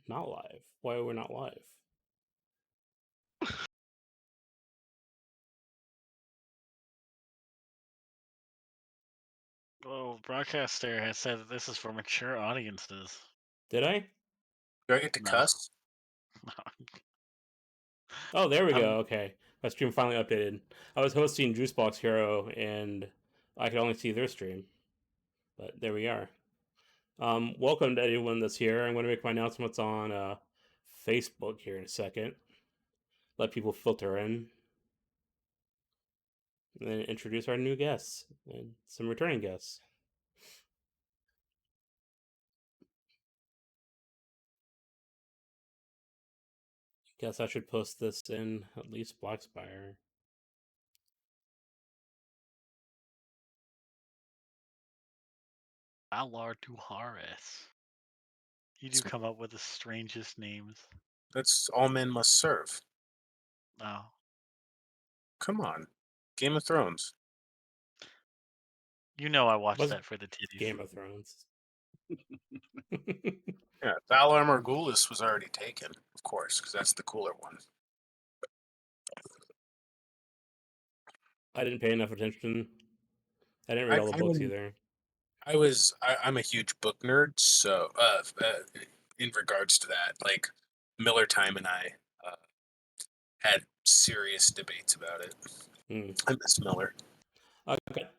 Not live. Why are we not live? Well, broadcaster has said that this is for mature audiences. Did I? Do I get to No. cuss? Oh, there we I'm go. Okay. My stream finally updated. I was hosting Juicebox Hero and I could only see their stream. But there we are. Welcome to anyone that's here. I'm going to make my announcements on Facebook here in a second. Let people filter in. And then introduce our new guests and some returning guests. Guess I should post this in at least Blackspire. Valar Duharis. You do come up with the strangest names. That's all men must serve. Oh. Come on. Game of Thrones. You know I watched What's that for the titties. Game of Thrones? Yeah, Valar Morghulis was already taken, of course, because that's the cooler one. I didn't pay enough attention. I didn't read I, all the I'm, books a, either. I'm a huge book nerd, so in regards to that, like Miller Time and I had serious debates about it. Hmm. I miss Miller. I got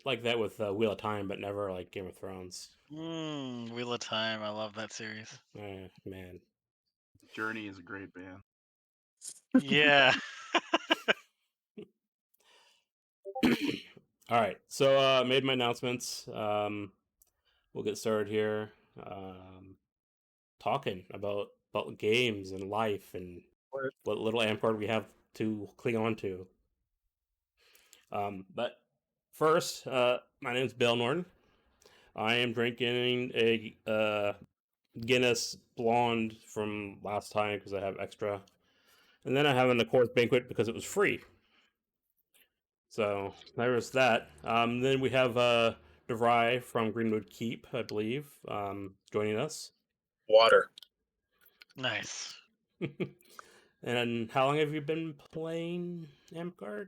like that with Wheel of Time, but never like Game of Thrones. Wheel of Time. I love that series. Man. Journey is a great band. Yeah. All right, so made my announcements. We'll get started here. Talking about games and life and what little Ampard we have to cling on to. But first, my name is Baelnorn. I am drinking a Guinness Blonde from last time because I have extra. And then I have an Accord Banquet because it was free. So there was that. Then we have DeVry from Greenwood Keep, I believe, joining us. Water. Nice. And how long have you been playing Amcard?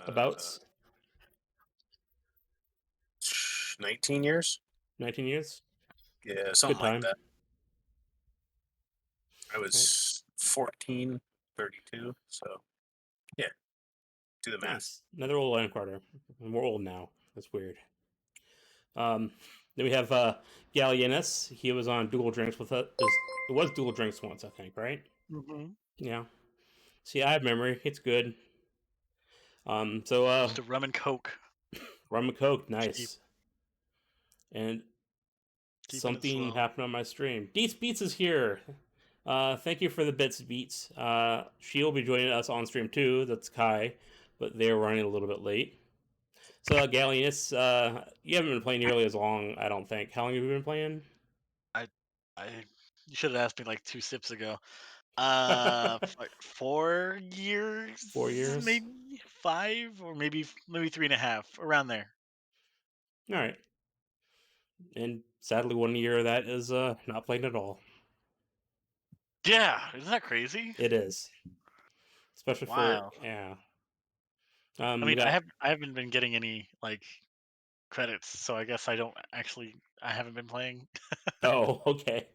About 19 years? 19 years? Yeah, something Good like time. that. I was 14, 32, so yeah, do the math. Nice. Another old Amcarder. We're old now. That's weird. Then we have Gallienus. He was on Dual Drinks with us. It was Dual Drinks once, I think, right? Mm-hmm. Yeah. See, I have memory. It's good. Just a rum and coke. Rum and Coke, Cheap. nice. And Keeping it something slow. happened on my stream. Deets Beats is here. Thank you for the bits, Beats. She'll be joining us on stream too. That's Kai, but they're running a little bit late. So, Gallienus, you haven't been playing nearly as long, I don't think. How long have you been playing? I you should have asked me like 2 sips ago. 4 years, 4 years? maybe 5, or maybe 3.5, around there. All right. And sadly, 1 year of that is not playing at all. Yeah, isn't that crazy? It is, especially for Wow. yeah. I We mean, got I haven't been getting any like credits, so I guess I haven't been playing. oh okay.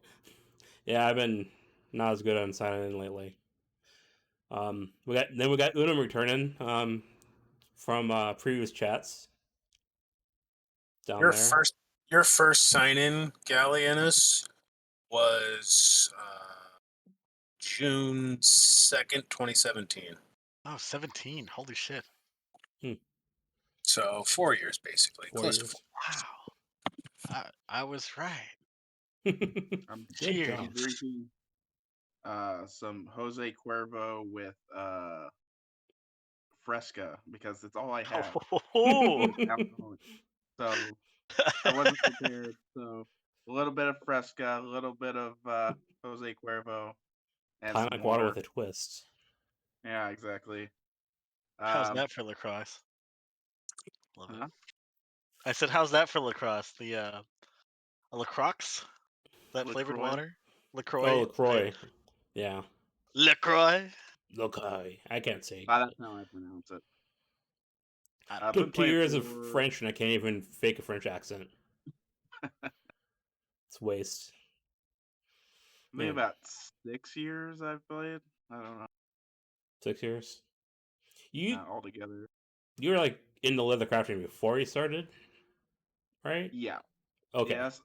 Yeah, I've been not as good on signing in lately. We got Unum returning from previous chats down Your there. first your first sign in, Gallienus, was June 2nd, 2017. Oh, 17. Holy shit. So 4 years basically. 4 years. Close to 4 years. Wow. I was right. I'm Good Cheers. job. drinking some Jose Cuervo with Fresca because it's all I have. Oh. It's alcoholic. So I wasn't prepared. So a little bit of Fresca, a little bit of Jose Cuervo, and Pina some colada water. with a twist. Yeah, exactly. How's that for lacrosse? Love Huh? it. I said, how's that for lacrosse? The lacrosse? that flavored LaCroix. water? Oh, LaCroix? LaCroix. Yeah. LaCroix? LaCroix. I can't say. That's how I pronounce it. I I've been Took 2 playing years of for French and I can't even fake a French accent. It's waste. maybe Yeah. about 6 years I've played. I don't know 6 years. You altogether. you were like into leather crafting before you started, right? Yeah. Okay. Yes.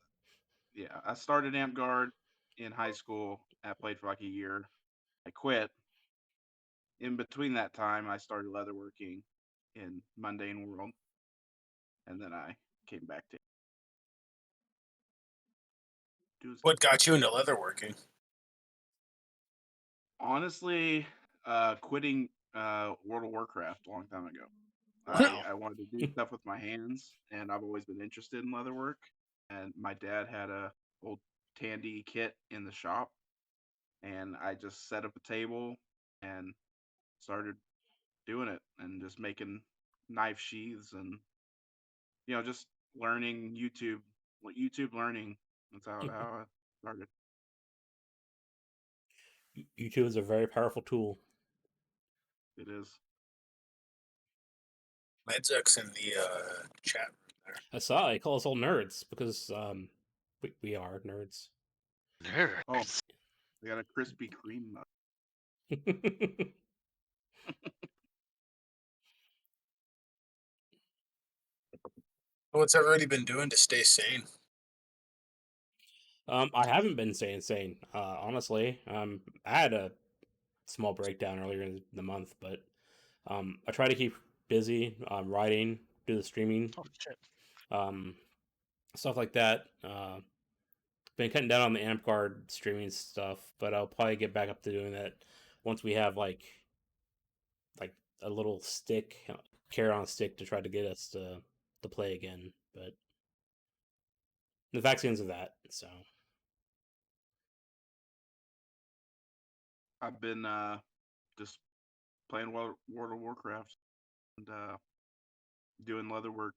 Yeah. I started Amp Guard in high school. I played for like a year. I quit. In between that time, I started leatherworking in Mundane World, and then I came back to do. What got you into leatherworking? Honestly, quitting World of Warcraft a long time ago. Wow. I wanted to do stuff with my hands, and I've always been interested in leatherwork. And my dad had a old Tandy kit in the shop, and I just set up a table and started doing it, and just making knife sheaths, and just learning YouTube learning. That's how I started. YouTube is a very powerful tool. It is. Medzuck's in the chat room there. I saw it. They call us all nerds because we are nerds. Nerds. Oh, I got a Krispy Kreme mug. What's everybody been doing to stay sane? I haven't been saying insane. Honestly, I had a small breakdown earlier in the month, but I try to keep busy, writing, do the streaming, Oh shit. um, stuff like that. Been cutting down on the amp guard streaming stuff, but I'll probably get back up to doing that once we have like a little stick, carrot on a stick to try to get us to play again. But the vaccines of that, so I've been just playing World of Warcraft and doing leather work.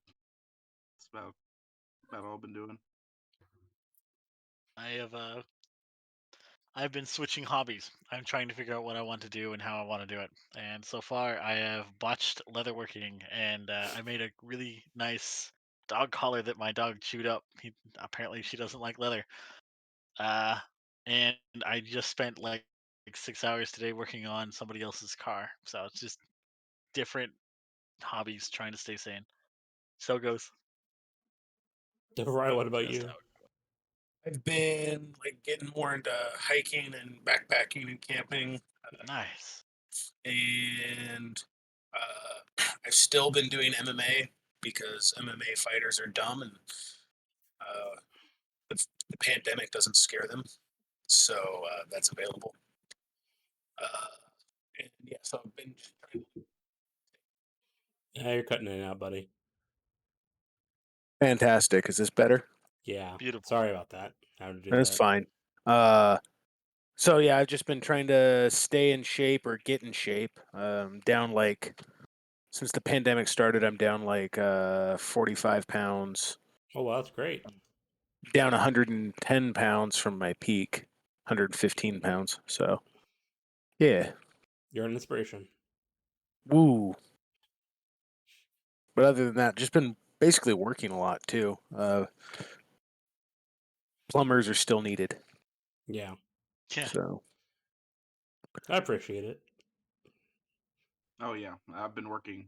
That's about all I've been doing. I have I've been switching hobbies. I'm trying to figure out what I want to do and how I want to do it. And so far, I have botched leatherworking, and I made a really nice dog collar that my dog chewed up. Apparently, she doesn't like leather. Uh, and I just spent like 6 hours today working on somebody else's car. So it's just different hobbies trying to stay sane. So it goes. right. What about Just you? how I've been like getting more into hiking and backpacking and camping, nice. and I've still been doing MMA because MMA fighters are dumb and uh, the pandemic doesn't scare them, so that's available. And yeah, so I've been just trying to. Yeah, you're cutting in and out, buddy. Fantastic. Is this better? Yeah. Beautiful. Sorry about that. How to do That's that? fine. So yeah, I've just been trying to stay in shape or get in shape. Down like since the pandemic started, I'm down like 45 pounds, Oh, well, that's great. down 110 pounds from my peak, 115 pounds. So yeah, You're an inspiration. woo. But other than that, just been basically working a lot too. Plumbers are still needed. Yeah, Yeah. So I appreciate it. Oh yeah, I've been working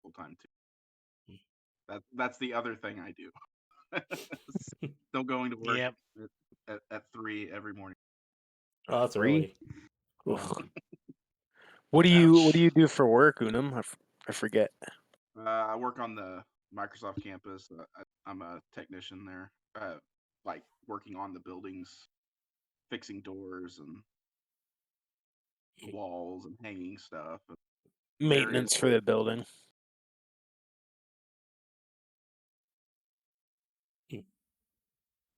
full time too. That's the other thing I do. Still going to work Yep. at 3 every morning. Oh, that's 3. early. Yeah. Ugh. What do Ouch. you do for work, Unum? I forget. I work on the Microsoft campus. I'm a technician there, like working on the buildings, fixing doors and walls and hanging stuff. Maintenance for the building.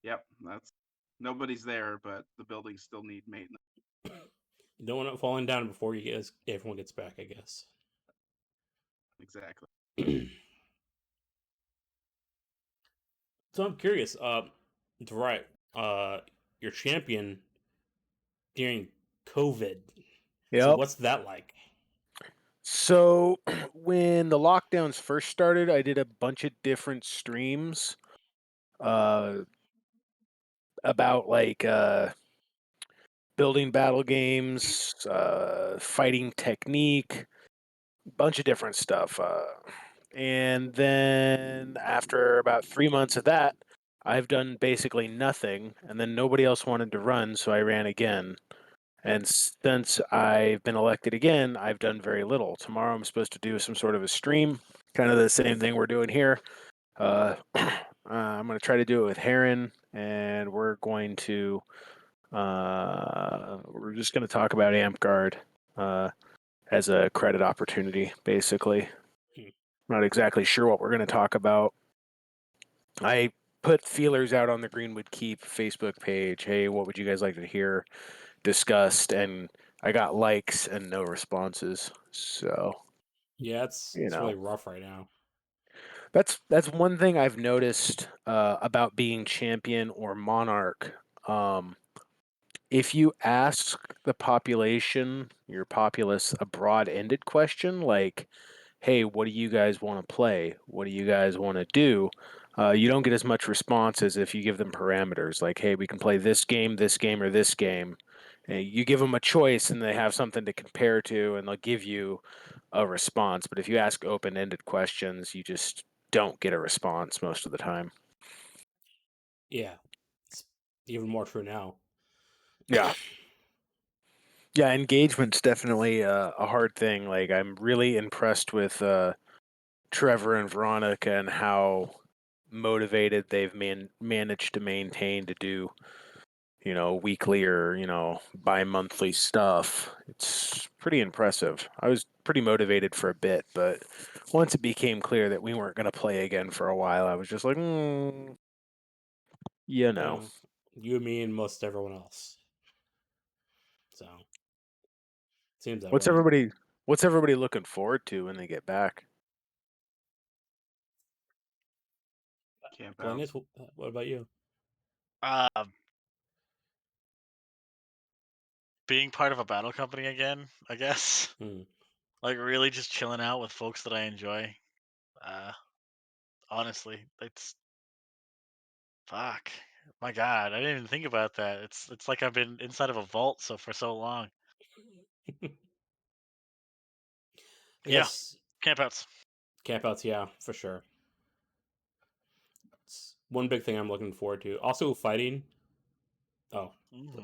Yep, that's nobody's there, but the buildings still need maintenance. You don't want it falling down before everyone gets back, I guess. Exactly. So I'm curious. Right. your champion during COVID. Yep. So what's that like? So when the lockdowns first started, I did a bunch of different streams about like building battle games, fighting technique, bunch of different stuff. And then after about 3 months of that, I've done basically nothing. And then nobody else wanted to run, so I ran again. And since I've been elected again, I've done very little. Tomorrow I'm supposed to do some sort of a stream, kind of the same thing we're doing here. I'm going to try to do it with Heron, and we're just going to talk about AmpGuard as a credit opportunity, basically. Hmm. Not exactly sure what we're going to talk about. I put feelers out on the Greenwood Keep Facebook page. Hey, what would you guys like to hear discussed? And I got likes and no responses. So, Yeah, it's really rough right now. that's one thing I've noticed about being champion or monarch. If you ask the population, your populace, a broad-ended question like, "Hey, what do you guys want to play? What do you guys want to do?" You don't get as much response as if you give them parameters like, "Hey, we can play this game, or this game." And you give them a choice, and they have something to compare to, and they'll give you a response. But if you ask open-ended questions, you just don't get a response most of the time. Yeah, it's even more true now. Yeah. Yeah, engagement's definitely a hard thing. Like, I'm really impressed with Trevor and Veronica and how motivated they've managed to maintain to do, weekly or, bi-monthly stuff. It's pretty impressive. I was pretty motivated for a bit, but once it became clear that we weren't going to play again for a while, I was just like, you know. You and me and most everyone else. So seems that What's way. everybody looking forward to when they get back? Camp Glenn, outs. what about you? Being part of a battle company again, I guess. Hmm. Like really just chilling out with folks that I enjoy. Honestly, it's fuck. My God, I didn't even think about that. It's like I've been inside of a vault for so long. I Yeah, guess campouts. campouts, yeah, for sure. It's one big thing I'm looking forward to. Also, fighting. Oh,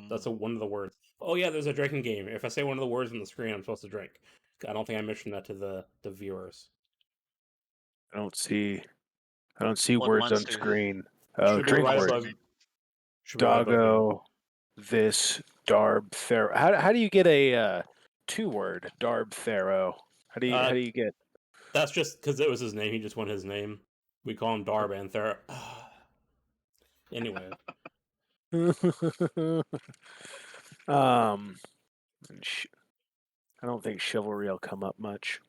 that's one of the words. Oh yeah, there's a drinking game. If I say one of the words on the screen, I'm supposed to drink. I don't think I mentioned that to the viewers. I don't see What words on monster? screen. Oh, Should be drink right word. above. Should be right above you. Doggo, this, Darb, Pharaoh. How do you get a 2-word Darb Pharaoh? How do you get? That's just because it was his name. He just went his name. We call him Darb and Thera. Anyway, um, I don't think chivalry will come up much.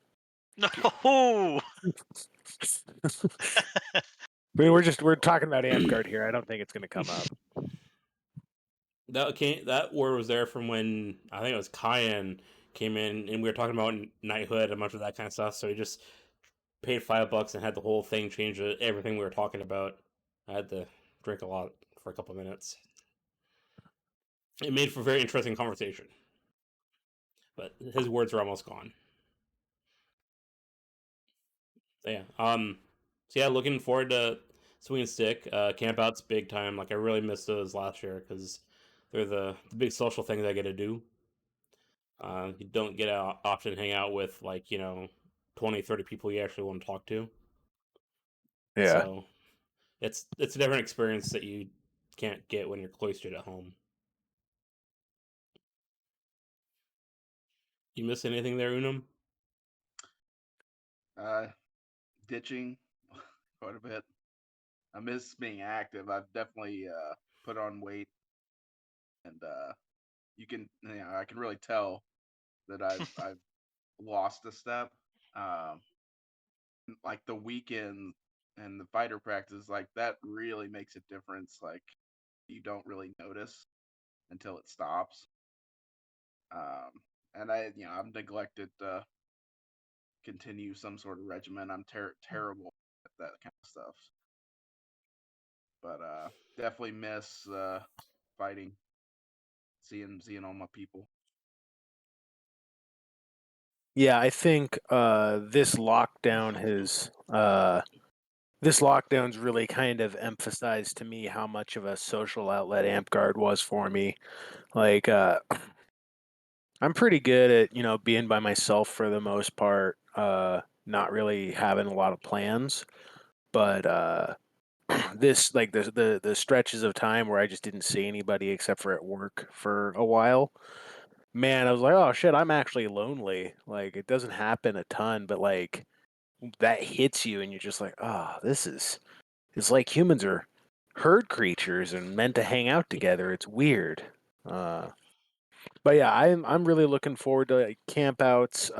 No. I mean, we're talking about Amtgard here. I don't think it's going to come up. that word was there from when I think it was Cayenne came in, and we were talking about knighthood and much of that kind of stuff. So he just paid $5 and had the whole thing change everything we were talking about. I had to drink a lot for a couple of minutes. It made for a very interesting conversation, but his words are almost gone. So yeah, so yeah, looking forward to swing and stick. Campouts big time. Like I really missed those last year because they're the big social things I get to do. You don't get to often hang out with 20, 30 people you actually want to talk to. Yeah. So it's a different experience that you can't get when you're cloistered at home. You miss anything there, Unum? Ditching quite a bit. I miss being active. I've definitely put on weight, and I can really tell that I've lost a step. Um, like the weekend and the fighter practice, like that really makes a difference. Like you don't really notice. until it stops. And I've neglected to continue some sort of regimen. I'm terrible at that kind of stuff. But definitely miss fighting, seeing all my people. Yeah, I think this lockdown's really kind of emphasized to me how much of a social outlet AmpGuard was for me. Like, I'm pretty good at, being by myself for the most part, not really having a lot of plans. But this, like the stretches of time where I just didn't see anybody except for at work for a while, man, I was like, oh shit, I'm actually lonely. Like, it doesn't happen a ton, but like that hits you and you're just like, oh, it's like humans are herd creatures and meant to hang out together. It's weird. Uh, but yeah, I'm really looking forward to like, camp outs,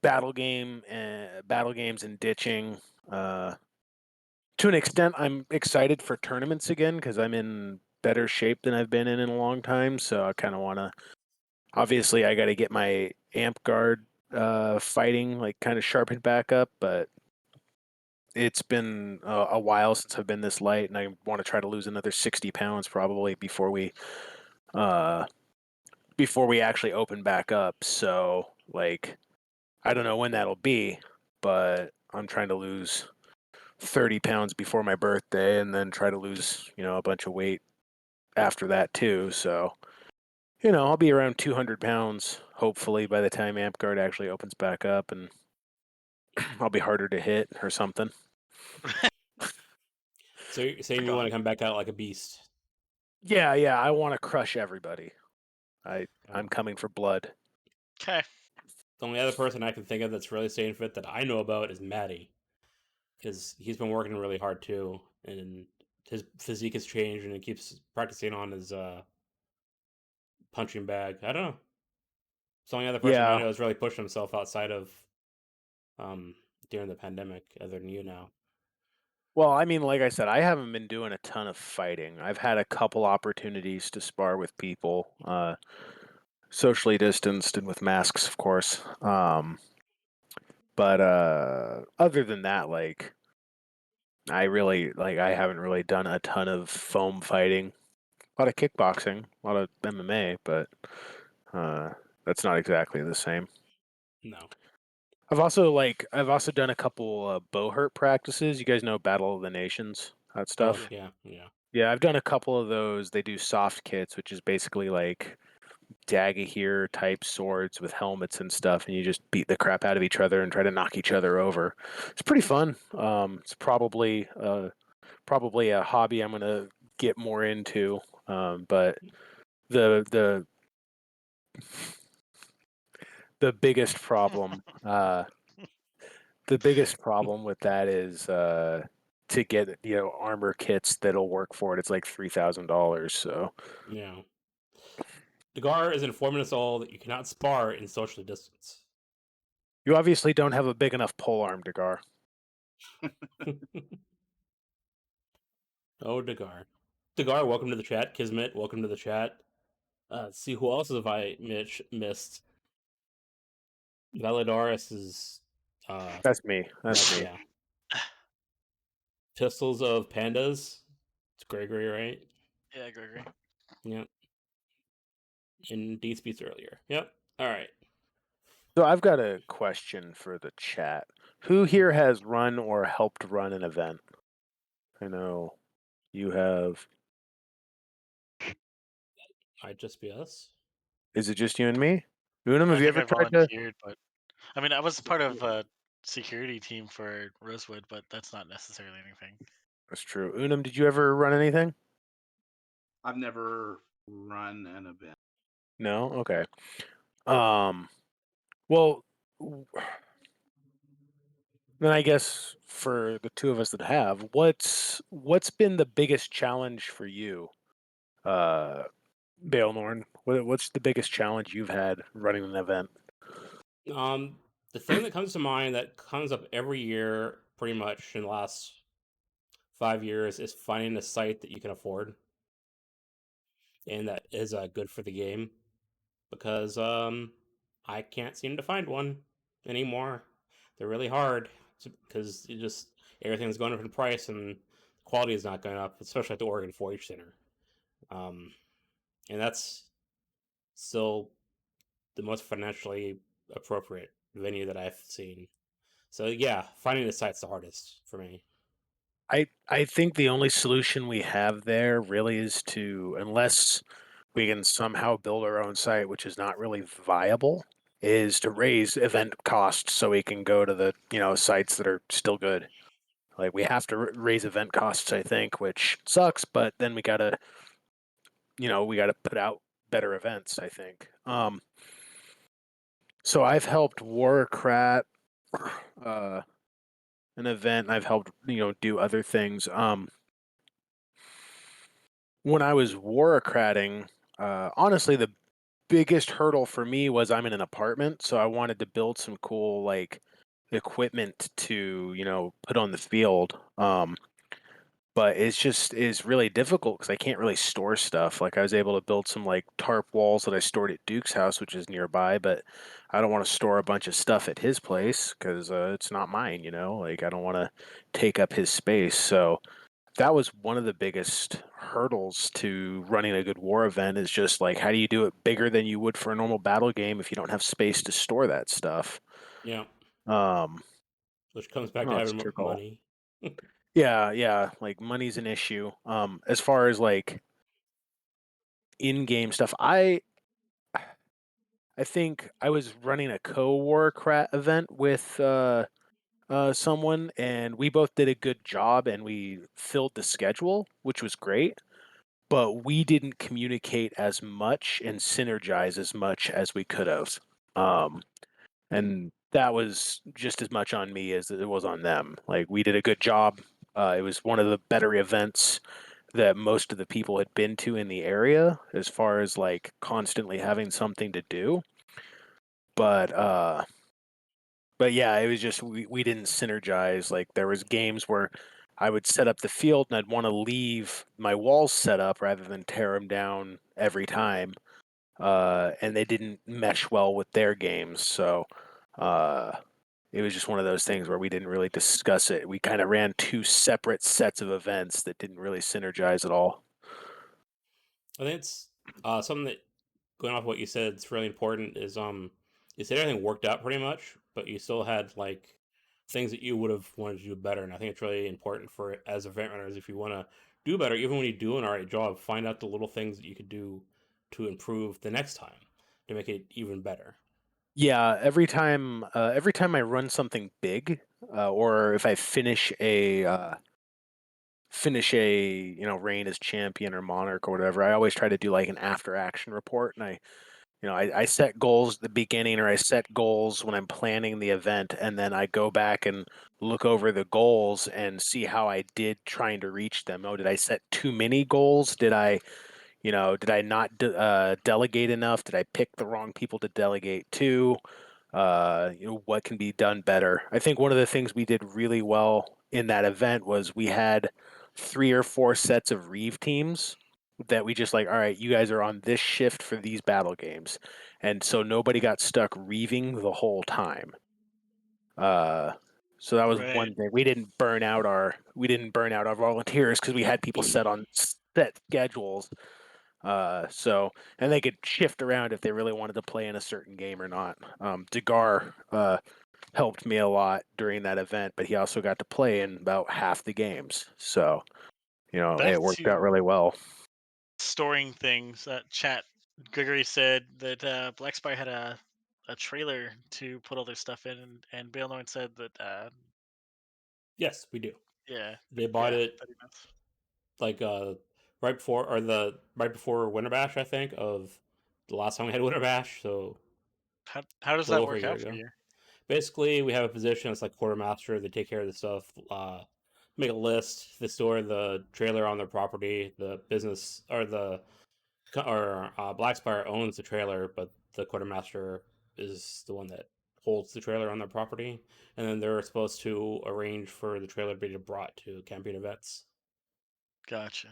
battle games and ditching. Uh, to an extent, I'm excited for tournaments again because I'm in better shape than I've been in a long time. So I kind of want to. Obviously, I got to get my amp guard fighting like kind of sharpened back up, but it's been a while since I've been this light, and I want to try to lose another 60 pounds probably uh, before we actually open back up. So like, I don't know when that'll be, but I'm trying to lose 30 pounds before my birthday, and then try to lose a bunch of weight after that too. So I'll be around 200 pounds hopefully by the time AmpGuard actually opens back up, and I'll be harder to hit or something. So you're saying you want to come back out like a beast? Yeah, I want to crush everybody. I'm coming for blood. Okay. The only other person I can think of that's really staying fit that I know about is Maddie, because he's been working really hard too, and his physique has changed, and he keeps practicing on his punching bag. I don't know. It's the only other person I Yeah. know has really pushed himself outside of um, during the pandemic, other than you now. Well, I mean, like I said, I haven't been doing a ton of fighting. I've had a couple opportunities to spar with people, socially distanced and with masks, of course. But other than that, like I haven't really done a ton of foam fighting. A lot of kickboxing, a lot of MMA, but uh, that's not exactly the same. No. I've also done a couple bow hurt practices. You guys know Battle of the Nations, that Oh stuff. yeah. Yeah, I've done a couple of those. They do soft kits, which is basically like Daggahir type swords with helmets and stuff, and you just beat the crap out of each other and try to knock each other over. It's pretty fun. It's probably a hobby I'm gonna get more into. But the the the biggest problem the biggest problem with that is to get armor kits that'll work for it. It's like $3,000. So Yeah. Dagar is informing us all that you cannot spar in social distance. you obviously don't have a big enough pole arm, Dagar. Oh, Dagar. Dagar, welcome to the chat. Kismet, welcome to the chat. See who else have I missed? Valadaris is That's me. That's me. yeah. Pistols of Pandas. It's Gregory, right? Yeah, Gregory. Yep. And D Speeds earlier. Yep. All right. So I've got a question for the chat. Who here has run or helped run an event? I know you have. I'd just be us. Is it just you and me? Unum, I have you think ever I tried to? volunteered, but I mean, I was part of a security team for Rosewood, but that's not necessarily anything. That's true. Unum, did you ever run anything? I've never run an event. No. Okay. Well, then I guess for the two of us that have, what's been the biggest challenge for you, uh, Baelnorn? What's the biggest challenge you've had running an event? Um, the thing that comes to mind that comes up every year, pretty much in the last 5 years, is finding a site that you can afford. and that is good for the game because I can't seem to find one anymore. They're really hard because you just everything's going up in price and quality is not going up, especially at the Oregon 4-H Center. Um, and that's still the most financially appropriate venue that I've seen. So yeah, finding the site's the hardest for me. I think the only solution we have there really is to, unless we can somehow build our own site, which is not really viable, is to raise event costs so we can go to the sites that are still good. Like we have to raise event costs, I think, which sucks, but then we gotta put out better events, I think. So I've helped Warcrat uh, an event, and I've helped do other things. When I was Warcratting, honestly, the biggest hurdle for me was I'm in an apartment, so I wanted to build some cool like equipment to put on the field. But it's just is really difficult because I can't really store stuff. Like I was able to build some like tarp walls that I stored at Duke's house, which is nearby, but I don't want to store a bunch of stuff at his place because it's not mine. Like I don't want to take up his space. So that was one of the biggest hurdles to running a good war event is just like how do you do it bigger than you would for a normal battle game if you don't have space to store that stuff. Yeah, Um, which comes back to oh, it's having typical. money. Yeah, like money's an issue. As far as like in-game stuff, I think I was running a co-Warcrat event with someone, and we both did a good job, and we filled the schedule, which was great. But we didn't communicate as much and synergize as much as we could have. Um, and that was just as much on me as it was on them. Like we did a good job. It was one of the better events that most of the people had been to in the area as far as like constantly having something to do. But yeah, it was just we didn't synergize. Like there was games where I would set up the field and I'd want to leave my walls set up rather than tear them down every time. And they didn't mesh well with their games. So uh, it was just one of those things where we didn't really discuss it. We kind of ran two separate sets of events that didn't really synergize at all. I think it's something that going off what you said, it's really important. Is you said everything worked out pretty much, but you still had like things that you would have wanted to do better, and I think it's really important for as event runners if you want to do better, even when you do an alright job, find out the little things that you could do to improve the next time to make it even better. Yeah, every time I run something big, or if I finish a reign as champion or monarch or whatever, I always try to do like an after action report, and I set goals at the beginning or I set goals when I'm planning the event, and then I go back and look over the goals and see how I did trying to reach them. Oh, did I set too many goals? Did I not delegate enough? Did I pick the wrong people to delegate to? What can be done better? I think one of the things we did really well in that event was we had 3 or 4 sets of Reeve teams that we just like, all right, you guys are on this shift for these battle games. And so nobody got stuck reaving the whole time. Uh, so that was Right. one thing. We didn't burn out our volunteers because we had people set on set schedules. And they could shift around if they really wanted to play in a certain game or not. Degar helped me a lot during that event, but he also got to play in about half the games. So, Back it worked out to really well. storing things. Chat Gregory said that Black Spire had a trailer to put all their stuff in, and Baelnorn said that Yes, we do. yeah, They bought yeah, it 30 minutes. like right before Winter Bash, I think, of the last time we had Winter Bash, so How does a little that over a work year out for ago. you? Basically, we have a position that's like quartermaster. They take care of the stuff, make a list. They store the trailer on their property. The business or Black Spire owns the trailer, but the quartermaster is the one that holds the trailer on their property, and then they're supposed to arrange for the trailer to be brought to campaign events. Gotcha.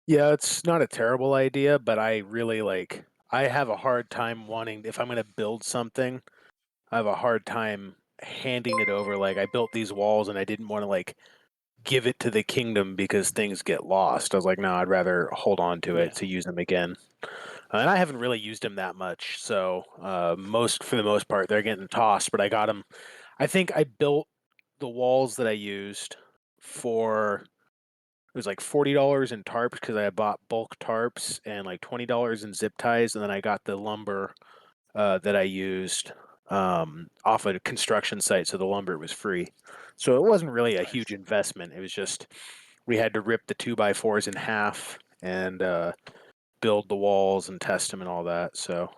Yeah, it's not a terrible idea, but I really I have a hard time wanting, if I'm going to build something, I have a hard time handing it over. Like, I built these walls and I didn't want to give it to the kingdom because things get lost. I was like, no, I'd rather hold on to it to use them again. And I haven't really used them that much, so for the most part, they're getting tossed. But I got them. I think I built the walls that I used for, it was like $40 in tarps because I had bought bulk tarps, and like $20 in zip ties, and then I got the lumber that I used off a construction site, so the lumber was free. So it wasn't really a huge investment. It was just we had to rip the 2x4s in half and build the walls and test them and all that. So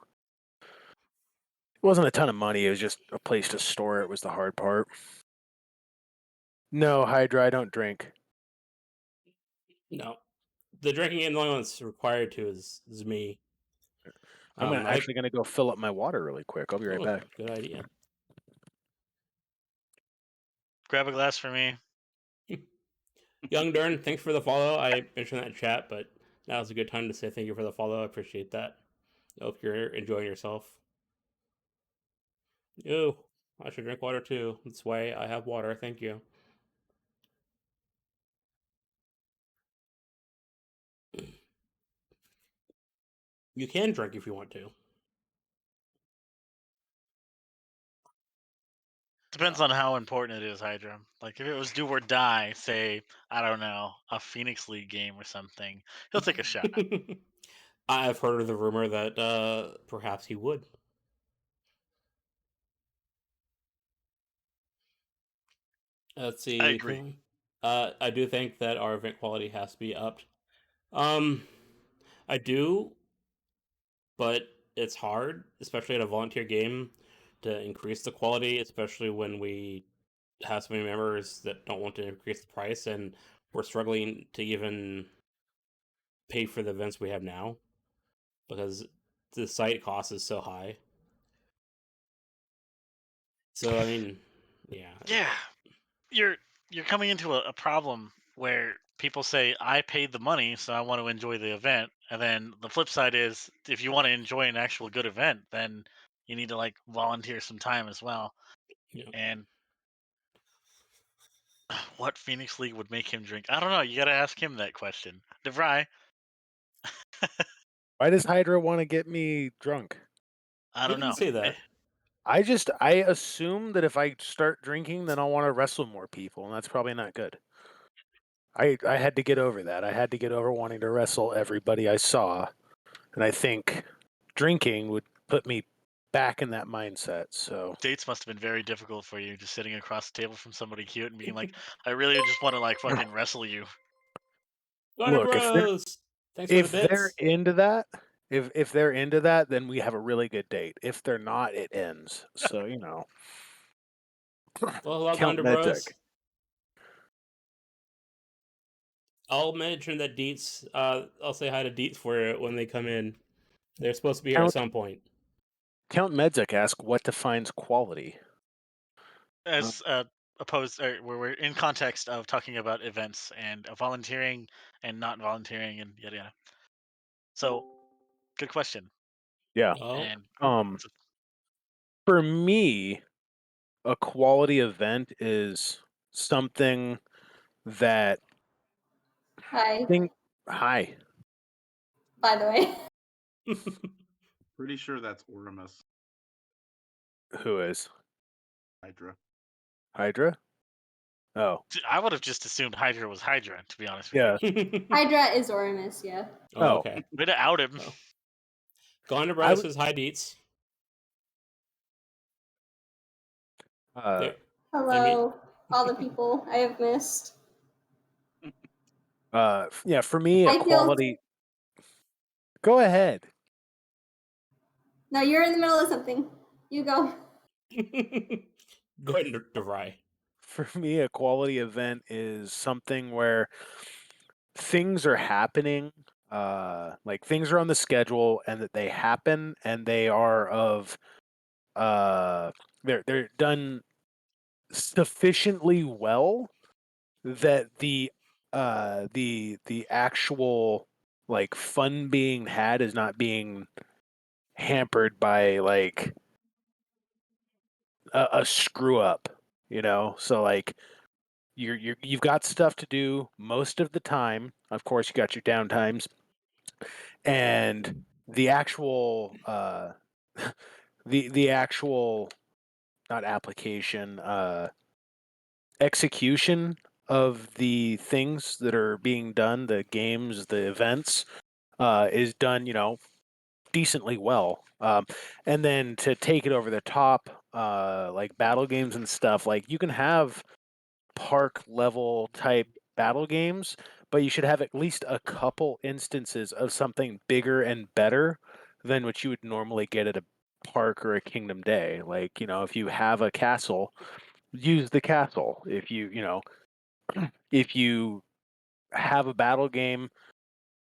it wasn't a ton of money. It was just a place to store it was the hard part. No, Hydra, I don't drink. No, the drinking game, the only one that's required to is me. I'm actually going to go fill up my water really quick. I'll be right back. Good idea. Grab a glass for me. Young Dern, thanks for the follow. I mentioned that in chat, but now's a good time to say thank you for the follow. I appreciate that. I hope you're enjoying yourself. Ew, I should drink water too. That's why I have water. Thank you. You can drink if you want to. Depends on how important it is, Hydra. Like, if it was do or die, say, I don't know, a Phoenix League game or something, he'll take a shot. I've heard of the rumor that perhaps he would. Let's see. I agree. I do think that our event quality has to be upped. I do, but it's hard, especially at a volunteer game, to increase the quality, especially when we have so many members that don't want to increase the price, and we're struggling to even pay for the events we have now because the site cost is so high. So I mean, yeah. Yeah, you're coming into a problem where people say, I paid the money, so I want to enjoy the event. And then the flip side is, if you want to enjoy an actual good event, then you need to volunteer some time as well. Yeah. And what Phoenix League would make him drink? I don't know. You got to ask him that question. DeVry, Why does Hydra want to get me drunk? I He don't didn't know. say that. I assume that if I start drinking, then I'll want to wrestle more people, and that's probably not good. I had to get over that. I had to get over wanting to wrestle everybody I saw, and I think drinking would put me back in that mindset. So Dates must have been very difficult for you, just sitting across the table from somebody cute and being like, I really just want to fucking wrestle you. Garner look, Bros. Thanks for the if they're bits. into that, if they're into that, then we have a really good date. If they're not, it ends. So Well, hello, Count Garner Medzik. Bros. I'll mention that Deets. I'll say hi to Deets for you when they come in. They're supposed to be here at some point. Count Medzik asked what defines quality. As opposed, where we're in context of talking about events and volunteering and not volunteering and yada yada. So, good question. Yeah. Oh. And For me, a quality event is something that Hi, hi. by the way. Pretty sure that's Oramus Who is Hydra. Hydra? Oh, I would have just assumed Hydra was Hydra, to be honest with yeah. you. Hydra is Oramus, yeah. Oh, okay. Way to out him. Oh. Garner Bros says hi, Deets. Hello, all the people I have missed. Yeah. For me, a I feel- quality. Go ahead. No, you're in the middle of something. You go. Go ahead and DeVry. For me, a quality event is something where things are happening, like things are on the schedule, and that they happen, and they are of, they're done sufficiently well that the actual like fun being had is not being hampered by like a screw up, you know. So like you've got stuff to do most of the time. Of course, you got your downtimes, and the actual the actual not application execution of the things that are being done, the games, the events, is done, you know, decently well. And then to take it over the top, like battle games and stuff, like you can have park level type battle games, but you should have at least a couple instances of something bigger and better than what you would normally get at a park or a Kingdom Day. Like, you know, if you have a castle, use the castle. If you know, if you have a battle game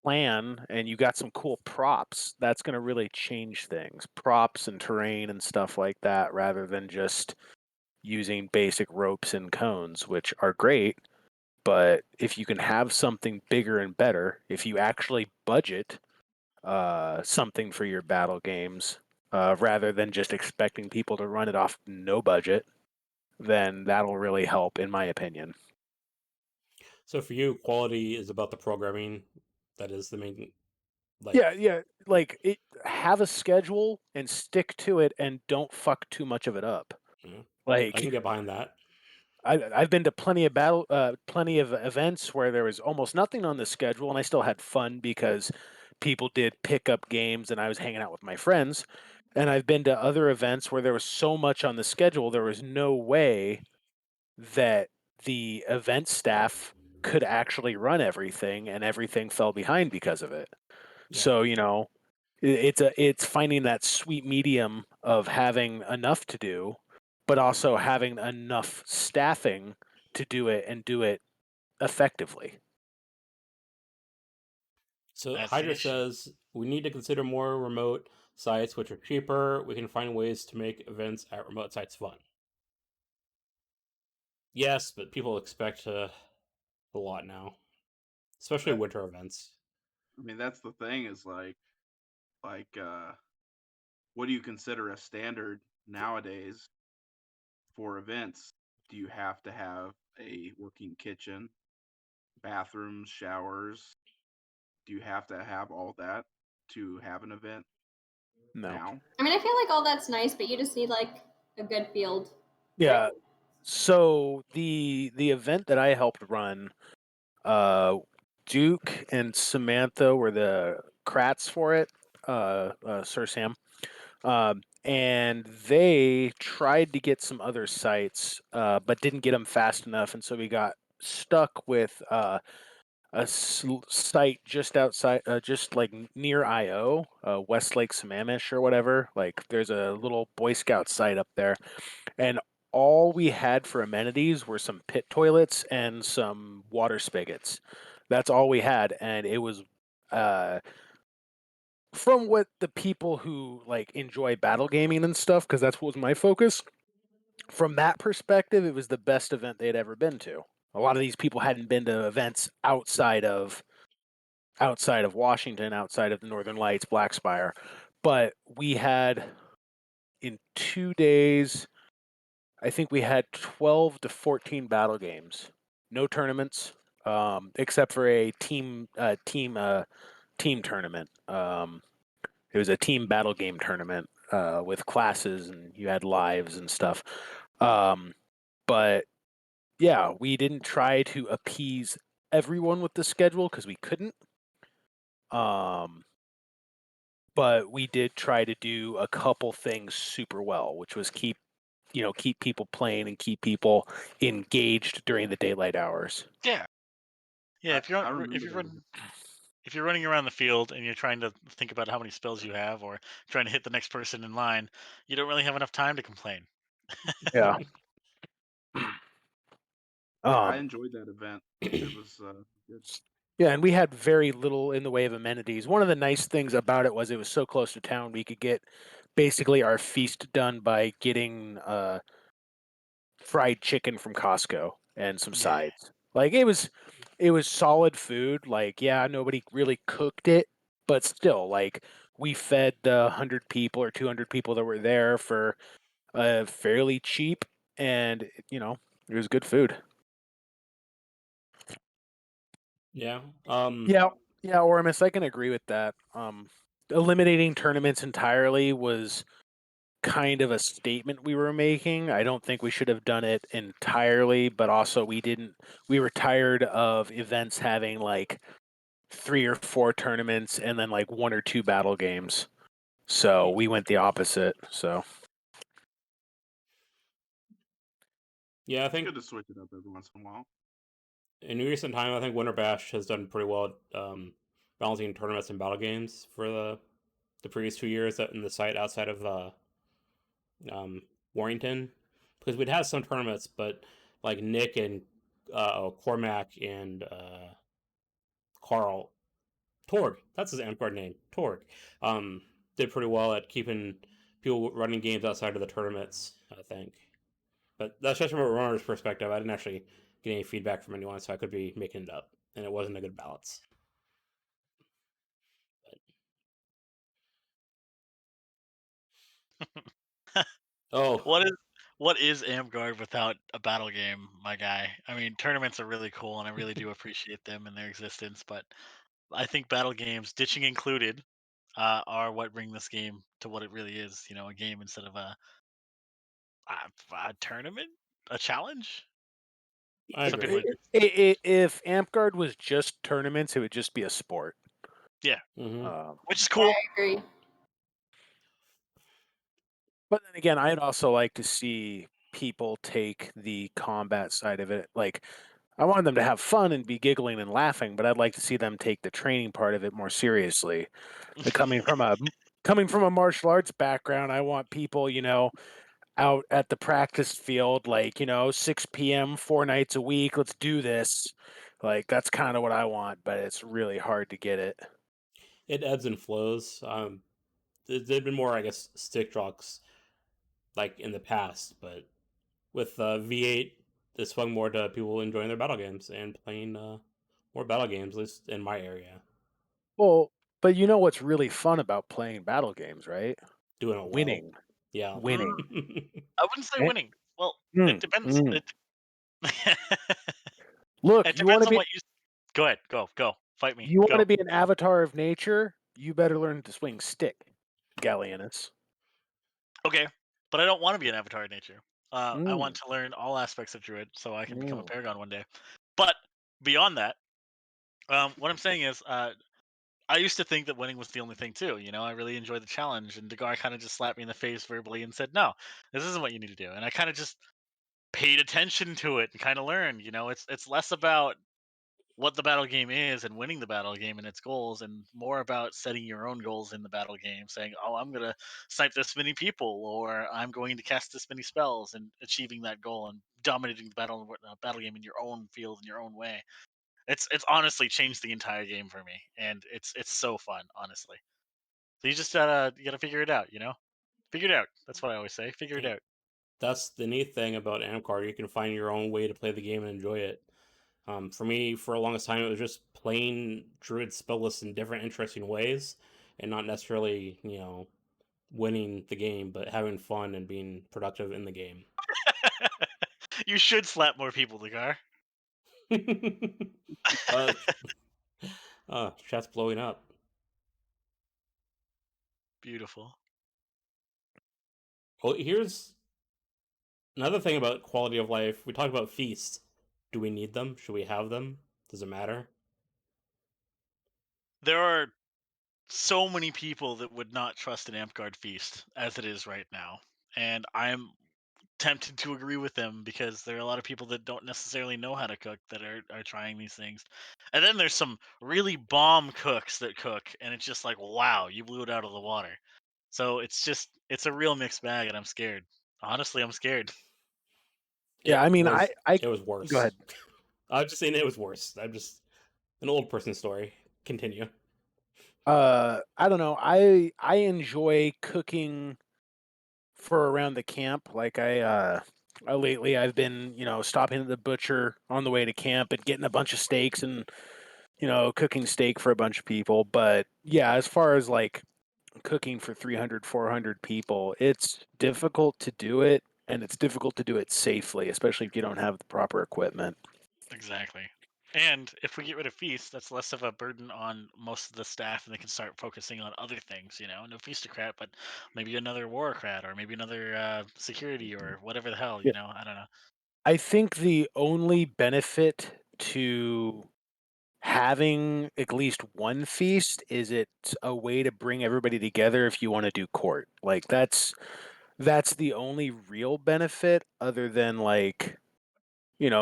plan and you got some cool props, that's going to really change things. Props and terrain and stuff like that rather than just using basic ropes and cones, which are great. But if you can have something bigger and better, if you actually budget something for your battle games, rather than just expecting people to run it off no budget, then that'll really help, in my opinion. So for you, quality is about the programming. That is the main. Like, Yeah. Like have a schedule and stick to it, and don't fuck too much of it up. yeah, I can Like get behind that. I've been to plenty of events where there was almost nothing on the schedule, and I still had fun because people did pick up games, and I was hanging out with my friends. And I've been to other events where there was so much on the schedule, there was no way that the event staff could actually run everything, and everything fell behind because of it. Yeah. So, you know, it's finding that sweet medium of having enough to do, but also having enough staffing to do it and do it effectively. So That's the Hydra issue. says we need to consider more remote sites, which are cheaper. We can find ways to make events at remote sites fun. Yes, but people expect a lot now, especially That, winter events. I mean, that's the thing is what do you consider a standard nowadays for events? Do you have to have a working kitchen, bathrooms, showers? Do you have to have all that to have an event No. now? I mean, I feel like all that's nice, but you just need like a good field. Yeah. Right? So the event that I helped run, Duke and Samantha were the crats for it. Sir Sam. And they tried to get some other sites, but didn't get them fast enough, and so we got stuck with site just outside, just like near IO, Westlake Sammamish or whatever. Like, there's a little Boy Scout site up there, and all we had for amenities were some pit toilets and some water spigots. That's all we had, and it was. From what the people who like enjoy battle gaming and stuff, because that's what was my focus. From that perspective, it was the best event they'd ever been to. A lot of these people hadn't been to events outside of Washington, outside of the Northern Lights, Black Spire, but we had in 2 days. I think we had 12 to 14 battle games, no tournaments, except for a team tournament. It was a team battle game tournament with classes, and you had lives and stuff. But yeah, we didn't try to appease everyone with the schedule because we couldn't. But we did try to do a couple things super well, which was keep people playing and keep people engaged during the daylight hours. Yeah. Yeah, I remember that event. if you're running around the field and you're trying to think about how many spells you have or trying to hit the next person in line, you don't really have enough time to complain. Yeah. Yeah, I Um, enjoyed that event. It was good. yeah, and we had very little in the way of amenities. One of the nice things about it was so close to town. We could get basically our feast done by getting fried chicken from Costco and some Yeah. sides. Like, it was it was solid food. Like, yeah, nobody really cooked it, but still, like, we fed the 100 people or 200 people that were there for fairly cheap, and it was good food. Yeah. Yeah, Ormus, I can agree with that. Eliminating tournaments entirely was kind of a statement we were making. I don't think we should have done it entirely, but also we were tired of events having like 3 or 4 tournaments and then like 1 or 2 battle games. So we went the opposite. So Yeah, I It's think good to switch it up every once in a while. in recent time, I think Winter Bash has done pretty well at balancing tournaments and battle games for the previous 2 years in the site outside of um, Warrington, because we'd have some tournaments, but like Nick and Cormac and Carl Torg, that's his Amcard name, Torg, um, did pretty well at keeping people running games outside of the tournaments, I think. But that's just from a runner's perspective. I didn't actually get any feedback from anyone, so I could be making it up, and it wasn't a good balance. Oh, What is Amguard without a battle game, my guy? I mean, tournaments are really cool, and I really do appreciate them and their existence. But I think battle games, ditching included, are what bring this game to what it really is. You know, a game instead of a tournament, a challenge. I Some agree. people are just if Amguard was just tournaments, it would just be a sport. yeah, Mm-hmm. which is cool. I agree. But then again, I'd also like to see people take the combat side of it. Like, I want them to have fun and be giggling and laughing, but I'd like to see them take the training part of it more seriously. Like, coming from a martial arts background, I want people, out at the practice field, like, 6 p.m., 4 nights a week. Let's do this. Like, that's kind of what I want, but it's really hard to get it. It ebbs and flows. There've been more, I guess, stick trucks like in the past, but with V8, this swung more to people enjoying their battle games and playing more battle games, at least in my area. Well, but you know what's really fun about playing battle games, right? Doing it well. Winning. Yeah. Mm, Winning. I wouldn't say Eh, winning. Well, it mm, depends. mm. It Look, it depends on what you. Go ahead. Go. Fight me. you want Go. to be an avatar of nature, you better learn to swing stick, Gallienus. Okay, but I don't want to be an avatar of nature. I Mm, want to learn all aspects of Druid so I can become a mm. Paragon one day. But beyond that, what I'm saying is, I used to think that winning was the only thing too. You know, I really enjoyed the challenge, and Degar kind of just slapped me in the face verbally and said, "No, this isn't what you need to do." And I kind of just paid attention to it and kind of learned. You know, it's less about what the battle game is and winning the battle game and its goals, and more about setting your own goals in the battle game, saying, oh, I'm going to snipe this many people, or I'm going to cast this many spells, and achieving that goal and dominating the battle game in your own field in your own way. It's honestly changed the entire game for me, and it's so fun, honestly. So you gotta figure it out, figure it out. That's what I always say, figure it out. That's the neat thing about Amcard. You can find your own way to play the game and enjoy it. For me, for the longest time, it was just playing Druid spell lists in different, interesting ways, and not necessarily, winning the game, but having fun and being productive in the game. You should slap more people, Degar. uh, chat's blowing up. Beautiful. Well, here's another thing about quality of life. We talked about feasts. Do we need them? Should we have them? Does it matter? There are so many people that would not trust an Amp feast as it is right now. And I'm tempted to agree with them because there are a lot of people that don't necessarily know how to cook that are trying these things. And then there's some really bomb cooks that cook, and it's just like, wow, you blew it out of the water. So it's a real mixed bag, and I'm scared. Honestly, I'm scared. Yeah, It I mean, was I it was go worse. ahead. I was just saying it was worse. I'm just an old person story. Continue. I don't know. I enjoy cooking for around the camp. Like, I Lately, I've been, stopping at the butcher on the way to camp and getting a bunch of steaks and, cooking steak for a bunch of people. But yeah, as far as like cooking for 300, 400 people, it's difficult to do it, and it's difficult to do it safely, especially if you don't have the proper equipment. Exactly. And if we get rid of feast, that's less of a burden on most of the staff, and they can start focusing on other things. No feastocrat, but maybe another warocrat, or maybe another security, or whatever the hell. Yeah. I don't know. I think the only benefit to having at least one feast is it's a way to bring everybody together if you want to do court. Like that's the only real benefit, other than like,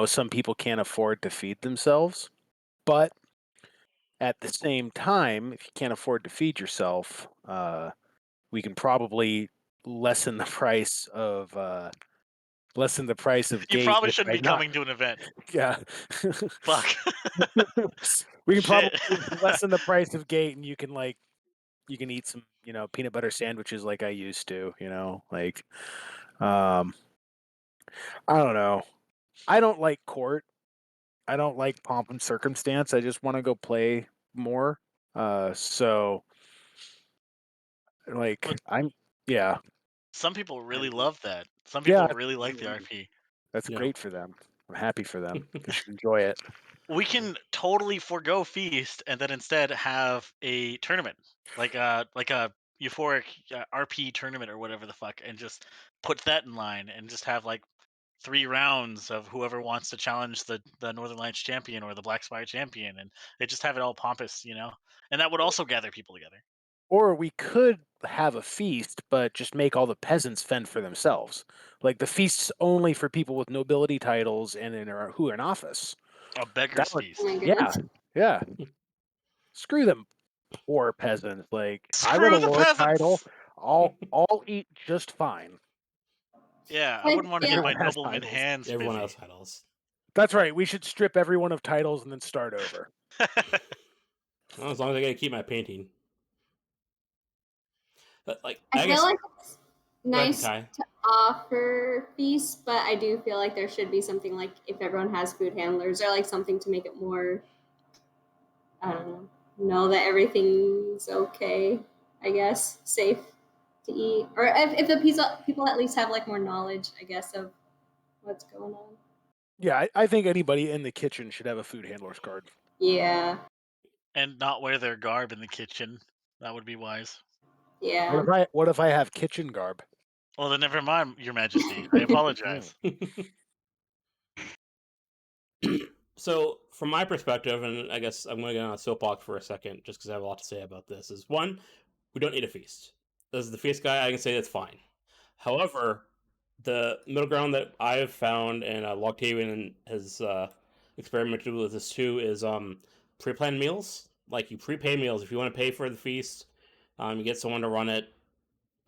some people can't afford to feed themselves. But at the same time, if you can't afford to feed yourself, we can probably lessen the price of You gate probably shouldn't by be not. coming to an event. Yeah. Fuck. We can Shit. probably lessen the price of gate, and you can eat some, peanut butter sandwiches like I used to, like, I don't know. I don't like court. I don't like pomp and circumstance. I just want to go play more. So like But yeah, some people I really agree. love that. Some yeah, people really like the Mhm. RP. that's Yeah. great for them. I'm happy for them. They should enjoy it. We can totally forego feast and then instead have a tournament, like a euphoric RP tournament or whatever the fuck, and just put that in line and just have like 3 rounds of whoever wants to challenge the Northern Lights champion or the Black Spire champion, and they just have it all pompous, and that would also gather people together. Or we could have a feast, but just make all the peasants fend for themselves. Like the feast's only for people with nobility titles and who are in office. A That beggar's would, Oh my feast. yeah, goodness. yeah. Screw them poor peasants. Like I got a Screw the lord title. peasants. I'll eat just fine. Yeah, I I wouldn't want to get feel my Everyone has nobleman titles. hands Everyone busy. else titles. That's right. We should strip everyone of titles and then start over. Well, as long as I get to keep my painting. But like, I I feel guess. like it's Go ahead, nice Kai. to offer feasts, but I do feel like there should be something like if everyone has food handlers or like something to make it more, I don't know that everything's okay, I guess, safe to eat. Or if the people at least have like more knowledge, I guess, of what's going on. Yeah, I think anybody in the kitchen should have a food handler's card. Yeah, And not wear their garb in the kitchen. That would be wise. yeah. What if I have kitchen garb? Well, then never mind, Your Majesty. I apologize. So, from my perspective, and I guess I'm going to get on a soapbox for a second, just because I have a lot to say about this. Is one, we don't need a feast. As the feast guy, I can say that's fine. However, the middle ground that I've found, and Loctavian has experimented with this too, is pre-planned meals. Like you prepay meals if you want to pay for the feast. You get someone to run it.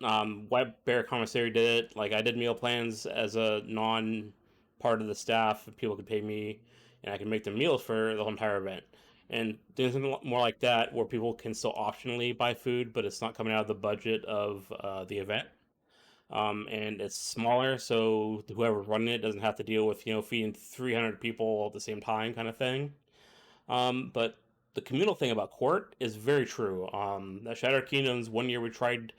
White Bear Commissary did it. Like I did meal plans as a non part of the staff. People could pay me, and I could make them meals for the whole entire event. And doing something more like that, where people can still optionally buy food, but it's not coming out of the budget of the event. And it's smaller, so whoever's running it doesn't have to deal with feeding 300 people all at the same time, kind of thing. But the communal thing about court is very true. At Shattered Kingdoms, one year we tried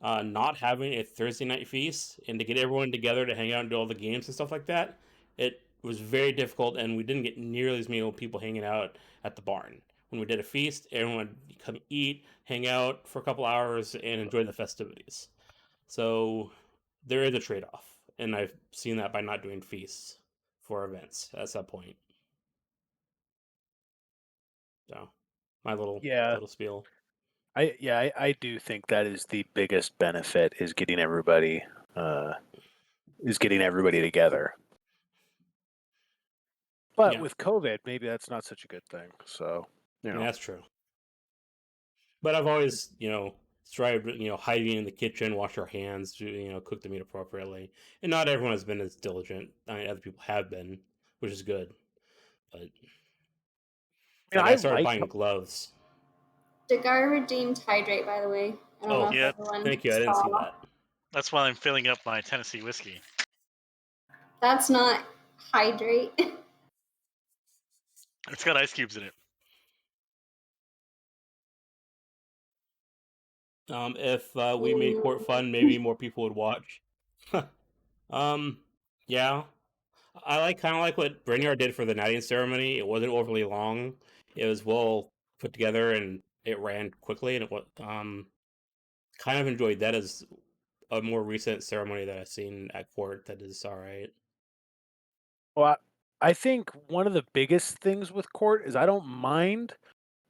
not having a Thursday night feast and to get everyone together to hang out and do all the games and stuff like that. It was very difficult, and we didn't get nearly as many people hanging out at the barn. When we did a feast, everyone would come eat, hang out for a couple hours, and enjoy the festivities. So there is a trade off, and I've seen that by not doing feasts for events at that point. So my Yeah, little spiel. I do think that is the biggest benefit is getting everybody together. But Yeah, with COVID, maybe that's not such a good thing. So, I mean, that's true. But I've always, strived, hiding in the kitchen, wash our hands, cook the meat appropriately. And not everyone has been as diligent. I mean, other people have been, which is good. But like I I started like buying gloves. Dagar redeemed hydrate, by the way. I don't know Oh, if Yep. everyone thank you. I didn't see saw. that. That's while I'm filling up my Tennessee whiskey. That's not hydrate. It's got ice cubes in it. If we made court fun, maybe more people would watch. Yeah. I kind of like what Brynjar did for the knighting ceremony. It wasn't overly long. It was well put together and it ran quickly. And kind of enjoyed that as a more recent ceremony that I've seen at court that is all right. Well, I think one of the biggest things with court is I don't mind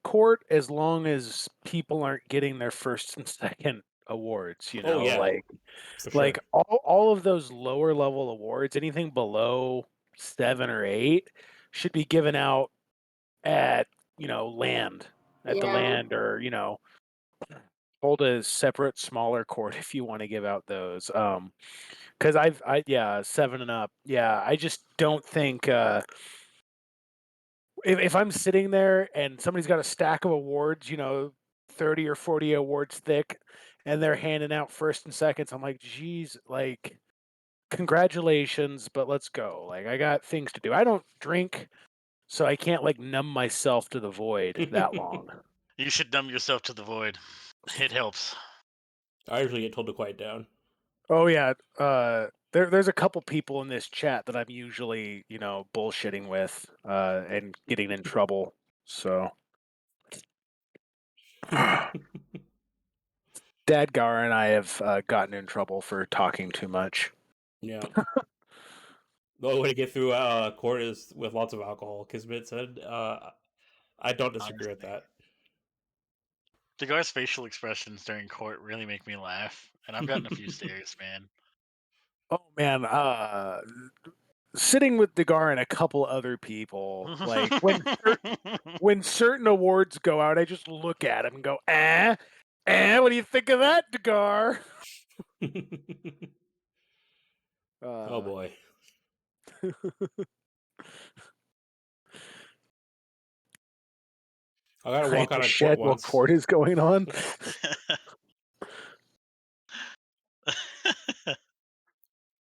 court as long as people aren't getting their first and second awards. Oh yeah, for Like sure. all of those lower level awards, anything below 7 or 8 should be given out at land at the Yeah. land, or hold a separate smaller court if you want to give out those. Because yeah, 7 and up. Yeah, I just don't think if I'm sitting there and somebody's got a stack of awards, 30 or 40 awards thick, and they're handing out first and seconds, I'm like, geez, like, congratulations, but let's go. Like, I got things to do. I don't drink, so I can't like numb myself to the void that long. You should numb yourself to the void. It helps. I usually get told to quiet down. Oh yeah, there's a couple people in this chat that I'm usually, bullshitting with, and getting in trouble. So, Dadgar and I have gotten in trouble for talking too much. Yeah. The only way to get through court is with lots of alcohol, Kismet said. I don't disagree with that. Dagar's facial expressions during court really make me laugh, and I've gotten a few stares, man. Oh man, sitting with Dagar and a couple other people, like when certain awards go out, I just look at him and go, what do you think of that, Dagar? Oh boy. I gotta walk out of court while once. court is going on.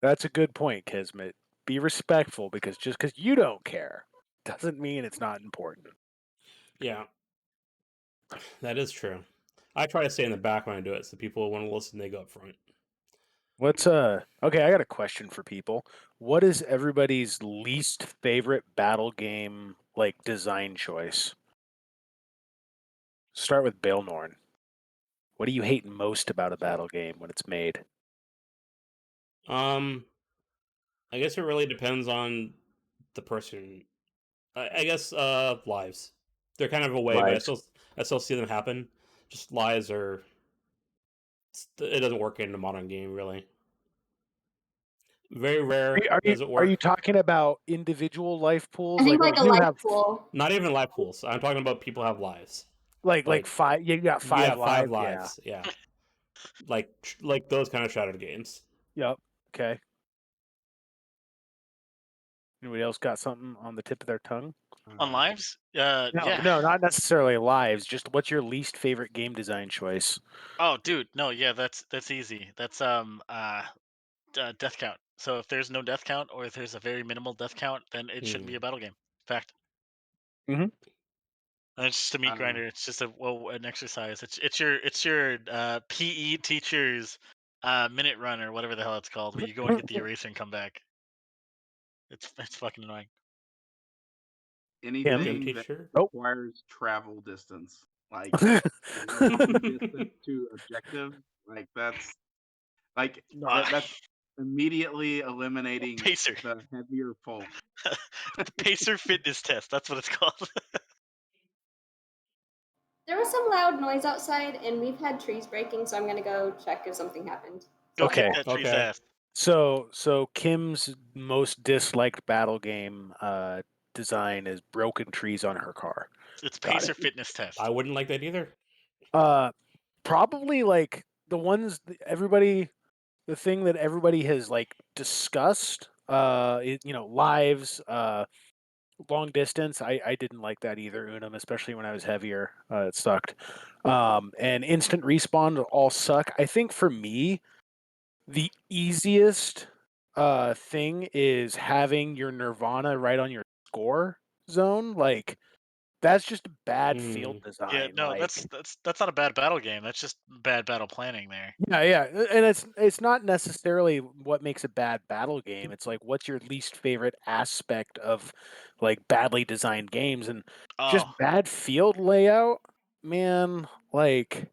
That's a good point, Kismet. Be respectful, because just because you don't care doesn't mean it's not important. Yeah. That is true. I try to stay in the back when I do it, so people want to listen, they go up front. Okay, I got a question for people. What is everybody's least favorite battle game like design choice? Start with Baelnorn. What do you hate most about a battle game when it's made? I guess it really depends on the person. I guess lives. They're kind of away, but Lives. I still see them happen. Just lives are. It doesn't work in a modern game really. Very rare does it Are work. you talking about individual life pools? I think Like, like a you life have pool. Not even life pools. I'm talking about people have lives. like 5. You got 5 Yeah, 5 lives. lives. Yeah. Like those kind of shattered games. Yep. Okay. Anybody else got something on the tip of their tongue? On lives? No, Yeah. no, not necessarily lives. Just what's your least favorite game design choice? Oh, dude, no, yeah, that's easy. That's death count. So if there's no death count, or if there's a very minimal death count, then it shouldn't be a battle game. Fact. Mm-hmm. And it's just a meat grinder. It's just an exercise. It's your PE teacher's minute run, or whatever the hell it's called, where you go and get the eraser and come back. It's fucking annoying. Anything that teacher. requires travel distance, like long distance to objective, like that's immediately eliminating Pacer. the heavier folk. The Pacer fitness test. That's what it's called. There was some loud noise outside, and we've had trees breaking, so I'm gonna go check if something happened. Go Okay. kick that tree's Okay. ass. So Kim's most disliked battle game design is broken trees on her car. It's Got Pacer it. fitness test. I wouldn't like that either. Probably like the ones the thing that everybody has like discussed. Lives. Long distance. I didn't like that either, Unum, especially when I was heavier. It sucked. And instant respawn all suck. I think for me, the easiest thing is having your Nirvana right on your score zone. Like that's just bad field Mm, design. Yeah, no, like that's not a bad battle game. That's just bad battle planning there. yeah, and it's not necessarily what makes a bad battle game. It's like what's your least favorite aspect of like badly designed games and just Oh, bad field layout, man. Like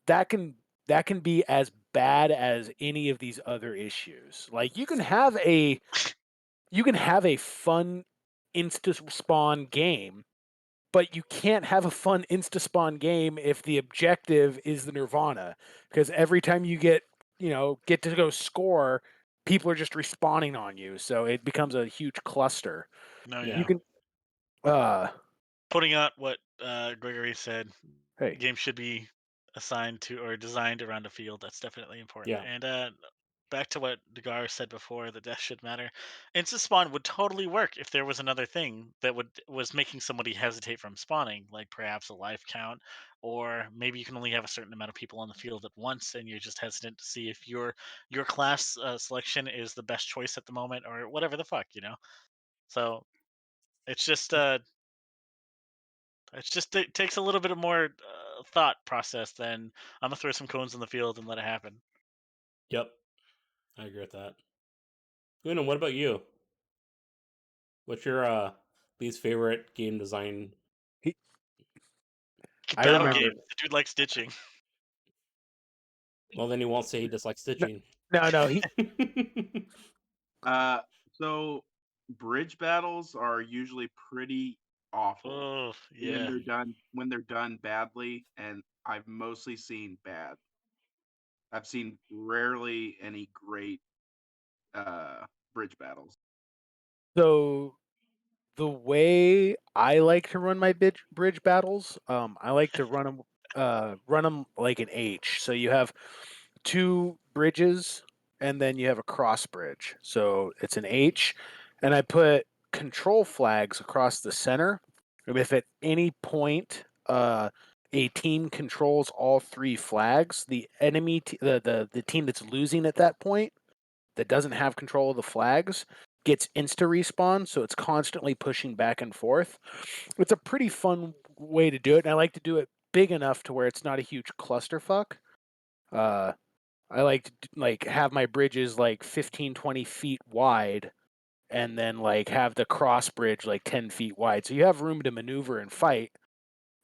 that can be as bad as any of these other issues. Like you can have a fun insta spawn game, but you can't have a fun insta spawn game if the objective is the Nirvana, because every time you get to go score, people are just respawning on you, so it becomes a huge cluster. no, yeah. yeah. You can Putting out what Gregory said, hey, games should be assigned to or designed around a field. That's definitely important. Yeah. And back to what Degar said before, that death should matter. Instant spawn would totally work if there was another thing that was making somebody hesitate from spawning, like perhaps a life count, or maybe you can only have a certain amount of people on the field at once, and you're just hesitant to see if your class selection is the best choice at the moment, or whatever the fuck, you know. So it's just it takes a little bit of more thought process than I'm gonna throw some cones in the field and let it happen. Yep. I agree with that. Una, what about you? What's your least favorite game design? he, I Battle remember. games. The dude likes ditching. Well, then he won't say he dislikes stitching. No, he Uh, so bridge battles are usually pretty awful Oh when yeah. they're done badly, and I've mostly seen bad. I've seen rarely any great bridge battles. so the way I like to run my bridge battles, I like to run them like an H. So you have two bridges, and then you have a cross bridge. So it's an H, and I put control flags across the center. And if at any point a team controls all three flags, the the team that's losing at that point that doesn't have control of the flags gets insta respawn, so it's constantly pushing back and forth. It's a pretty fun way to do it, and I like to do it big enough to where it's not a huge clusterfuck. Uh, I like to like have my bridges like 15, 20 feet wide, and then like have the cross bridge like 10 feet wide, so you have room to maneuver and fight.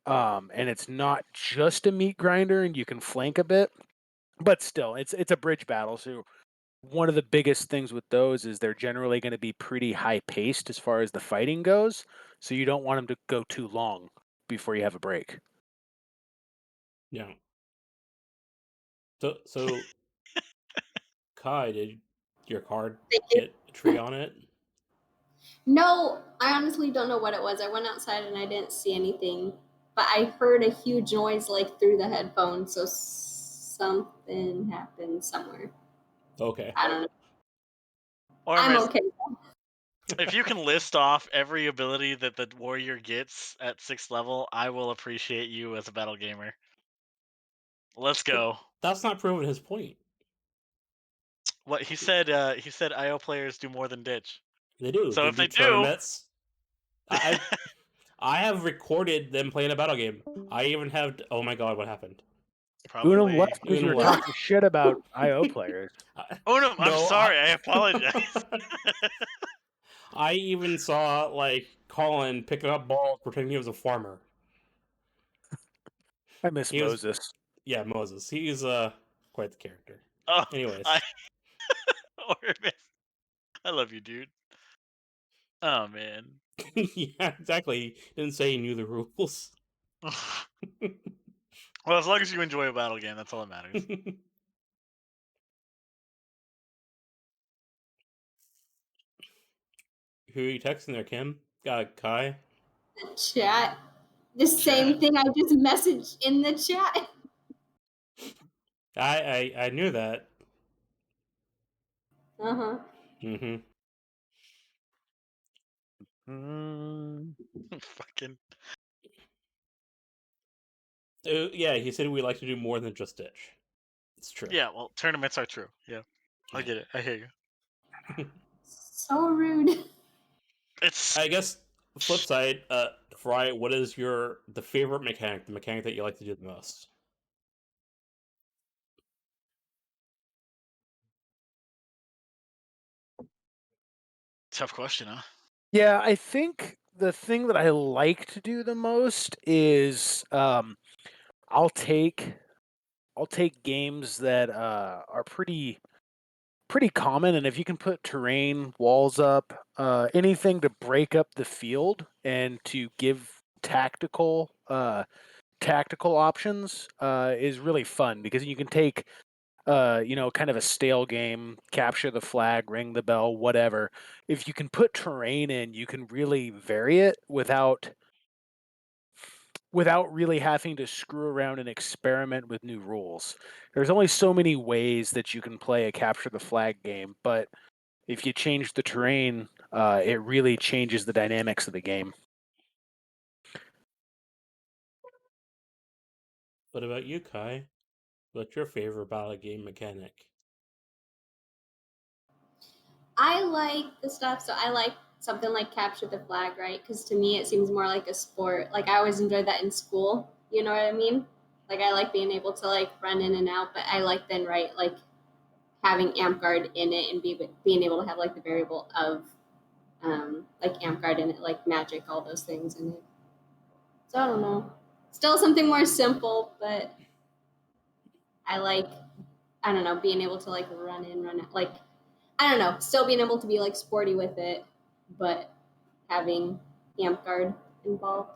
And it's not just a meat grinder, and you can flank a bit, but still, it's a bridge battle, so one of the biggest things with those is they're generally going to be pretty high paced as far as the fighting goes. So you don't want them to go too long before you have a break. Yeah. So Kai, did your card Thank you. get a tree on it? No, I honestly don't know what it was. I went outside and I didn't see anything, but I heard a huge noise like through the headphones. So something happened somewhere. Okay. I don't know. I'm Ormus, okay. if you can list off every ability that the warrior gets at 6th level, I will appreciate you as a battle gamer. Let's go. That's not proving his point. What he said IO players do more than ditch. They do. So They if do they do, tournaments. I I have recorded them playing a battle game. I even have. Oh my god, what happened? Unum probably left because you Unum were left. talking shit about IO players. Oh no, I'm No, sorry. I apologize. I even saw like Colin picking up balls pretending he was a farmer. I miss He was, Moses. yeah, Moses. He's quite the character. Oh, I Anyways, Ormus, I love you, dude. Oh man. yeah, exactly. He didn't say he knew the rules. Well, as long as you enjoy a battle game, that's all that matters. Who are you texting there, Kim? Kai? The chat. The same Chat. thing I just messaged in the chat. I knew that. Uh huh. Mm-hmm. Mm, Fucking Yeah, he said we like to do more than just ditch. It's true. yeah. Well, tournaments are true. Yeah. I get it. I hear you. So rude. It's I guess flip side, Fry, what is the favorite mechanic, the mechanic that you like to do the most? tough question, huh? Yeah, I think the thing that I like to do the most is I'll take games that are pretty common, and if you can put terrain, walls up, anything to break up the field and to give tactical options is really fun because you can take kind of a stale game, capture the flag, ring the bell, whatever. If you can put terrain in, you can really vary it without really having to screw around and experiment with new rules. There's only so many ways that you can play a capture the flag game, but if you change the terrain, it really changes the dynamics of the game. What about you, Kai? What's your favorite battle game mechanic? I like the stuff. So I like something like capture the flag, right? Because to me, it seems more like a sport. Like I always enjoyed that in school. You know what I mean? Like I like being able to like run in and out, but I like then right like having amp guard in it and being able to have like the variable of like amp guard in it, like magic, all those things in it. So I don't know. Still something more simple, but I like I don't know being able to like run in, run out, like I don't know, still being able to be like sporty with it, but having amp guard involved.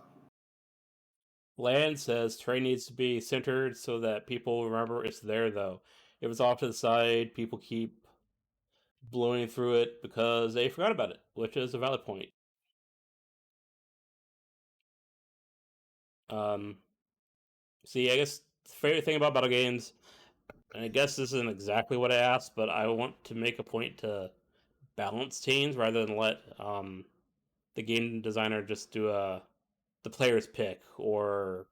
Land says terrain needs to be centered so that people remember it's there, though. If it's off to the side, people keep blowing through it because they forgot about it, which is a valid point. Um, See, I guess the favorite thing about battle games, and I guess this isn't exactly what I asked, but I want to make a point to balance teams rather than let the game designer just do the player's pick, or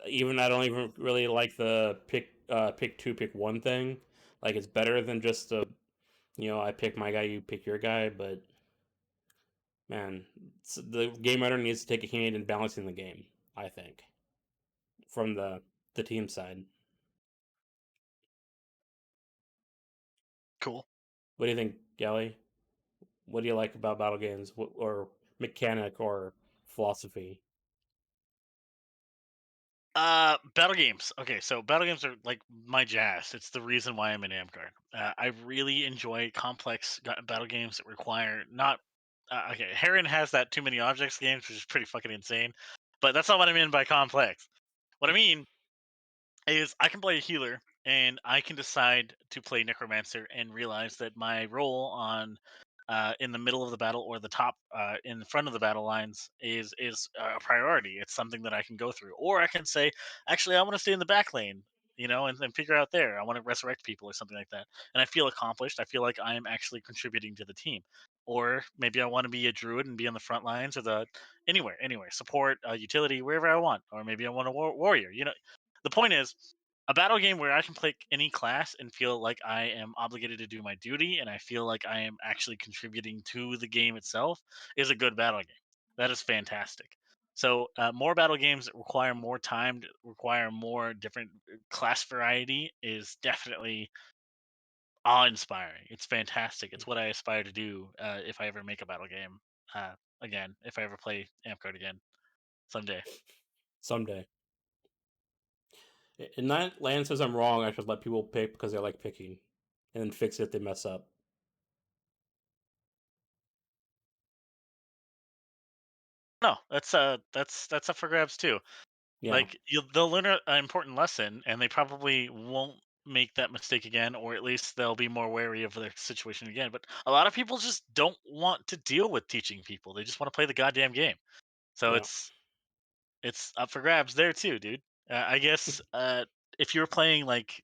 even I don't even really like the pick two, pick one thing. Like it's better than just I pick my guy, you pick your guy, but man, the game writer needs to take a hand in balancing the game, I think, from the team side. Cool. What do you think, Gally? What do you like about battle games, or mechanic, or philosophy? Battle games. Okay, so battle games are like my jazz. It's the reason why I'm in Amgar. I really enjoy complex battle games that require not. Okay, Heron has that too many objects games, which is pretty fucking insane. But that's not what I mean by complex. What I mean is I can play a healer and I can decide to play necromancer and realize that my role on in the middle of the battle or the top in the front of the battle lines is a priority. It's something that I can go through, or I can say, actually, I want to stay in the back lane, and figure out there. I want to resurrect people or something like that, and I feel accomplished. I feel like I am actually contributing to the team. Or maybe I want to be a druid and be on the front lines or the anywhere support, utility, wherever I want. Or maybe I want a warrior. The point is a battle game where I can play any class and feel like I am obligated to do my duty and I feel like I am actually contributing to the game itself is a good battle game. That is fantastic. So more battle games that require more time, require more different class variety is definitely awe-inspiring. It's fantastic. It's what I aspire to do if I ever make a battle game again. If I ever play Amp again someday. Someday. And that Land says I'm wrong. I should let people pick because they like picking, and then fix it if they mess up. No, that's up for grabs too. Yeah, Like they'll learn an important lesson, and they probably won't make that mistake again, or at least they'll be more wary of their situation again. But a lot of people just don't want to deal with teaching people; they just want to play the goddamn game. So yeah. it's up for grabs there too, dude. I guess if you're playing like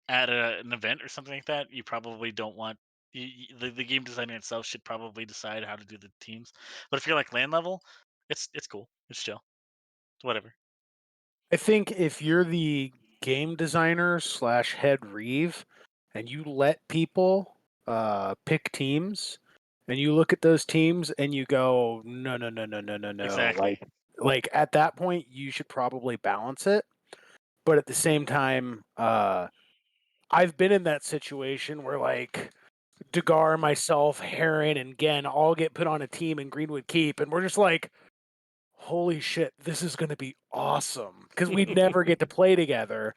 at an event or something like that, you probably don't want. The game designer itself should probably decide how to do the teams. But if you're like land level, it's cool. It's chill. It's whatever. I think if you're the game designer slash head reeve, and you let people pick teams, and you look at those teams and you go, no, no, no, no, no, no, no. Exactly. Like at that point, you should probably balance it. But at the same time, I've been in that situation where like Degar, myself, Heron, and Gen all get put on a team in Greenwood Keep, and we're just like, holy shit, this is going to be awesome because we'd never get to play together.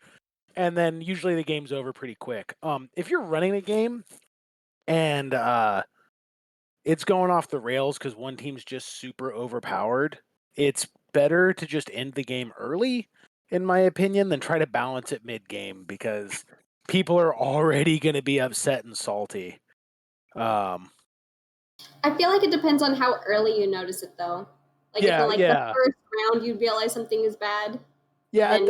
And then usually the game's over pretty quick. If you're running a game and it's going off the rails because one team's just super overpowered, it's better to just end the game early, in my opinion, than try to balance it mid-game because people are already going to be upset and salty. I feel like it depends on how early you notice it, though. Like if in like the first round you realize something is bad. Yeah, then at maybe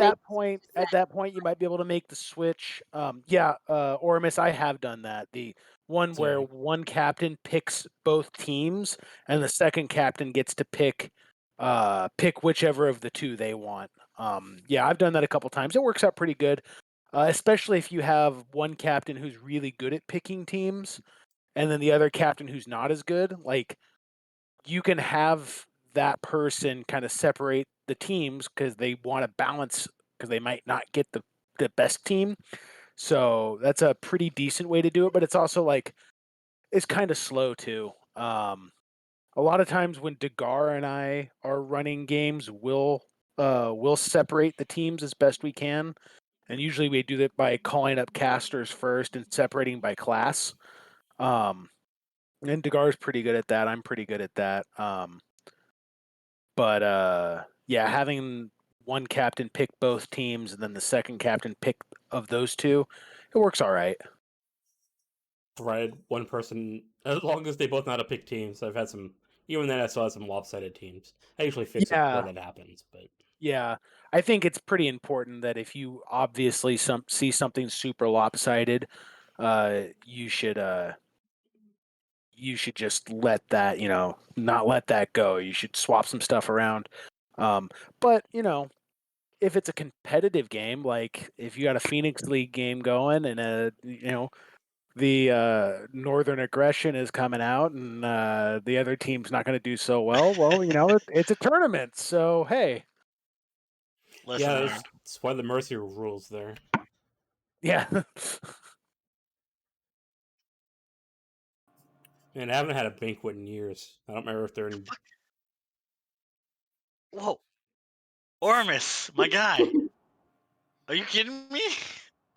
that point, you might be able to make the switch. Ormus, I have done that. The one where Same. one captain picks both teams, and the second captain gets to pick whichever of the two they want. Yeah, I've done that a couple times. It works out pretty good, especially if you have one captain who's really good at picking teams, and then the other captain who's not as good. Like, you can have that person kind of separate the teams because they want to balance because they might not get the best team. So that's a pretty decent way to do it, but it's also like it's kind of slow too. A lot of times when Degar and I are running games, we'll separate the teams as best we can, and usually we do that by calling up casters first and separating by class. And Degar's pretty good at that. I'm pretty good at that. But yeah, having one captain pick both teams and then the second captain pick of those two, it works all right. Provided one person, as long as they both know how to pick teams. I've had some, even then I still had some lopsided teams. I usually fix it before that happens, but yeah, I think it's pretty important that if you obviously see something super lopsided, you should just let that, not let that go. You should swap some stuff around. But if it's a competitive game, like if you got a Phoenix League game going and the Northern Aggression is coming out and the other team's not going to do so well, it's a tournament. So hey, Lesson learned. that's why the mercy rules there. yeah. And I haven't had a banquet in years. I don't remember if they're in. Whoa, Ormus, my guy. Are you kidding me?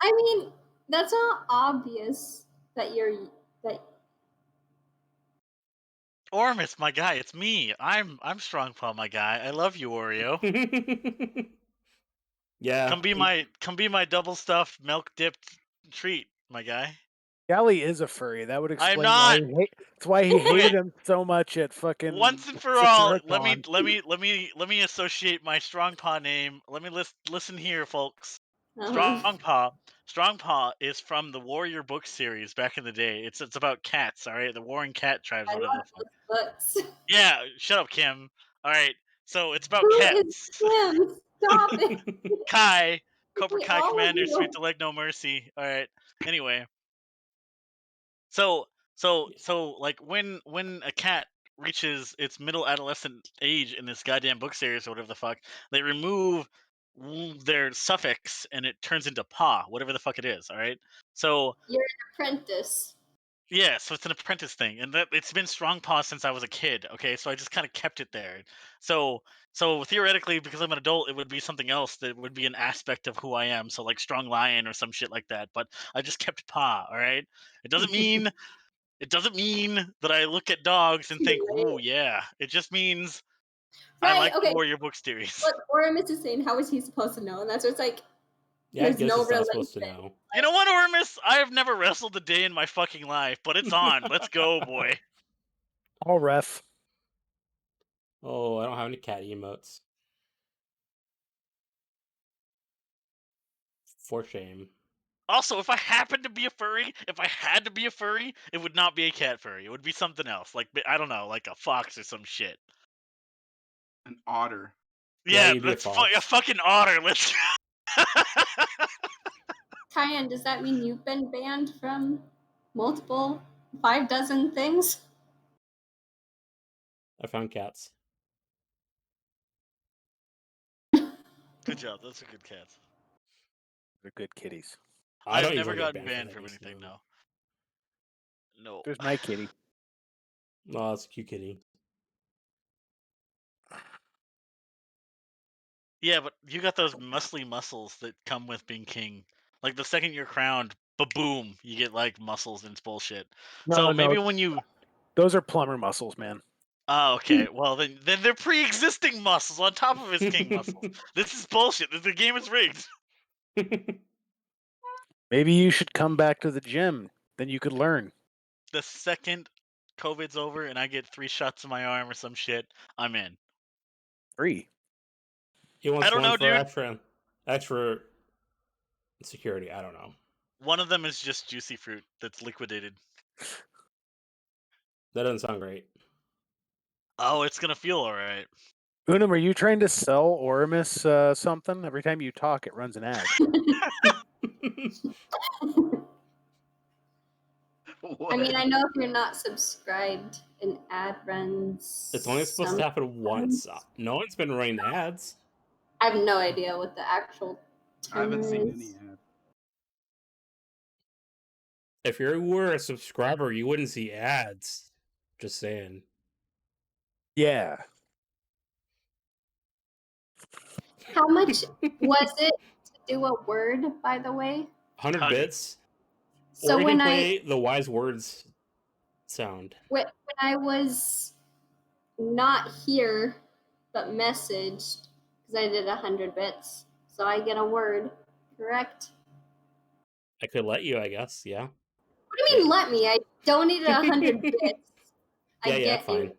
I mean, that's not obvious that that. Ormus, my guy, it's me. I'm Strong Paw, my guy. I love you, Oreo. Yeah. Come be my double stuffed milk dipped treat, my guy. Gally is a furry. That would I'm explain not. that's why he hated Wait. him so much at fucking Once and for all, let me associate my Strong Paw name. Let me listen here, folks. Strong Paw is from the Warrior book series back in the day. It's about cats, all right? The warring cat tribes, I whatever love the fuck. those books. Yeah, shut up, Kim. All right. So it's about Who cats. is Kim? Stop it. Kai, Cobra We Kai all of Commander, Sweep you. the Leg No Mercy. All right. Anyway, so like when a cat reaches its middle adolescent age in this goddamn book series or whatever the fuck, they remove their suffix and it turns into paw, whatever the fuck it is. All right. So You're an apprentice. yeah, so it's an apprentice thing, and that it's been strong paw since I was a kid. Okay, so I just kind of kept it there. So theoretically, because I'm an adult, it would be something else that would be an aspect of who I am. So like strong lion or some shit like that. But I just kept paw. All right. It doesn't mean that I look at dogs and think, "Ooh, yeah." It just means I Right, like the okay. Warrior book series. But Oramus is saying, how is he supposed to know? And that's what it's like, Yeah, I there's guess no it's not relation. supposed to know. You know what, Ormus? I have never wrestled a day in my fucking life, but it's on. Let's go, boy. all ref. Oh, I don't have any cat emotes. For shame. Also, if I happened to be a furry, if I had to be a furry, it would not be a cat furry. It would be something else. Like, I don't know, like a fox or some shit. An otter. Yeah, Yeah, you'd be a that's a fox. fucking otter. Let's. Kyan, does that mean you've been banned from multiple 5 dozen things? I found cats. Good job. Those are good cats. They're good kitties. I I've don't never usually get gotten banned banned for from things. anything, No. No. There's my kitty. Oh, that's a cute kitty. Yeah, but you got those muscly muscles that come with being king. Like the second you're crowned, boom, you get like muscles and it's bullshit. So maybe when you those are plumber muscles, man. Oh, okay. Well, then they're pre-existing muscles on top of his king muscles. This is bullshit. The game is rigged. Maybe you should come back to the gym. Then you could learn. The second COVID's over and I get 3 shots in my arm or some shit, I'm in. 3. He wants I don't one know, for dude. extra security. I don't know. One of them is just juicy fruit that's liquidated. That doesn't sound great. Oh, it's gonna feel alright. Unum, are you trying to sell Oramus something? Every time you talk, it runs an ad. I mean, I know if you're not subscribed, an ad runs. It's only supposed to happen once. No one's been running ads. I have no idea what the actual I haven't timer seen is. any ads. If you were a subscriber, you wouldn't see ads. Just saying. Yeah. How much was it to do a word, by the way? 100 bits. So or you when can play the wise words sound. when I was not here but messaged, because I did 100 bits, so I get a word, correct? I could let you, I guess. Yeah. What do you mean let me? I donated 100 bits. I get fine. a word,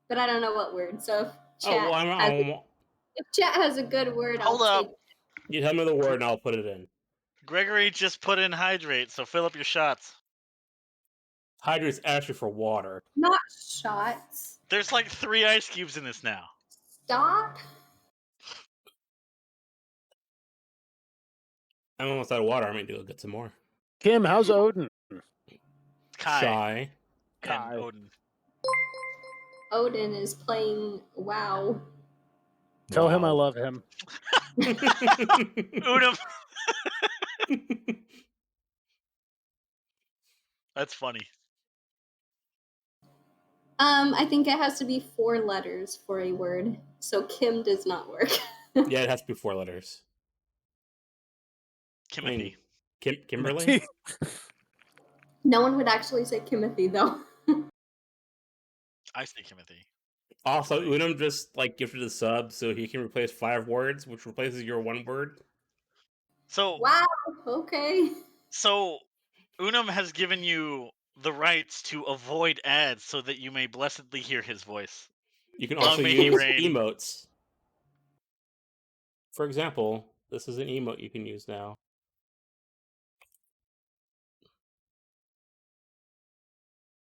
but I don't know what word. So if Oh, chat well, if chat has a good word, Hold I'll up. take it. You tell me the word and I'll put it in. Gregory just put in hydrate, so fill up your shots. Hydrate's actually for water. Not shots. There's like 3 ice cubes in this now. Stop. I'm almost out of water. I might go get some more. Kim, how's Odin? Kai Shy. and Odin. Odin is playing WoW. Tell him I love him. Unum. That's funny. I think it has to be 4 letters for a word. So Kim does not work. Yeah, it has to be 4 letters. Kimothy. Kimberly? No one would actually say Kimothy, though. I say Kimothy. Also, Unum just gifted a sub so he can replace 5 words, which replaces your 1 word. So wow, okay. So Unum has given you the rights to avoid ads so that you may blessedly hear his voice. You can Long also may he use reign. emotes. For example, this is an emote you can use now.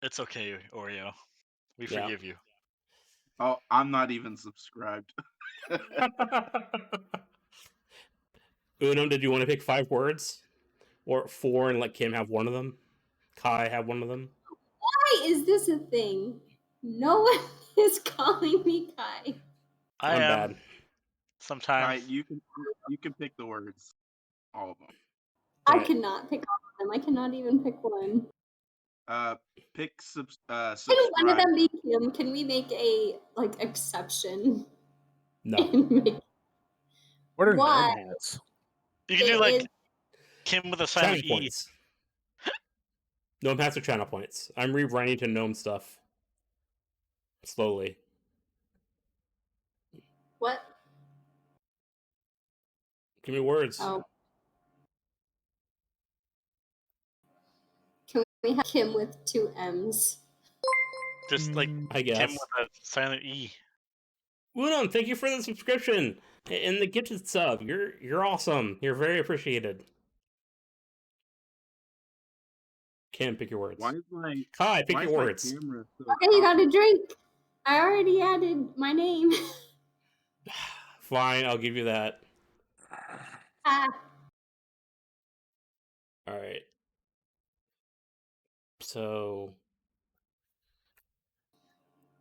It's okay, Oreo. We forgive you. Oh, I'm not even subscribed. Unum, did you want to pick 5 words? Or 4 and let Kim have one of them? Kai have one of them? Why is this a thing? No one is calling me Kai. I I'm am. bad. Sometimes. Kai, you can pick the words. All of them. I cannot pick all of them. I cannot even pick one. Pick Can subscribe. one of them be Kim? Can we make a exception? No. What are Why? gnome hats? You can do Kim with a silent Channel E. points. Gnome hats are channel points. I'm rewriting to gnome stuff. Slowly. What? Give me words. Oh. Can we have Kim with 2 M's? Just I guess. Kim with a silent E. Unum, thank you for the subscription and the gifted sub. You're awesome. You're very appreciated. Kim, pick your words. Why is my Kai, pick why your is my words. camera so Okay, you got a drink. I already added my name. Fine, I'll give you that. Ah. All right. So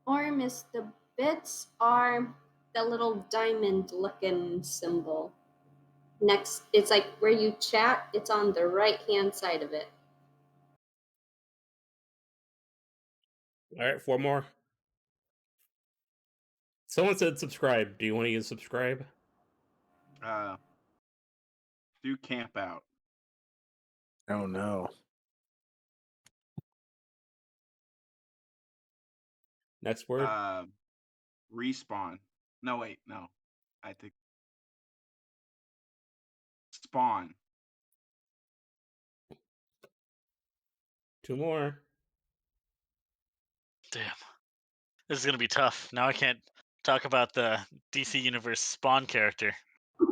Ormus, the bits are the little diamond looking symbol. Next, it's like where you chat, it's on the right hand side of it. all right, 4 more. Someone said subscribe. Do you want to use subscribe? Do camp out. Oh no. Next word. Respawn. No, wait, no. I think spawn. 2 more. Damn. This is gonna be tough. Now I can't talk about the DC Universe Spawn character.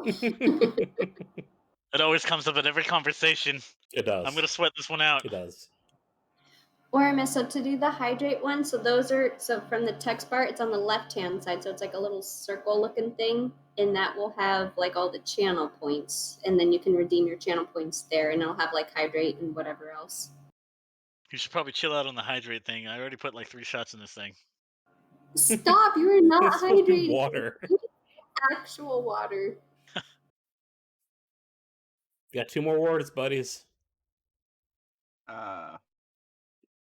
It always comes up in every conversation. It does. I'm gonna sweat this one out. It does. Ormus, so to do the hydrate one, so those are, so from the text bar, it's on the left hand side, so it's like a little circle looking thing, and that will have like all the channel points, and then you can redeem your channel points there, and it'll have like hydrate and whatever else. You should probably chill out on the hydrate thing. I already put like 3 shots in this thing. Stop! You are not It's supposed to be hydrating. water. Actual water. Got 2 more words, buddies.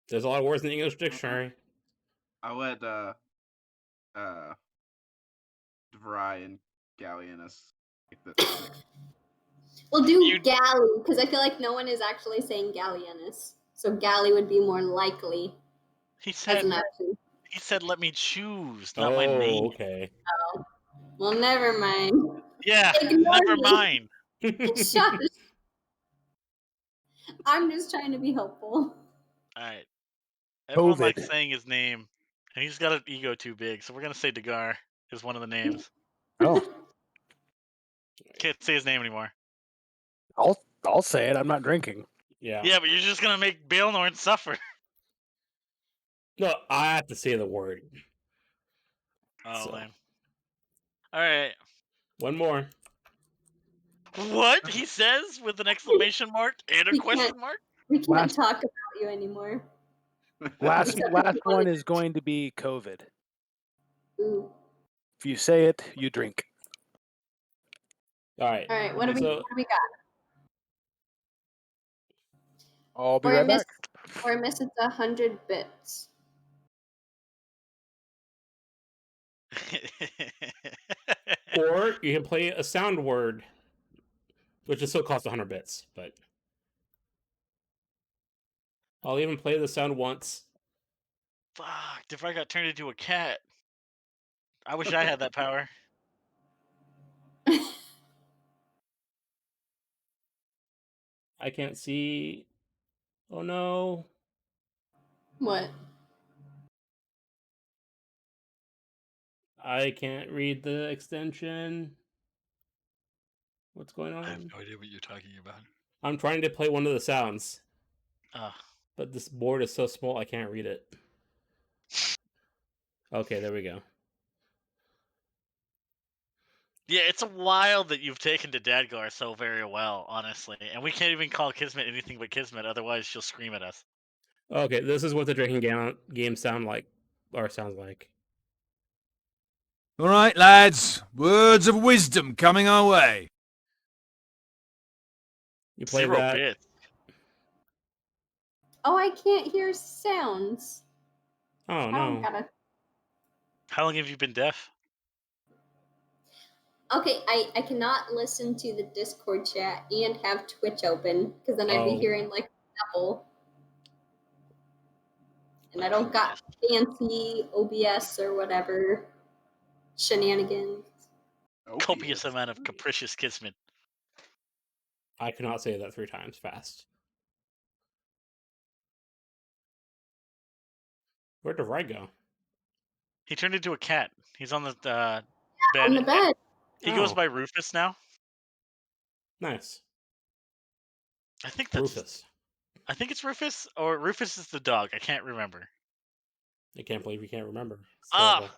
There's a lot of words in the English dictionary. I'll let Feburary and Gallienus take the next. We'll do galley, because I feel like no one is actually saying Gallienus. So galley would be more likely He as said an option. he said let me choose, not my name. Okay. Oh. Well, never mind. Yeah, Ignore never me. mind. Shush. I'm just trying to be helpful. Alright. Everyone likes COVID. saying his name, and he's got an ego too big, so we're gonna say Dagar is one of the names. Oh, Can't say his name anymore. I'll say it. I'm not drinking. Yeah. Yeah, but you're just gonna make Baelnorn suffer. No, I have to say the word. Oh So. man. Alright. 1 more. What? He says with an exclamation mark and a We question mark? We can't Last- talk about you anymore. Last Except last for one is going to be COVID. Ooh. If you say it, you drink. All right. All right, what do we got? I'll be right back. Or miss it's 100 bits. Or you can play a sound word, which will still cost 100 bits, but I'll even play the sound once. Fuck, if I got turned into a cat. I wish I had that power. I can't see. Oh no. What? I can't read the extension. What's going on? I have no idea what you're talking about. I'm trying to play one of the sounds, Uh, but this board is so small I can't read it. Okay, there we go. yeah, it's wild that you've taken to Dadgar so very well, honestly. And we can't even call Kismet anything but Kismet, otherwise she'll scream at us. Okay, this is what the drinking game sound like, or sounds like. All right, lads. Words of wisdom coming our way. You play 0 that. bits. Oh, I can't hear sounds. Oh no. How long have you been deaf? Okay, I cannot listen to the Discord chat and have Twitch open because then I'd be hearing like double. And I don't got fancy OBS or whatever shenanigans. Copious amount of capricious Kismet. I cannot say that 3 times fast. Where'd Rai go? He turned into a cat. He's on the bed. On the bed. He goes by Rufus now. Nice. I think that's Rufus. I think it's Rufus, or Rufus is the dog. I can't remember. I can't believe you can't remember.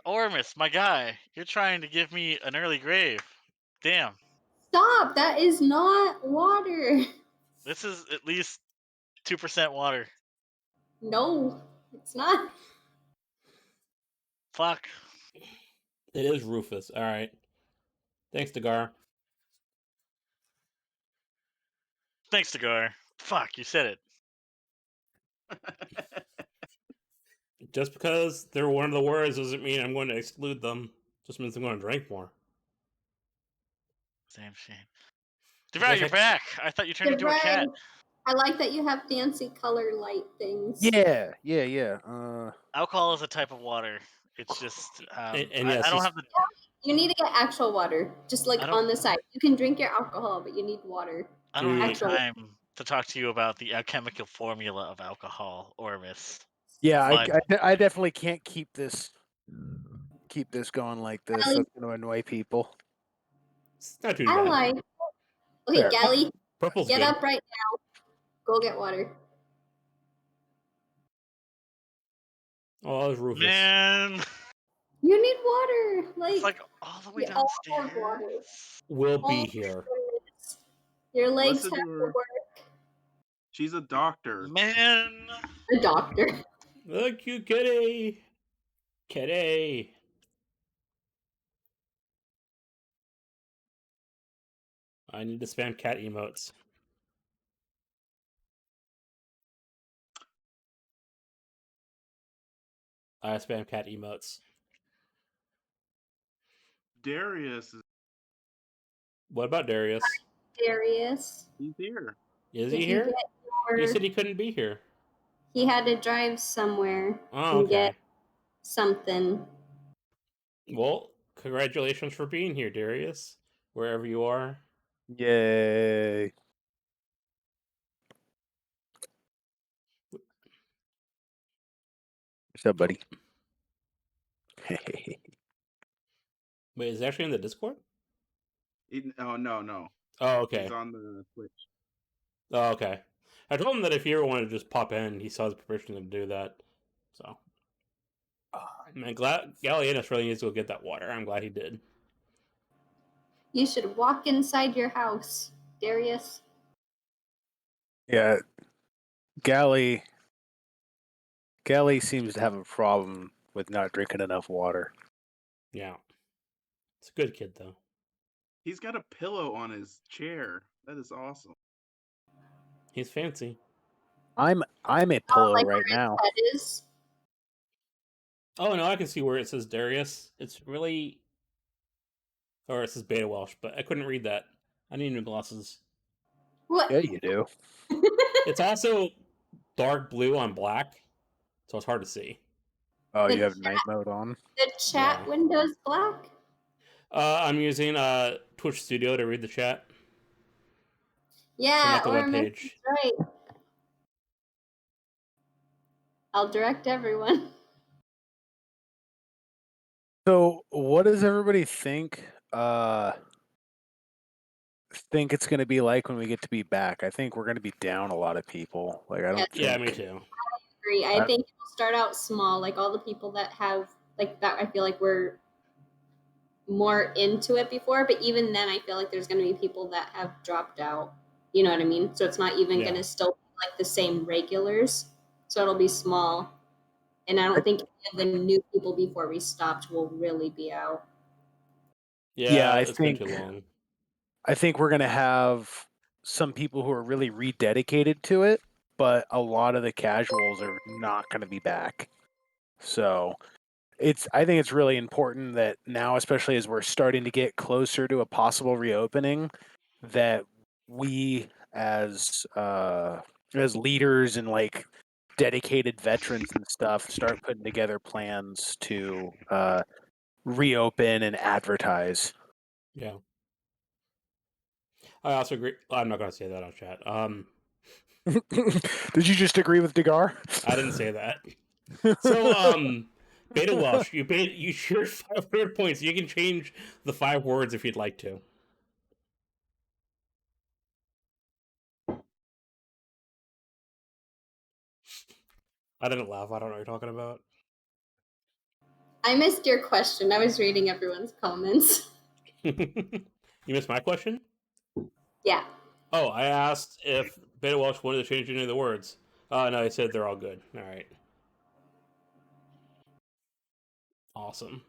Ormus, my guy. You're trying to give me an early grave. Damn. Stop! That is not water. This is at least 2% water. No, it's not. Fuck. It is Rufus. All right. Thanks, Dagar. Thanks, Dagar. Fuck, you said it. Just because they're one of the words doesn't mean I'm going to exclude them. Just means I'm going to drink more. Damn shame. You Devourer, guys you're had- back. I thought you turned into a cat. Right. I like that you have fancy color light things. Yeah. Alcohol is a type of water. It's just And yes, I don't have the You need to get actual water, just like I don't- on the side. You can drink your alcohol, but you need water. I don't have the Actual- time to talk to you about the alchemical formula of alcohol, Ormus. Yeah, But I definitely can't keep this going like this. Gally, That's going to annoy people. it's not too I bad. like. Okay, There. Gally, Purple's get good. up right now. Go get water. Oh, it's Rufus. man, You need water. it's like all the way we all have downstairs. water. We'll All be the here. toilets. Your legs Listen have to to her. work. She's a doctor. Man, A doctor. Look, you kitty. Kitty. I need to spam cat emotes. I spam cat emotes. Darius is What about Darius? Darius. he's here. Is Did he you here? get your... He said he couldn't be here. He had to drive somewhere Oh, and okay. get something. Well, congratulations for being here, Darius. Wherever you are. Yay. What's up, buddy? Wait, is he actually in the Discord? Oh no. Oh, okay. He's on the Twitch. Oh, okay. I told him that if he ever wanted to just pop in, he saw his permission to do that. So, man, glad Gallienus really needs to go get that water. I'm glad he did. You should walk inside your house, Darius. Yeah, Gally seems to have a problem with not drinking enough water. Yeah. It's a good kid, though. He's got a pillow on his chair. That is awesome. He's fancy. I'm a pillow like right where now. his head is. Oh, no, I can see where it says Darius. It's really... Or it says Beta Welsh, but I couldn't read that. I need new glasses. What? Yeah, you do. It's also dark blue on black, so it's hard to see. Oh, The you have night mode on? The chat Yeah. window's black? I'm using Twitch Studio to read the chat. Yeah, So not the Ormus webpage. is right. I'll direct everyone. So, what does everybody think it's going to be like when we get to be back? I think we're going to be down a lot of people. Like, I don't Yeah, think... me too. Agree. I think it'll start out small, like all the people that have like that. I feel like we're more into it before, but even then, I feel like there's going to be people that have dropped out. You know what I mean? So it's not even Yeah. going to still be like the same regulars. So it'll be small, and I don't think any of the new people before we stopped will really be out. Yeah, I it's think been too long. I think we're going to have some people who are really rededicated to it, but a lot of the casuals are not going to be back. So, I think it's really important that now, especially as we're starting to get closer to a possible reopening, that we as leaders and like dedicated veterans and stuff start putting together plans to reopen and advertise. Yeah. I also agree. I'm not going to say that on chat. Did you just agree with Dagar? I didn't say that. So, Beta Welsh, you shared 500 points. You can change the 5 words if you'd like to. I didn't laugh. I don't know what you're talking about. I missed your question. I was reading everyone's comments. You missed my question? Yeah. Oh, I asked if Beta Welsh wanted to change any of the words. No, I said they're all good. All right. Awesome.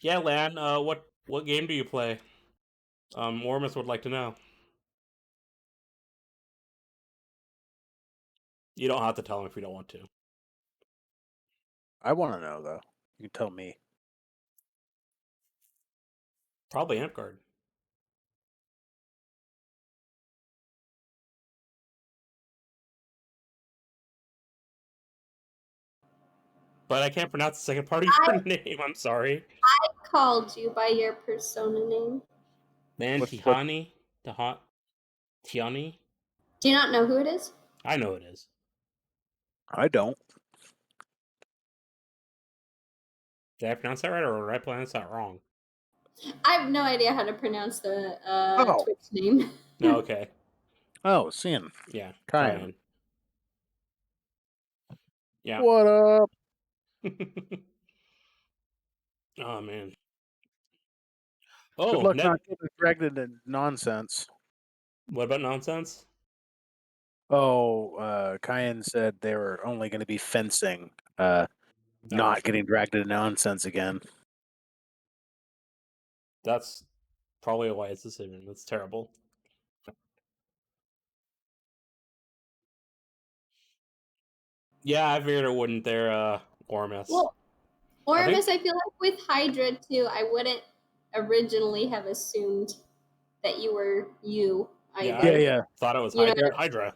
Yeah, Lan. What game do you play? Ormus would like to know. You don't have to tell him if you don't want to. I want to know though. You can tell me. Probably Amp-Guard. But I can't pronounce the second part of your name. I'm sorry. I called you by your persona name. Man, What- Tihani? Tiani? Do you not know who it is? I know it is. I don't. Did I pronounce that right, or did I pronounce that wrong? I have no idea how to pronounce the Oh. Twitch name. No, okay. Oh, Sin. Yeah, Kyan. Yeah. What up? Oh, man. Good Oh, luck not getting dragged into nonsense. What about nonsense? Oh, Kyan said they were only going to be fencing, not getting dragged into nonsense again. That's probably a wise decision. That's terrible. Yeah, I figured it wouldn't there, Ormus. Well, Ormus, I feel like with Hydra too, I wouldn't originally have assumed that you were you either. Yeah. Thought it was You know, Hydra.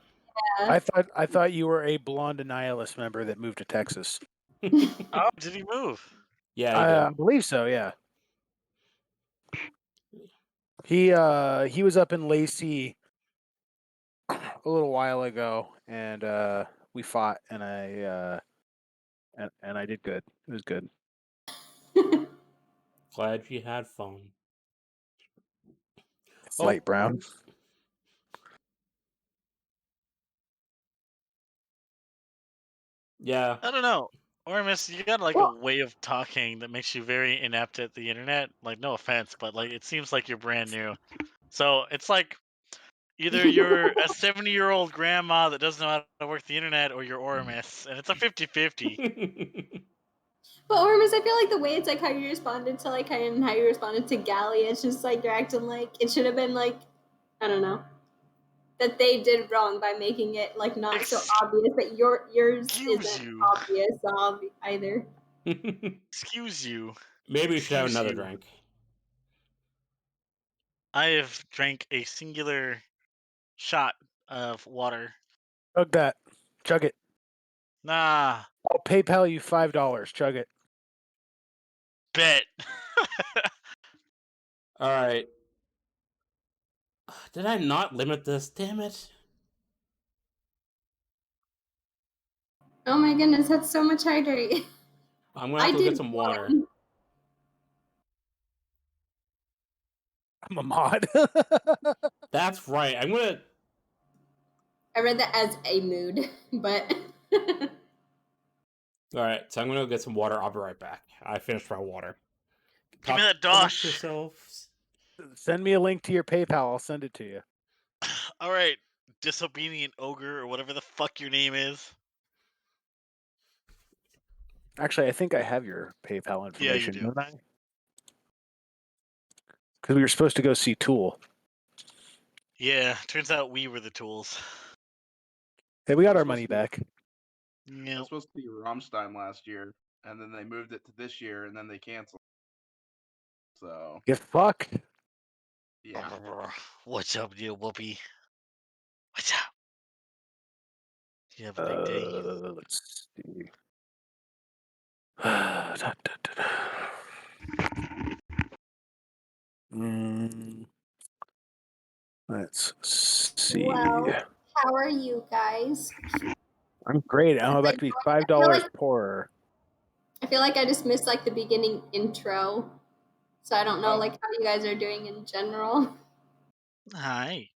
Yeah. I thought you were a blonde nihilist member that moved to Texas. Oh, did he move? Yeah, he did. I believe so. Yeah. He was up in Lacey a little while ago, and we fought, and I did good. It was good. Glad you had fun. It's light brown. Yeah. I don't know. Ormus, you got like a way of talking that makes you very inept at the internet. Like, no offense, but like it seems like you're brand new. So it's like either you're a 70-year-old grandma that doesn't know how to work the internet, or you're Ormus, and it's a 50-50. But Ormus, I feel like the way it's like how you responded to like Kyan and how you responded to Gally, it's just like you're acting like it should have been like, I don't know, that they did wrong by making it like not so obvious, but yours isn't obvious either. Excuse you. Maybe we should have Excuse another you. drink. I have drank a singular shot of water. Chug that. Chug it. Nah. I'll PayPal you $5. Chug it. Bet. All right. Did I not limit this? Damn it. Oh my goodness, that's so much hydrate. I'm gonna have to go get some water. I'm a mod. That's right. I read that as a mood, but All right, so I'm gonna go get some water. I'll be right back. I finished my water. Give me that dosh. Yourselves. Send me a link to your PayPal. I'll send it to you. All right, disobedient ogre or whatever the fuck your name is. Actually, I think I have your PayPal information, Yeah, you do. don't I? Because we were supposed to go see Tool. Yeah, turns out we were the tools. Hey, we got our money back. I was supposed to be Rammstein last year, and then they moved it to this year, and then they canceled. So Get fucked. yeah. What's up, dear whoopee? What's up? Do you have a big day? Let's see. Da, da, da, let's see. Well, how are you guys? I'm great. I'm about to be $5 poorer. I feel like I just missed like the beginning intro, so I don't know like how you guys are doing in general. Hi.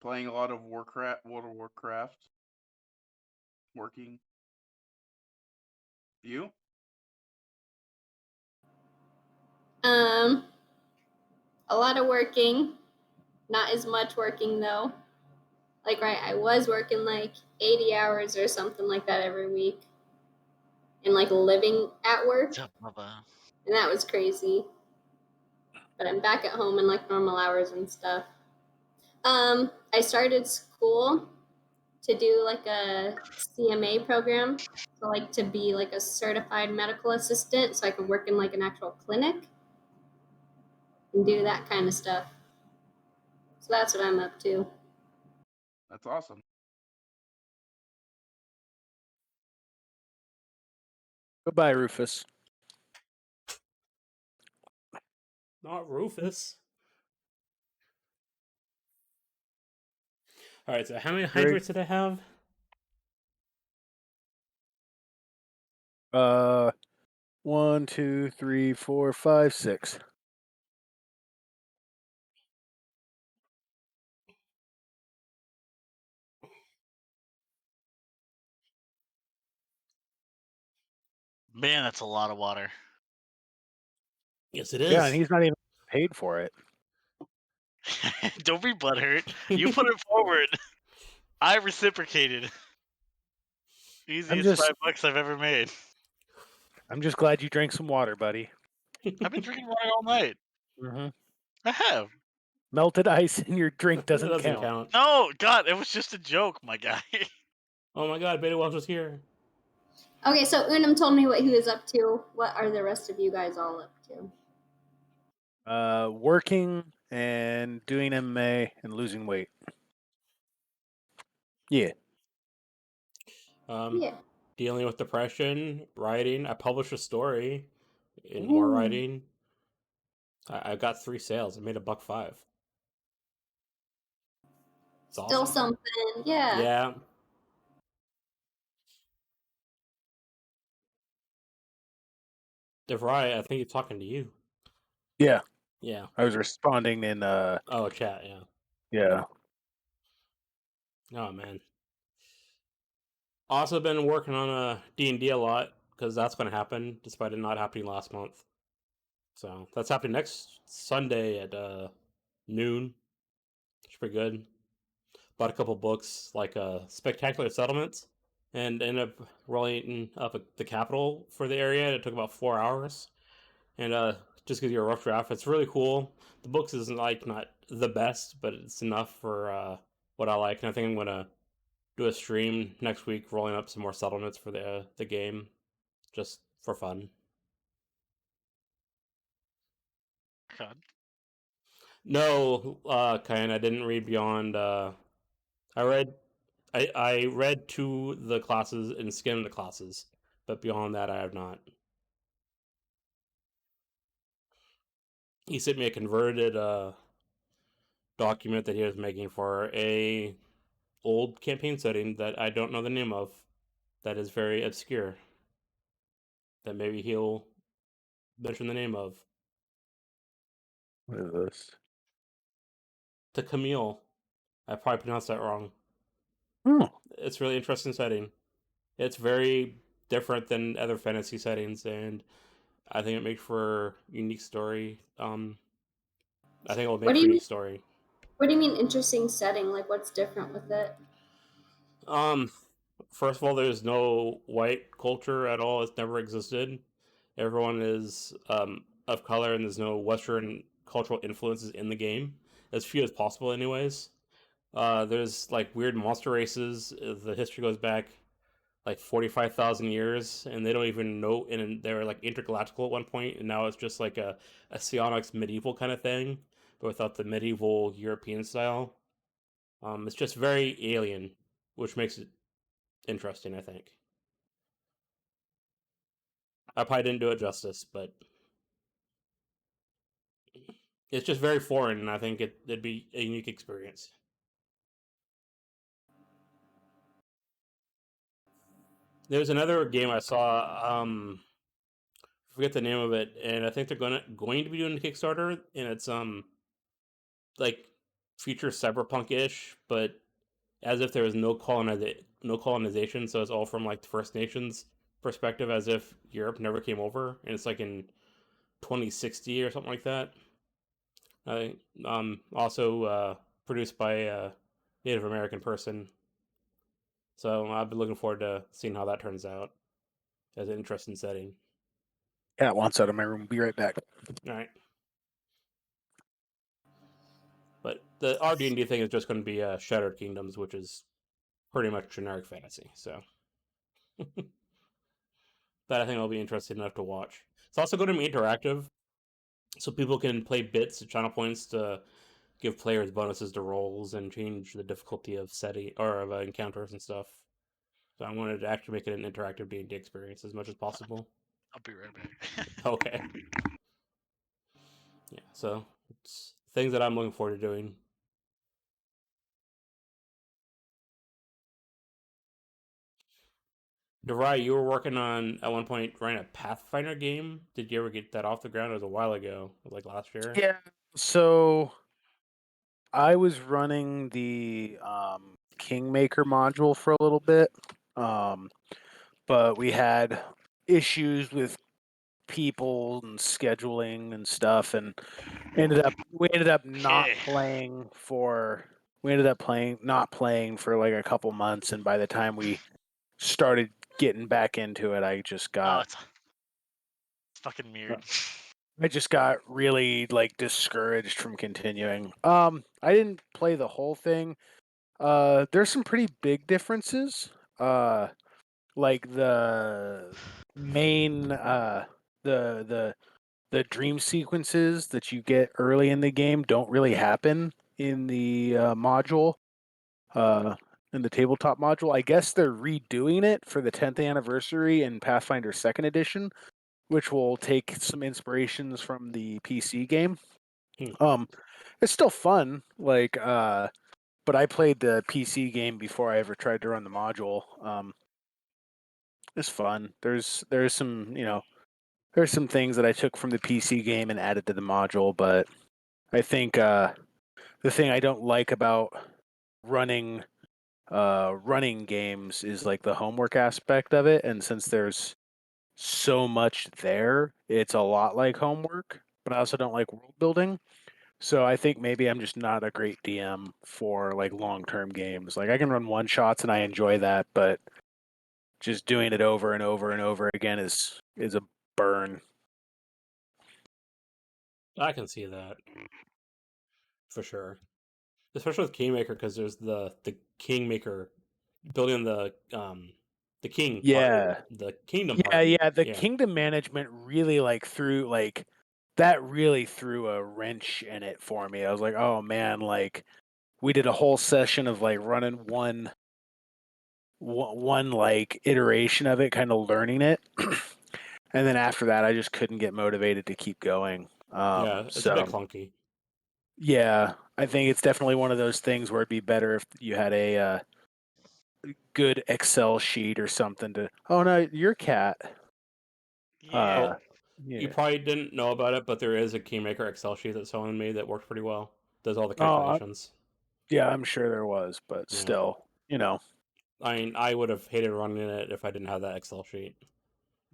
Playing a lot of World of Warcraft. Working. You? A lot of working, not as much working though. Like, right, I was working like 80 hours or something like that every week and like living at work. What's up, Bubba? And that was crazy. But I'm back at home in like normal hours and stuff. I started school to do like a CMA program. So like to be like a certified medical assistant so I can work in like an actual clinic and do that kind of stuff. So that's what I'm up to. That's awesome. Goodbye, Rufus. Not Rufus. All right, so how many Great. hydrates did I have? 1, 2, 3, 4, 5, 6. Man, that's a lot of water. Yes, it is. Yeah, and he's not even paid for it. Don't be butthurt. You put it forward. I reciprocated. Easiest just- $5 I've ever made. I'm just glad you drank some water, buddy. I've been drinking water all night. Mm-hmm. I have. Melted ice in your drink That doesn't count. No, God, it was just a joke, my guy. Oh my God, Beta Welch was here. Okay, so Unum told me what he was up to. What are the rest of you guys all up to? Working and doing MMA and losing weight. Yeah. Yeah. Dealing with depression, writing. I published a story in more Ooh. writing. I got 3 sales. I made $1.05. It's Still awesome. something. Yeah. Yeah. DeVry, I think he's talking to you. Yeah. Yeah. I was responding in Oh, chat, yeah. yeah. Oh man. Also been working on a D&D a lot because that's going to happen despite it not happening last month. So that's happening next Sunday at noon. It's pretty good. Bought a couple books like Spectacular Settlements and ended up rolling up the capital for the area. It took about 4 hours. And just because you're a rough draft, it's really cool. The books isn't like not the best, but it's enough for what I like. And I think I'm gonna do a stream next week, rolling up some more settlements for the game, just for fun. God. No, Kyan, I didn't read beyond. I read, I read to the classes and skimmed the classes, but beyond that, I have not. He sent me a converted document that he was making for a old campaign setting that I don't know the name of, that is very obscure, that maybe he'll mention the name of. What is this? To Camille. I probably pronounced that wrong. Oh. It's a really interesting setting. It's very different than other fantasy settings, and I think it makes for a unique story. I think it will What make do for a you mean? unique story. What do you mean interesting setting? Like what's different with it? First of all, there's no white culture at all. It's never existed. Everyone is of color, and there's no Western cultural influences in the game, as few as possible, anyways. There's like weird monster races. The history goes back like 45,000 years, and they don't even know. And they were like intergalactical at one point, and now it's just like a psionics medieval kind of thing, but without the medieval European style. It's just very alien, which makes it interesting, I think. I probably didn't do it justice, but it's just very foreign, and I think it'd be a unique experience. There's another game I saw. I forget the name of it, and I think they're going to be doing a Kickstarter, and it's like features cyberpunk-ish, but as if there was no colonization, so it's all from like the First Nations perspective, as if Europe never came over, and it's like in 2060 or something like that. I think also produced by Native American person. So I've been looking forward to seeing how that turns out as an interesting setting. Cat wants out of my room. Be right back. All right. But the RD&D thing is just going to be Shattered Kingdoms, which is pretty much generic fantasy. So that I think will be interesting enough to watch. It's also going to be interactive, so people can play bits and channel points to give players bonuses to rolls and change the difficulty of setting or of encounters and stuff. So I wanted to actually make it an interactive D&D experience as much as possible. I'll be right back. Okay. Yeah, so it's things that I'm looking forward to doing. DeVry, you were working on at one point running a Pathfinder game. Did you ever get that off the ground? It was a while ago, like last year. Yeah. So I was running the Kingmaker module for a little bit, but we had issues with people and scheduling and stuff, and we ended up not Okay. playing for like a couple months, and by the time we started getting back into it, I just Oh, got it's fucking weird. really like discouraged from continuing. I didn't play the whole thing. There's some pretty big differences. Like the main the dream sequences that you get early in the game don't really happen in the module. In the tabletop module, I guess they're redoing it for the 10th anniversary in Pathfinder 2nd Edition, which will take some inspirations from the PC game. It's still fun, like but I played the PC game before I ever tried to run the module. It's fun. There's some, there's some things that I took from the PC game and added to the module, but I think the thing I don't like about running running games is like the homework aspect of it, and since there's so much there, it's a lot like homework, but I also don't like world building. So I think maybe I'm just not a great DM for like long-term games. Like I can run one shots and I enjoy that, but just doing it over and over and over again is a burn. I can see that for sure, especially with Kingmaker because there's the Kingmaker building the king part, Yeah. the kingdom Yeah, part. yeah. The Yeah, kingdom management really that really threw a wrench in it for me. I was like, oh man, like we did a whole session of like running one like iteration of it, kind of learning it. And then after that, I just couldn't get motivated to keep going. yeah, it's a bit clunky. Yeah, I think it's definitely one of those things where it'd be better if you had a good Excel sheet or something to. Oh no, your cat. Yeah. Oh, you Yeah. probably didn't know about it, but there is a Kingmaker Excel sheet that someone made that works pretty well. Does all the Oh, calculations. yeah, I'm sure there was, but Yeah, still, I mean, I would have hated running it if I didn't have that Excel sheet.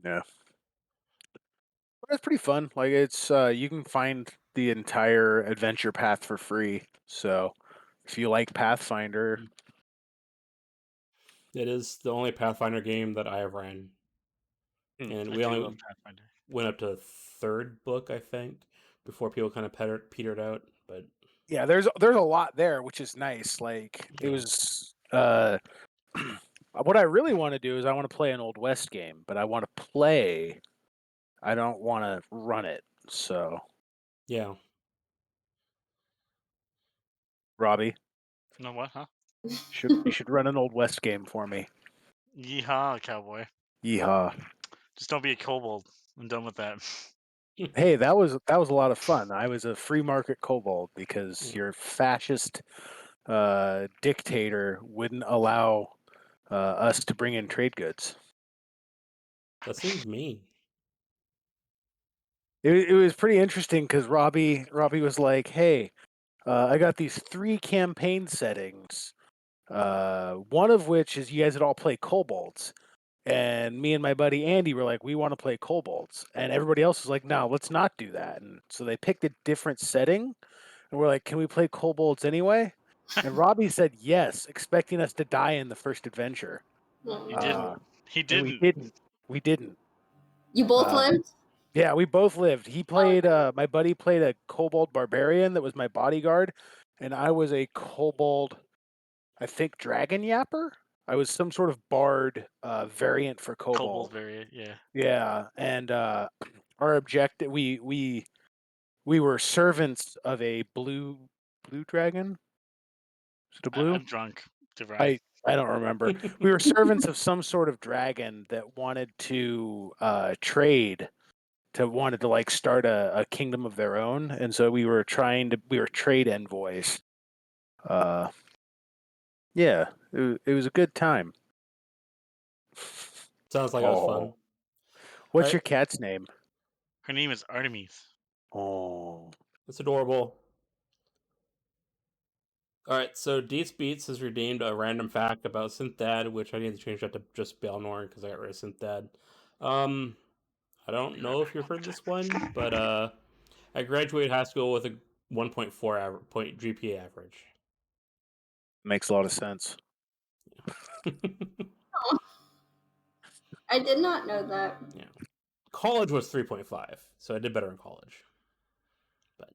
yeah. But it's pretty fun. Like it's you can find the entire adventure path for free. So if you like Pathfinder, It is the only Pathfinder game that I have ran, and I we do love only Pathfinder. went up to third book, I think, before people kind of petered out. But yeah, there's a lot there, which is nice. Like it yeah, was what I really want to do is I want to play an Old West game, but I want to play. I don't want to run it. So, yeah, Robbie, No what, huh? you should run an Old West game for me. Yeehaw, cowboy. Yeehaw. Just don't be a kobold. I'm done with that. Hey, that was a lot of fun. I was a free market kobold because Yeah. your fascist dictator wouldn't allow us to bring in trade goods. That seems mean. It was pretty interesting because Robbie was like, "Hey, I got these 3 campaign settings. One of which is you guys would all play kobolds." And me and my buddy Andy were like, we want to play kobolds. And everybody else was like, no, let's not do that. And so they picked a different setting. And we're like, can we play kobolds anyway? And Robbie said yes, expecting us to die in the first adventure. Oh, You didn't. He And we didn't. didn't. We didn't. You both Uh, lived? Yeah, we both lived. He played. My buddy played a kobold barbarian that was my bodyguard, and I was a kobold, I think, dragon yapper. I was some sort of bard variant for Kobold kobold. variant, yeah. Yeah, and our objective, we were servants of a blue dragon. Is it a blue? I'm drunk. DeVry. I don't remember. We were servants of some sort of dragon that wanted to trade, wanted to like start a kingdom of their own, and so we were trade envoys. Yeah, it was a good time. Sounds like it was fun. What's Alright. your cat's name? Her name is Artemis. Oh, It's adorable. Alright, so Deets Beats has redeemed a random fact about Synthad, which I need to change that to just Baelnorn because I got rid of Synthad. I don't know if you've heard this one, but I graduated high school with a 1.4 point GPA average. makes a lot of sense. I did not know that. Yeah. College was 3.5, so I did better in college. But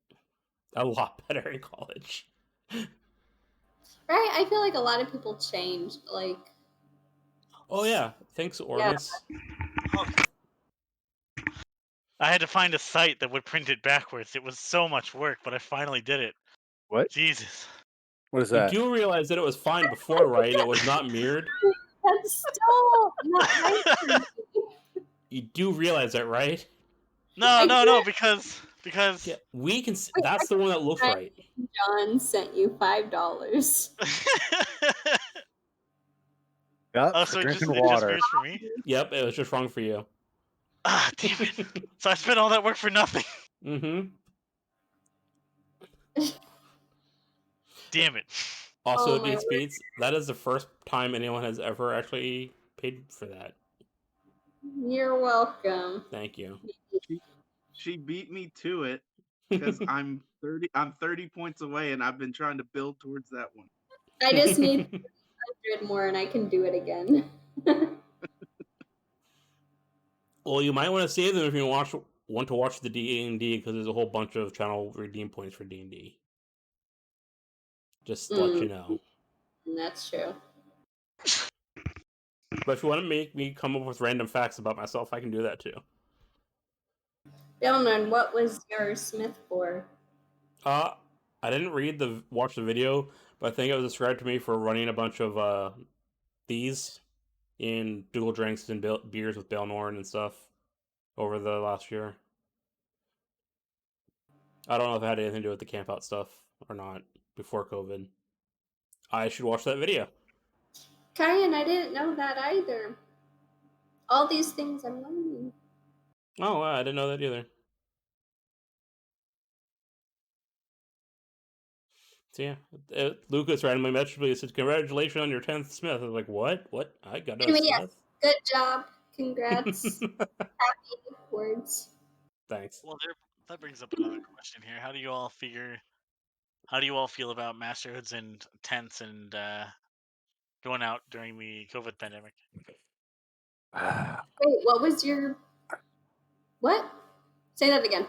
a lot better in college. Right? I feel like a lot of people change. Like, Oh yeah, thanks Ormus. I had to find a site that would print it backwards. It was so much work, but I finally did it. What? Jesus. What is You that? do realize that it was fine before, right? It was not mirrored. that's still not right for me. You do realize that, right? No, because Yeah, we can. Wait, That's the one that looks right. John sent you $5. Yeah, oh, for so it just drinking water. mirrors for me. Yep, it was just wrong for you. Ah, damn it! So I spent all that work for nothing. Mm-hmm. Damn it! Also, Oh, my Deeds Beats, that is the first time anyone has ever actually paid for that. You're welcome. Thank you. She beat me to it because I'm 30 points away, and I've been trying to build towards that one. I just need 100 more and I can do it again. Well, you might want to save them if you want to watch the D&D because there's a whole bunch of channel redeem points for D&D. Just to let you know. That's true. But if you want to make me come up with random facts about myself, I can do that too. Baelnorn, what was your Smith for? I didn't watch the video, but I think it was described to me for running a bunch of these in dual drinks and beers with Baelnorn and stuff over the last year. I don't know if it had anything to do with the camp out stuff or not before COVID. I should watch that video. Kyan, I didn't know that either. All these things I'm learning. Oh, wow, I didn't know that either. So yeah, Lucas randomly messaged me and said, "Congratulations on your 10th Smith." I was like, "What? What? I got a Anyway, yes. Smith?" Good job. Congrats. Happy words. Thanks. Well, that brings up another question here. How do you all feel about masterhoods and tents and going out during the COVID pandemic? Wait, what was your... What? Say that again.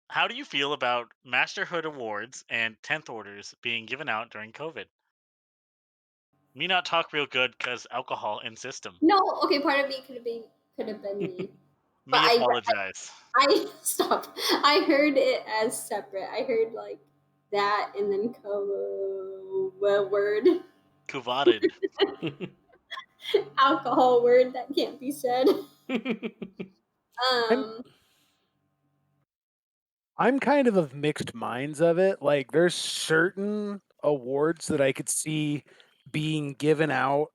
How do you feel about masterhood awards and 10th orders being given out during COVID? Me not talk real good because alcohol in system. No, okay, part of me could have been me. But Me apologize. I stop. I heard it as separate. I heard like that and then word. Kuvated. Alcohol word that can't be said. I'm kind of mixed minds of it. Like, there's certain awards that I could see being given out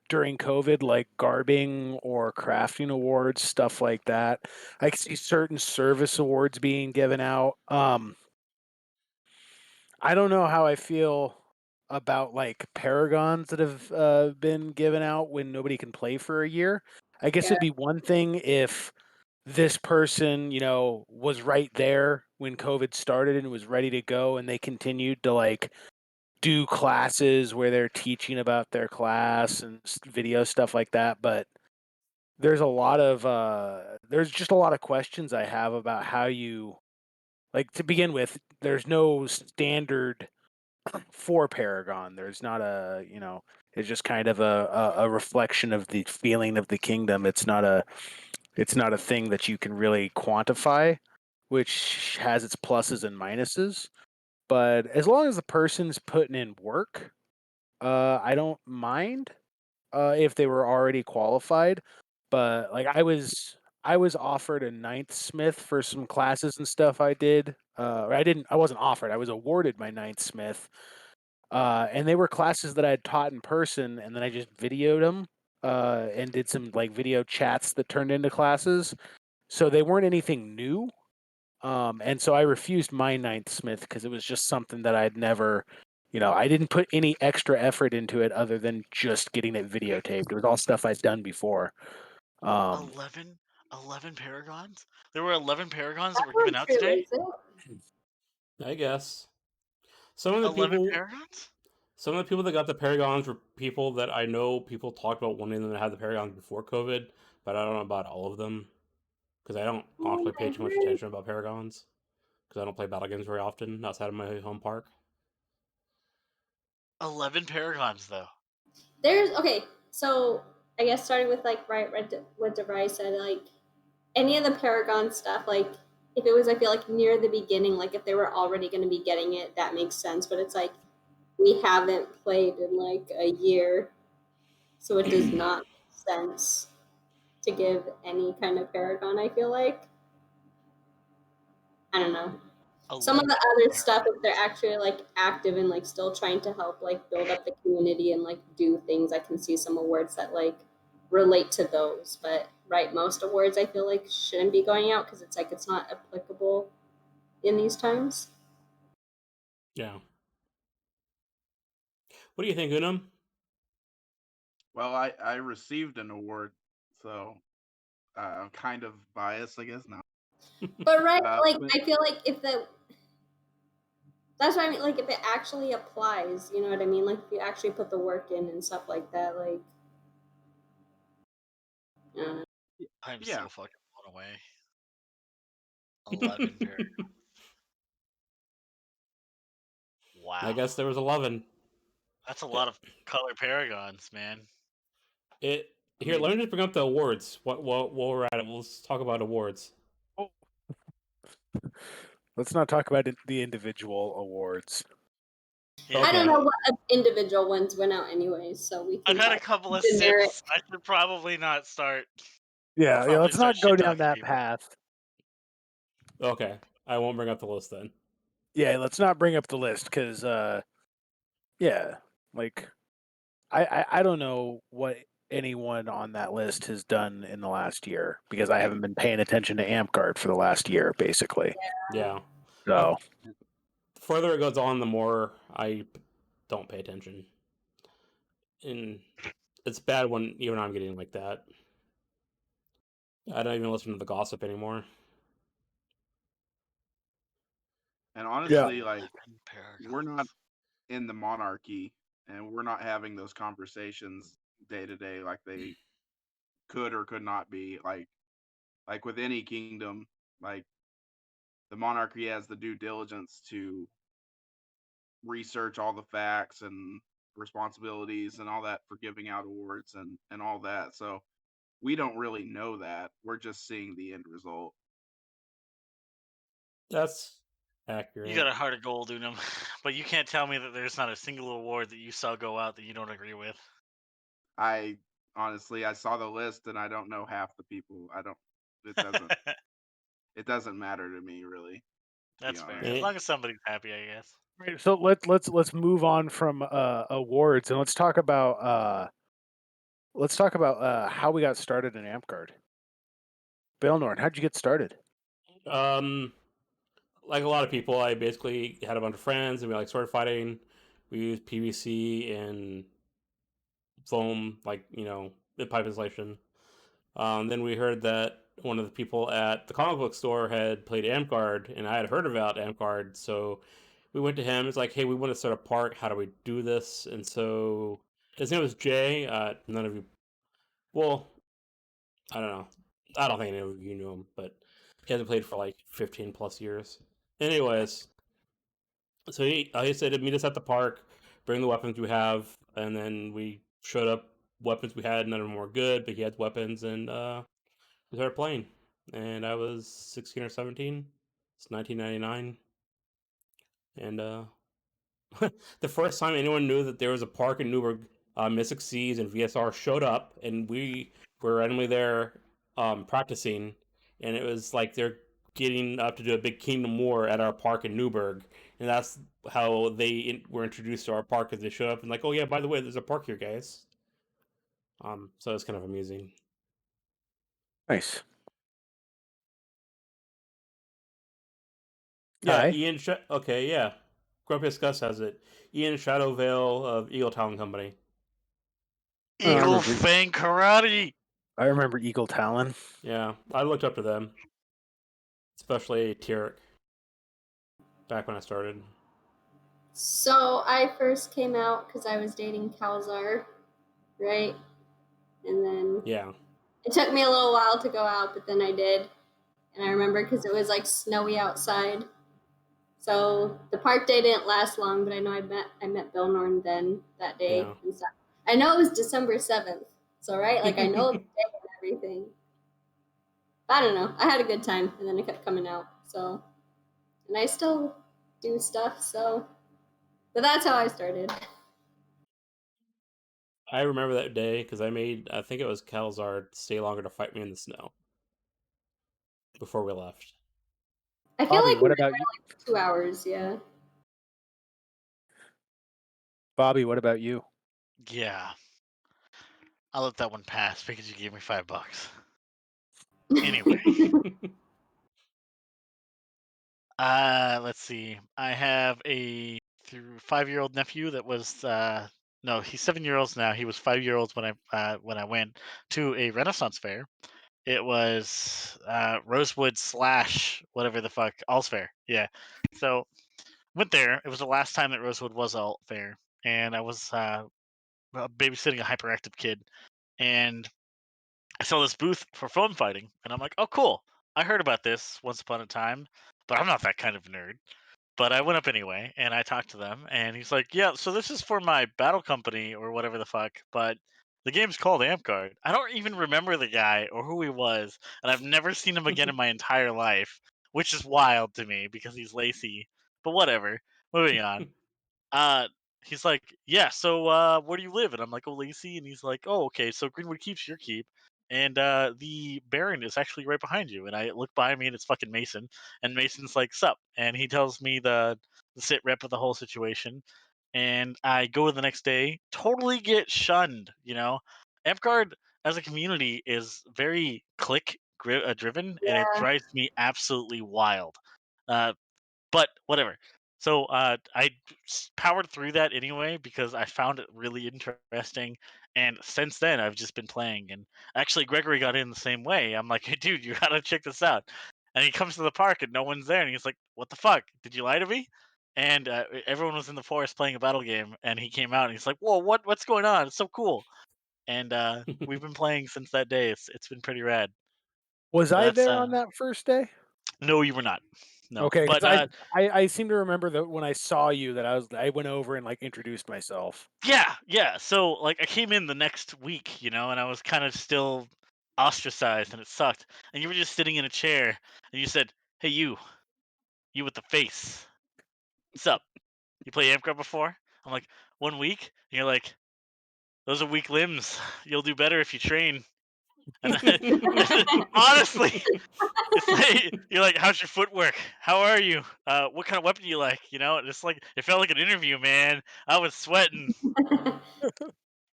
during COVID, like garbing or crafting awards, stuff like that. I could see certain service awards being given out. I don't know how I feel about like paragons that have been given out when nobody can play for a year. I guess Yeah. it'd be one thing if this person, was right there when COVID started and was ready to go, and they continued to like do classes where they're teaching about their class and video stuff like that. But there's just a lot of questions I have about how you, like, to begin with, there's no standard for Paragon. There's not it's just kind of a reflection of the feeling of the kingdom. It's not a thing that you can really quantify, which has its pluses and minuses. But as long as the person's putting in work, I don't mind if they were already qualified. But like I was offered a ninth smith for some classes and stuff I did. I wasn't offered. I was awarded my ninth smith. And they were classes that I had taught in person, and then I just videoed them and did some like video chats that turned into classes. So they weren't anything new. And so I refused my ninth smith because it was just something that I'd never, I didn't put any extra effort into it other than just getting it videotaped. It was all stuff I'd done before. 11, 11 paragons? There were 11 paragons that That's were not given out true, today? is it? I guess some of the 11 people, paragons? some of the people that got the paragons were people that I know. People talked about wanting them to have the paragons before COVID, but I don't know about all of them because I don't Oh honestly my pay too much word. attention about paragons because I don't play battle games very often outside of my home park. 11 paragons, though. Okay, so I guess starting with like what DeVry said, like any of the Paragon stuff, like if it was, I feel like near the beginning, like if they were already going to be getting it, that makes sense. But it's like we haven't played in like a year, so it does not make sense to give any kind of Paragon. I feel like, I don't know. Some of 11 the other stuff, paragons. if they're actually like active and like still trying to help like build up the community and like do things, I can see some awards that like relate to those. But right, most awards I feel like shouldn't be going out because it's like it's not applicable in these times. Yeah. What do you think, Unum? Well, I received an award, so I'm kind of biased, I guess. Now, But right, like but I feel like that's what I mean. Like if it actually applies, you know what I mean. Like if you actually put the work in and stuff like that, like. Uh, I'm yeah, so fucking blown away. 11 paragons. I Wow. guess there was 11. That's a lot of color paragons, man. Here, I mean, let me just bring up the awards. While we're at it, let's talk about awards. Oh, let's not talk about the individual awards. Yeah. I don't Okay. know what individual ones went out anyways, so we can I've had a talk couple of generic. sips. I should probably not start. Yeah, Probably let's start not go down shit-talking that people. path. Okay. I won't bring up the list then. Yeah, let's not bring up the list because, yeah, like I don't know what anyone on that list has done in the last year because I haven't been paying attention to AmpGuard for the last year, basically. Yeah. So The further it goes on, the more I don't pay attention. And it's bad when even I'm getting like that. I don't even listen to the gossip anymore. and yeah, honestly, like 11 paragons. we're not in the monarchy, and we're not having those conversations day to day like they could or could not be. Like with any kingdom, like the monarchy has the due diligence to research all the facts and responsibilities and all that for giving out awards and all that. So we don't really know that. We're just seeing the end result. That's You accurate. got a heart of gold, Unum. But you can't tell me that there's not a single award that you saw go out that you don't agree with. I honestly, I saw the list and I don't know half the people. I don't. It doesn't. It doesn't matter to me really. To be That's fair. honest. As Eh, long as somebody's happy, I guess. right. So let's move on from awards and let's talk about how we got started in AmpGuard. Baelnorn, how'd you get started? Like a lot of people, I basically had a bunch of friends and we like sword fighting. We used PVC and foam, like the pipe insulation. Then we heard that one of the people at the comic book store had played Amguard, and I had heard about Amguard, so we went to him. It's like, hey, we want to start a park. How do we do this? And so his name was Jay. None of you, well, I don't know. I don't think any of you knew him, but he hasn't played for like 15 plus years. Anyways, so he said, meet us at the park, bring the weapons we have, and then we showed up. Weapons we had, none of them were good, but he had weapons, and we started playing. And I was 16 or 17. It's 1999, and the first time anyone knew that there was a park in Newburgh, Mystic Seas and VSR showed up, and we were randomly there practicing, and it was like they're getting up to do a big Kingdom War at our park in Newburgh, and that's how they were introduced to our park, because they showed up and like, oh yeah, by the way, there's a park here, guys. So it's kind of amusing. Nice. Yeah, Hi. Ian. Okay, yeah. Grumpy Gus has it. Ian Shadowvale of Eagle Talon Company. Oh, I Eagle remember- Fang Karate. I remember Eagle Talon. Yeah, I looked up to them, especially Tyrek, back when I started. So I first came out because I was dating Calzar, right? And then Yeah, it took me a little while to go out, but then I did. And I remember because it was like snowy outside. So the park day didn't last long, but I know I met Baelnorn then that day yeah. and stuff. I know it was December 7th. So right, like I know the day and everything. I don't know. I had a good time, and then it kept coming out. So, and I still do stuff. So, but that's how I started. I remember that day because I think it was Calzar stay longer to fight me in the snow before we left. I feel Bobby, like we what were about there you? like 2 hours. Yeah. Bobby, what about you? Yeah. I'll let that one pass because you gave me $5. Anyway. Let's see. I have a 5-year-old nephew that was no, he's 7 years now. He was 5 years old when I went to a Renaissance fair. It was Rosewood / whatever the fuck All's Fair. Yeah. So went there. It was the last time that Rosewood was all fair, and I was babysitting a hyperactive kid, and I saw this booth for foam fighting, and I'm like, oh cool. I heard about this once upon a time, but I'm not that kind of nerd. But I went up anyway, and I talked to them, and he's like, "Yeah, so this is for my battle company or whatever the fuck, but the game's called Amguard." I don't even remember the guy or who he was, and I've never seen him again in my entire life, which is wild to me because he's Lacey. But whatever. Moving on. Uh, he's like, "Yeah, so where do you live?" And I'm like, "Oh, Lacey," and he's like, "Oh, okay, so Greenwood Keep's your keep." And the Baron is actually right behind you. And I look behind me, and it's fucking Mason. And Mason's like, "Sup?" And he tells me the sit rep of the whole situation. And I go the next day, totally get shunned. Amguard as a community is very driven, and it Yeah. drives me absolutely wild. Uh, but whatever. So I powered through that anyway because I found it really interesting, and since then I've just been playing. And actually, Gregory got in the same way. I'm like, "Hey, dude, you gotta check this out." And he comes to the park and no one's there, and he's like, "What the fuck? Did you lie to me?" And everyone was in the forest playing a battle game, and he came out and he's like, "Whoa, what's going on? It's so cool." And we've been playing since that day. It's been pretty rad. Was But I that's there on that first day? no, you were not. No, Okay, but because I seem to remember that when I saw you that I went over and like introduced myself. yeah. So like I came in the next week, and I was kind of still ostracized, and it sucked. And you were just sitting in a chair, and you said, "Hey, you with the face, what's up? You play Amcraft before?" I'm like, "1 week." And you're like, "Those are weak limbs. You'll do better if you train." And honestly, it's like you're like, "How's your footwork? How are you? What kind of weapon do you like?" And it's like it felt like an interview, man. I was sweating.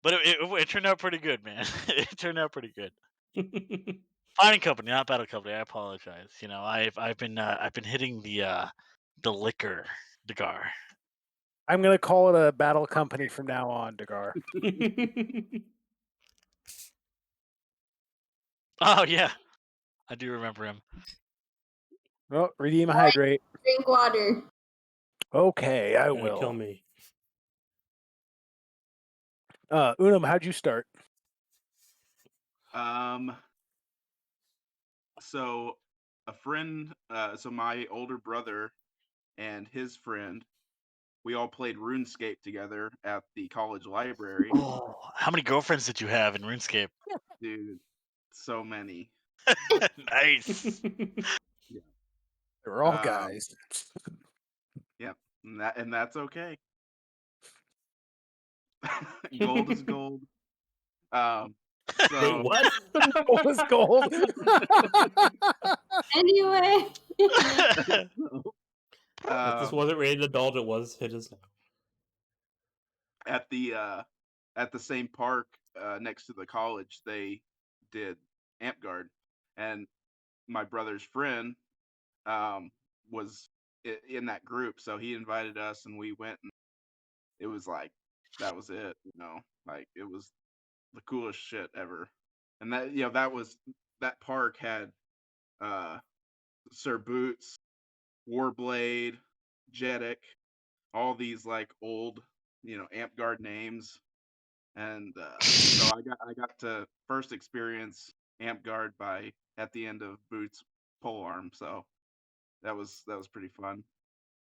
But it turned out pretty good, man. It turned out pretty good. Fighting company, not battle company. I apologize. I've been hitting the liquor, Degar. I'm gonna call it a battle company from now on, Degar. Oh yeah, I do remember him. Oh, redeem a hydrate. Drink water. Okay, I Gonna kill will. me. Unum, how'd you start? So a friend, so my older brother and his friend, we all played RuneScape together at the college library. Oh, how many girlfriends did you have in RuneScape? Dude, so many. Nice. They were all Um, guys. Yep, and that's okay. Gold is gold. Wait, So what? What was gold? Anyway. If this wasn't rated adult, it was. It is now. at the same park next to the college, they did amp guard, and my brother's friend was in that group, so he invited us, and we went, and it was like that was it, like it was the coolest shit ever. And that park had Sir Boots, Warblade, Jetic, all these like old amp guard names. And so I got to first experience amp guard by at the end of Boots pole arm, so that was pretty fun.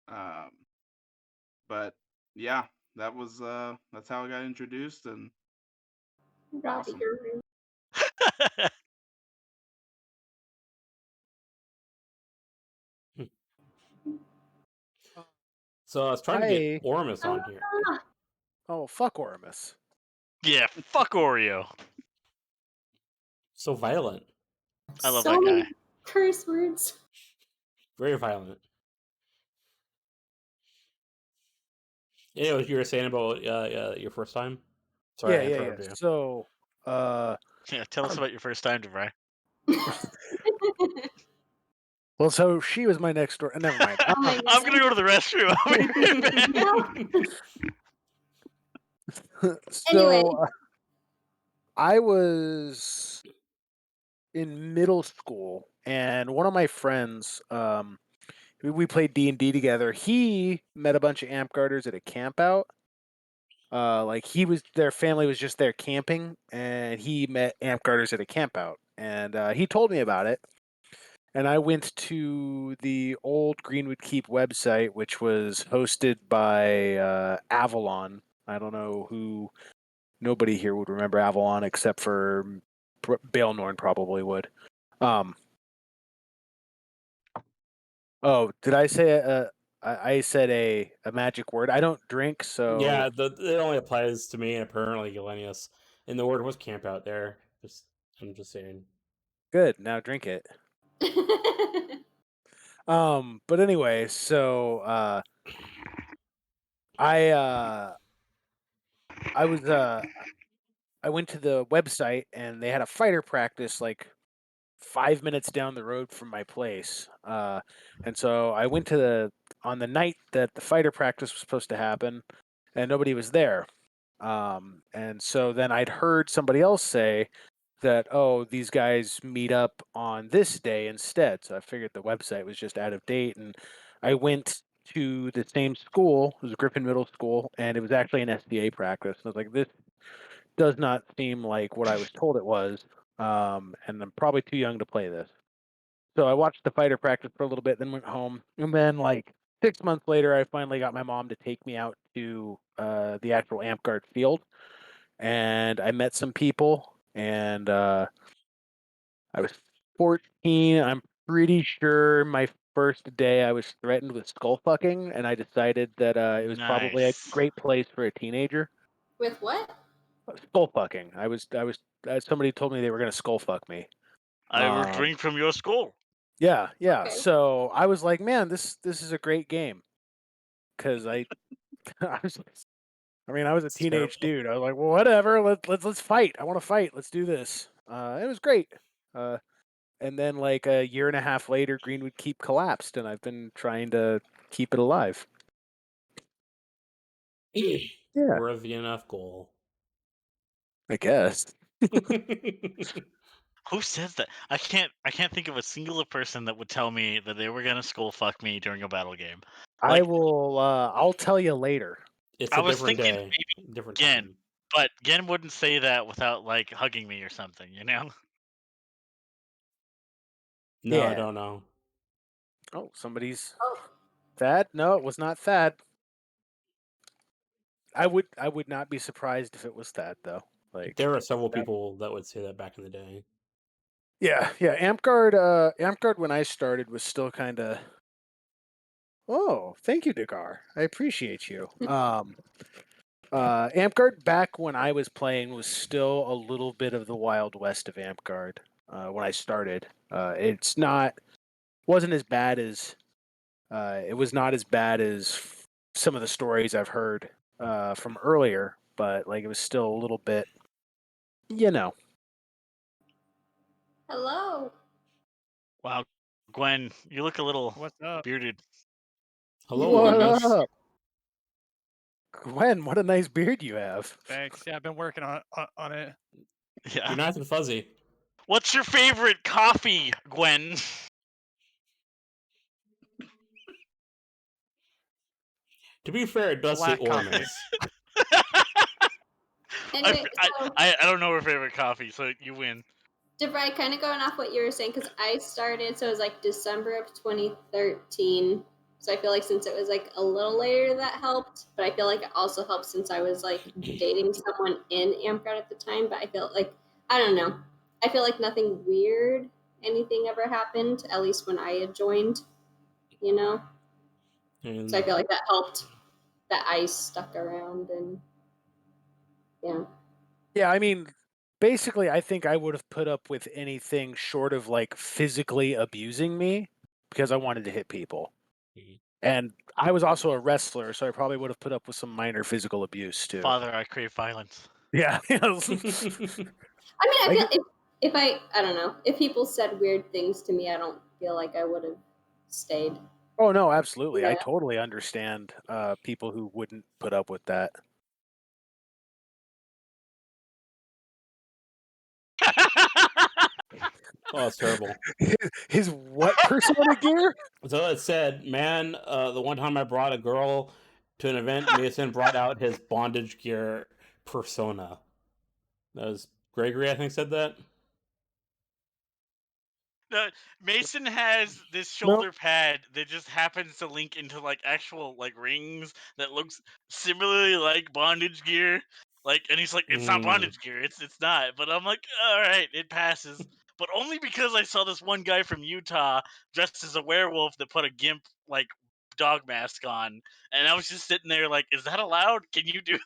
Um, but yeah, that's how I got introduced, and Robbie awesome. Guru. So I was trying to get Ormus on here. Oh, fuck Ormus. Yeah, fuck Oreo. So violent. I love So that many guy. curse words. Very violent. Anyways, you were saying about your first time? Sorry, I Yeah. interrupted you. So, Yeah, tell us about your first time, DeVry. well, so she was my next door. Never mind. Oh my I'm gonna go to the restroom. I'll be right back. Anyway. So I was in middle school, and one of my friends, we played D&D together. He met a bunch of amp guarders at a camp out. Like their family was just there camping, and he met amp guarders at a camp out, and he told me about it. And I went to the old Greenwood Keep website, which was hosted by Avalon. I don't know who. Nobody here would remember Avalon except for Baelnorn probably would. Oh, did I say I said a magic word? I don't drink, so Yeah, it only applies to me and apparently Galenius. And the word was camp out there. I'm just saying. good. Now drink it. But anyway, so I went to the website and they had a fighter practice like 5 minutes down the road from my place. And so I went on the night that the fighter practice was supposed to happen, and nobody was there. And so then I'd heard somebody else say that, oh, these guys meet up on this day instead. So I figured the website was just out of date, and I went to the same school. It was Griffin Middle School, and it was actually an SBA practice. And I was like, this does not seem like what I was told it was, and I'm probably too young to play this. So I watched the fighter practice for a little bit, then went home, and then like 6 months later, I finally got my mom to take me out to the actual amp guard field, and I met some people, and I was 14. I'm pretty sure my first day I was threatened with skull fucking, and I decided that it was probably a Nice. great place for a teenager. With what? Skull fucking. I was. Somebody told me they were gonna skull fuck me. I will drink from your skull. Yeah. Okay. So I was like, man, this is a great game, because I was. I mean, I was a It's teenage terrible. dude. I was like, well, whatever. Let's fight. I want to fight. Let's do this. It was great. And then like a year and a half later, Greenwood Keep collapsed, and I've been trying to keep it alive. Yeah. Worthy enough goal. I guess. Who says that? I can't think of a singular person that would tell me that they were gonna skull fuck me during a battle game. I will. I'll tell you later. It's I a was different thinking day, maybe different Gen, time. but Gen wouldn't say that without like hugging me or something, you know? No, I Yeah. don't know. Oh, somebody's Oh, Thad. No, it was not Thad. I would not be surprised if it was Thad though. Like There are several that- people that would say that back in the day. Yeah. Amp Guard when I started was still kind of. Oh, thank you, Dakar. I appreciate you. Amp Guard back when I was playing was still a little bit of the Wild West of Amp Guard. When I started, wasn't as bad as it was not as bad as some of the stories I've heard from earlier, but like it was still a little bit, you know. hello. Wow, Gwen, you look a little What's up? bearded. Hello, What Magnus. up, Gwen? What a nice beard you have. Thanks. Yeah, I've been working on it. Yeah. You're nice and fuzzy. What's your favorite coffee, Gwen? To be fair, it does say Black coffee. Ormus. Anyway, so I don't know her favorite coffee, so you win. DeVry, kind of going off what you were saying, because I started, so it was like December of 2013. So I feel like since it was like a little later, that helped. But I feel like it also helped since I was like dating someone in Amcrowd at the time. But I feel like, I don't know. I feel like nothing weird, anything ever happened, at least when I had joined, you know? And So I feel like that helped. That ice stuck around and, yeah. Yeah, I mean, basically, I think I would have put up with anything short of like physically abusing me because I wanted to hit people. Mhm. And I was also a wrestler, so I probably would have put up with some minor physical abuse too. Father, I crave violence. Yeah. I mean, I feel if I don't know, if people said weird things to me, I don't feel like I would have stayed. Oh no, absolutely. I Yeah. totally understand people who wouldn't put up with that. Oh, that's terrible. His what persona gear? So it said, man, the one time I brought a girl to an event, Mason brought out his bondage gear persona. That was Gregory, I think, said that. No, Mason has this Nope. shoulder pad that just happens to link into like actual like rings that looks similarly like bondage gear. Like, and he's like, it's not bondage gear. It's not. But I'm like, all right, it passes. But only because I saw this one guy from Utah dressed as a werewolf that put a gimp like dog mask on, and I was just sitting there like, is that allowed? Can you do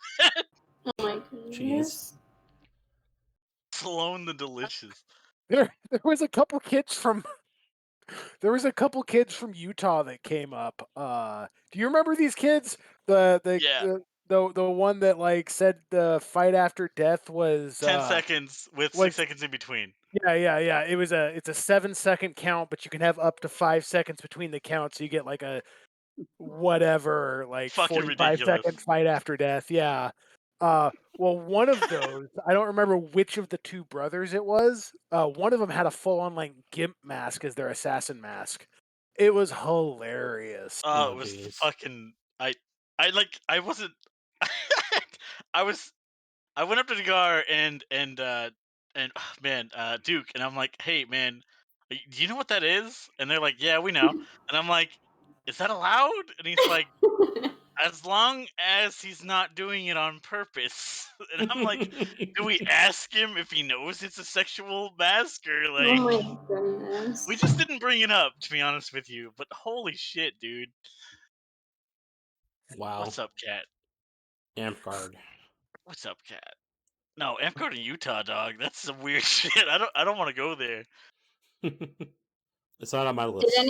Oh my Jeez. goodness. Sloan the Delicious? There was a couple kids from Utah that came up. Do you remember these kids? Yeah. The one that like said the fight after death was 10 seconds with was 6 seconds in between. yeah. It's a 7-second count, but you can have up to 5 seconds between the counts, so you get like a whatever, like Fucking 45-second ridiculous. fight after death. Yeah. Well, one of those, I don't remember which of the two brothers it was. One of them had a full-on like gimp mask as their assassin mask. It was hilarious. Oh, Oh, it was jeez. fucking. I wasn't. I was. I went up to the guard and man, Duke, and I'm like, hey man, do you know what that is? And they're like, yeah, we know. And I'm like, is that allowed? And he's like, as long as he's not doing it on purpose. And I'm like, do we ask him if he knows it's a sexual mask or Oh like? my goodness. We just didn't bring it up, to be honest with you. But holy shit, dude. Wow. What's up, cat? Amp guard. What's up, cat? No, Amco to Utah, dog. That's some weird shit. I don't want to go there. It's not on my Did list.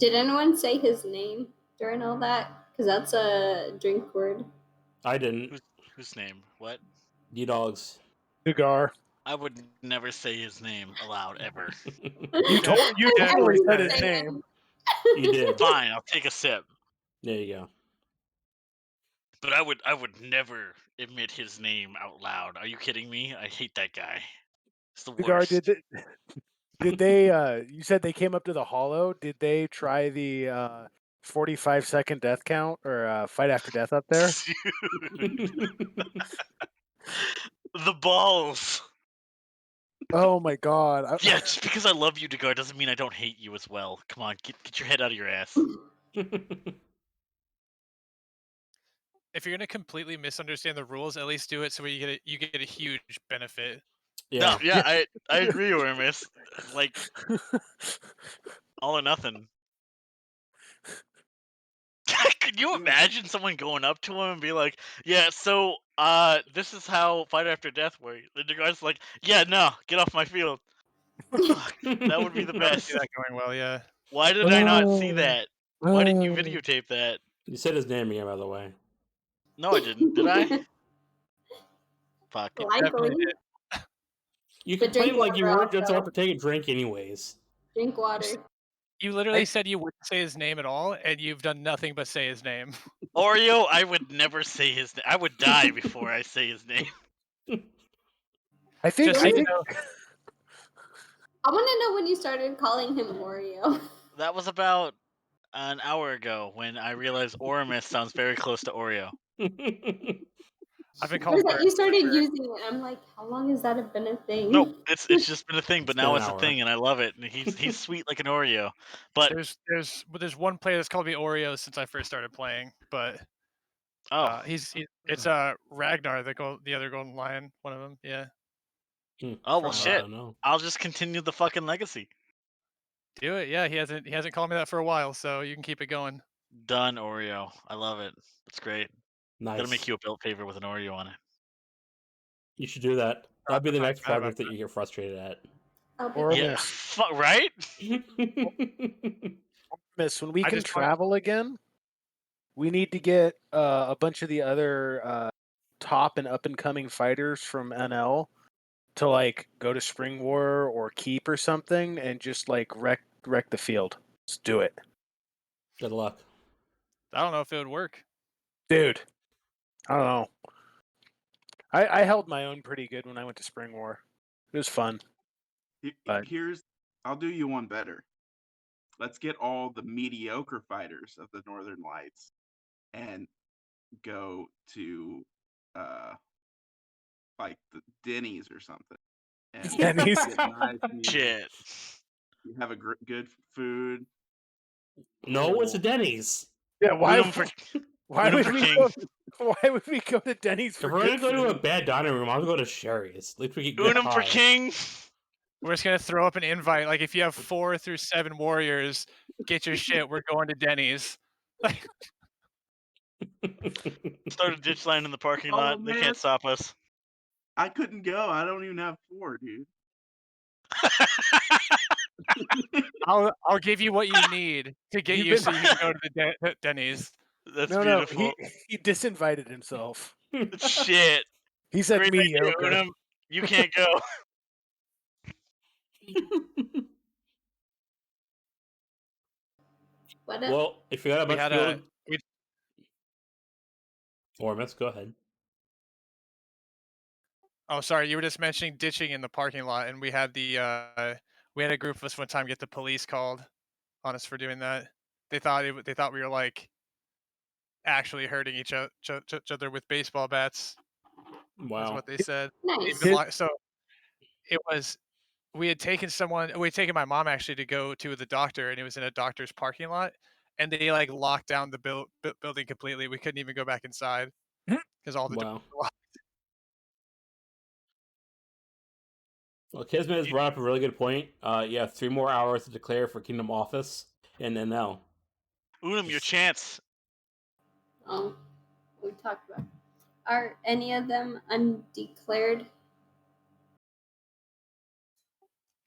anyone say his name during all that? Because that's a drink word. I didn't. Whose name? What? D-Dogs. Cigar. I would never say his name aloud ever. You I definitely was said his saying- name. You did. Fine, I'll take a sip. There you go. But I would never admit his name out loud. Are you kidding me? I hate that guy It's the Cigar, worst. did they? You said they came up to the hollow. Did they try the 45-second death count or fight after death up there? The balls. Oh my god! Yeah, just because I love you, Degar, doesn't mean I don't hate you as well. Come on, get your head out of your ass. If you're gonna completely misunderstand the rules, at least do it so you get a huge benefit. No, yeah. yeah, I agree, Ormus. Like all or nothing. Could you imagine someone going up to him and be like, "Yeah, so this is how Fight After Death works." And the guy's like, "Yeah, no, get off my field." Fuck, that would be the I don't see best. that going well. Yeah. Why did I not see Oh, that? Why didn't you oh. videotape that? You said his name again, by the way. No, I didn't. Did I? Fuck. You definitely Likely. did. You But drink complained like you water weren't just about also. to take a drink anyways. Drink water. You literally said you wouldn't say his name at all, and you've done nothing but say his name. Oreo, I would never say his name. I would die before I say his name. I think Just so I you think know, I want to know when you started calling him Oreo. That was about an hour ago when I realized Oramus sounds very close to Oreo. I've been Or calling is that Bert. you started using it? I'm like, how long has that been a thing? No, it's just been a thing, but It's been now an it's a hour. thing, and I love it. And he's sweet like an Oreo. But There's one player that's called me Oreo since I first started playing, but oh, it's Ragnar, the other golden lion, one of them. Yeah, well, from, shit. don't know. I'll just continue the fucking legacy. do it. Yeah, he hasn't called me that for a while, so you can keep it going. Done, Oreo. I love it. It's great. Nice. Gotta make you a built paper with an Oreo on it. You should do that. That'd be the I'm not next mad about project that you get frustrated at. I'll be Or Yeah, miss. right? Miss, when we I can just wanna- travel again, we need to get a bunch of the other top and up and coming fighters from NL to like go to Spring War or Keep or something and just like wreck the field. Let's do it. Good luck. I don't know if it would work. Dude. I don't know. I held my own pretty good when I went to Spring War. It was fun. But I'll do you one better. Let's get all the mediocre fighters of the Northern Lights and go to like the Denny's or something. And Denny's? get nice meals. Shit. You have a good food. No, it's a Cool. Denny's. Yeah, why Unum for would for we king. why would we go to Denny's If for we're gonna good go to a food? bad dining room, I'll go to Sherry's. At least we can get Unum for high. king. We're just gonna throw up an invite. Like if you have 4 through 7 warriors, get your shit. We're going to Denny's. Like, Start a ditch line in the parking Oh, lot. They man. can't stop us. I couldn't go. I don't even have 4, dude. I'll give you what you need to get You've you been- so you can go to the Denny's. That's No, beautiful. he disinvited himself. Shit. He said Great idea, mediocre. Unum. You can't go. What Well, if you got a We bunch had of a people or let's go ahead. Oh, sorry, you were just mentioning ditching in the parking lot, and we had a group of us one time get the police called on us for doing that. They thought we were like actually hurting each other with baseball bats. That's Wow. what they said. nice. So it was we had taken my mom actually to go to the doctor, and it was in a doctor's parking lot, and they like locked down the building completely. We couldn't even go back inside because all the doors Wow. were locked. Well, Kismet has brought up a really good point. You have 3 more hours to declare for Kingdom Office and NL. Unum, your chance. Oh, we talked about. Are any of them undeclared?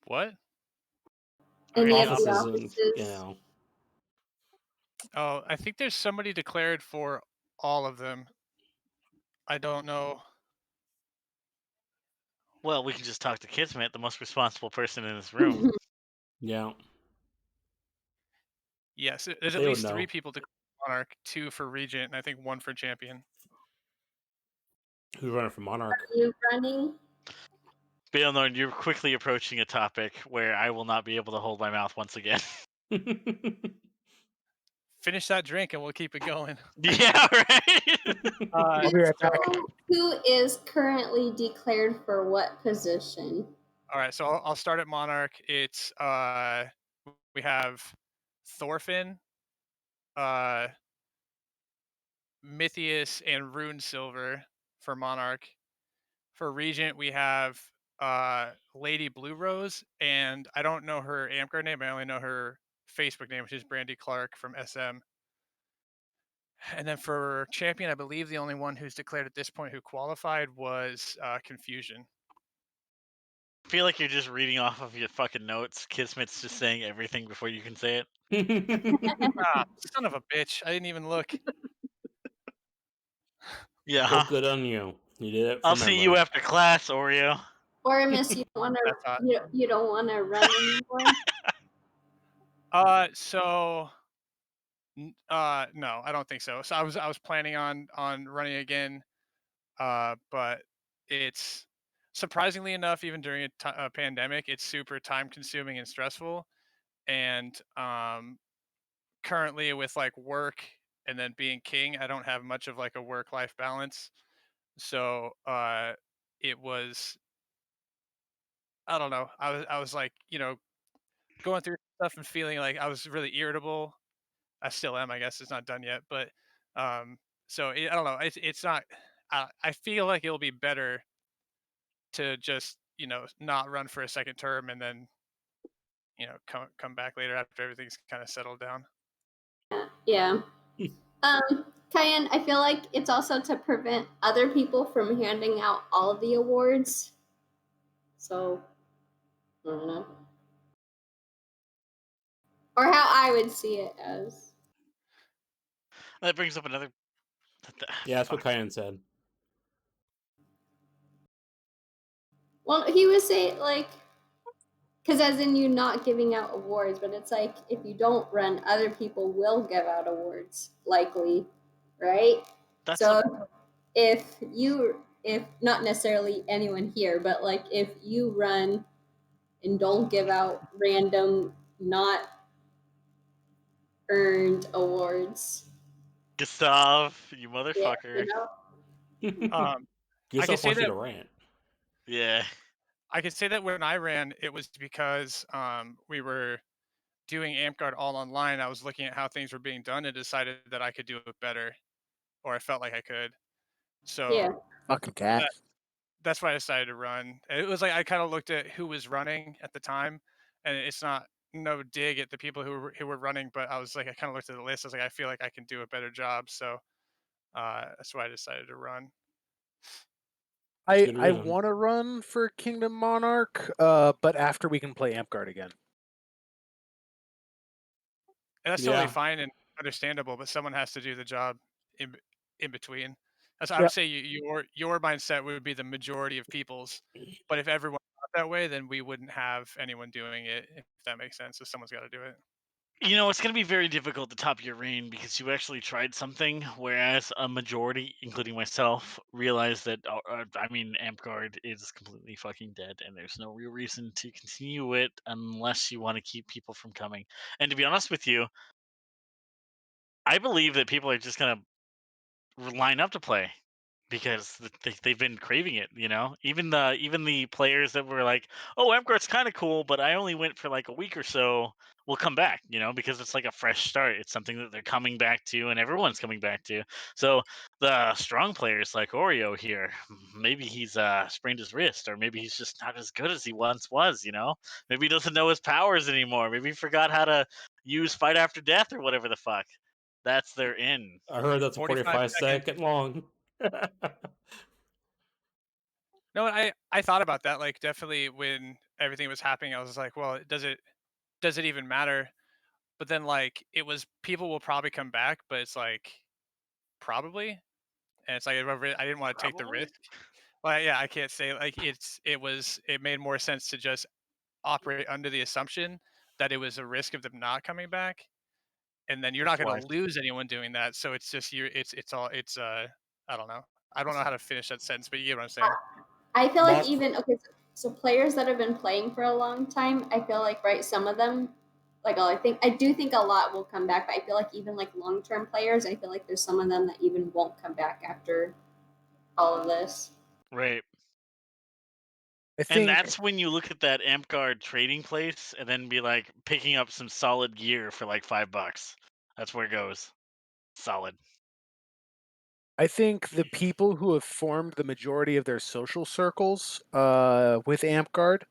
What? Any of the Offices and offices? Oh, I think there's somebody declared for all of them. I don't know. Well, we can just talk to Kismet, the most responsible person in this room. Yeah. Yes, there's at They would least 3 know. people declared Monarch, 2 for Regent, and I think 1 for Champion. Who's running for Monarch? Are you running? Baelnorn, you're quickly approaching a topic where I will not be able to hold my mouth once again. Finish that drink and we'll keep it going. Yeah, right. I'll be right back. Who is currently declared for what position? All right, so I'll start at Monarch. It's we have Thorfinn, Mythius, and Rune Silver for Monarch. For Regent, we have Lady Blue Rose, and I don't know her Amcard name. I only know her Facebook name, which is Brandy Clark from SM. And then for Champion, I believe the only one who's declared at this point who qualified was Confusion. I feel like you're just reading off of your fucking notes. Kismet's just saying everything before you can say it. Ah, son of a bitch! I didn't even look. Yeah. Well, good on you. You did it. I'll see you after class, Oreo. Or Miss, you want That's hot. to you don't want to run anymore? So no, I don't think so. So I was planning on running again, but it's surprisingly enough, even during a pandemic, it's super time consuming and stressful. And currently with like work and then being king, I don't have much of like a work life balance. So it was, I don't know. I was like, going through stuff and feeling like I was really irritable. I still am, I guess. It's not done yet, but so I don't know. It's not. I feel like it'll be better to just not run for a second term and then come back later after everything's kind of settled down. Yeah. Cayenne, I feel like it's also to prevent other people from handing out all of the awards. So, I don't know. Or how I would see it as. That brings up another. Yeah, that's what Cayenne said. Well, he was saying like, because as in you not giving out awards, but it's like if you don't run, other people will give out awards, likely, right? That's so if not necessarily anyone here, but like if you run and don't give out random, not earned awards, Gustav, you motherfucker. I Gustav can say wants you that. to rant. Yeah. I can say that when I ran, it was because we were doing Amcard all online. I was looking at how things were being done and decided that I could do it better, or I felt like I could. So yeah, Fucking cat. that's why I decided to run. It was like I kind of looked at who was running at the time, and it's not no dig at the people who were running, but I was like I kind of looked at the list. I was like I feel like I can do a better job, so that's why I decided to run. I Good reason. want to run for Kingdom Monarch, but after we can play Amcard again. And that's Yeah. totally fine and understandable, but someone has to do the job in between. That's I Yep. would say your mindset would be the majority of people's, but if everyone thought that way, then we wouldn't have anyone doing it. If that makes sense, so someone's got to do it. You know, it's going to be very difficult to top your reign because you actually tried something, whereas a majority, including myself, realized that, Amcard is completely fucking dead and there's no real reason to continue it unless you want to keep people from coming. And to be honest with you, I believe that people are just going to line up to play because they've been craving it, even the players that were like, oh, Amcard's kind of cool, but I only went for like a week or so, will come back, because it's like a fresh start. It's something that they're coming back to and everyone's coming back to. So the strong players like Oreo here, maybe he's sprained his wrist, or maybe he's just not as good as he once was. Maybe he doesn't know his powers anymore. Maybe he forgot how to use fight after death or whatever the fuck. That's their in. I heard that's a 45 45-second long. No, I thought about that. Like definitely when everything was happening, I was like, well, does it even matter? But then like it was people will probably come back, but it's like probably, and it's like I didn't want to take the Probably. risk. Well, yeah, I can't say like it made more sense to just operate under the assumption that it was a risk of them not coming back, and then you're not going to lose anyone doing that. So it's just I don't know. I don't know how to finish that sentence, but you get what I'm saying. I feel like But- even okay. So players that have been playing for a long time, I feel like, right, some of them, like, I do think a lot will come back, but I feel like even like long-term players, I feel like there's some of them that even won't come back after all of this. Right. I And think that's when you look at that amp guard trading place and then be like picking up some solid gear for like $5. That's where it goes. Solid. the people who have formed the majority of their social circles with AmpGuard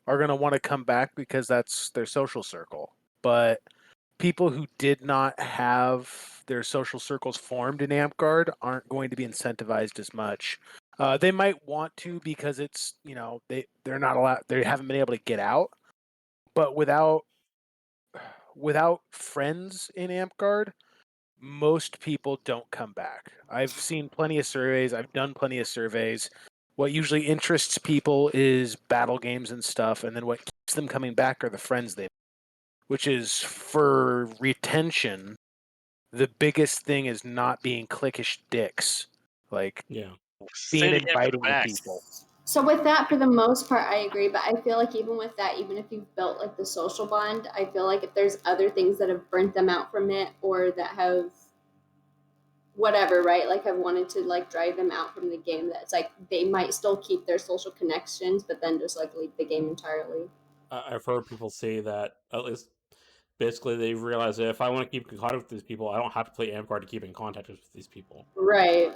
are going to want to come back because that's their social circle. But people who did not have their social circles formed in AmpGuard aren't going to be incentivized as much. They might want to because it's they're not allowed, they haven't been able to get out. But without friends in AmpGuard, most people don't come back. I've seen plenty of surveys. I've done plenty of surveys. What usually interests people is battle games and stuff, and then what keeps them coming back are the friends they, which is for retention. The biggest thing is not being cliquish dicks, like Yeah. Say being it again for the inviting to back. people. So with that, for the most part, I agree. But I feel like even with that, even if you've built like the social bond, I feel like if there's other things that have burnt them out from it or that have whatever, right? Like have wanted to like drive them out from the game, that's like they might still keep their social connections, but then just like leave the game entirely. I've heard people say that at least basically they realize that if I want to keep in contact with these people, I don't have to play Amguard to keep in contact with these people. Right.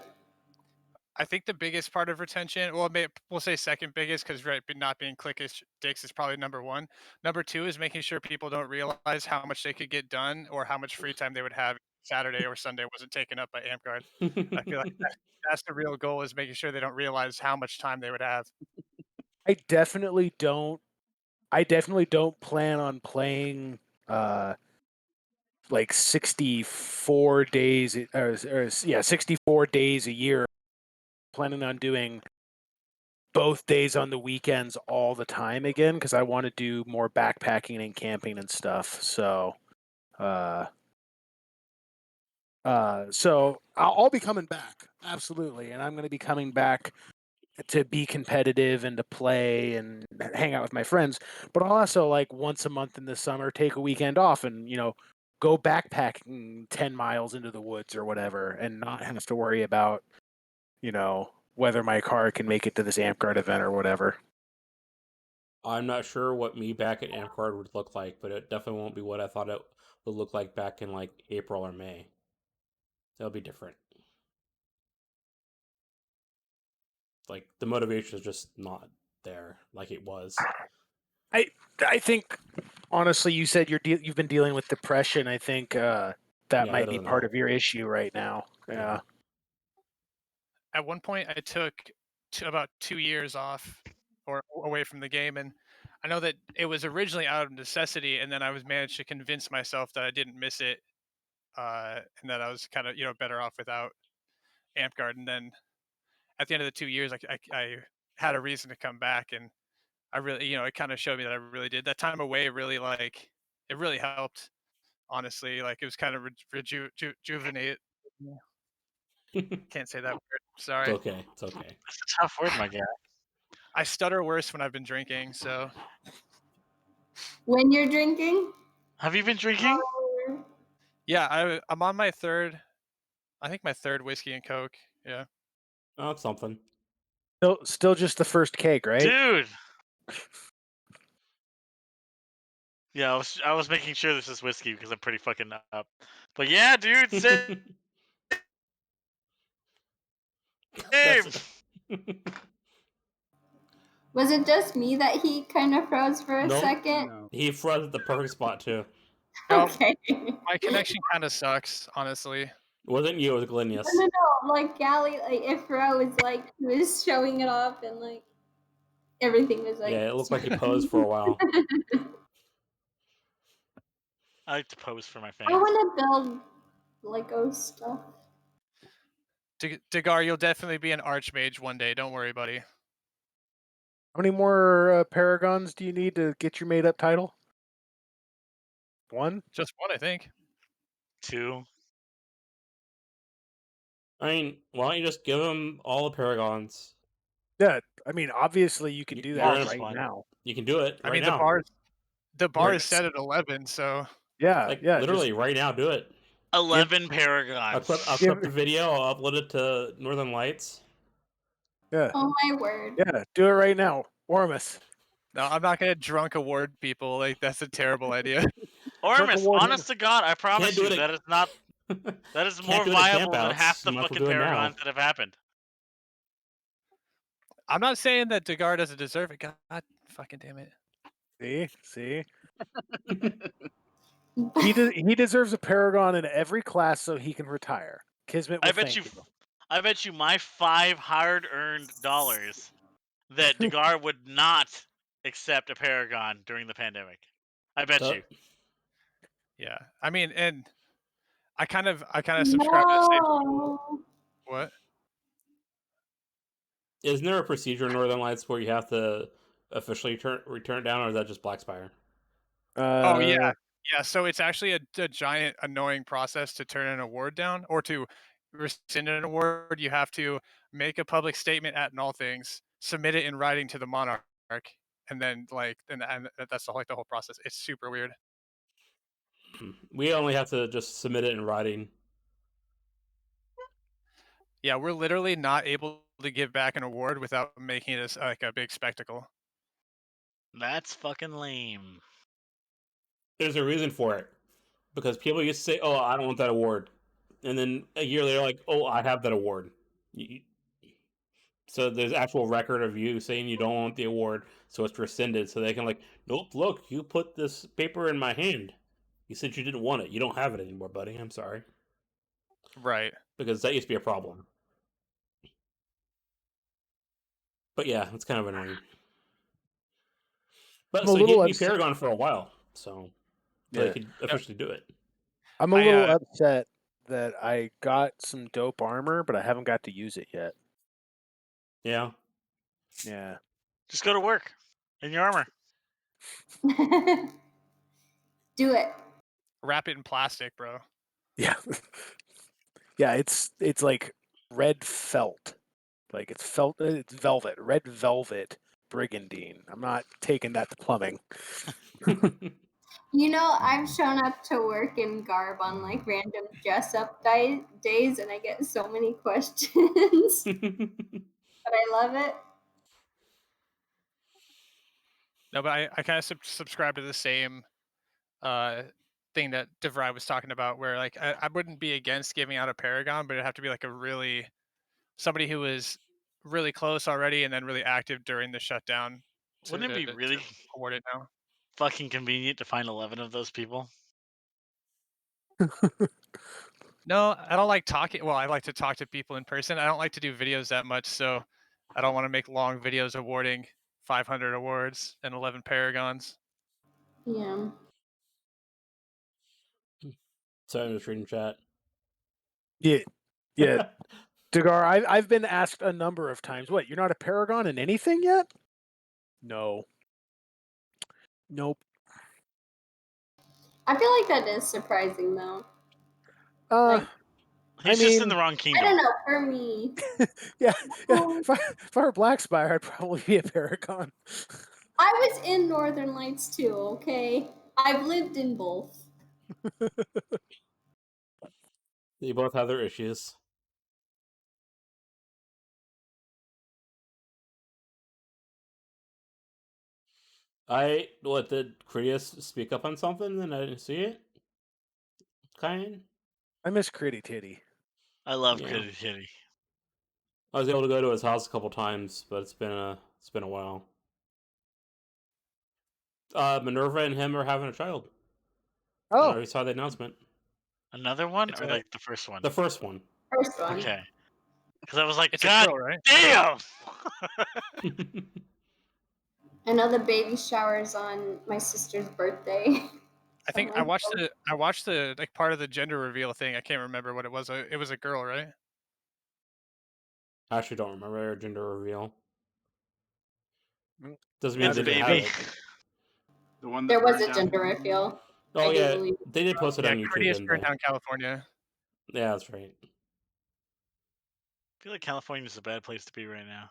I think the biggest part of retention, well, we'll say second biggest because right, but not being cliquish dicks is probably number one. Number two is making sure people don't realize how much they could get done or how much free time they would have if Saturday or Sunday wasn't taken up by AmpGuard. I feel like that's the real goal is making sure they don't realize how much time they would have. I definitely don't. I definitely don't plan on playing like 64 days or 64 days a year. Planning on doing both days on the weekends all the time again because I want to do more backpacking and camping and stuff. So so I'll be coming back, absolutely, and I'm going to be coming back to be competitive and to play and hang out with my friends. But I'll also like once a month in the summer take a weekend off and go backpacking 10 miles into the woods or whatever, and not have to worry about whether my car can make it to this AmpGuard event or whatever. I'm not sure what me back at Amguard would look like, but it definitely won't be what I thought it would look like back in like April or May. That'll be different. Like the motivation is just not there like it was. I think honestly, you said you've been dealing with depression. I think that Yeah, might that be doesn't part help. of your issue right now. Yeah. At one point, I took about 2 years off or away from the game, and I know that it was originally out of necessity, and then I was managed to convince myself that I didn't miss it, and that I was kind of better off without AmpGuard. And then at the end of the 2 years, I had a reason to come back, and I really it kind of showed me that I really did. That time away really it really helped. Honestly, like it was kind of rejuvenate. Can't say that word. It's Sorry. okay. It's okay. That's a tough word, my guy. I stutter worse when I've been drinking, so When you're drinking? Have you been drinking? yeah, I'm on my third. I think my third whiskey and coke. Yeah. Oh, it's something. Still just the first keg, right? Dude. Yeah, I was making sure this is whiskey because I'm pretty fucking up. But yeah, dude, same. That's Was it just me that he kind of froze for a Nope. second? No. He froze at the perfect spot too. No, Okay. my connection kind of sucks, honestly. It wasn't you, it was Glinius. No. Like Gally, like it froze, like he was showing it off, and like everything was like. Yeah, it looked like he posed for a while. I like to pose for my I fans. want to build Lego stuff. Degar, you'll definitely be an archmage one day. Don't worry, buddy. How many more paragons do you need to get your made up title? One? Just one, I think. 2. I mean, why don't you just give him all the paragons? Yeah, I mean, obviously you can do You're that in a- right one. now. You can do it I right mean, now. the bar Right. is set at 11, so Yeah, Like yeah. literally right now, do it. 11 Paragon. I'll clip Give- the video. I'll upload it to Northern Lights. Yeah, Oh my word. yeah. Do it right now, Ormus. no, I'm not gonna drunk award people. Like that's a terrible idea. Ormus, award honest to God, I promise do you it that is not that is more Can't do it at viable than half campouts. the You might as well fucking do it now. Paragons that have happened. I'm not saying that Degar doesn't deserve it. God fucking damn it. See. He deserves a Paragon in every class so he can retire. Kismet will I bet thank you you. I bet you my 5 hard-earned dollars that Degar would not accept a Paragon during the pandemic. I bet So- you. Yeah, I mean, and I kind of subscribe to the same. No. What? Isn't there a procedure in Northern Lights where you have to officially return it down, or is that just Blackspire? Oh yeah, yeah. So it's actually a giant annoying process to turn an award down or to rescind an award. You have to make a public statement at all things, submit it in writing to the monarch, and then and that's the whole process. It's super weird. We only have to just submit it in writing. Yeah, we're literally not able to give back an award without making it like a big spectacle. That's fucking lame. There's a reason for it, because people used to say, "Oh, I don't want that award," and then a year later, like, "Oh, I have that award." So there's actual record of you saying you don't want the award, so it's rescinded. So they can like, "Nope, look, you put this paper in my hand. You said you didn't want it. You don't have it anymore, buddy. I'm sorry." Right. Because that used to be a problem. But yeah, it's kind of annoying. But I'm a so he little had to be upset. Paragon for a while, so Yeah. they could officially do it. I'm a little upset that I got some dope armor, but I haven't got to use it yet. Yeah. Yeah. Just go to work in your armor. Do it. Wrap it in plastic, bro. Yeah. Yeah, it's like red felt. Like it's velvet, red velvet brigandine. I'm not taking that to plumbing. You know, I've shown up to work in garb on like random dress up days, and I get so many questions, but I love it. No, but I kind of subscribe to the same thing that DeVry was talking about, where like I wouldn't be against giving out a Paragon, but it'd have to be like somebody who was really close already and then really active during the shutdown. Wouldn't it be really to award it now? fucking convenient to find 11 of those people? No, I don't like talking. Well, I like to talk to people in person. I don't like to do videos that much, so I don't want to make long videos awarding 500 awards and 11 Paragons. Yeah. So I'm just reading chat. Yeah. Yeah. Degar, I've been asked a number of times, what, you're not a Paragon in anything yet? No. Nope. I feel like that is surprising though. Uh, Like, He's just in the wrong I kingdom. don't know, for me. yeah. If I were Black Spire, I'd probably be a Paragon. I was in Northern Lights too, okay? I've lived in both. They both have their issues. What did Critias speak up on something and I didn't see it? Kind. I miss Critty Titty. I love Yeah. Kitty Kitty. I was able to go to his house a couple times, but it's been a while. Minerva and him are having a child. I Oh, already saw the announcement. Another one It's or a- like the first one? The first one. First one. Okay. Because I was like, It's a God girl, right? damn! I know the baby shower's on my sister's birthday. I think I watched the like part of the gender reveal thing. I can't remember what it was. It was a girl, right? I actually don't remember their gender reveal. Mm. Doesn't mean It's they didn't have baby. it. The one that There was burned a down gender California? reveal. Oh I do yeah, believe. they did post it Yeah, on YouTube. Critias Didn't burned they? down California. Yeah, that's right. I feel like California's a bad place to be right now.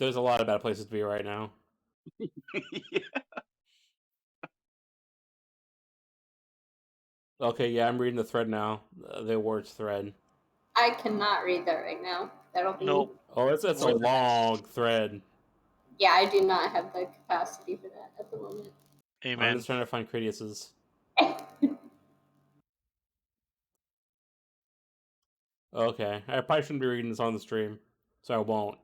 There's a lot of bad places to be right now. Yeah. Okay, yeah, I'm reading the thread now. The awards thread. I cannot read that right now. That'll be. Nope. Oh, it's a We're- long thread. Yeah, I do not have the capacity for that at the moment. I'm Amen. just trying to find Critias's. Okay, I probably shouldn't be reading this on the stream, so I won't.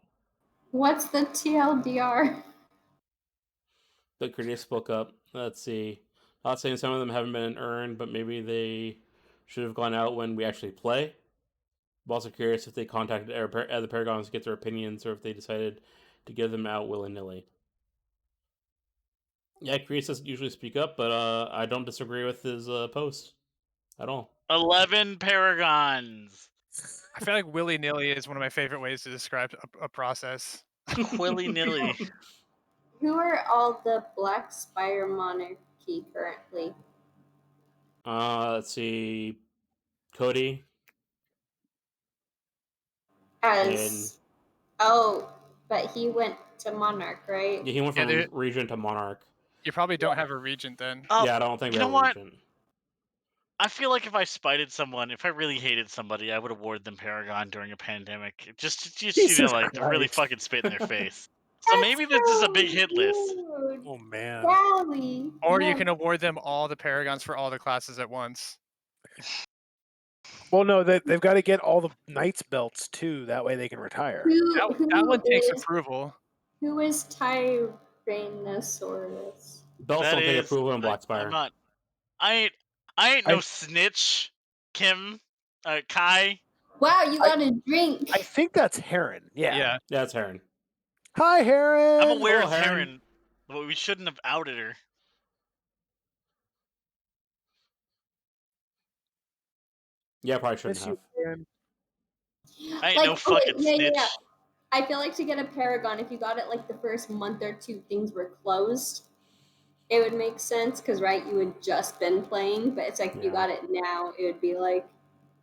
What's the TLDR? The Critias spoke up. Let's see. Not saying some of them haven't been earned, but maybe they should have gone out when we actually play. I'm also curious if they contacted other Paragons to get their opinions, or if they decided to give them out willy-nilly. Yeah, Critias doesn't usually speak up, but I don't disagree with his post at all. 11 paragons. I feel like willy-nilly is one of my favorite ways to describe a process. Willy-nilly. Who are all the Black Spire monarchy currently? Let's see. Cody. As oh, but he went to Monarch, right? Yeah, he went Yeah, from Regent to Monarch. You probably don't have a regent then. Oh, Yeah, I don't think we you know have a what? Regent. I feel like if I spited someone, if I really hated somebody, I would award them Paragon during a pandemic. Just you Jesus know, like to really Christ. fucking spit in their face. So maybe this is a big hit list. Dude. Oh man. Golly. Or you No. can award them all the paragons for all the classes at once. Well, no, they've got to get all the knights belts too. That way they can retire. That one takes is, approval. who is Tyrannosaurus? Belts That don't take is. approval in I'm Blackspire. not. I ain't no snitch. Kim, Kai. Wow, you got a drink. I think that's Heron. Yeah. Yeah. Yeah, it's Heron. Hi, Heron. I'm aware Hello, it's Heron. Heron, but we shouldn't have outed her. Yeah, probably shouldn't Miss have. you, Heron. I ain't no fucking snitch. Yeah. I feel like to get a Paragon, if you got it like the first month or two, things were closed. It would make sense because, right, you had just been playing, but it's like if you Yeah. got it now, it would be like,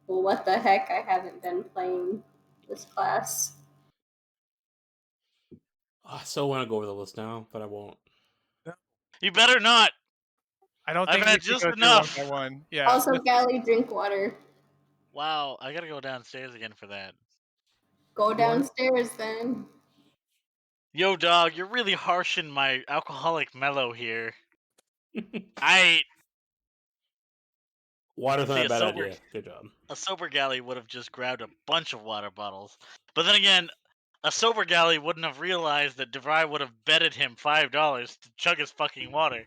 well, what the heck? I haven't been playing this class. I still want to go over the list now, but I won't. You better not. I don't I've think had we should just go through enough. one by one. Yeah. Also, Galley, drink water. Wow, I gotta go downstairs again for that. Go downstairs then. Yo, dog, you're really harshing my alcoholic mellow here. I Water's not See, a a bad sober- idea. Good job. a sober galley would have just grabbed a bunch of water bottles. But then again, a sober galley wouldn't have realized that DeVry would have betted him $5 to chug his fucking water.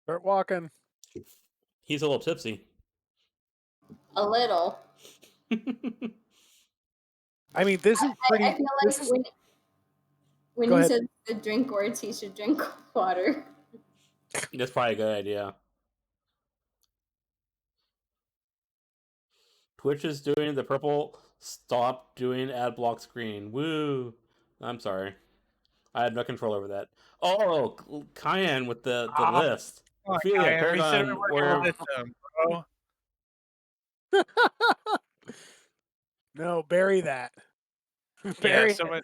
Start walking. He's a little tipsy. A little. I mean, this is pretty. I feel this like is, when Go he ahead. says the drink words, he should drink water. That's probably a good idea. Twitch is doing the purple stop doing ad block screen. Woo! I'm sorry. I had no control over that. Oh, Cayenne with the list. Come on, Ophelia, Kyan, we said we Paragon, were were... with them, bro. No, bury that. Yeah, bury someone,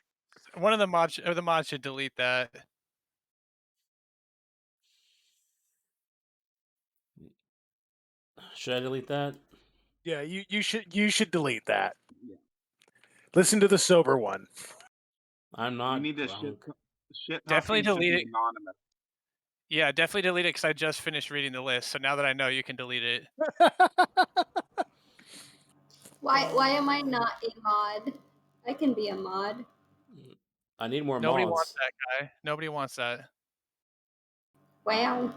one of the mods should delete that. Should I delete that? Yeah, you should delete that. Yeah. Listen to the sober one. I'm not You need to drunk. shit Definitely talking should be delete it. anonymous. Yeah, definitely delete it because I just finished reading the list. So now that I know, you can delete it. Why am I not a mod? I can be a mod. I need more Nobody mods. wants that guy. Nobody wants that. Wow.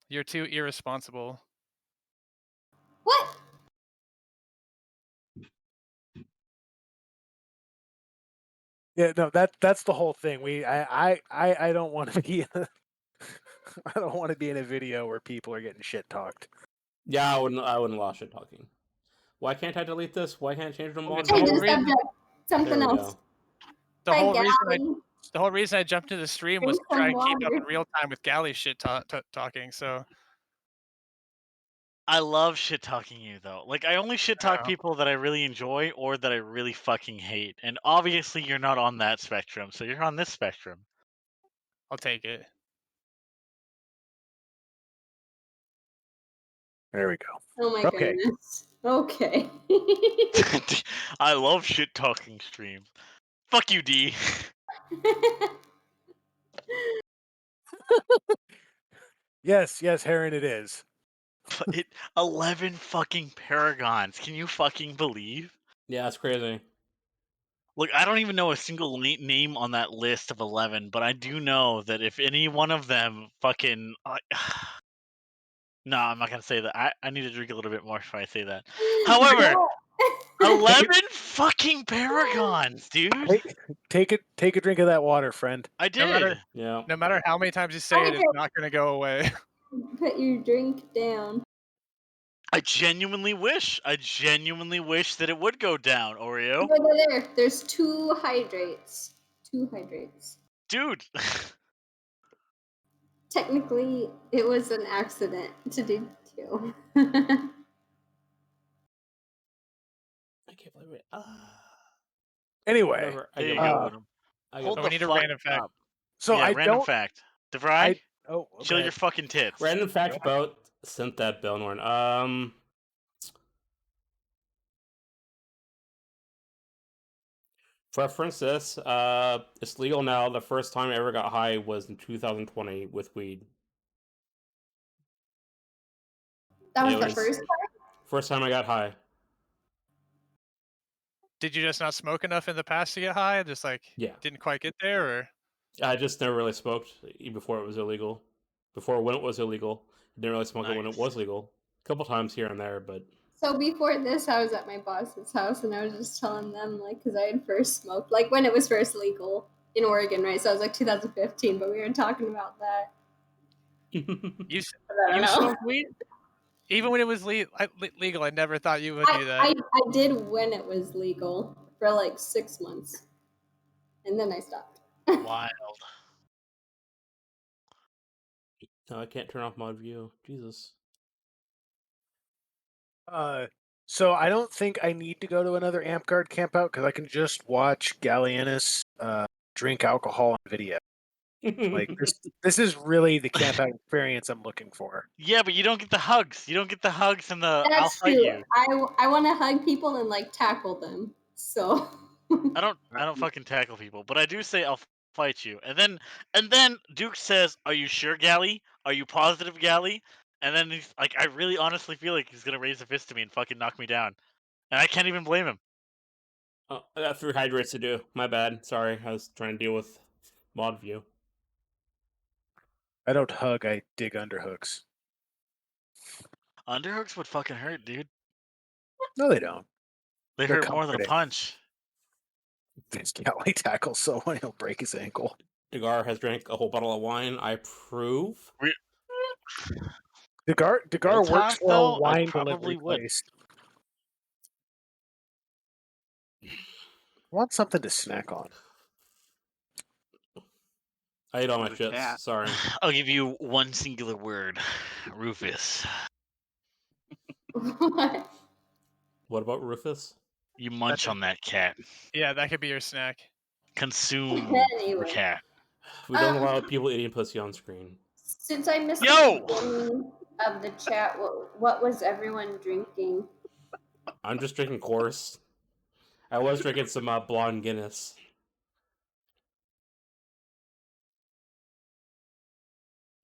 You're too irresponsible. What? Yeah, no, that's the whole thing. I don't want to be I don't want to be in a video where people are getting shit talked. Yeah, I wouldn't allow shit talking. Why can't I delete this? Why can't I change the mod? the Change whole the reason- subject. Something There we else. go. The Hi, whole reason I jumped to the stream was to Drink try some and keep up in water. real time with Galley shit talking. So I love shit talking you though. Like I only shit talk people that I really enjoy or that I really fucking hate. And obviously you're not on that spectrum, so you're on this spectrum. I'll take it. There we go. Oh my Okay. goodness. Okay. I love shit talking streams. Fuck you, D. Yes, Heron, it is. 11 fucking paragons. Can you fucking believe? Yeah, it's crazy. Look, I don't even know a single name on that list of 11, but I do know that if any one of them fucking... No, I'm not going to say that. I need to drink a little bit more before I say that. However, 11 fucking paragons, dude. Take a drink of that water, friend. I No matter, did. Yeah. no matter how many times you say it, it's not going to go away. Put your drink down. I genuinely wish that it would go down, Oreo. There. There's 2 hydrates. 2 hydrates. Dude. Technically, it was an accident to do 2. I can't believe it. Anyway, Whatever. I There you give go, up. Woodham. I Hold give we the need a fuck random fact. up. so Yeah, I random don't. fact. DeVry, Go show ahead. your fucking tits. Random fact about sent that Baelnorn. Reference this. It's legal now. The first time I ever got high was in 2020 with weed. That was It the was- first time? First time I got high. Did you just not smoke enough in the past to get high? Just like Yeah. didn't quite get there, or I just never really smoked before it was illegal. Before when it was illegal, I didn't really smoke it when it Nice. was legal. A couple times here and there, but So before this, I was at my boss's house and I was just telling them, like, because I had first smoked, like, when it was first legal in Oregon, right? So it was like 2015, but we were talking about that. you But I don't you know. smoked weed even when it was legal. I never thought you would do that. I did when it was legal for like 6 months. And then I stopped. Wild. no, I can't turn off mod view. Jesus. So I don't think I need to go to another Amp Guard camp out because I can just watch Gallienus drink alcohol on video. Like this is really the camp out experience I'm looking for. Yeah, but you don't get the hugs. You don't get the hugs and the I'll That's fight true. you. I want to hug people and like tackle them. So I don't fucking tackle people, but I do say I'll fight you. And then Duke says, "Are you sure, Gally? Are you positive, Gally?" And then he's like, I really honestly feel like he's gonna raise a fist to me and fucking knock me down, and I can't even blame him. Oh, I got 3 hydrates to do. My bad. Sorry, I was trying to deal with mod view. I don't hug, I dig underhooks. Underhooks would fucking hurt, dude. No, they don't. They They're hurt more than a comforting. punch. This Galley tackle someone, he'll break his ankle. Degar has drank a whole bottle of wine. I approve. Degar Real works talk, for a though, I wine probably delivery would. place. I want something to snack on. I ate all my There's a shits. cat. Sorry. I'll give you one singular word, Rufus. what? What about Rufus? You munch on that cat. Yeah, that could be your snack. Consume the Anyway, cat. We don't allow people eating pussy on screen. since I missed Yo! the beginning of the chat, what was everyone drinking? I'm just drinking Coors. I was drinking some blonde Guinness.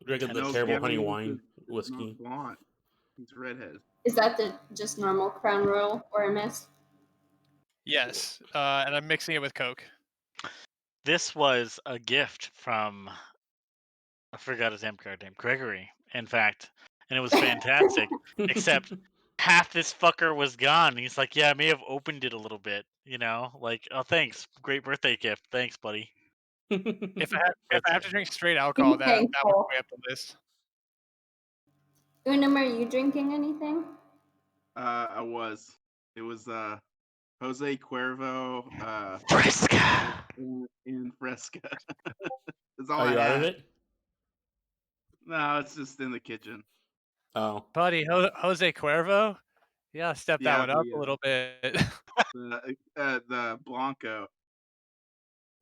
Drinking the No, terrible honey Gavin wine is whiskey. not blonde. He's redhead. Is that the just normal Crown Royal or a miss? Yes, and I'm mixing it with Coke. This was a gift from, I forgot his amp card name, Gregory, in fact. And it was fantastic, except half this fucker was gone. He's like, yeah, I may have opened it a little bit, you know? Like, oh, thanks. Great birthday gift. Thanks, buddy. If I have to drink straight alcohol, that thankful. would way up the list. Unum, are you drinking anything? I was. It was Jose Cuervo Fresca. in Fresca. That's all Are I you out of had. it? No, it's just in the kitchen. Oh, Buddy, Jose Cuervo. Yeah, step that Yeah, one up a little bit. the Blanco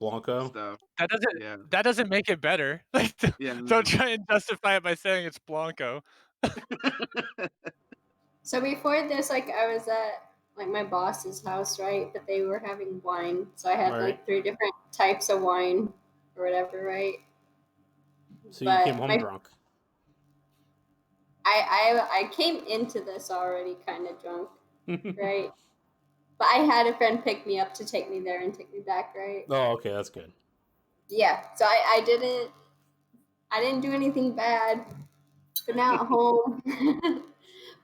Blanco. stuff. Yeah. That doesn't make it better. Like, Yeah. don't try and justify it by saying it's Blanco. So before this, like I was at like my boss's house, right? But they were having wine, so I had Right. like 3 different types of wine or whatever, right? So you came But home drunk. I came into this already kind of drunk, right? But I had a friend pick me up to take me there and take me back, right? Oh, okay, that's good. Yeah. So I didn't do anything bad, but now at home.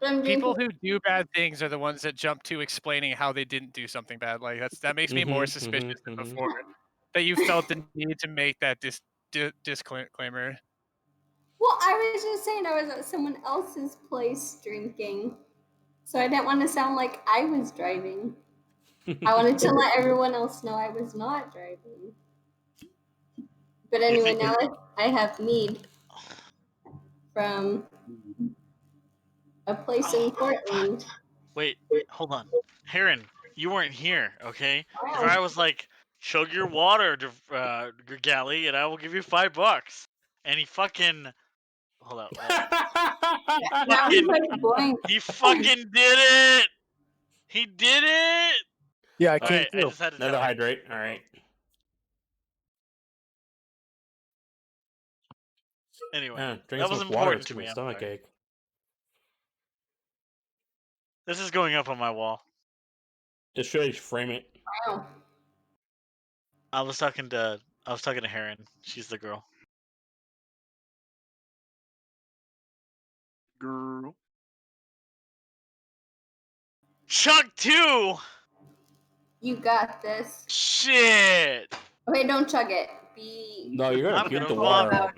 But I'm People drinking. who do bad things are the ones that jump to explaining how they didn't do something bad. Like that makes me more suspicious than before. That you felt the need to make that disclaimer. Well, I was just saying I was at someone else's place drinking, so I didn't want to sound like I was driving. I wanted to let everyone else know I was not driving. But anyway, now I have mead from a place in Portland. Wait, hold on. Heron, you weren't here, okay? If Wow. I was like, chug your water, Galley, and I will give you $5. And he fucking... Hold up. Now he's like blank. He fucking did it! He did it! Yeah, I All came right, I through. just had to Another tell you. hydrate. All right. Anyway, Yeah, drink that so was much water. important It's to gonna me. I'm stomach sorry. ache. This is going up on my wall. Just should frame it. Wow. I was talking to Heron. She's the girl. Girl. Chug 2! You got this. Shit! Okay, don't chug it. No, you're gonna I'm puke gonna the water vomit. out.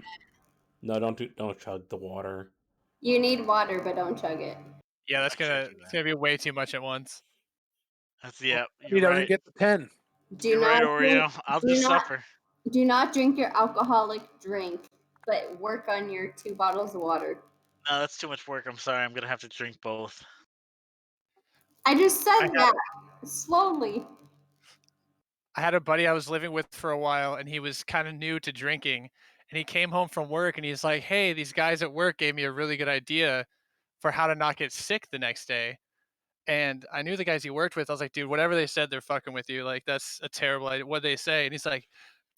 No, don't chug the water. You need water, but don't chug it. Yeah, that's I can't gonna do it's that. gonna be way too much at once. That's He you're doesn't right. get the 10. Do You're right, not Oreo. I'll do just not suffer. do not drink your alcoholic drink, but work on your 2 bottles of water. No, that's too much work. I'm sorry. I'm gonna have to drink both. I just said that slowly. I had a buddy I was living with for a while, and he was kind of new to drinking. And he came home from work, and he's like, "Hey, these guys at work gave me a really good idea for how to not get sick the next day." And I knew the guys he worked with. I was like, "Dude, whatever they said, they're fucking with you. Like, that's a terrible idea. What'd they say?" And he's like,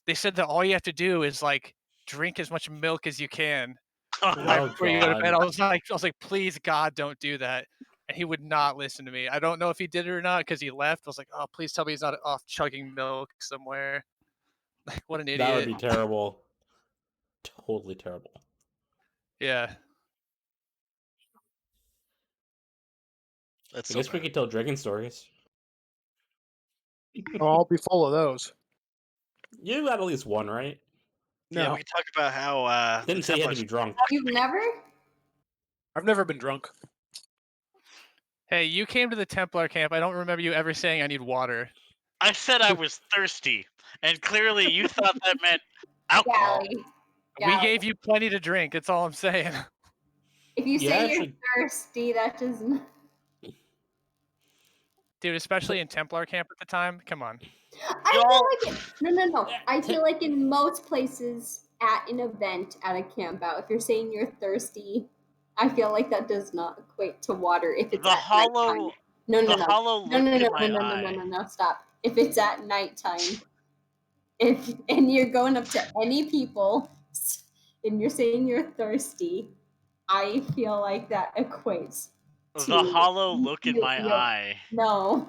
"They said that all you have to do is like drink as much milk as you can right Oh before you go to bed." God. I was like, "Please, God, don't do that." And he would not listen to me. I don't know if he did it or not because he left. I was like, "Oh, please tell me he's not off chugging milk somewhere." Like, what an That would idiot. be terrible. Totally terrible. Yeah. That's I so guess we bad. could tell drinking stories. Oh, I'll be full of those. You got at least one, right? Yeah, No, we can talk about how the Didn't say you had to Templars. be drunk. You've never? I've never been drunk. Hey, you came to the Templar camp. I don't remember you ever saying I need water. I said I was thirsty, and clearly you thought that meant alcohol. Galley. We Galley. gave you plenty to drink. That's all I'm saying. If you Yeah, say actually- you're thirsty, that doesn't. Dude, especially in Templar camp at the time. Come on. I feel like no. Yeah, I feel like in most places at an event at a camp out, if you're saying you're thirsty, I feel like that does not equate to water if it's The at hollow, nighttime. No. the hollow No, look no, in no, my no, no, no, eye. no, no, no, stop. If it's at nighttime, and you're going up to any people and you're saying you're thirsty, I feel like that equates to The hollow look in my you- eye, No.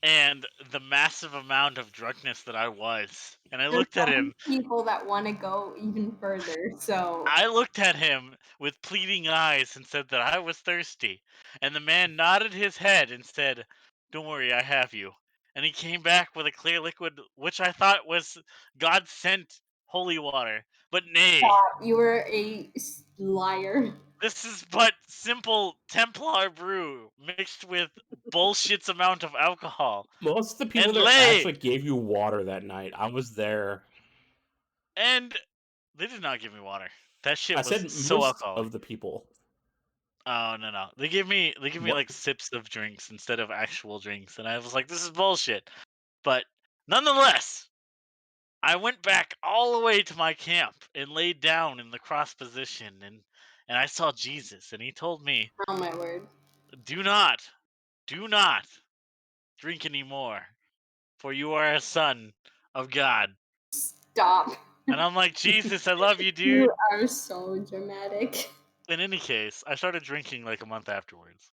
and the massive amount of drunkenness that I was. And I There's looked at some him. people that want to go even further, so I looked at him with pleading eyes and said that I was thirsty. And the man nodded his head and said, "Don't worry, I have you." And he came back with a clear liquid, which I thought was God sent holy water. But nay, you were a liar. this is but simple Templar brew mixed with bullshit's amount of alcohol. Most of the people And there lay, actually gave you water that night. I was there. and they did not give me water. That shit I was said so most alcoholic. of the people. Oh no. They give me What? like sips of drinks instead of actual drinks, and I was like, this is bullshit. But nonetheless, I went back all the way to my camp and laid down in the cross position, and I saw Jesus, and he told me, Oh my word. do not drink anymore, for you are a son of God. Stop. And I'm like, Jesus, I love you, dude. You are so dramatic. In any case, I started drinking like a month afterwards.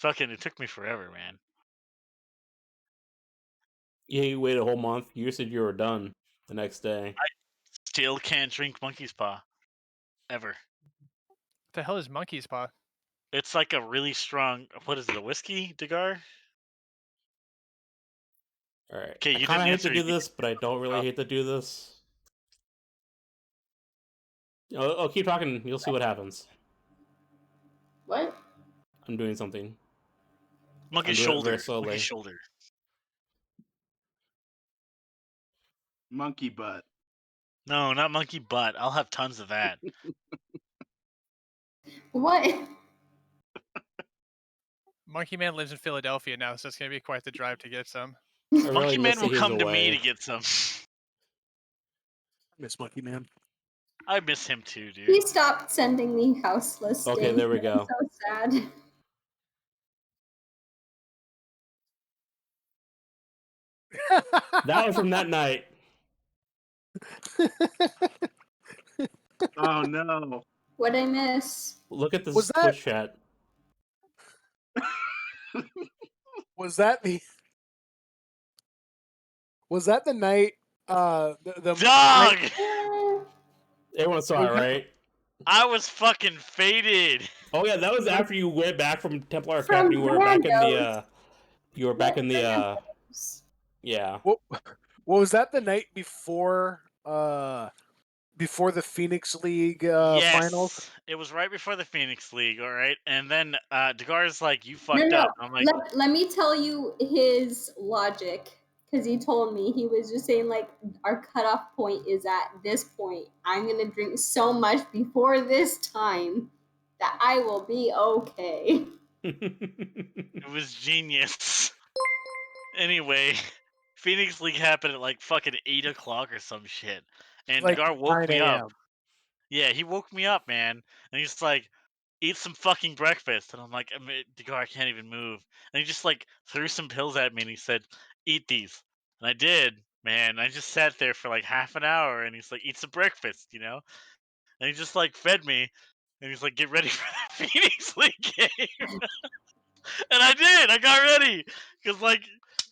It took me forever, man. Yeah, you waited a whole month. You said you were done the next day. Still can't drink monkey's paw. Ever. What the hell is monkey's paw? It's like a really strong, what is it, a whiskey, Degar? All right. Okay, I you kind didn't of hate to answer. do this, but I don't really hate to do this. I'll keep talking. You'll see what happens. What? I'm doing something. Monkey's I'm doing it very shoulder. slowly. Monkey's shoulder. Monkey butt. No, not monkey butt. I'll have tons of that. What? Monkey Man lives in Philadelphia now, so it's gonna be quite the drive to get some. I really Monkey miss Man that will he's come to me away. to get some. Miss Monkey Man. I miss him too, He dude. stopped sending me house listings. Okay, there we go. So sad. That was from that night. Oh no. What'd I miss? Look at Was this that- Twitch chat. Was that the night the Dog! Everyone saw it, right? I was fucking faded. Oh yeah, that was after you went back from Templar From Academy. You were back in the Brando's. you were back in the yeah. What was that the night before the Phoenix League Yes, finals? it was right before the Phoenix League, all right? And then Degar's like, you No, fucked no. up. I'm like, Let me tell you his logic. Because he told me, he was just saying, like, our cutoff point is at this point. I'm going to drink so much before this time that I will be okay. it was genius. Anyway, Phoenix League happened at like fucking 8 o'clock or some shit. And Like Degar woke 9 me up. a.m. Yeah, he woke me up, man. And he's like, eat some fucking breakfast. And I'm like, Degar, I can't even move. And he just like threw some pills at me and he said, eat these. And I did, man. I just sat there for like half an hour and he's like, eat some breakfast, you know? And he just like fed me. And he's like, get ready for the Phoenix League game. And I did. I got ready. Because, like,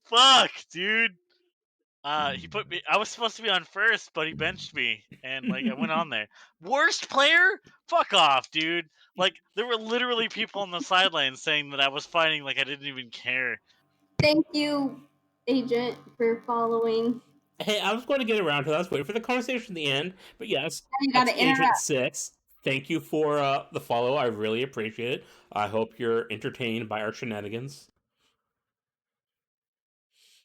fuck, dude. He put me. I was supposed to be on first, but he benched me, and like I went on there. Worst player? Fuck off, dude. Like there were literally people on the sidelines saying that I was fighting like I didn't even care. Thank you, Agent, for following. Hey, I was going to get around to that. I was waiting for the conversation at the end, but yes, You that's gotta Agent interrupt. 6. Thank you for the follow. I really appreciate it. I hope you're entertained by our shenanigans.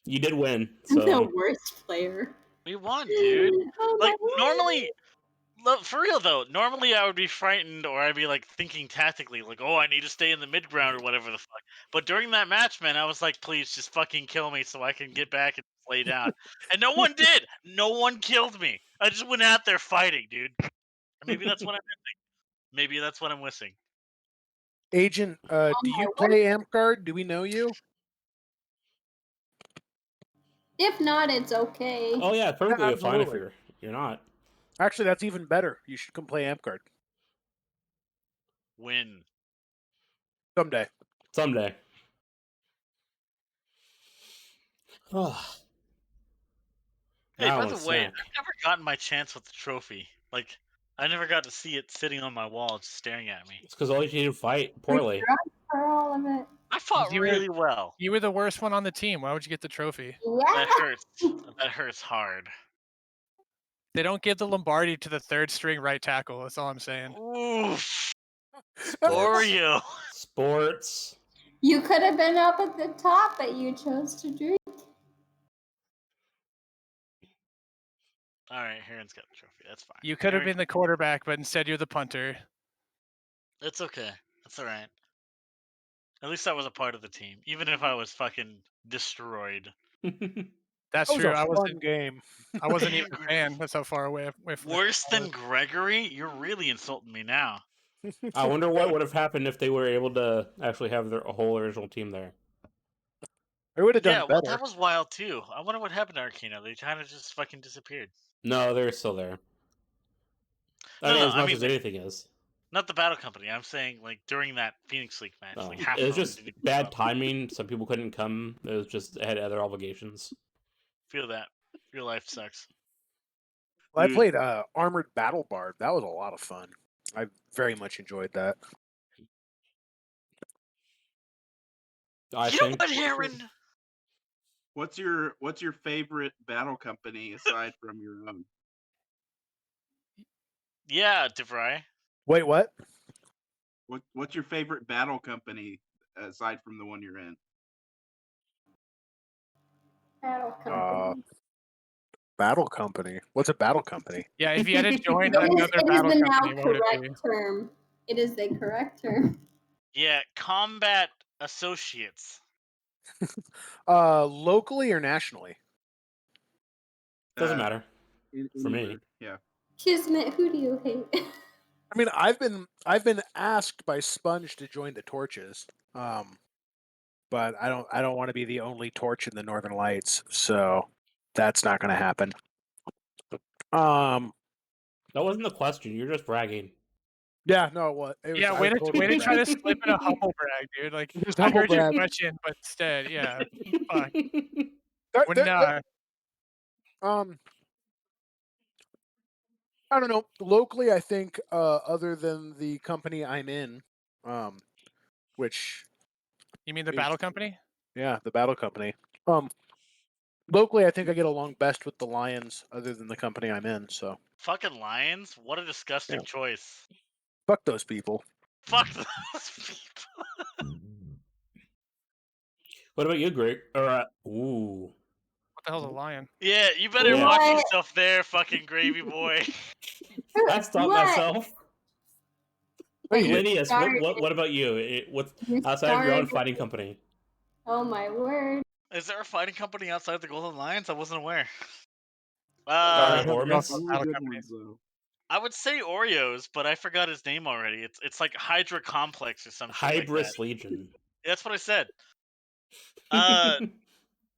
You did win, I'm the so worst player. We won, dude. Oh Like my normally, for real though, normally I would be frightened or I'd be like thinking tactically, like, oh, I need to stay in the mid ground or whatever the fuck. But during that match, man, I was like, please just fucking kill me so I can get back and lay down. And no one did. No one killed me. I just went out there fighting, dude. Maybe that's what I'm missing. Maybe that's what I'm missing. Agent, do you word. play Amcard? Do we know you? If not, it's okay. oh yeah, perfectly fine if absolutely. you're not. Actually, that's even better. You should come play Amcard Win. someday. Someday. Oh. Hey, Now I by want the a way, snack. I've never gotten my chance with the trophy. Like, I never got to see it sitting on my wall just staring at me. It's because all you need to fight poorly. For all of it. I fought You were- really well. You were the worst one on the team. Why would you get the trophy? Yeah. That hurts. That hurts hard. They don't give the Lombardi to the third string right tackle. That's all I'm saying. Oof. Sports. Oreo. Sports. You could have been up at the top, but you chose to drink. All right, Heron's got the trophy. That's fine. You could have Heron- been the quarterback, but instead you're the punter. It's okay. It's alright. At least I was a part of the team, even if I was fucking destroyed. That's That was true. a fun game. I wasn't even a fan. That's how far away from the Worse than Gregory? You're really insulting me now. I wonder what would have happened if they were able to actually have their whole original team there. They would have done Yeah, well, better. that was wild too. I wonder what happened to Arcana. They kind of just fucking disappeared. No, they're still there. No, As I much mean, as like, anything is. not the battle company. I'm saying like during that Phoenix League match, No. like half It was of them just didn't even show bad up. timing. Some people couldn't come. It was just they had other obligations. Feel that. Your life sucks. Well, I Dude. played Armored Battle Bard. That was a lot of fun. I very much enjoyed that. I You know think what, Heron? What's your favorite battle company aside from your own? Yeah, DeVry. Wait, what? What's your favorite battle company aside from the one you're in? Battle company. Battle Company. What's a battle company? Yeah, if you had to join It is another battle the company, now what would it be? correct term. It is the correct term. Yeah, Combat Associates. Locally or nationally? doesn't Uh, matter for me. anywhere. Yeah. Kismet, who do you hate? I mean, I've been asked by Sponge to join the Torches, but I don't want to be the only torch in the Northern Lights, so that's not going to happen. That wasn't the question. You're just bragging. Yeah, no, it was. It was Yeah, I way was to totally try to bragging. slip in a humble brag, dude. Like Just I humble heard your brag. question, but instead, yeah, fuck. That- When that- I don't know. Locally, I think other than the company I'm in, which you mean the is- battle company? yeah, the Battle Company. Locally, I think I get along best with the Lions, other than the company I'm in. So Fucking Lions? What a disgusting Yeah. choice. fuck those people. Fuck those people. What about you, Greg? Ooh. What the hell's a lion? Yeah, you better Yeah. watch What? yourself there, fucking gravy boy. I stopped What? myself. Hey, you Lydius, started. what about you? What's You outside of your own started. fighting company? Oh my word. Is there a fighting company outside the Golden Lions? I wasn't aware. Sorry, Who else Ormus? are Really battle good companies? ones though. I would say Oreos, but I forgot his name already. It's like Hydra Complex or some shit like that. Hybris Legion. That's what I said.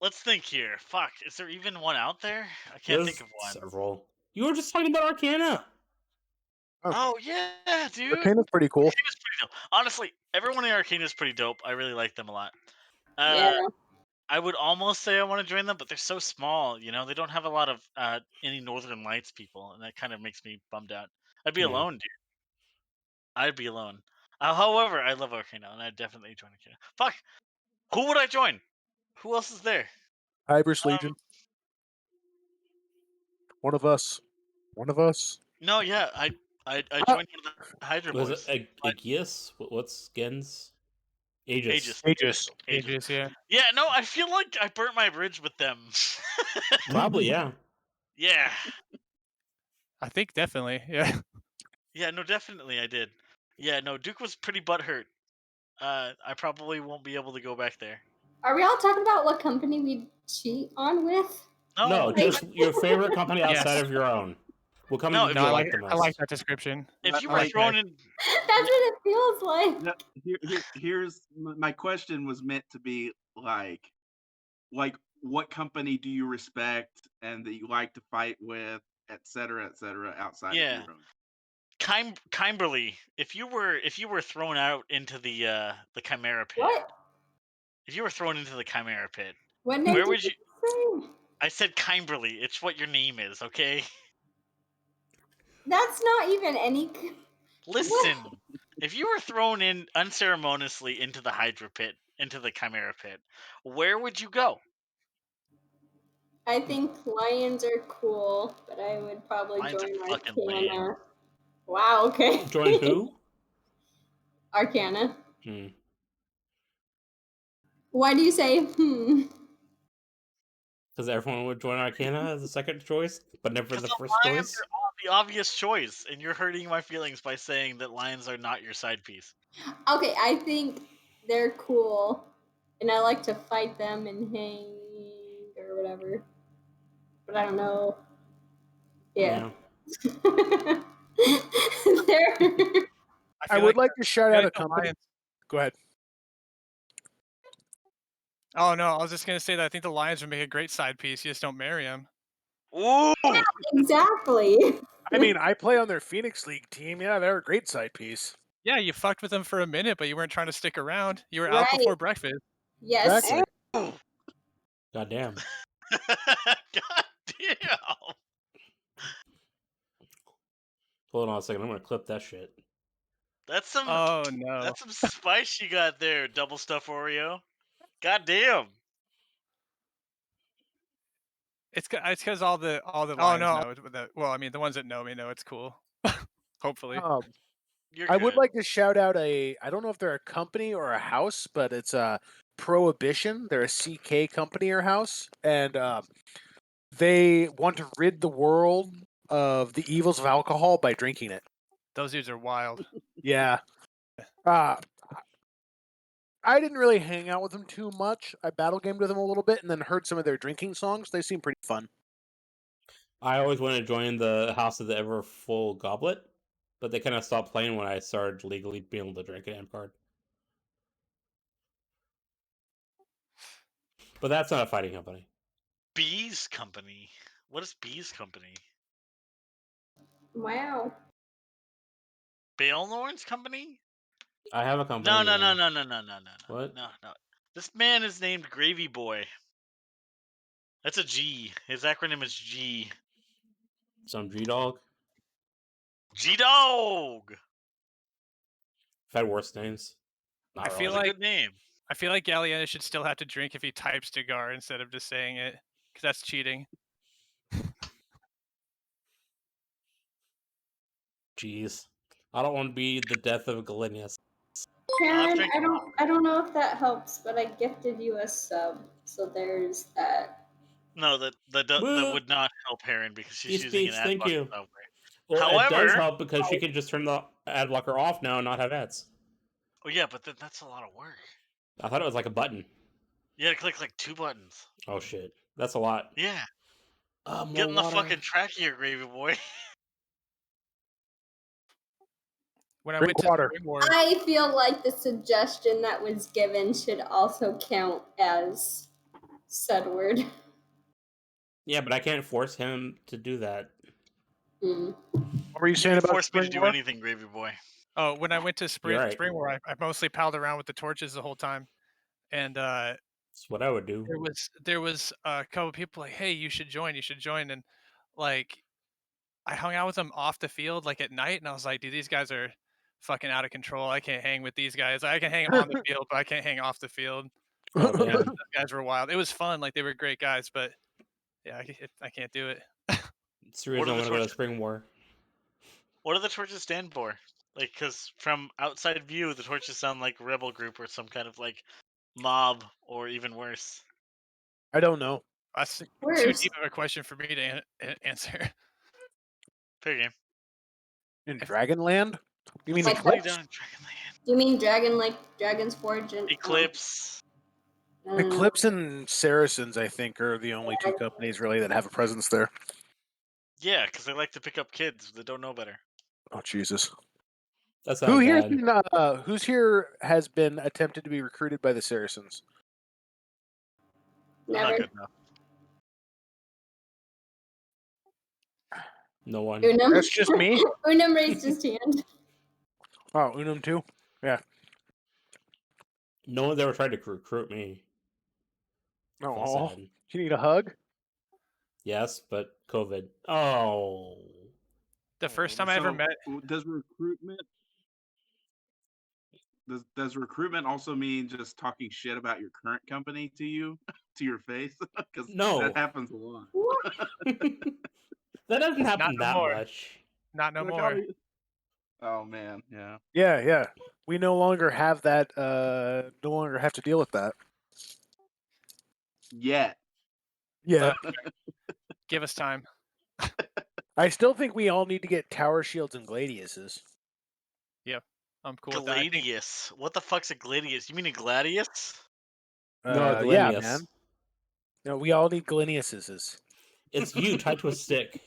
Let's think here. Fuck, is there even one out there? I can't There's think of one. several. You were just talking about Arcana. Oh yeah, dude. Arcana's pretty cool. Arcana's pretty dope. Honestly, everyone in Arcana is pretty dope. I really like them a lot. Yeah. I would almost say I want to join them, but they're so small. You know, they don't have a lot of any Northern Lights people, and that kind of makes me bummed out. I'd be Yeah. alone, dude. I'd be alone. However, I love Arcana, and I'd definitely join Arcana. Fuck, who would I join? Who else is there? Hybris Legion. One of us. One of us. No, yeah, I joined one of the Hydra Was boys. it Aegeus? What's Gens? Aegis. Aegis. Ages, yeah. Yeah, no, I feel like I burnt my bridge with them. Probably, yeah. Yeah. I think definitely, yeah. Yeah, no, definitely I did. Yeah, no, Duke was pretty butthurt. I probably won't be able to go back there. Are we all talking about what company we cheat on with? No, just your favorite company outside Yes. of your own. What company No, did if you No, like the most? I like that description. if you I were like thrown that. in, That's what it feels like. No, here's my question was meant to be like what company do you respect and that you like to fight with, et cetera, outside of yeah, your own? Kimberly, if you were thrown out into the Chimera pit, What? if you were thrown into the Chimera pit, What name where did would you? say? I said Kimberly. It's what your name is, okay? That's not even any. Listen, if you were thrown in unceremoniously into the Hydra pit, into the Chimera pit, where would you go? I think lions are cool, but I would probably Lions are join fucking lame. Arcana. Wow, okay. Join who? Arcana. Hmm. Why do you say Because everyone would join Arcana as a second choice, but never Because the the first lions choice. are all the obvious choice, and you're hurting my feelings by saying that lions are not your side piece. Okay, I think they're cool, and I like to fight them and hang or whatever. But I don't know. Yeah. They're I would like to shout feel out like a the company. Lions. Go ahead. Oh no, I was just gonna say that I think the Lions would make a great side piece. You just don't marry them. Ooh, exactly. I mean, I play on their Phoenix League team. Yeah, they're a great side piece. Yeah, you fucked with them for a minute, but you weren't trying to stick around. You were out Right. before breakfast. Yes. Exactly. ooh. Goddamn. God damn. Hold on a second. I'm gonna clip that shit. That's some Oh no. that's some spice you got there, double stuff Oreo. God damn. It's because all the Lions know it. Well, I mean, the ones that know me know it's cool. Hopefully. You're I good. would like to shout out I don't know if they're a company or a house, but it's a Prohibition. They're a CK company or house, and they want to rid the world of the evils of alcohol by drinking it. Those dudes are wild. Yeah. I didn't really hang out with them too much. I battle gamed with them a little bit and then heard some of their drinking songs. They seem pretty fun. I always wanted to join the House of the Ever Full Goblet, but they kind of stopped playing when I started legally being able to drink an amp card. But that's not a fighting company. Bees Company. What is Bees Company? Wow. Baelnorn's Company? I have a company. No. What? No. This man is named Gravy Boy. That's a G. His acronym is G. Some G Dog. G-Dog! I've had worse names. Not I really. feel That's a like good name. I feel like Galliena should still have to drink if he types cigar instead of just saying it, because that's cheating. Jeez. I don't want to be the death of Galenius. Karen, drinking I don't know if that helps, but I gifted you a sub, so there's that. No, that Woo! would not help Heron because she's He using an speaks, ad thank blocker you. software. Well, it does However, help because she can just turn the ad blocker off now and not have ads. oh yeah, but that's a lot of work. I thought it was like a button. You gotta click like 2 buttons. Oh shit, that's a lot. Yeah. More Get in the water. fucking track here, Gravy Boy. When I Drink went to water. Spring War, I feel like the suggestion that was given should also count as said word. Yeah, but I can't force him to do that. Mm. What were you You saying can about force me to Spring do War? anything, Gravy Boy. oh, when I went to You're right. Spring War, I mostly palled around with the torches the whole time, and That's what I would do. there was a couple people like, hey, you should join, and like I hung out with them off the field like at night, and I was like, dude, these guys are fucking out of control. I can't hang with these guys. I can hang on the field, but I can't hang off the field. Oh damn. Those guys were wild. It was fun, like they were great guys, but yeah, I can't do it. It's the reason I want to go to Spring War. What do the torches stand for? Like, because from outside view, the torches sound like rebel group or some kind of like mob or even worse. I don't know. That's too Where's deep of a question for me to answer. Fair game. In Dragonland? You mean Like What are you Eclipse? doing, Dragonland? you mean Dragon like Dragon's Forge and Eclipse. Eclipse and Saracens, I think, are the only two companies really that have a presence there. Yeah, because they like to pick up kids that don't know better. Oh Jesus! That's Who not here? bad. Who's here has been attempted to be recruited by the Saracens? I'm not Never. good enough. No one. Unum. That's just me. Unum raised his hand. Oh, Unum too. Yeah. No one's ever tried to recruit me. Feel Oh, sad. you need a hug? Yes, but COVID. Oh. The first time I ever met, Does recruitment does recruitment also mean just talking shit about your current company to you to your face? Because No. that happens a lot. That doesn't happen no that more. much. not no Like, more. oh man, yeah. Yeah. We no longer have that. No longer have to deal with that. Yet. Yeah. Give us time. I still think we all need to get tower shields and gladiuses. Yep. I'm cool with that. I think Gladius. What the fuck's a gladius? You mean a gladius? No, a Yeah, Glinius. man. No, we all need Gliniuses. It's you tied to a stick.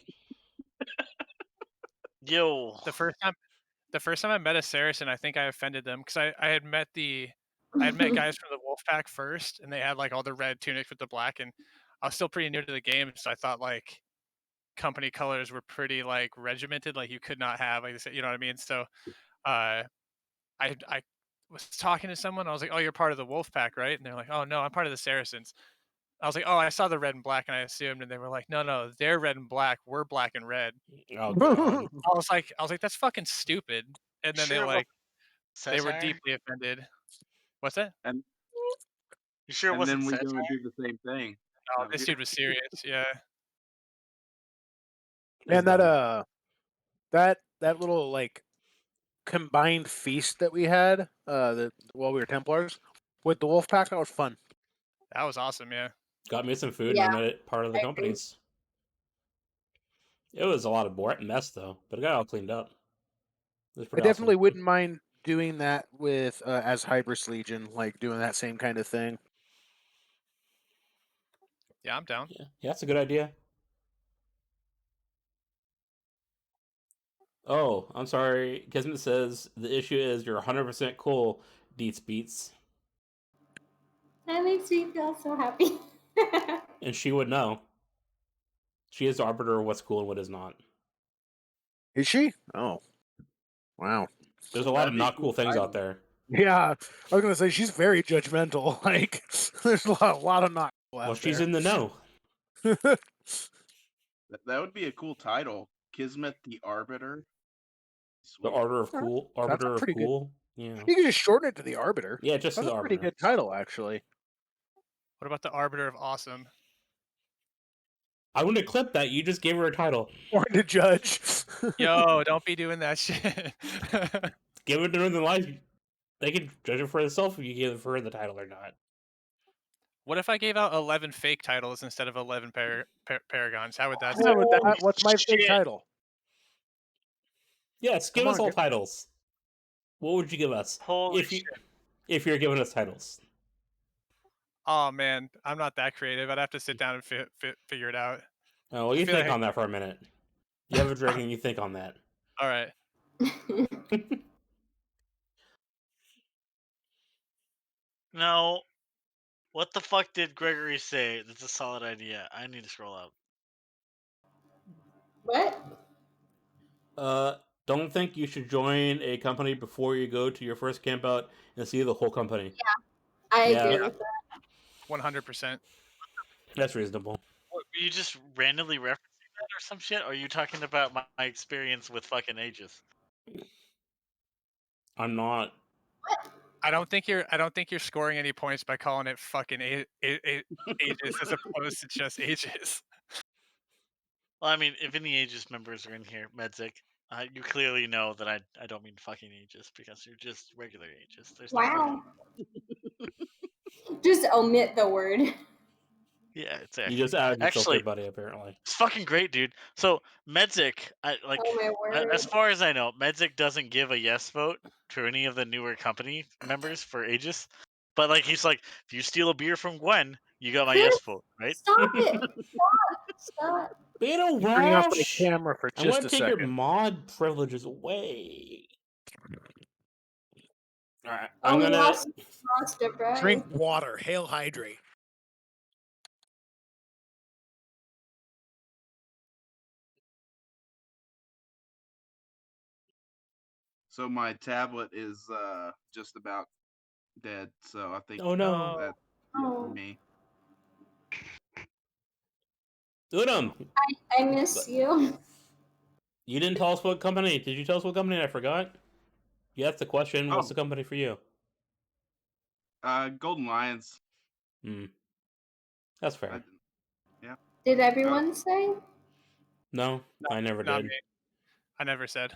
Yo. the first time I met a Saracen, I think I offended them because I had met guys from the Wolfpack first, and they had like all the red tunics with the black, and I was still pretty new to the game, so I thought like company colors were pretty like regimented, like you could not have, like I said, you know what I mean? So I was talking to someone, I was like, "Oh, you're part of the Wolfpack, right?" And they're like, "Oh no, I'm part of the Saracens." I was like, "Oh, I saw the red and black," and I assumed, and they were like, "No, they're red and black, we're black and red." Oh god. I was like, "That's fucking stupid." And then Sure, it they were satire? deeply offended. What's that? And You sure it and wasn't then we satire? go and do the same thing. Oh, over this here. dude was serious. Yeah. That's Man, that dumb. that little like combined feast that we had while we were Templars with the Wolfpack, that was fun. That was awesome. Yeah. Got me some food Yeah, and I made it part of the I agree. companies. It was a lot of mess though, but it got all cleaned up. It was I pretty definitely awesome. wouldn't mind doing that with as Hybris Legion, like doing that same kind of thing. Yeah, I'm down. Yeah, that's a good idea. Oh, I'm sorry. Kismet says the issue is you're 100% cool, Deets Beats. That makes me feel so happy. And she would know. She is the arbiter of what's cool and what is not. Is she? Oh, wow. There's a lot That'd of be a not cool cool things out title. there. Yeah, I was gonna say she's very judgmental. Like, there's a lot of not cool Well, out she's there. in the know. That would be a cool title. Kismet the Arbiter. The Sweet. Arbiter of Alright, Cool. that's a Arbiter of pretty good. Cool. Yeah. You can just shorten it to the Arbiter. Yeah, just That's the a pretty Arbiter. good title, actually. What about the Arbiter of Awesome? I wouldn't have clipped that. You just gave her a title. Or to judge. Yo, don't be doing that shit. Give it to Northern Lights. They can judge it for themselves if you give her the title or not. What if I gave out 11 fake titles instead of 11 paragons? How would that Yeah, sound? with that, what's my fake shit. title? Yes, give Come us on, all titles. What would you give us Holy if you shit. if you're giving us titles? Oh man, I'm not that creative. I'd have to sit down and figure it out. Oh, well, I you feel think like on that for a minute. You have a drink and you think on that. all right. No. What the fuck did Gregory say? That's a solid idea. I need to scroll up. What? Don't think you should join a company before you go to your first camp out and see the whole company. I Yeah. agree with that. 100%. That's reasonable. What, were you just randomly referencing that or some shit? Or are you talking about my experience with fucking Aegis? I'm not. I don't think you're scoring any points by calling it fucking Aegis as opposed to just Aegis. Well, I mean, if any Aegis members are in here, Medzik, you clearly know that I don't mean fucking Aegis because you're just regular Aegis. There's no fucking. Wow. Just omit the word. Yeah, exactly. You just added yourself Actually, there, buddy, apparently. it's fucking great, dude. So Medzik, Oh my word. as far as I know, Medzik doesn't give a yes vote to any of the newer company members for Aegis. But like he's like, if you steal a beer from Gwen, you got my Chris, yes vote, right? stop it. Stop. Beta Turning off my Rash! camera for I'm just gonna a take your second. mod privileges away. Alright, Oh, I'm we gonna. lost it, right? Drink water. Hail hydrate. So my tablet is just about dead. So I think Oh no. that's it Oh. for me. Udam! I miss you. You didn't tell us what company. Did you tell us what company? I forgot. You asked the question. What's Oh. the company for you? Golden Lions. That's fair. Did everyone say? No, I never Not did. me. I never said.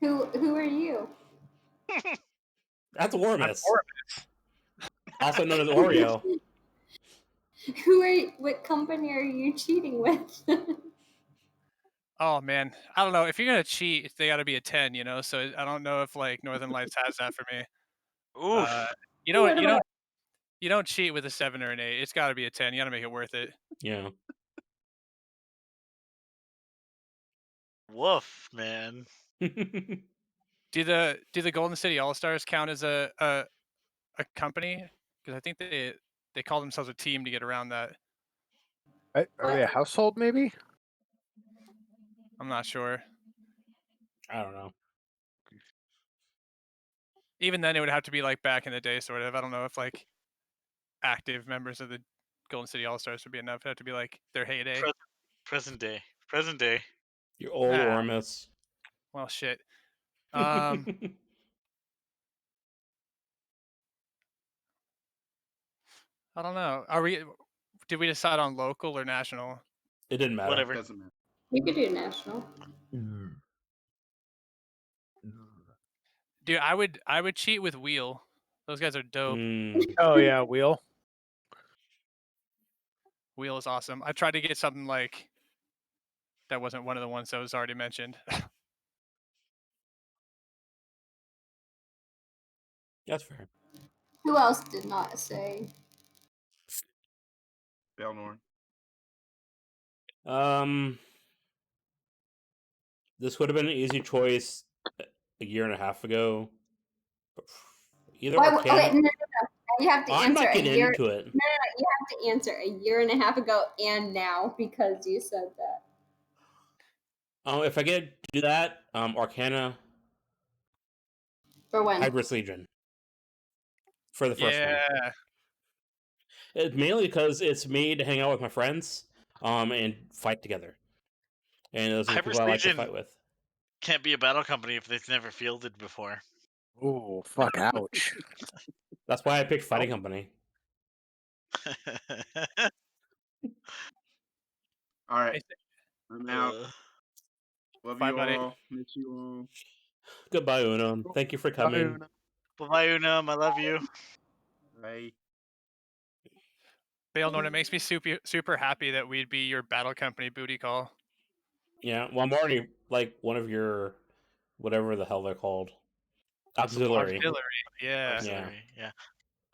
Who are you? That's I'm Ormus, Ormus. also known as Oreo. Who are you, what company are you cheating with? Oh man, I don't know. If you're gonna cheat, they got to be a 10, you know. So I don't know if like Northern Lights has that for me. Oof. You What don't about you don't cheat with a 7 or an 8. It's got to be a 10. You got to make it worth it. Yeah. Woof, man. Do the Golden City All Stars count as a company? Because I think they call themselves a team to get around that. Are they a household, maybe? I'm not sure. I don't know. Even then, it would have to be like back in the day, sort of. I don't know if like active members of the Golden City All Stars would be enough. It'd have to be like their heyday. Present day. Present day. You're old Ah. Ormus. Well, shit. I don't know. Did we decide on local or national? It didn't matter. Whatever. Doesn't matter. we could do national? Dude, I would cheat with Wheel. Those guys are dope. Oh yeah, Wheel. Wheel is awesome. I tried to get something like that wasn't one of the ones that was already mentioned. That's fair. Who else did not say? Baelnorn. This would have been an easy choice a year and a half ago. Either Why, Arcana. okay, no. You have to I'm answer not a getting year. into it. No, you have to answer a year and a half ago and now because you said that. If I get to do that, Arcana For when? Hybris Legion for the first one. Yeah. It's mainly because it's made to hang out with my friends, and fight together. And those are the Hybris people I like to Legion fight with. can't be a battle company if they've never fielded before. Oh fuck! Ouch. That's why I picked Fighting Company. All right. I'm out. Love Bye, you buddy. all. Miss you all. Goodbye, Unum. Thank you for coming. Bye, Unum. I love you. Bye. Baelnorn, it makes me super happy that we'd be your battle company booty call. Yeah, well, I'm already like one of your whatever the hell they're called. Auxiliary. Yeah. Auxiliary. Yeah.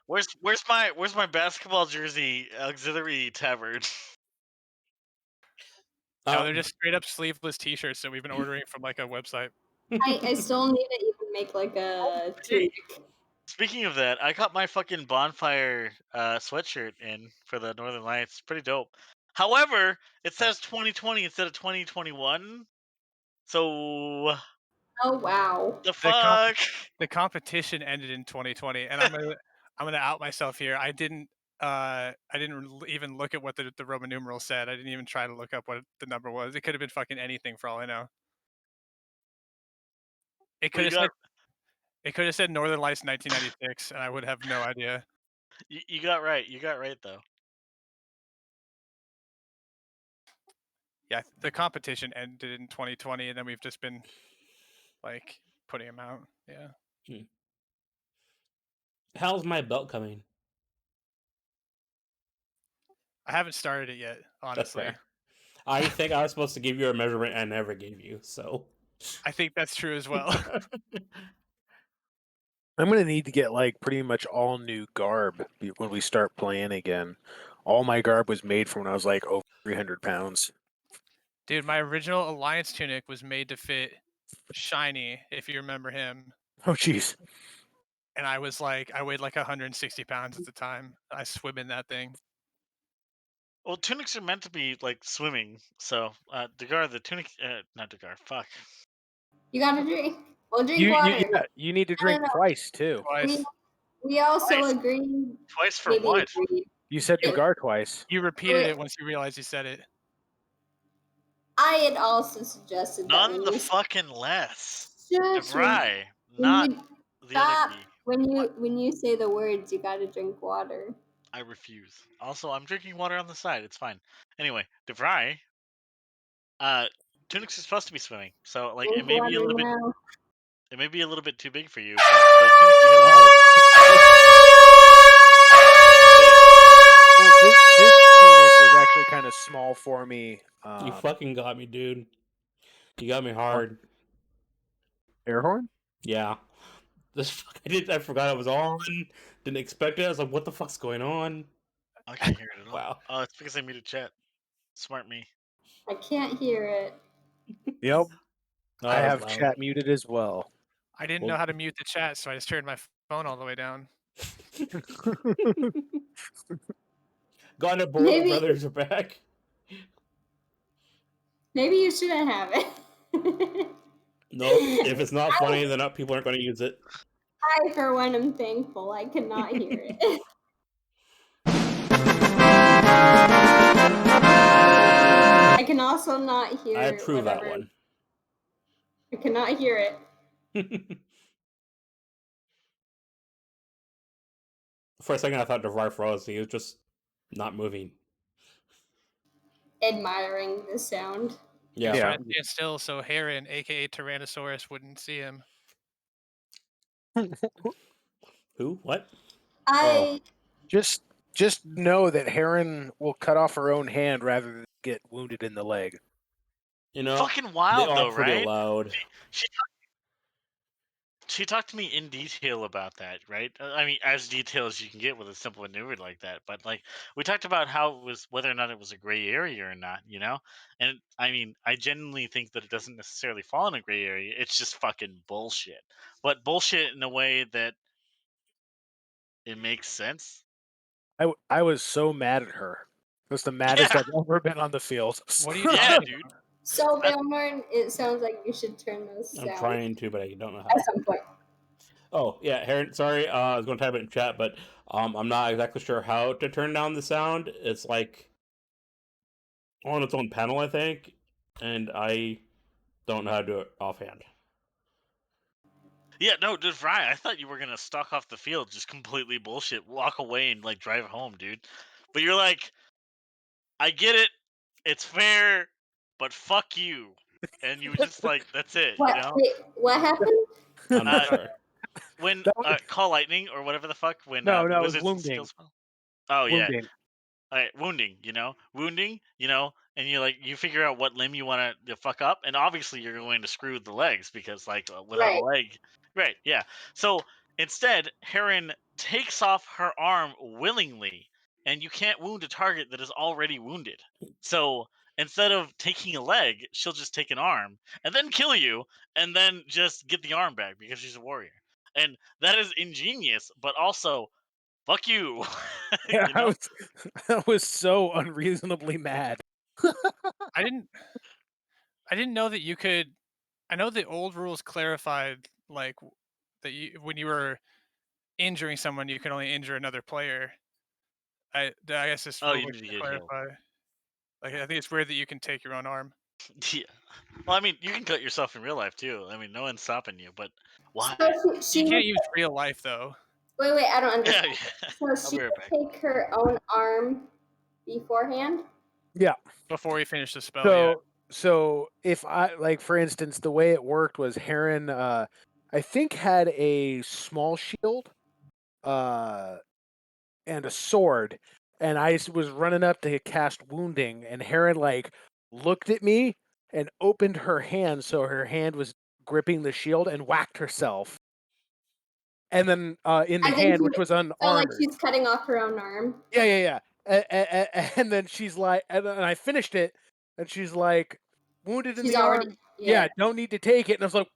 Where's my basketball jersey auxiliary tavern? No, they're just straight up sleeveless T-shirts that we've been ordering from like a website. I still need to even make like a Hey, tunic. speaking of that, I got my fucking bonfire sweatshirt in for the Northern Lights. Pretty dope. However, it says 2020 instead of 2021. So Oh wow. the fuck? The competition ended in 2020, and I'm gonna out myself here. I didn't even look at what the Roman numeral said. I didn't even try to look up what the number was. It could have been fucking anything for all I know. It could have said Northern Lights 1996, and I would have no idea. You got right. You got right though. Yeah, the competition ended in 2020, and then we've just been like putting them out. Yeah. How's my belt coming? I haven't started it yet, honestly. That's fair. I think I was supposed to give you a measurement I never gave you, so I think that's true as well. I'm gonna need to get like pretty much all new garb when we start playing again. All my garb was made from when I was like over 300 pounds. Dude, my original Alliance tunic was made to fit Shiny, if you remember him. Oh jeez. And I weighed like 160 pounds at the time. I swim in that thing. Well, tunics are meant to be like swimming. So, Dagar, the tunic, not Dagar. Fuck. You gotta drink. Well, drink water. You need to drink twice too. Twice. We also Twice. agreed. Twice for maybe what? agreed. You said Dugar twice. You repeated it once you realized you said it. I had also suggested that None the fucking less. Shush, DeVry, when not you the stop, other D. when you say the words, you gotta drink water. I refuse. Also, I'm drinking water on the side. It's fine. Anyway, DeVry, tunics is supposed to be swimming, so like Drink it may be a water little bit. now. It may be a little bit too big for you, but the tunic you hit hard. Well, this tunic was actually kind of small for me. you fucking got me, dude. You got me hard. Air horn? Yeah. I forgot it was on. Didn't expect it. I was like, what the fuck's going on? I can't hear it at all. Wow. Oh, it's because I muted chat. Smart me. I can't hear it. Yep. Oh, I that was have loud. chat muted as well. I didn't know how to mute the chat, so I just turned my phone all the way down. Gone to both Maybe- brothers are back. Maybe you shouldn't have it. Nope. If it's not funny, then people aren't going to use it. I, for one, am thankful I cannot hear it. I can also not hear. I approve whatever. that one. I cannot hear it. For a second, I thought DeVar froze. He was just not moving. Admiring the sound. He was Yeah. trying to stand still so Heron, aka Tyrannosaurus, wouldn't see him. Who? What? I Just know that Heron will cut off her own hand rather than get wounded in the leg. You know, Fucking they wild are though, pretty right? loud. She talked to me in detail about that, right? I mean, as detailed as you can get with a simple maneuver like that. But like, we talked about how it was whether or not it was a gray area or not, you know. And I mean, I genuinely think that it doesn't necessarily fall in a gray area. It's just fucking bullshit. But bullshit in a way that it makes sense. I was so mad at her. It was the maddest Yeah. I've ever been on the field. What are you Yeah, talking dude. about? so Baelnorn, it sounds like you should turn those I'm down trying to, but I don't know how. at some point. Oh, yeah, Heron, sorry, I was going to type it in chat, but I'm not exactly sure how to turn down the sound. It's like on its own panel, I think, and I don't know how to do it offhand. Yeah, no, dude, Ryan, I thought you were gonna stalk off the field, just completely bullshit, walk away and like drive home, dude. But you're like, I get it, it's fair, but fuck you. And you were just like, that's it, you know? Wait, what happened? I'm not Uh, sure. When That was- Call Lightning or whatever the fuck, when No, the it was Wizards and wounding. Skills spell. Oh yeah, Wounding. wounding, and you figure out what limb you want to fuck up, and obviously you're going to screw the legs because like without a Right. leg, right? Yeah. So instead, Heron takes off her arm willingly, and you can't wound a target that is already wounded. So instead of taking a leg, she'll just take an arm and then kill you, and then just get the arm back because she's a warrior. And that is ingenious, but also fuck you. Yeah, You know? I was so unreasonably mad. I didn't know that you could. I know the old rules clarified like that you when you were injuring someone, you can only injure another player. I guess this Oh, rule you was need to to get healed. clarify. Like I think it's weird that you can take your own arm. Yeah. Well, I mean, you can cut yourself in real life too. I mean, no one's stopping you. But why? So she You can't would use real life though. wait, I don't Yeah. understand. Yeah. So I'll she be right would back. take her own arm beforehand. Yeah. Before we finish the spell, So yeah. so if I like for instance the way it worked was Heron I think had a small shield and a sword, and I was running up to cast wounding, and Heron like looked at me and opened her hand so her hand was gripping the shield and whacked herself. And then in the I think hand, she- which was So like unarmored. she's cutting off her own arm. Yeah. And then she's like, and I finished it, and she's like, wounded in She's the already arm. Yeah, don't need to take it. And I was like,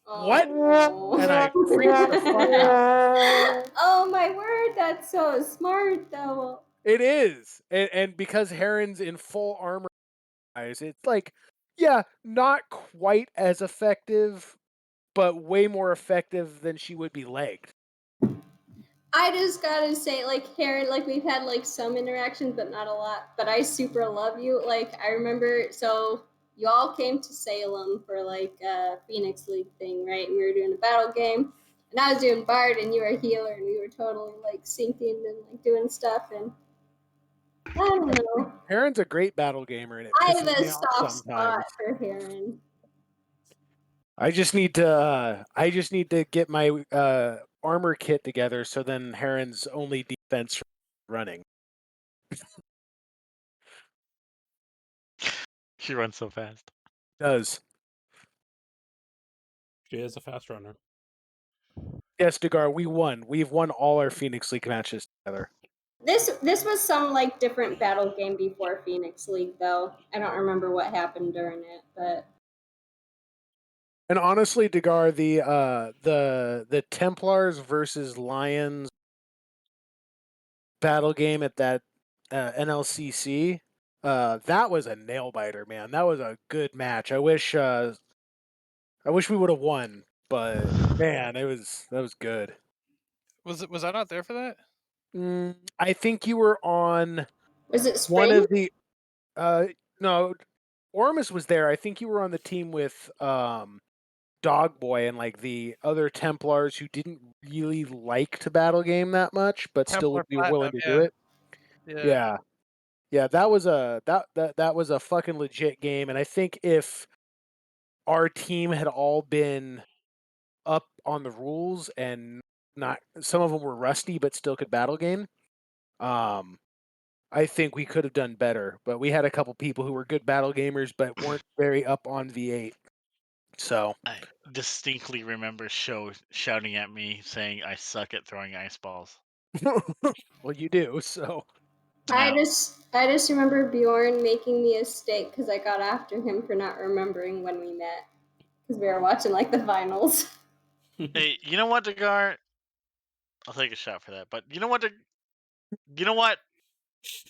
what? Oh. And I freaked the fuck out. Oh my word, that's so smart though. It is, and because Heron's in full armor, it's like, yeah, not quite as effective, but way more effective than she would be legged. I just gotta say, like Heron, like we've had like some interactions, but not a lot. But I super love you. Like I remember, so you all came to Salem for like a Phoenix League thing, right? And we were doing a battle game, and I was doing Bard, and you were a healer, and we were totally like syncing and like doing stuff. And I don't know, Heron's a great battle gamer, and it I have pisses a me off soft sometimes. spot for Heron. I just need to get my armor kit together, so then Heron's only defense running. She runs so fast. Does. She is a fast runner. Yes, Degar, we won. We've won all our Phoenix League matches together. This was some like different battle game before Phoenix League though. I don't remember what happened during it, but And honestly, Degar, the Templars versus Lions battle game at that NLCC, that was a nail biter, man. That was a good match. I wish we would have won, but man, that was good. Was I not there for that? I think you were on was it one spring? of the no, Ormus was there. I think you were on the team with Dog Boy and like the other Templars who didn't really like to battle game that much, but still Templar would be willing Platinum, to do it. yeah. Yeah, that was a fucking legit game, and I think if our team had all been up on the rules and not some of them were rusty but still could battle game, I think we could have done better. But we had a couple people who were good battle gamers but weren't very up on V8. So I distinctly remember shouting at me saying I suck at throwing ice balls. well, you do. So I No. just remember Bjorn making me a steak because I got after him for not remembering when we met because we were watching like the finals. Hey, you know what, Degar? I'll take a shot for that. But you know what? You know what?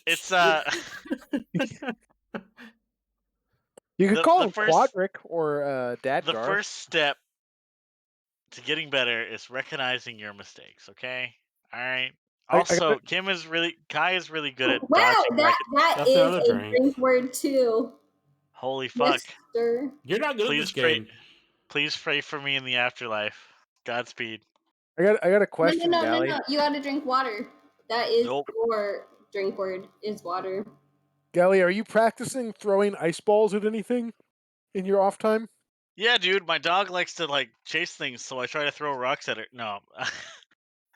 It's you could call the him first Quadric or the Dadgar. first step to getting better is recognizing your mistakes. Okay. All right. I Also, gotta- Kai is really good at Wow, dodging back. that That's is another a drink. drink word too, Holy fuck! Mister. You're not good at Please this pray. game. Please pray for me in the afterlife. Godspeed. I got a question, No. Gally. You got to drink water. That is Nope. your drink word is water. Gally, are you practicing throwing ice balls at anything in your off time? Yeah, dude, my dog likes to like chase things, so I try to throw rocks at it. No.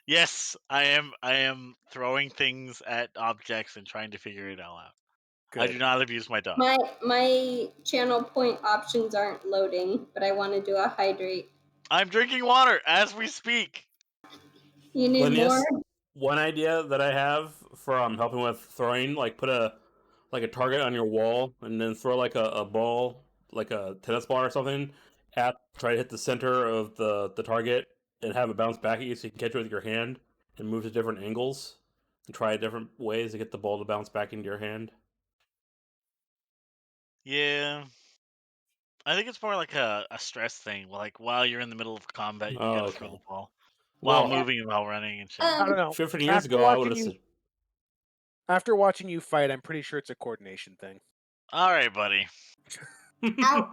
Yes, I am. I am throwing things at objects and trying to figure it all out. Good. I do not abuse my dog. My channel point options aren't loading, but I want to do a hydrate. I'm drinking water as we speak. You need Linneus, more? one idea that I have from helping with throwing, like put a target on your wall and then throw like a ball, like a tennis ball or something, try to hit the center of the target and have it bounce back at you so you can catch it with your hand and move to different angles and try different ways to get the ball to bounce back into your hand. Yeah. I think it's more like a stress thing. Like while you're in the middle of combat, you Oh, gotta throw okay. the ball. While Well, moving and while running and shit. I don't know. 15 years ago, I would have. After watching you fight, I'm pretty sure it's a coordination thing. Alright, buddy. Ouch.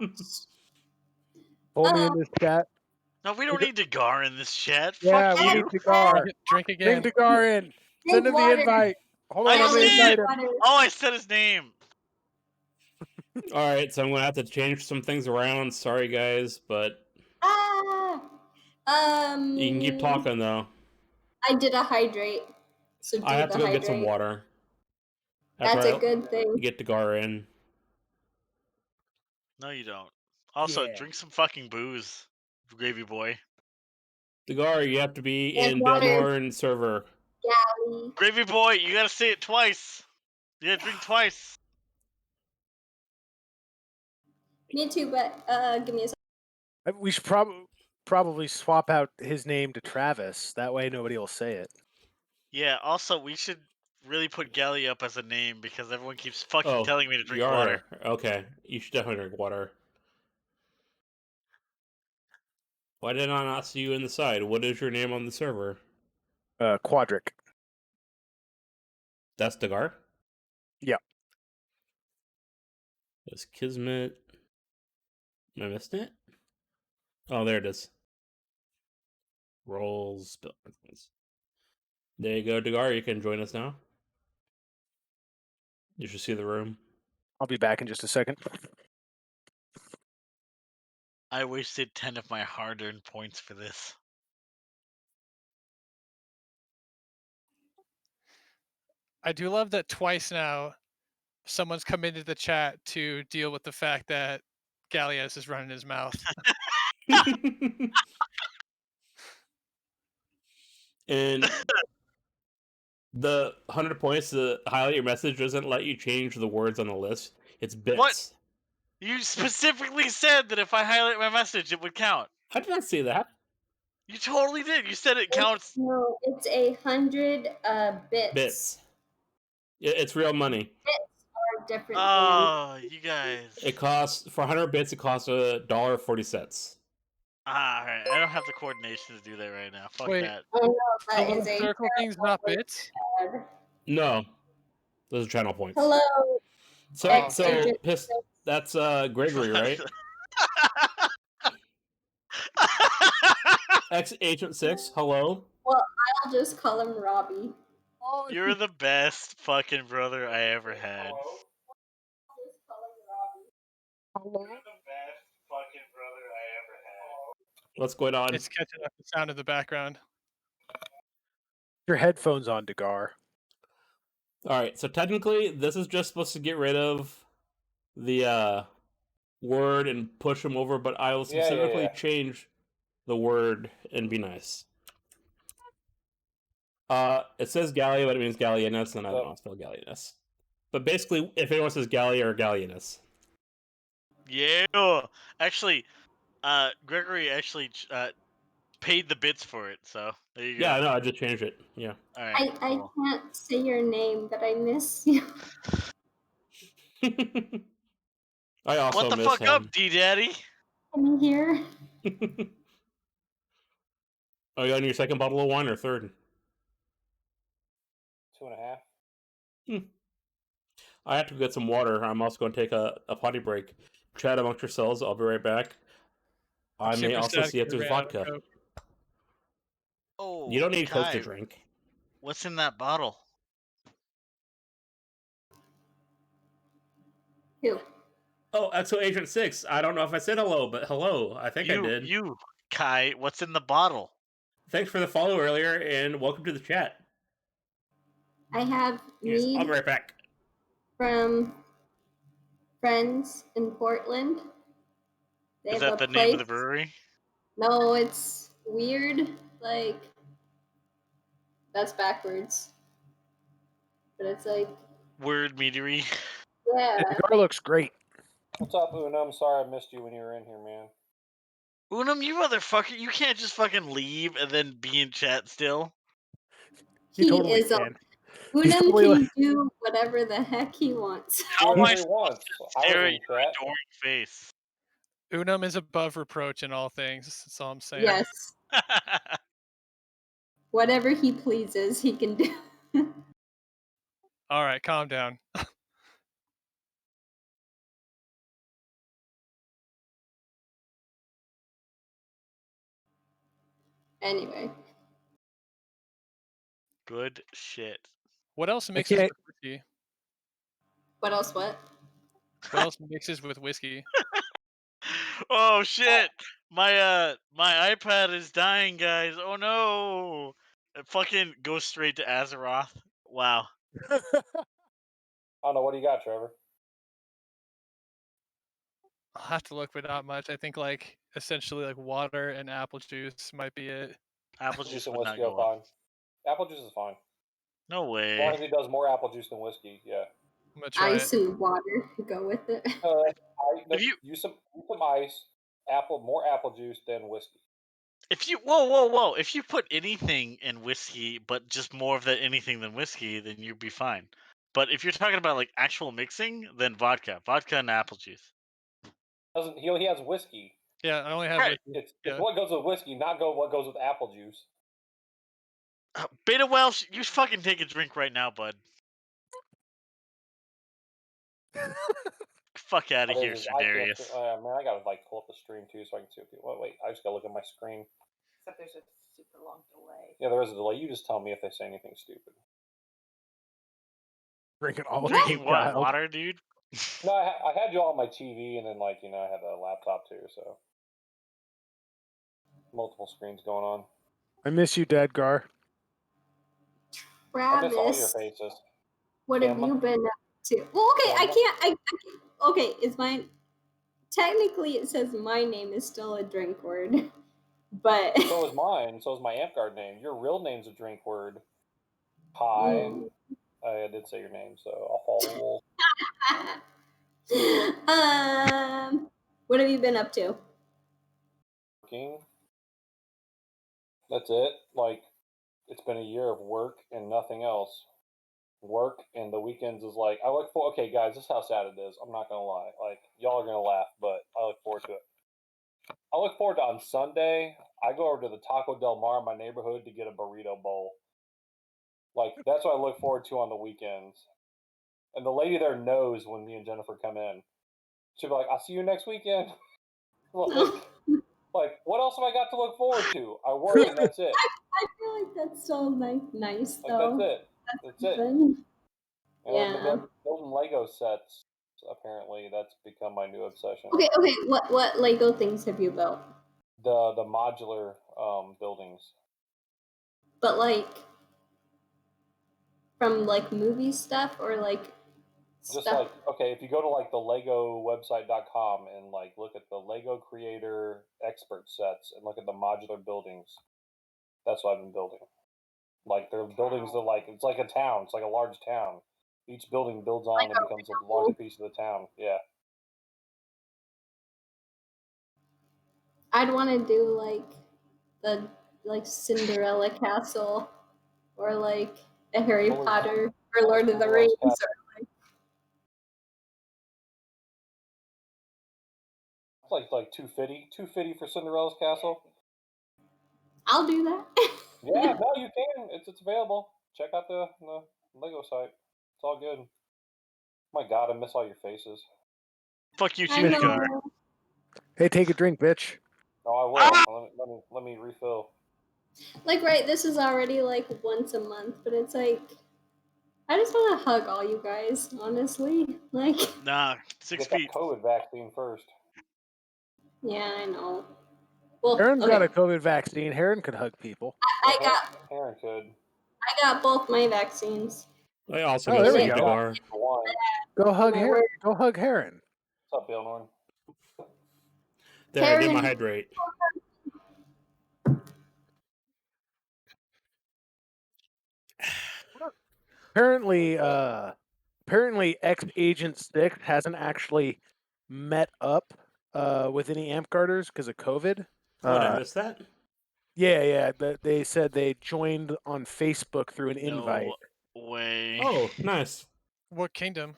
Hold me in this chat. No, we don't need Degar in this chat. Yeah, Fuck we you. need Degar. Drink again. Bring Degar in. Send him the water. invite. Hold on, I I'm just gonna invite did. him. Oh, I said his name. All right, so I'm gonna have to change some things around. Sorry, guys, but Ah. you can keep talking though. I did a hydrate. So do I have the to go hydrate. get some water. That's After a good thing. get Degar in. No, you don't. Also, Yeah. drink some fucking booze, gravy boy. Degar, you have to be And in water. Baelnorn server. Galley. Gravy boy, you gotta say it twice. You gotta drink twice. Me too, but give me a second. We should probably swap out his name to Travis. That way nobody will say it. Yeah, also, we should really put Galley up as a name because everyone keeps fucking Oh, telling me to you drink are water. here. Okay, you should definitely drink water. Why did I not see you in the side? What is your name on the server? Quadric. That's Degar? Yeah. It's Kismet. Am I missing it? Oh, there it is. Rolls. There you go, Degar. You can join us now. You should see the room. I'll be back in just a second. I wasted 10 of my hard-earned points for this. I do love that twice now someone's come into the chat to deal with the fact that Gallius is running his mouth. And the 100 points to highlight your message doesn't let you change the words on the list. It's bits. What? You specifically said that if I highlight my message, it would count. I did not say that. You totally did. You said it counts. No, it's 100 bits. Bits. It's real money. Bits are different Oh, you guys. It costs, for 100 bits, it costs $1.40. Alright, I don't have the coordination to do that right now. Fuck Wait. that. I know The that little is a circle thing's not bits? bad. No. Those are channel points. Hello. So, Ex- so Agent that's Gregory, right? Ex-Agent 6, hello? I'll just call him Robbie. You're the best fucking brother I ever had. What's going on? It's catching up the sound in the background. Your headphones on, Degar. Alright, so technically, this is just supposed to get rid of the word and push them over, but I will specifically change the word and be nice. It says Gallia, but it means Gallienus, and I don't know how to spell Gallienus. But basically, if anyone says Gallia or Gallienus. Yeah. Actually, Gregory actually paid the bits for it, so there you go. Yeah, I know, I just changed it. Yeah. Alright, I cool. can't say your name, but I miss you. I also What the miss fuck him. up, D-Daddy? Can you hear? Are you on your second bottle of wine or third? 2.5. I have to get some water. I'm also going to take a potty break. Chat amongst yourselves. I'll be right back. I may Super also sad see if we there's ran out of vodka. Coke. Oh, You don't need Coke Kai, to drink. what's in that bottle? Who? Oh, Exo Agent 6. I don't know if I said hello, but hello. I think I did. You, Kai, what's in the bottle? Thanks for the follow earlier, and welcome to the chat. I have Yes, I'll mead be right back. from Friends in Portland. They Is have that a the name of the place- brewery? No, it's weird. Like, that's backwards. But it's like, Word meadery. yeah. Degar looks great. What's up, Una? I'm sorry I missed you when you were in here, man. Unum, you motherfucker, you can't just fucking leave and then be in chat still. He He totally is a can. Unum totally can do whatever the heck he wants. How am I Whatever he supposed wants. to I stare was at in your chat. adoring face? Unum is above reproach in all things. That's all I'm saying. Yes. Whatever he pleases, he can do. All right, calm down. Anyway. Good shit. What else mixes can't- with whiskey? What else? What? What else mixes with whiskey? Oh shit! My iPad is dying, guys. Oh no! It fucking goes straight to Azeroth. Wow. I don't know. What do you got, Trevor? I'll have to look, but not much. I think like essentially like water and apple juice might be it. Apple juice and would not whiskey go are well. fine. Apple juice is fine. No As long way. as he does more apple juice than whiskey, yeah. I'm gonna try Ice and water. Go with it. If you Use some ice, more apple juice than whiskey. if you whoa! If you put anything in whiskey, but just more of that anything than whiskey, then you'd be fine. But if you're talking about like actual mixing, then vodka and apple juice. Doesn't he only has whiskey? Yeah, I only have Right. whiskey. It's Yeah. what goes with whiskey, not what goes with apple juice. Beta Welsh, you fucking take a drink right now, bud. Fuck out of What here, is Sir it? Darius. Man, I gotta like pull up the stream too so I can see what people. Wait, I just gotta look at my screen. Except there's a super long delay. Yeah, there is a delay. You just tell me if they say anything stupid. Drinking all Drinking what? child. Water, dude? No, I had you on my TV, and then I had a laptop too, so multiple screens going on. I miss you, Dadgar. I miss all your Travis, faces. what have Emma? you been up to? Well, okay, I Emma? can't. Okay, is mine technically it says my name is still a drink word, but So is mine. So is my amp guard name. Your real name's a drink word. Hi. I did say your name, so I'll follow. What have you been up to? Working. That's it. Like, it's been a year of work and nothing else. Work and the weekends is like, I look for. Okay, guys, this is how sad it is. I'm not gonna lie. Like, y'all are gonna laugh, but I look forward to it. I look forward to on Sunday. I go over to the Taco Del Mar in my neighborhood to get a burrito bowl. Like, that's what I look forward to on the weekends. And the lady there knows when me and Jennifer come in. She'll be like, "I'll see you next weekend." like, what else have I got to look forward to? I work and that's it. I feel like that's so nice Like, though. that's it. That's it. Fun. And I've Yeah. been building Lego sets. Apparently, that's become my new obsession. Okay. What Lego things have you built? The modular buildings. But like from like movie stuff or like Just stuff. like, okay, if you go to like the Lego website.com and like look at the Lego creator expert sets and look at the modular buildings, that's what I've been building. Like, they're buildings that, like, it's like a town. It's like a large town. Each building builds on and becomes a larger piece of the town. Yeah. I'd want to do like the Cinderella castle or like a Harry Potter or Lord of the Rings. Or like 250 for Cinderella's castle. I'll do that. Yeah, no, you can. It's available. Check out the Lego site. It's all good. My God, I miss all your faces. Fuck you I too, know. Nico. Hey, take a drink, bitch. No, I will. Let me refill. Like, right, this is already like once a month, but it's like I just want to hug all you guys, honestly. Like, Nah, 6 Get that feet. COVID vaccine first. yeah, I know. Well, Aaron's okay, got a COVID vaccine. Aaron could hug people. I got Aaron could. I got both my vaccines. I also Oh, got there we some go. cigar. One. Go hug My Heron. word. Go hug Heron. What's up, Baelnorn? There, I did my Karen. hydrate. Apparently, ex-Agent 6 hasn't actually met up with any amp garters because of COVID. Oh, did I miss that? Yeah. They said they joined on Facebook through an invite. No way. Oh, nice. What kingdom?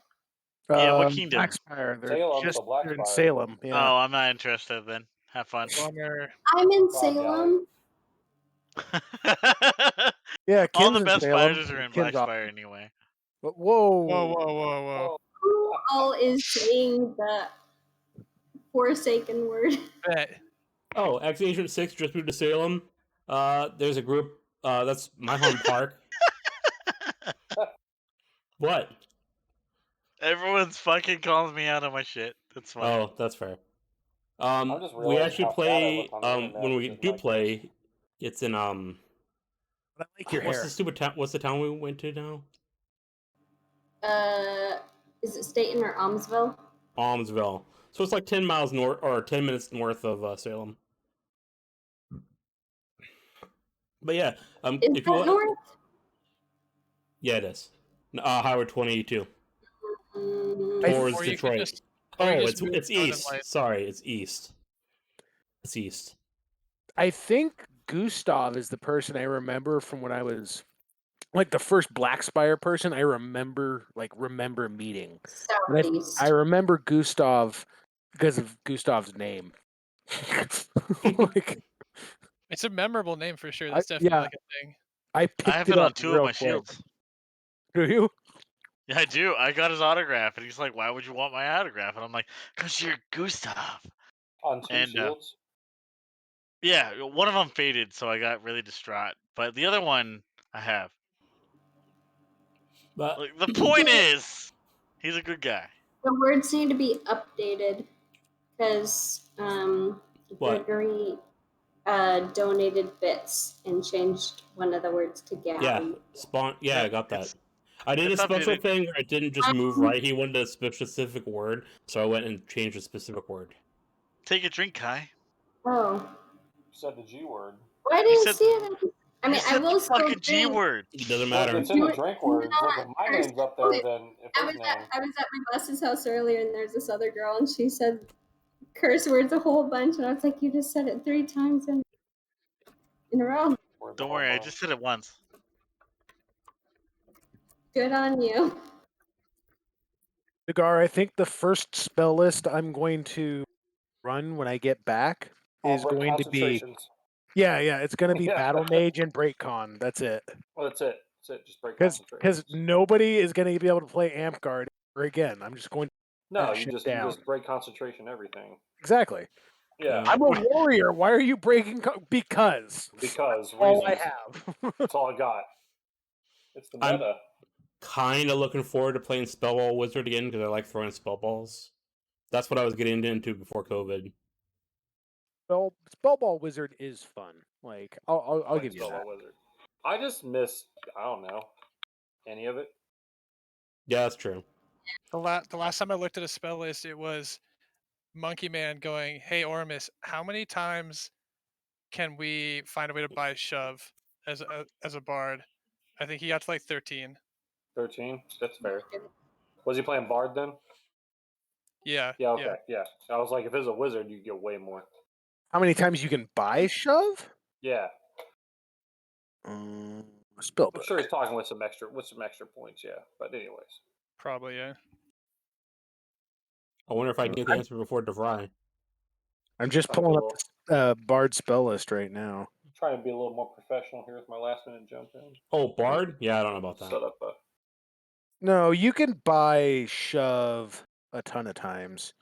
Yeah, what kingdom? Blackspire. They're Salem, just so they're in Blackspire. Salem. Yeah. Oh, I'm not interested then. Have fun. Bummer. I'm in Frog Salem. Yeah, All Kim's the in best Salem. fighters are in Kim's off. Blackspire anyway. But whoa. Whoa. Who all is saying the Forsaken word? Bet. Oh, Ex-Agent 6 just moved to Salem. There's a group. That's my home park. What? Everyone's fucking calls me out on my shit. That's fine. Oh, that's fair. I'm just We realizing actually how fat I play. look on the internet When with we this do mic play, it's in But I like your what's hair. the stupid town? What's the town we went to now? Is it Staten or Almsville? Almsville. So it's like 10 miles north or 10 minutes north of Salem. But yeah, Is if you that want, north? yeah, it is. Highway 22 Mm, towards Or you could Detroit. just- or you Oh, just move it's Northern east. Lights. Sorry, it's east. It's east. I think Gustav is the person I remember from when I was like the first Blackspire person I remember meeting. And southeast. I remember Gustav because of Gustav's name. Like, It's a memorable name for sure. That's definitely yeah, like a thing. I picked I have it it on up 2 of real my quick. shields. Do you? Yeah, I do. I got his autograph, and he's like, "Why would you want my autograph?" And I'm like, "Cause you're Gustav." on 2 And shields. yeah, one of them faded, so I got really distraught. But the other one, I have. But Like, the point is, he's a good guy. The words need to be updated because what? Gregory donated bits and changed one of the words to gallon. Yeah, spawn. Yeah, I got that. It's I did a it's special updated. thing where it didn't just move right. He wanted a specific word, so I went and changed a specific word. Take a drink, Kai. Oh, You said the G word. well, I You didn't said- see it. I You mean, I said will the still fucking G drink. word. It doesn't Look, matter. it's in the Do drink do words. Look, if not. my name's up there, then if I his was name. I was at my boss's house earlier, and there's this other girl, and she said curse words a whole bunch, and I was like, you just said it 3 times in a row. Don't worry, I just said it once. Good on you. Nagar, I think the first spell list I'm going to run when I get back is break going to be concentrations. yeah, it's going to be Yeah. Battle Mage and Breakcon. That's it. Well, that's it. That's it. Just break Because concentrations. nobody is going to be able to play Amp Guard ever again. I'm just going to No, that you shit just down. break concentration everything. Exactly. Yeah. I'm a warrior. Why are you breaking? Because Because all I reasons. have. That's all I got. It's the I'm meta. kind of looking forward to playing Spellball Wizard again because I like throwing spell balls. That's what I was getting into before COVID. Spellball Wizard is fun. Like I'll give you Spellball that. Wizard. I just miss. I don't know any of it. Yeah, that's true. The last time I looked at a spell list, it was Monkey Man going, "Hey Ormus, how many times can we find a way to buy shove as a bard?" I think he got to like 13. 13. That's fair. Was he playing Bard then? Yeah. Yeah. Okay. Yeah. I was like, if it's a wizard, you get way more. How many times you can buy shove? Yeah. Spell I'm sure he's talking with some extra points. Yeah. But anyways. Probably, yeah. I wonder if I can get the answer before DeVry. I'm just pulling up the Bard spell list right now. I'm trying to be a little more professional here with my last minute jump in. Oh, Bard? Yeah, I don't know about that. Set up a. No, you can buy shove a ton of times.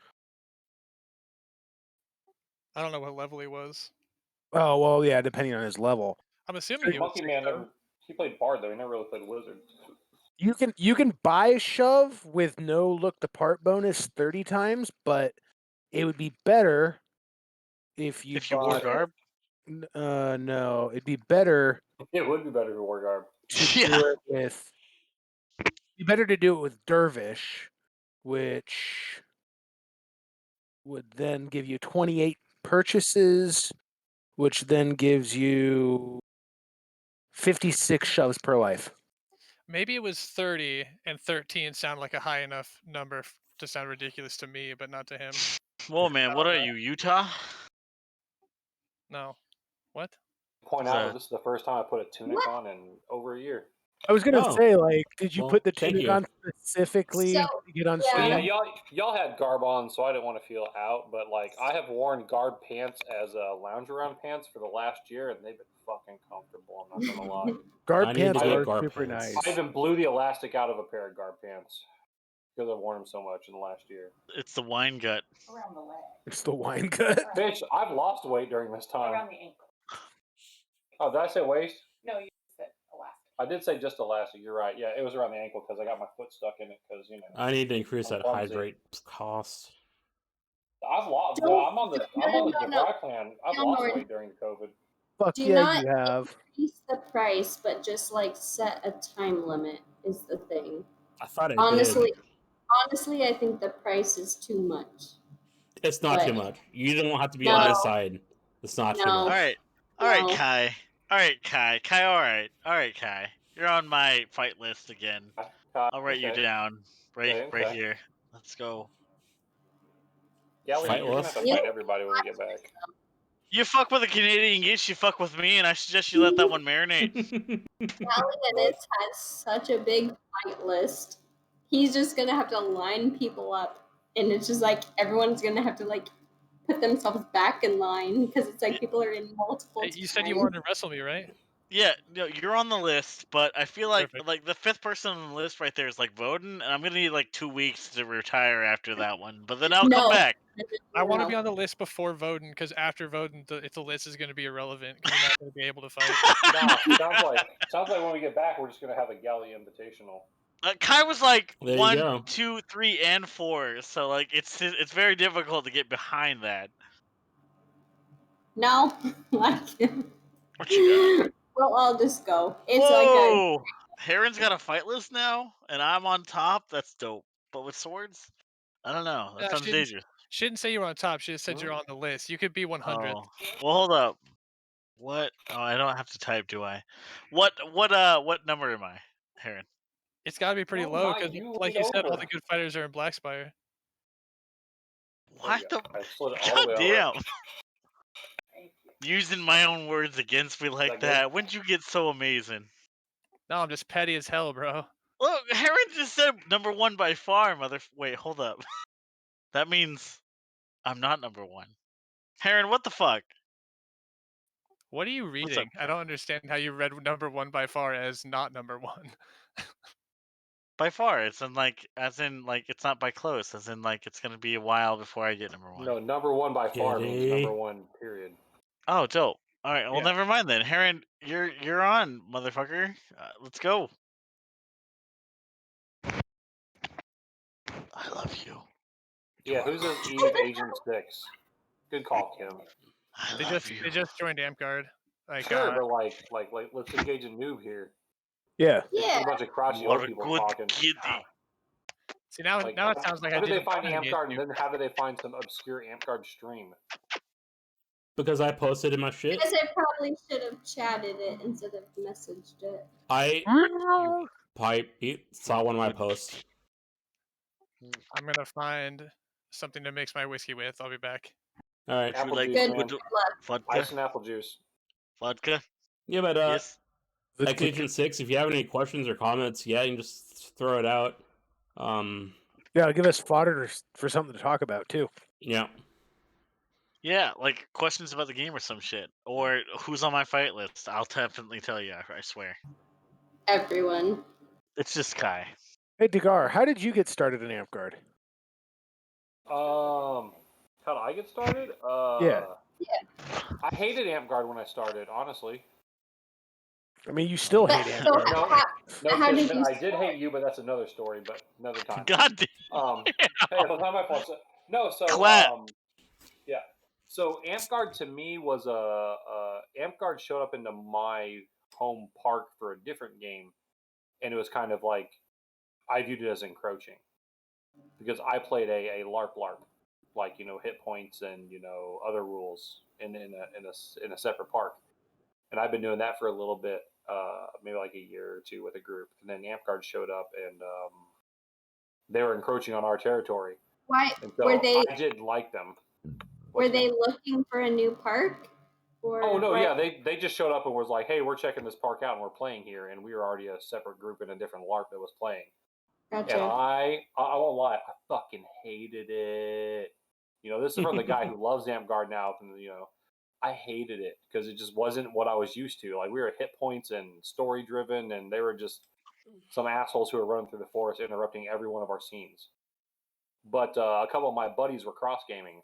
I don't know what level he was. Oh well, yeah, depending on his level. I'm assuming he was Monkey Man never. He played Bard though. He never really played Wizard. You can buy shove with no look the part bonus 30 times, but it would be better if you wore bought garb. No, it'd be better. It would be better to wear garb. To do it with. Be better to do it with Dervish, which would then give you 28 purchases, which then gives you 56 shoves per life. Maybe it was 30, and 13 sounded like a high enough number to sound ridiculous to me, but not to him. Whoa, man, what are you, Utah? No. What? Point out that this is the first time I put a tunic on in over a year. I was gonna say, like, did you put the thank tunic you. on specifically to get on stream? Yeah, y'all had garb on, so I didn't want to feel out. But like, I have worn garb pants as lounge around pants for the last year, and they've been fucking comfortable. I'm not gonna lie. Garb I need to pants get are garb super pants. nice. I even blew the elastic out of a pair of garb pants because I've worn them so much in the last year. It's the wine gut. Around the leg. It's the wine gut. Bitch, I've lost weight during this time. Around the ankle. Oh, did I say waist? No, you said elastic. I did say just elastic. You're right. Yeah, it was around the ankle because I got my foot stuck in it because I need to increase I'm that clumsy. hydrate cost. I've lost. Don't- I'm on the no. DeVry plan. I've lost Baelnorn. weight during the COVID. Fuck Do yeah, not you have. increase the price, but just like set a time limit is the thing. I thought I Honestly, did. I think the price is too much. It's not But- too much. You don't have to be on this side. It's not too much. All right, Kai. All right, Kai. All right, Kai. You're on my fight list again. I'll write you down right here. Let's go. Gally, Fight you're gonna have to fight everybody when we get back. You fuck with a Canadian geese, you fuck with me, and I suggest you let that one marinate. Ennis has such a big fight list. He's just gonna have to line people up, and it's just like everyone's gonna have to like put themselves back in line because it's like people are in multiple. Hey, you said you wanted to wrestle me, right? Yeah, no, you're on the list, but I feel like the fifth person on the list right there is like Voden, and I'm gonna need like 2 weeks to retire after that one. But then I'll come back. I want to be on the list before Voden, because after Voden, the list is going to be irrelevant because you're not going to be able to fight. Nah, sounds like when we get back, we're just gonna have a Galley Invitational. Kai was like There you 1, go. 2, 3, and 4, so like it's very difficult to get behind that. No, I can't. What you got? Well, I'll just go. It's Whoa! Heron's got a fight list now, and I'm on top. That's dope. But with swords, I don't know. That sounds dangerous. She didn't say you were on top. She just said you're on the list. You could be 100th. Oh, well, hold up. What? Oh, I don't have to type, do I? What number am I, Heron? It's got to be pretty No, low not because, you, like lean you said, all over. the good fighters are in Blackspire. There you What go. the? I slid it all the way God over. damn! Thank you. Using my own words against me like that good? that. When'd you get so amazing? No, I'm just petty as hell, bro. Look, Heron just said number one by far, Wait, hold up. That means I'm not number one. Heron, what the fuck? What are you What's up? reading? I don't understand how you read number one by far as not number one. By far, it's in like, as in like, it's not by close, as in like, it's gonna be a while before I get number one. No, number one by far means Kitty. number one. Period. Oh, dope. All right, well, Yeah. never mind then. Heron, you're on, motherfucker. Let's go. I love you. Yeah, who's this Eve Agent 6? Good call, Kim. I They love you. just joined Amguard. Like, Sure, but like, let's engage a noob here. Yeah. It's Yeah. a bunch of crotchety What old a people good talking. kitty. see now Like, it sounds like how I did they didn't find wanna engage Amguard, and you. then how did they find some obscure Amguard stream? Because I posted in my shit. Because I probably should have chatted it instead of messaged it. You saw one of my posts. I'm gonna find something to mix my whiskey with. I'll be back. All right. Would you Apple like juice, Good man. luck. vodka? Ice and apple juice. Vodka? Yeah, but Yes. X Agent 6, if you have any questions or comments, yeah, you can just throw it out. Yeah, it'll give us fodder for something to talk about too. Yeah. Yeah, like questions about the game or some shit, or who's on my fight list. I'll definitely tell you. I swear. Everyone. It's just Kai. Hey, Degar, how did you get started in Amguard? How did I get started? Yeah. I hated Amguard when I started, honestly. I mean, you still hate So Amguard. No, how did Kim, you I did start? hate you, but that's another story, but another time. God damn. Hey, that's not my fault. No, so Clap. yeah. So Amguard to me was Amguard showed up into my home park for a different game, and it was kind of like I viewed it as encroaching because I played a LARP, like hit points and other rules in a separate park, and I've been doing that for a little bit, maybe like a year or two with a group, and then Amguard showed up and they were encroaching on our territory. Why And so were they? I didn't like them. Were they looking for a new park? Or Oh no, why? yeah, they just showed up and was like, "Hey, we're checking this park out and we're playing here," and we were already a separate group in a different LARP that was playing. Gotcha. And I won't lie, I fucking hated it. This is from the guy who loves Amguard now. I hated it because it just wasn't what I was used to. Like we were hit points and story driven, and they were just some assholes who were running through the forest, interrupting every one of our scenes. But a couple of my buddies were cross gaming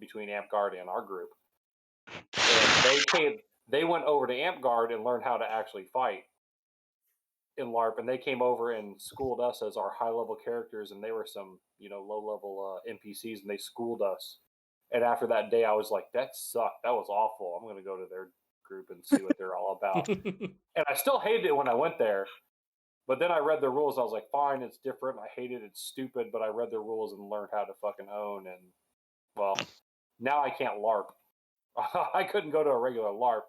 between Amguard and our group, and they went over to Amguard and learned how to actually fight in LARP, and they came over and schooled us as our high level characters, and they were some low level NPCs, and they schooled us. And after that day, I was like, that sucked. That was awful. I'm going to go to their group and see what they're all about. And I still hated it when I went there. But then I read the rules. I was like, fine, it's different. I hate it. It's stupid. But I read the rules and learned how to fucking own. And, well, now I can't LARP. I couldn't go to a regular LARP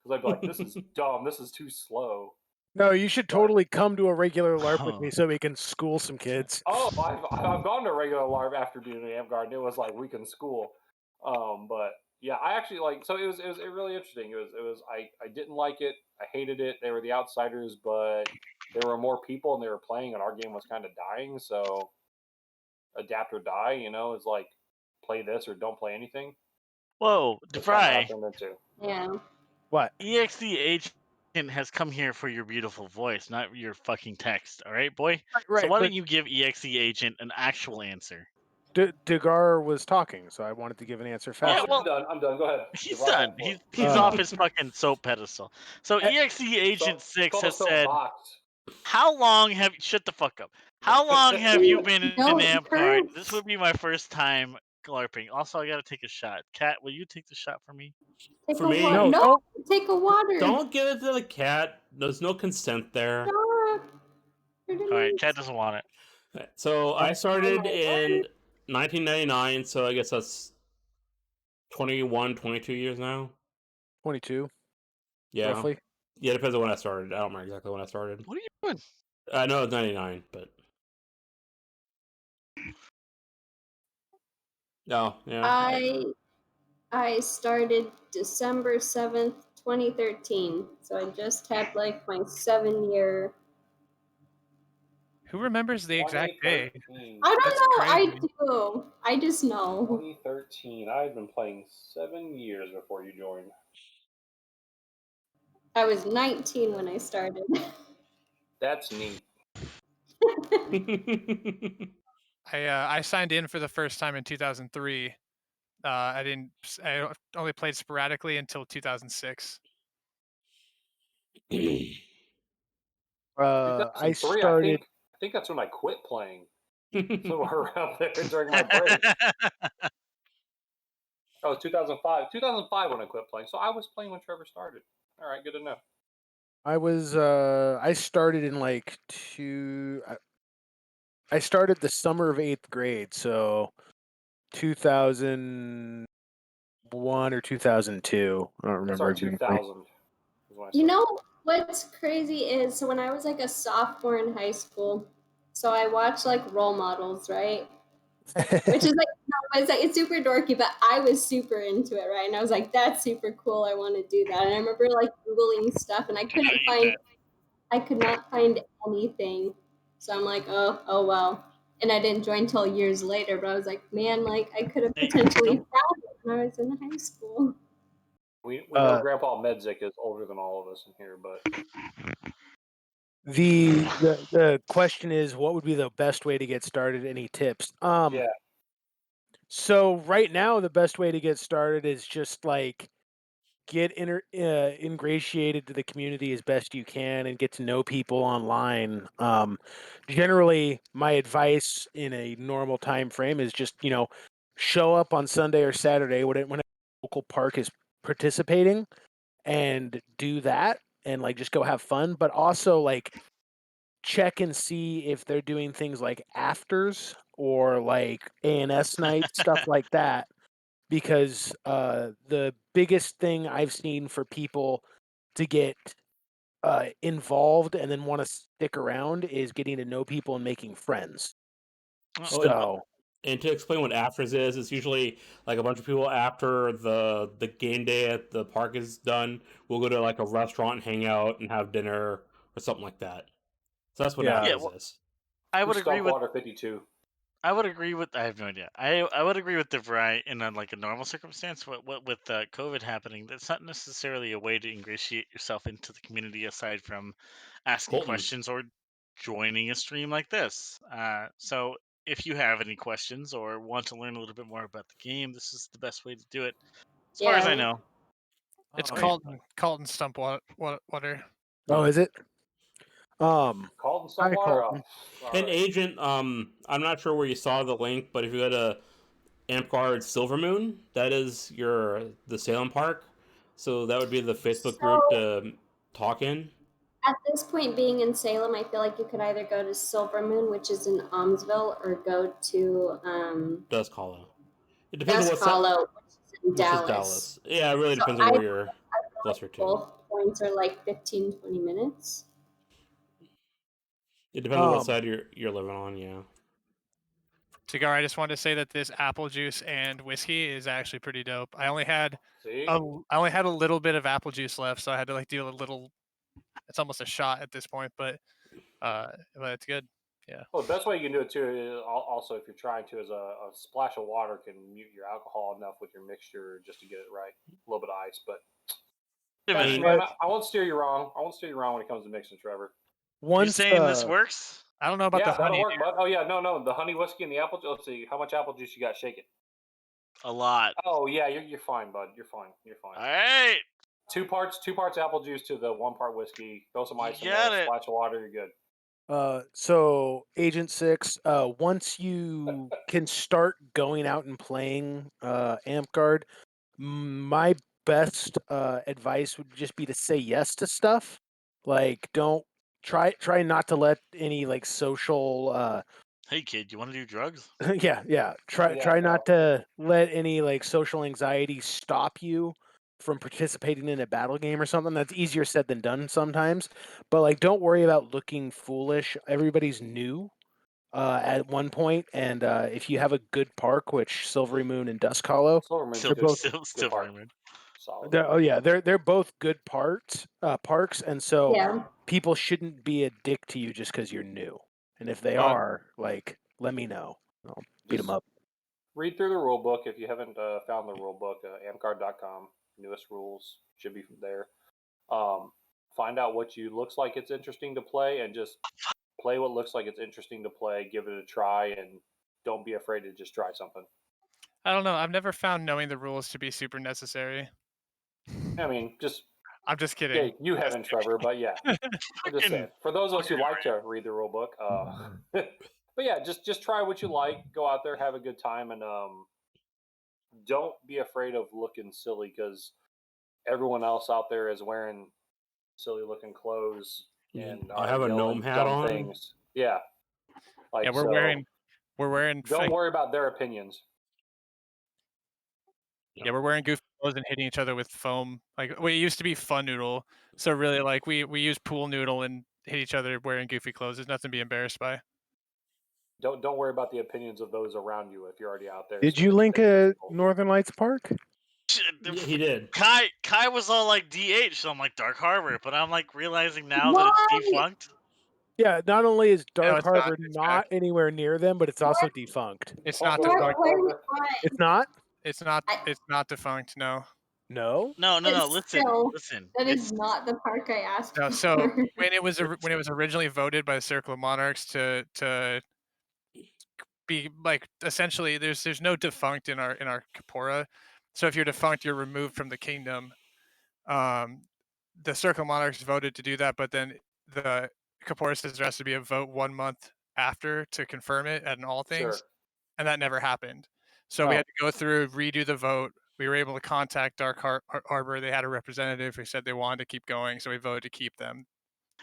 because I'd be like, this is dumb. This is too slow. No, you should totally come to a regular LARP with Huh. me so we can school some kids. Oh, I've gone to a regular LARP after being in Amguard, and it was like weekend school. But yeah, I actually so it was really interesting. I didn't like it. I hated it. They were the outsiders, but there were more people and they were playing, and our game was kind of dying. So adapt or die. It's like play this or don't play anything. Whoa, That's kind of what I DeFry. turned into. Yeah. What? EXE agent has come here for your beautiful voice, not your fucking text. All right, boy. Right, So why but don't you give EXE agent an actual answer? Degar was talking, so I wanted to give an answer faster. Yeah, well, I'm done. Go ahead. he's Divide done. that He's for off his fucking soap pedestal. So EXE agent It's 6 called a has said, soapbox. how long have shut the fuck up? How long have you been in Don't Amguard? curse. This would be my first time LARPing. Also, I gotta take a shot. Kat, will you take the shot for me? Take For a me- water. No, No, don't. take a water. Don't give it to the cat. There's no consent there. Stop. All right, Kat doesn't want it. So I started in 1999, so I guess that's 21, 22 years now. 22, Yeah. roughly. Yeah, it depends on when I started. I don't remember exactly when I started. What are you doing? I know it's 99, but... Oh, yeah. I started December 7th, 2013. So I just had like my 7-year. Who remembers the exact day? 2013. I don't That's know. I crazy. do. I just know. 2013. I had been playing 7 years before you joined. I was 19 when I started. That's neat. I signed in for the first time in 2003. I only played sporadically until 2006. I 2003. started. I think that's when I quit playing. Somewhere around there during my break. Oh, 2005. 2005 when I quit playing. So I was playing when Trevor started. All right, good to know. I started in like I started the summer of 8th grade, so 2001 or 2002. I don't I remember started exactly. 2000. Is when I You started. know what's crazy is so when I was like a sophomore in high school, so I watched like role models, right? Which is like it's super dorky, but I was super into it, right? And I was like, that's super cool. I want to do that. And I remember like Googling stuff and I could not find anything. So I'm like, oh well. And I didn't join till years later, but I was like, man, like I could have Hey, potentially don't- found it when I was in high school. We know Grandpa Medzik is older than all of us in here, but The question is, what would be the best way to get started? Any tips? yeah. So right now, the best way to get started is just like get ingratiated to the community as best you can and get to know people online. Generally, my advice in a normal time frame is just show up on Sunday or Saturday when a local park is participating and do that and like just go have fun, but also like check and see if they're doing things like afters or like ANS night stuff like that, because the biggest thing I've seen for people to get involved and then want to stick around is getting to know people and making friends. Oh, and, So and to explain what afters is, it's usually like a bunch of people after the game day at the park is done. We'll go to like a restaurant and hang out and have dinner or something like that. So that's what yeah, Yeah, afters well, is. I Who's would agree with. Stompwater 52? I would agree with. I have no idea. I would agree with the variety in like a normal circumstance. What with COVID happening, that's not necessarily a way to ingratiate yourself into the community aside from asking Colton. questions or joining a stream like this. So if you have any questions or want to learn a little bit more about the game, this is the best way to do it, as far as I Yeah. know. It's Oh, Colton Stump Water. oh, is it? Colton Hi, Stompwater? Colton. Oh, all And right. Agent, I'm not sure where you saw the link, but if you go to Ampguard Silver Moon, that is the Salem Park. So that would be the Facebook group So to talk in. at this point, being in Salem, I feel like you could either go to Silver Moon, which is in Almsville, or go to Dust Hollow. It depends on Dusk what side, Hollow, which is in which is Dallas. Dallas. Yeah, it really So depends on I where feel you're closer like to. both points are like 15, 20 minutes. It depends on what Um, side you're living on. Yeah. Cigar, I just wanted to say that this apple juice and whiskey is actually pretty dope. I only had See? a little bit of apple juice left, so I had to like do a little. It's almost a shot at this point, but it's good. Yeah. Well, the best way you can do it too, is also if you're trying to, is a splash of water can mute your alcohol enough with your mixture just to get it right. A little bit of ice, but that's, Evan, And man, I won't steer you wrong. I won't steer you wrong when it comes to mixing, Trevor. you once saying this works? I don't know about the Yeah, that'll honey. work, bud. Oh yeah, no, the honey whiskey and the apple. Let's see, how much apple juice you got? Shake it. A lot. Oh yeah, you're fine, bud. You're fine. You're fine. All right, Two parts apple juice to the 1 part whiskey. Throw some ice you in there. got it. Splash of water. You're good. So Agent 6, once you can start going out and playing Ampguard, my best advice would just be to say yes to stuff. Like don't try not to let any like social Hey kid, you want to do drugs? Yeah. Try not to let any like social anxiety stop you from participating in a battle game or something. That's easier said than done sometimes. But like, don't worry about looking foolish. Everybody's new at one point, and if you have a good park, which Silvery Moon and Dusk Hollow, Silverman's they're good. both. Still park. very good. Solid. They're both good parks, and so Yeah. people shouldn't be a dick to you just because you're new. And if they Uh, are, like, let me know. I'll beat them Just up. read through the rule book if you haven't found the rule book. Amcard.com, newest rules should be there. Find out what you looks like it's interesting to play, and just play what looks like it's interesting to play. Give it a try, and don't be afraid to just try something. I don't know. I've never found knowing the rules to be super necessary. I mean, just I'm just yeah, kidding. you haven't, Trevor, but yeah, I'm just saying. Fucking- For those of us who like to read the rule book, but yeah, just try what you like. Go out there, have a good time, and don't be afraid of looking silly because everyone else out there is wearing silly looking clothes and I are have a yelling gnome hat dumb on. things. Yeah, like Yeah, we're so. wearing Don't worry about their opinions. Yeah, we're wearing goofy clothes and hitting each other with foam. Like, well, it used to be Fun Noodle, so really, like, we use Pool Noodle and hit each other wearing goofy clothes. There's nothing to be embarrassed by. Don't worry about the opinions of those around you if you're already out there. Did you link a Northern Lights park? Yeah, he did. Kai was all like DH, so I'm like Dark Harbor, but I'm like realizing now that Why? it's defunct. Yeah, not only is Dark it's not. Harbor It's not back. anywhere near them, but it's also defunct. It's Fuck not it, Why? Dark defunct. Why? It's not? It's not. I- It's not defunct. No. No? No. But Listen. still, that is It's not the park I asked No. for. So when it was originally voted by the Circle of Monarchs to be like essentially there's no defunct in our Kapora. So if you're defunct, you're removed from the kingdom. The Circle of Monarchs voted to do that, but then the Kapora says there has to be a vote 1 month after to confirm it at an all things, Sure. and that never happened. So we had to go through, redo the vote. We were able to contact Dark Harbor. They had a representative who said they wanted to keep going, so we voted to keep them.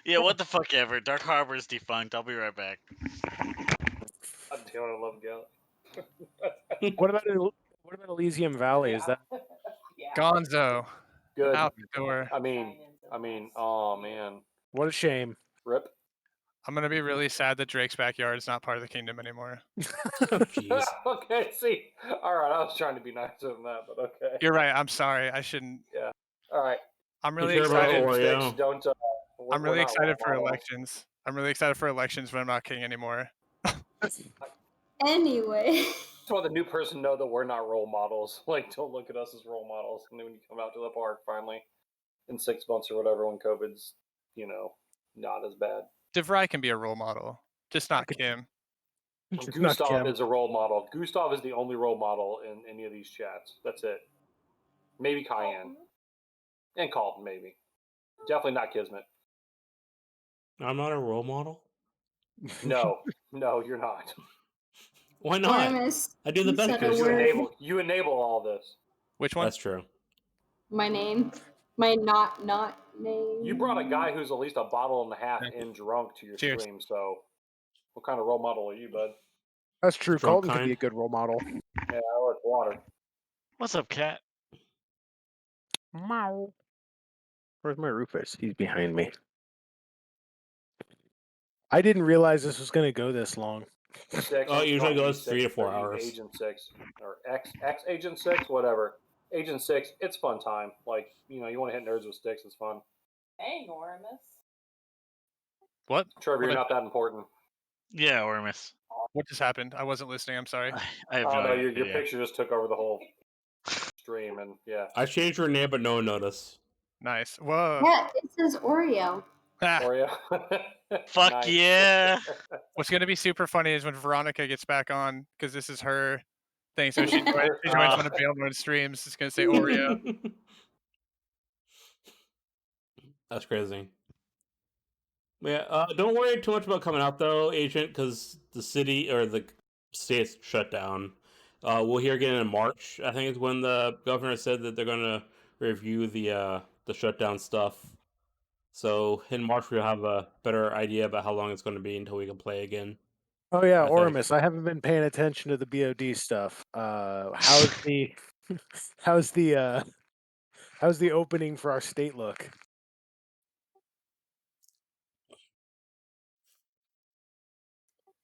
yeah. What the fuck ever. Dark Harbor is defunct. I'll be right back. God damn it, I love Galley. What about Elysium Valley? Is that Gonzo Good. out the door. I mean, oh man, what a shame? rip. I'm gonna be really sad that Drake's backyard is not part of the kingdom anymore. Jeez. Okay, see, all right, I was trying to be nicer than that, but okay. You're right. I'm sorry. I shouldn't. Yeah. All right. I'm really care about excited. Oreo. Sticks, don't. I'm we're really not excited for role models. elections. I'm really excited for elections when I'm not king anymore. Anyway, Just want the new person know that we're not role models. Like, don't look at us as role models. And then when you come out to the park finally in 6 months or whatever, when COVID's, not as bad. DeVry can be a role model, just not Kim. It's not Gustav Kim. is a role model. Gustav is the only role model in any of these chats. That's it. Maybe Cayenne. And Calton, maybe. Definitely not Kismet. I'm not a role model. No, you're not. Why not? Ormus, I do the you best said a Chris. word. You enable all this. Which one? That's true. My name. My not name. You brought a guy who's at least a bottle and a half Thank in drunk to your Cheers. stream, so what kind of role model are you, bud? That's true. Drunk Colton could kind. be a good role model. Yeah, I like water. What's up, cat? Where's my Rufus? He's behind me. I didn't realize this was going to go this long. 6. Oh, it usually don't goes use 3 to 6, 4 but use hours. Agent 6 or X Agent 6, whatever. Agent 6, it's fun time. Like, you want to hit nerds with sticks, it's fun. Hey, Normus. What? Trevor, you're What, not that important. Yeah, Ormus. what just happened? I wasn't listening. I'm sorry. I have Oh no no, idea. your picture just took over the whole stream, and yeah. I changed her name, but no one noticed. Nice. Whoa. Yeah, it says Oreo. Ah, Oreo. Fuck Nice. yeah. what's gonna be super funny is when Veronica gets back on because this is her thing. So she joins one of Baelnor's streams. It's gonna say Oreo. That's crazy. Yeah, don't worry too much about coming out though, Agent, because the city or the state's shut down. We'll hear again in March. I think it's when the governor said that they're gonna review the shutdown stuff. So in March we'll have a better idea about how long it's going to be until we can play again. Oh yeah, I think. Oramus. I haven't been paying attention to the BOD stuff. How's the how's the opening for our state look?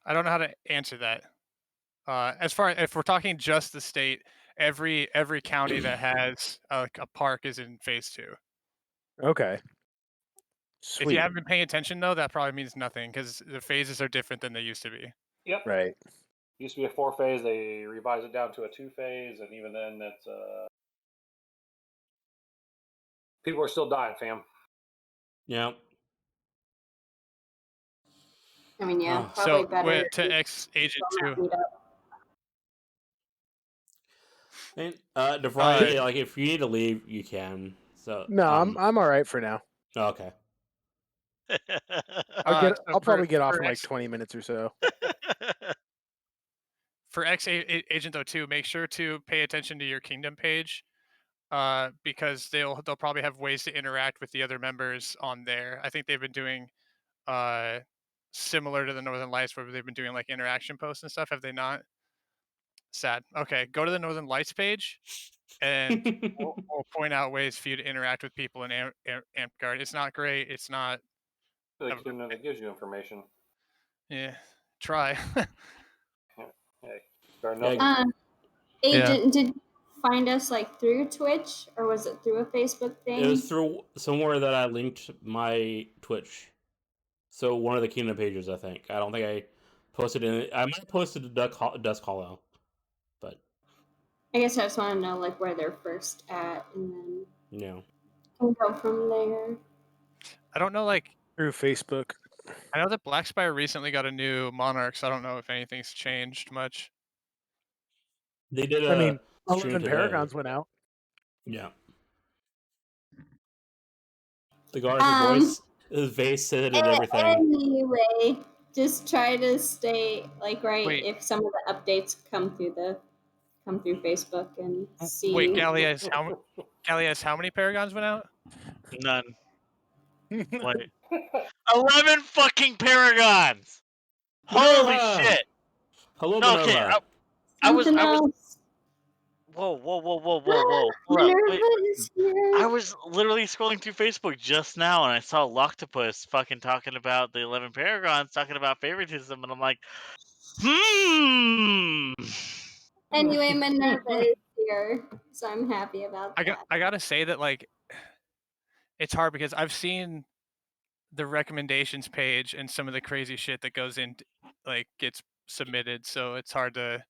I don't know how to answer that. As far if we're talking just the state, every county that has a park is in phase 2. Okay. If you Sweet. haven't been paying attention though, that probably means nothing because the phases are different than they used to be. Yep. Right. Used to be a 4-phase. They revised it down to a 2-phase, and even then, that's people are still dying, fam. Yeah. I mean, yeah, Oh. probably So better. to ex-agent Still not 2. meet up. And DeVry, like if you need to leave, you can. So No, I'm all right for now. okay. I'll probably get off for in like 20 minutes or so. For ex-agent 02, make sure to pay attention to your kingdom page, because they'll probably have ways to interact with the other members on there. I think they've been doing similar to the Northern Lights, where they've been doing like interaction posts and stuff. Have they not? Sad. Okay, go to the Northern Lights page, and we'll point out ways for you to interact with people in Amtgard. It's not great. It's not. The kingdom that gives you information. Yeah, try. Hey, start another. Agent, did you find us like through Twitch or was it through a Facebook thing? It was through somewhere that I linked my Twitch. So one of the Kingdom pages, I think. I don't think I posted it. I might have posted the Dusk Hollow, but I guess I just want to know like where they're first at, and then no. we'll go from there. I don't know, like through Facebook. I know that Black Spire recently got a new Monarch, so I don't know if anything's changed much. They did I mean, stream 11 today. Paragons went out. Yeah. The Garden voice, his face said it and everything. Anyway, just try to stay like right Wait. if some of the updates come through Facebook and see. Wait, Gallias, how many Paragons went out? None. Wait. 11 fucking Paragons! Holy Manova! shit! Hello, No, okay, Manova. I was. Something else. Whoa! Hold up. Wait. Minerva is here. I was literally scrolling through Facebook just now, and I saw Loctopus fucking talking about the 11 Paragons, talking about favoritism, and I'm like, Anyway, Minerva is here, so I'm happy about that. I gotta say that like it's hard because I've seen the recommendations page and some of the crazy shit that goes in, like gets submitted, so it's hard to,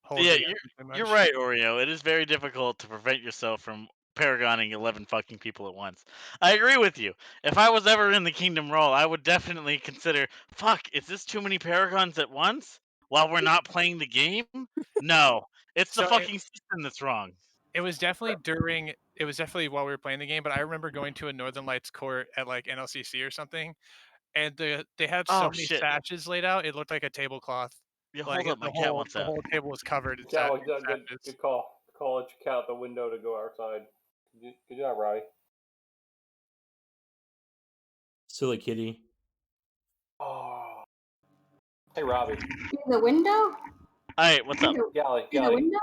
hold. Yeah, it too you're much. right, Oreo. It is very difficult to prevent yourself from paragoning 11 fucking people at once. I agree with you. If I was ever in the Kingdom role, I would definitely consider, fuck, is this too many paragons at once while we're not playing the game? No, it's the So fucking system that's wrong. It was definitely while we were playing the game, but I remember going to a Northern Lights court at like NLCC or something, and they had so Oh, many shit. satches laid out. It looked like a tablecloth. Yeah, Like hold up, my cat wants the out. whole table was covered in Cal, satches. good call. Call at your cat out the window to go outside. Good job, Roddy. Silly kitty. Oh. Hey, Robbie. Through the window? Hey, what's up? Gally. Through the window?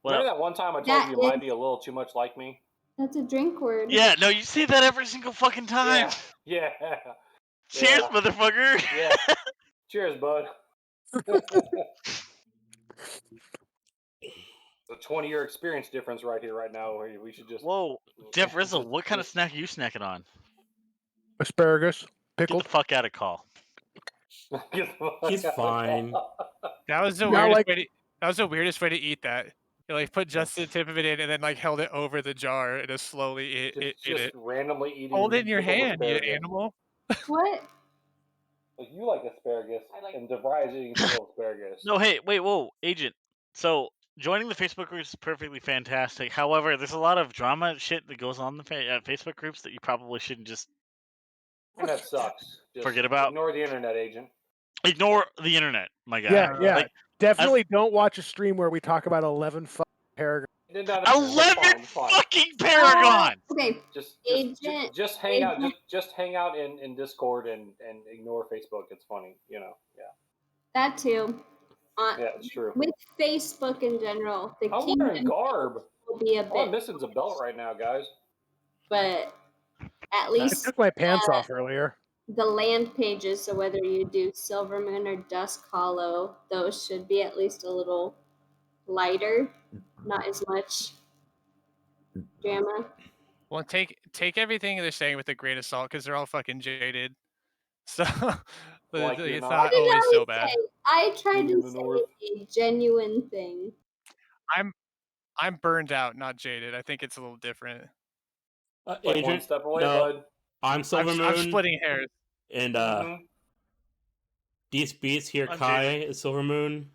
Remember that one time I told you might be a little too much like me? That's a drink word. Yeah, no, you say that every single fucking time. Yeah. Cheers, motherfucker. Yeah. Cheers, bud. A 20-year experience difference right here, right now. We should just. Whoa, Jeff Rizzle, what kind of snack are you snacking on? Asparagus, pickled. Get the fuck out of call. He's fine. That was the weirdest way to eat that. You like put just the tip of it in and then like held it over the jar and just slowly ate it. Randomly eating. Hold it in your pickled hand, you asparagus. animal. What? Like you like asparagus, and DeVry is eating pickled asparagus. No, hey, wait, whoa, Agent. So joining the Facebook groups is perfectly fantastic. However, there's a lot of drama shit that goes on in the Facebook groups that you probably shouldn't just. Internet sucks. Just forget about. Ignore the internet, Agent. Ignore the internet, my guy. Yeah. Like, Definitely don't watch a stream where we talk about 11 paragraphs Did that again. That's 11 fine. It's fine. fucking Paragons! Okay, Agent. Just hang out. Agent. Just hang out in Discord and ignore Facebook. It's funny, Yeah. That too. Yeah, it's true. With Facebook in general, the I'm Kingdom wearing garb. will be a All I'm bit, missing is a belt right now, guys. but at I least took my pants off earlier. the land pages, so whether you do Silvermoon or Dusk Hollow, those should be at least a little lighter, not as much drama. Well, take everything they're saying with a grain of salt because they're all fucking jaded. So, but Like it's you're not. What not did always I so bad. say? I tried King to of the say North. a genuine thing. I'm burned out, not jaded. I think it's a little different. Like Agent, one step away, no, bud. I'm I'm Silvermoon, splitting hairs. and Mhm. these beats here, I'm Kai jaded. is Silvermoon.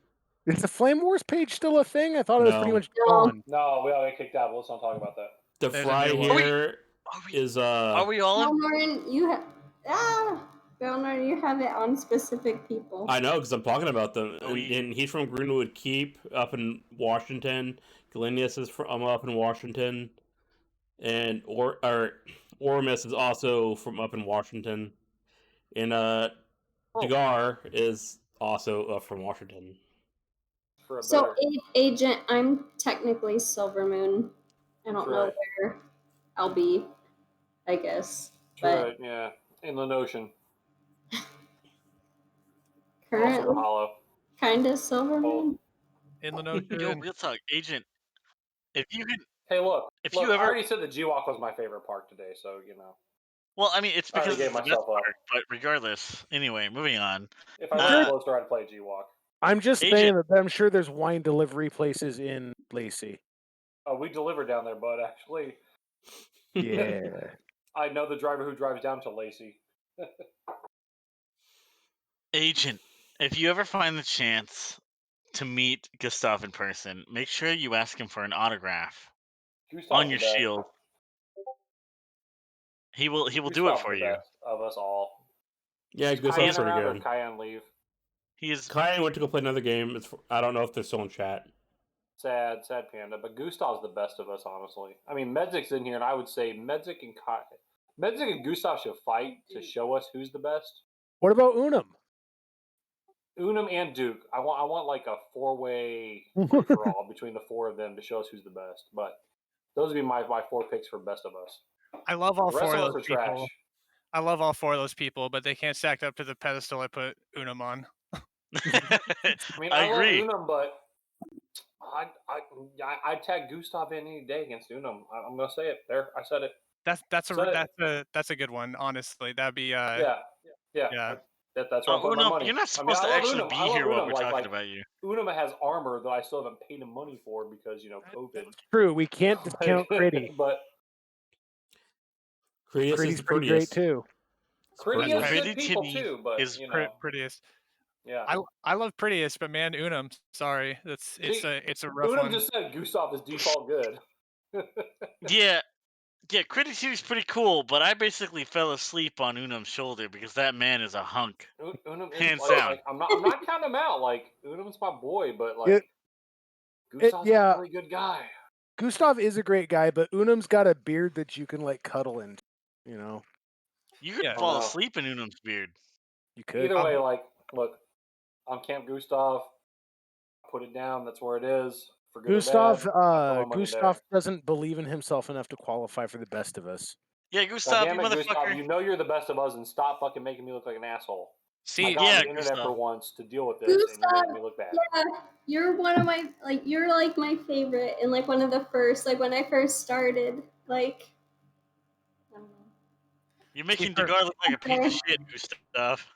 Is the Flame Wars page still a thing? I thought it was pretty No. much No. gone. No, we all get kicked out. But let's not talk about that. The There's a fry new one. here is Are we all in? Baelnorn, you have Baelnorn, you have it on specific people. I know because I'm talking about them, Are we- and he's from Greenwood Keep up in Washington. Galenius is from up in Washington, and Ormus is also from up in Washington, and Dagar is also from Washington. For a So, better. Agent, I'm technically Silvermoon. I don't know Right. where I'll be, I guess. Right, yeah. In the notion. Also Currently, hollow. kind of Silvermoon. In the Yo, notion. real talk, Agent. If you can, Hey, look. If look, you ever- I already said the G-Walk was my favorite park today, so well, I mean, it's I already because gave it's the best myself up. part. But regardless, anyway, moving on. If I lived closer, I'd play G-Walk. I'm just Agent. saying that I'm sure there's wine delivery places in Lacey. Oh, we deliver down there, bud. Actually, Yeah. I know the driver who drives down to Lacey. Agent, if you ever find the chance to meet Gustav in person, make sure you ask him for an autograph Gustav's on the your best. shield. He will do it Gustav's for the you. best of us all. Yeah, Is Gustav's Cayenne pretty around or good. Cayenne leave? He is. Kai went to go play another game. I don't know if they're still in chat. Sad panda. But Gustav's the best of us, honestly. I mean, Medzik's in here, and I would say Medzik and Gustav should fight to show us who's the best. What about Unum? Unum and Duke. I want like a 4-way free for all between the four of them to show us who's the best. But those would be my 4 picks for best of us. I love all The rest four of of us those are people. trash. I love all four of those people, but they can't stack up to the pedestal I put Unum on. I mean, I agree. love Unum, but I tag Gustav in any day against Unum. I'm gonna say it. There, I said it. That's a good one. Honestly, that'd be Yeah. That's where I put my Unum, money. you're not supposed I to love actually Unum. be I love here while Unum. we're talking about you. Unum has armor that I still haven't paid him money for because COVID. True, we can't discount Critty. But Critias Critty's is pretty great prettiest. too. Critty has Pretty good people Titty too. But is Prettiest. yeah. I love prettiest, but man, Unum. Sorry, it's a rough Unum one. just said Gustav is default good. Yeah, Critic City's pretty cool, but I basically fell asleep on Unum's shoulder because that man is a hunk. Unum is Hands like, down. like I'm not counting him out. Like Unum's my boy, but like Gustav's a really good guy. Gustav is a great guy, but Unum's got a beard that you can like cuddle into. You could Yeah. fall asleep in Unum's beard. You could. Either way, like, look, I'm Camp Gustav. Put it down. That's where it is. For good Gustav, or bad, I throw my money Gustav there. doesn't believe in himself enough to qualify for the best of us. Yeah, Gustav, you Goddammit, motherfucker. Gustav, you know you're the best of us, and stop fucking making me look like an asshole. See, I got on the internet Gustav. for once to deal with this, and you're making me look bad. Yeah, you're one of my you're like my favorite, and like one of the first. Like when I first started, like. I don't know. You're making Dagar look like a piece of shit, Gustav.